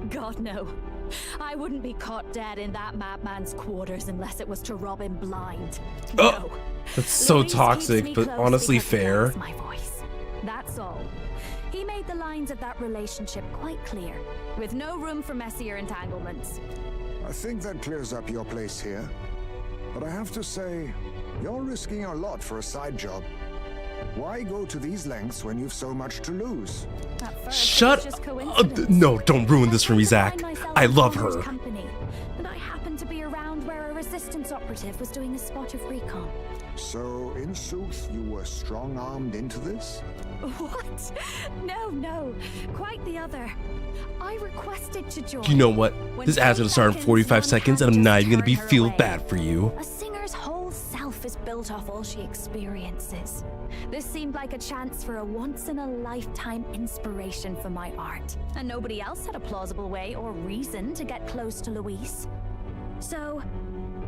Speaker 13: God, no. I wouldn't be caught dead in that madman's quarters unless it was to rob him blind. No.
Speaker 1: That's so
Speaker 13: Luis
Speaker 1: toxic,
Speaker 13: keeps me
Speaker 1: but
Speaker 13: close
Speaker 1: honestly
Speaker 13: because he
Speaker 1: fair.
Speaker 13: loves my voice. That's all. He made the lines of that relationship quite clear, with no room for messier entanglements.
Speaker 9: I think that clears up your place here. But I have to say, you're risking a lot for a side job. Why go to these lengths when you've so much to lose?
Speaker 1: Shut up. No, don't ruin this for me, Zach. I love her.
Speaker 13: Company, and I happened to be around where a resistance operative was doing a spot of recon.
Speaker 9: So, in sooth, you were strong-armed into this?
Speaker 13: What? No. Quite the other. I requested to join.
Speaker 1: You know what? This ad's gonna start in 45 seconds, and I'm not even gonna be feel bad for you.
Speaker 13: A singer's whole self is built off all she experiences. This seemed like a chance for a once-in-a-lifetime inspiration for my art. And nobody else had a plausible way or reason to get close to Louise. So,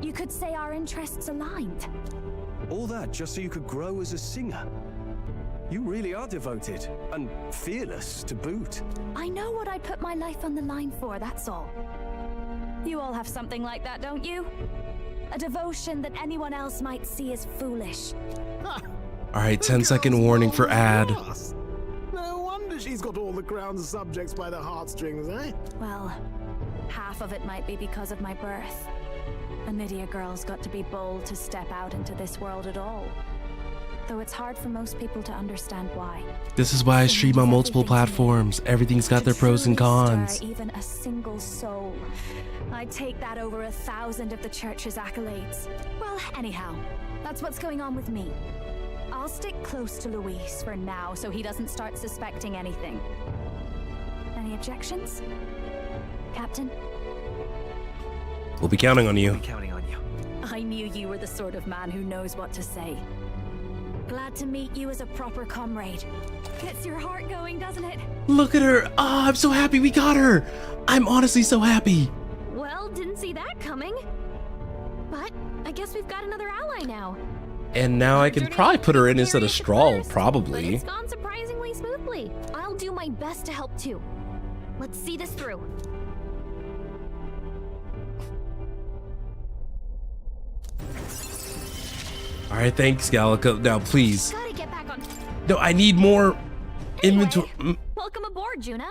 Speaker 13: you could say our interests aligned.
Speaker 6: All that just so you could grow as a singer. You really are devoted, and fearless to boot.
Speaker 13: I know what I'd put my life on the line for, that's all. You all have something like that, don't you? A devotion that anyone else might see as foolish.
Speaker 1: All right, 10-second warning for ad.
Speaker 15: No wonder she's got all the crown's subjects by the heartstrings, eh?
Speaker 13: Well, half of it might be because of my birth. A Nydia girl's got to be bold to step out into this world at all. Though it's hard for most people to understand why.
Speaker 1: This is why I stream on multiple platforms. Everything's got their pros and cons.
Speaker 13: Even a single soul. I'd take that over 1,000 of the church's accolades. Well, anyhow, that's what's going on with me. I'll stick close to Louise for now so he doesn't start suspecting anything. Any objections? Captain?
Speaker 1: We'll be counting on you.
Speaker 13: I knew you were the sort of man who knows what to say. Glad to meet you as a proper comrade. Gets your heart going, doesn't it?
Speaker 1: Look at her. Oh, I'm so happy we got her. I'm honestly so happy.
Speaker 4: Well, didn't see that coming. But I guess we've got another ally now.
Speaker 1: And now I can probably put her in instead of Strahl,
Speaker 4: But
Speaker 1: probably.
Speaker 4: it's gone surprisingly smoothly. I'll do my best to help too. Let's see this through.
Speaker 1: All right, thanks, Gallica. Now, please.
Speaker 4: Gotta get back on.
Speaker 1: No, I need more inventory.
Speaker 4: Welcome aboard, Juna.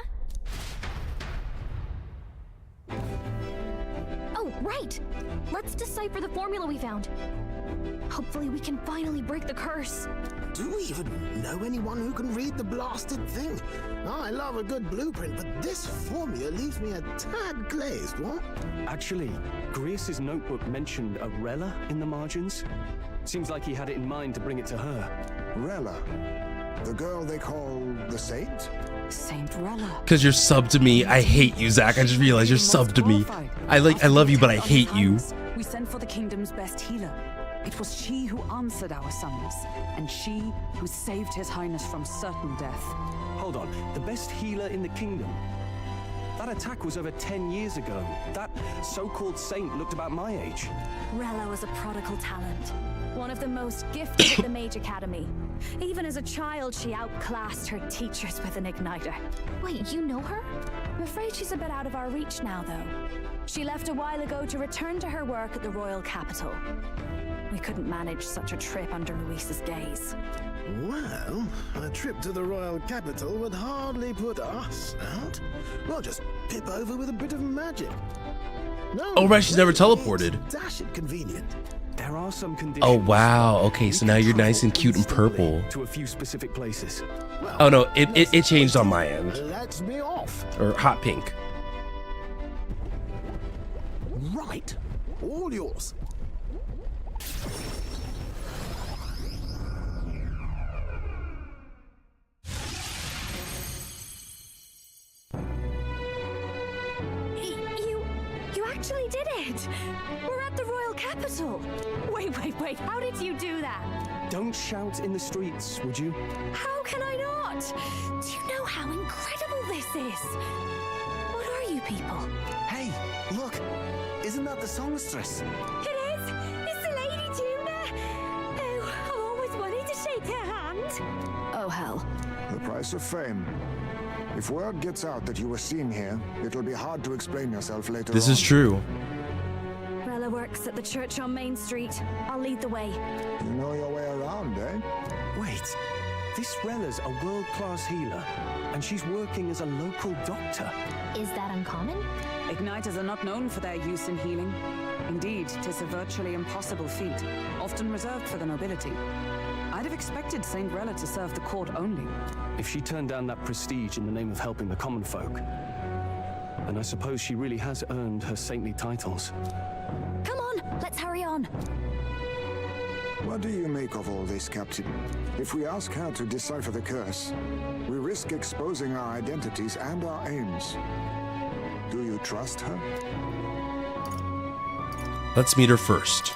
Speaker 4: Oh, right. Let's decipher the formula we found. Hopefully we can finally break the curse.
Speaker 15: Do we even know anyone who can read the blasted thing? I love a good blueprint, but this formula leaves me a tad glazed, what?
Speaker 6: Actually, Grius's notebook mentioned a Rella in the margins. Seems like he had it in mind to bring it to her.
Speaker 9: Rella? The girl they call the Saint?
Speaker 11: Saint Rella.
Speaker 1: Because you're sub to me. I hate you, Zach. I just realized you're sub to me. I love you, but I hate you.
Speaker 11: We sent for the kingdom's best healer. It was she who answered our summons, and she who saved His Highness from certain death.
Speaker 6: Hold on, the best healer in the kingdom? That attack was over 10 years ago. That so-called saint looked about my age.
Speaker 13: Rella was a prodigal talent. One of the most gifted at the Mage Academy. Even as a child, she outclassed her teachers with an igniter.
Speaker 4: Wait, you know her?
Speaker 13: I'm afraid she's a bit out of our reach now, though. She left a while ago to return to her work at the royal capital. We couldn't manage such a trip under Luis's gaze.
Speaker 15: Well, a trip to the royal capital would hardly put us out. We'll just pip over with a bit of magic. No,
Speaker 1: Oh, right, she's never teleported.
Speaker 15: Dash it convenient.
Speaker 6: There are some conditions.
Speaker 1: Oh, wow. Okay, so now you're nice and cute and purple.
Speaker 6: To a few specific places.
Speaker 1: Oh, no, it changed on my end.
Speaker 15: Let's be off.
Speaker 1: Or hot pink.
Speaker 15: Right. All yours.
Speaker 13: You actually did it! We're at the royal capital! Wait, how did you do that?
Speaker 6: Don't shout in the streets, would you?
Speaker 13: How can I not? Do you know how incredible this is? What are you people?
Speaker 6: Hey, look! Isn't that the songstress?
Speaker 13: It is! It's the Lady Juna! Oh, I've always wanted to shake her hand! Oh, hell.
Speaker 9: The price of fame. If word gets out that you were seen here, it'll be hard to explain yourself later
Speaker 1: This
Speaker 9: on.
Speaker 1: is true.
Speaker 13: Rella works at the church on Main Street. I'll lead the way.
Speaker 9: You know your way around, eh?
Speaker 6: Wait, this Rella's a world-class healer, and she's working as a local doctor.
Speaker 4: Is that uncommon?
Speaker 11: Igniters are not known for their use in healing. Indeed, 'tis a virtually impossible feat, often reserved for the nobility. I'd have expected Saint Rella to serve the court only.
Speaker 6: If she turned down that prestige in the name of helping the common folk, then I suppose she really has earned her saintly titles.
Speaker 13: Come on, let's hurry on.
Speaker 9: What do you make of all this, Captain? If we ask her to decipher the curse, we risk exposing our identities and our aims. Do you trust her?
Speaker 1: Let's meet her first.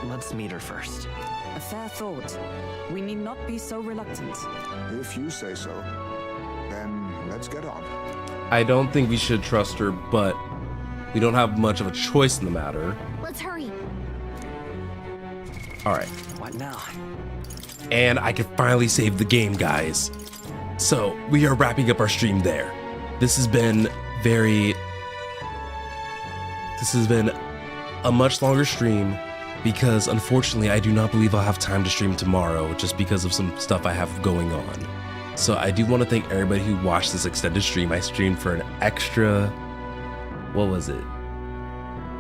Speaker 17: let's meet her first.
Speaker 11: A fair thought. We need not be so reluctant.
Speaker 9: If you say so, then let's get on.
Speaker 1: I don't think we should trust her, but we don't have much of a choice in the matter.
Speaker 4: Let's hurry.
Speaker 1: All right.
Speaker 17: What now?
Speaker 1: And I can finally save the game, guys. So we are wrapping up our stream there. This has been a much longer stream because unfortunately I do not believe I'll have time to stream tomorrow just because of some stuff I have going on. So I do want to thank everybody who watched this extended stream. I streamed for an extra, what was it?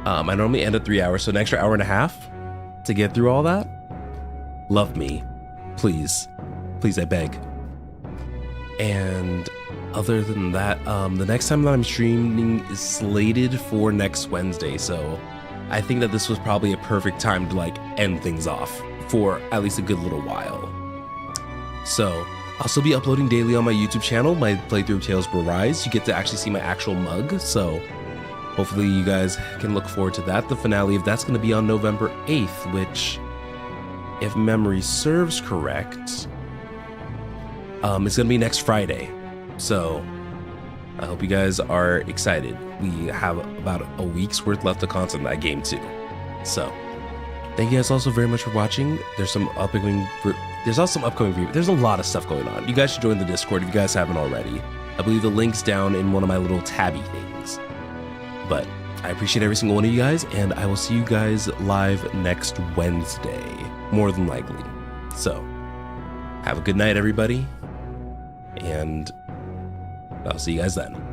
Speaker 1: I normally end at 3 hours, so an extra hour and a half to get through all that. Love me, please, I beg. And other than that, the next time that I'm streaming is slated for next Wednesday, so I think that this was probably a perfect time to like end things off for at least a good little while. So I'll still be uploading daily on my YouTube channel, my playthrough of Tales Will Rise. You get to actually see my actual mug, so hopefully you guys can look forward to that. The finale of that's going to be on November 8th, which, if memory serves correct, it's going to be next Friday. So I hope you guys are excited. We have about a week's worth left of content in that game too. So thank you guys also very much for watching. There's also some upcoming there's a lot of stuff going on. You guys should join the Discord if you guys haven't already. I believe the link's down in one of my little tabby things. But I appreciate every single one of you guys, and I will see you guys live next Wednesday, more than likely. So have a good night, everybody, and I'll see you guys then.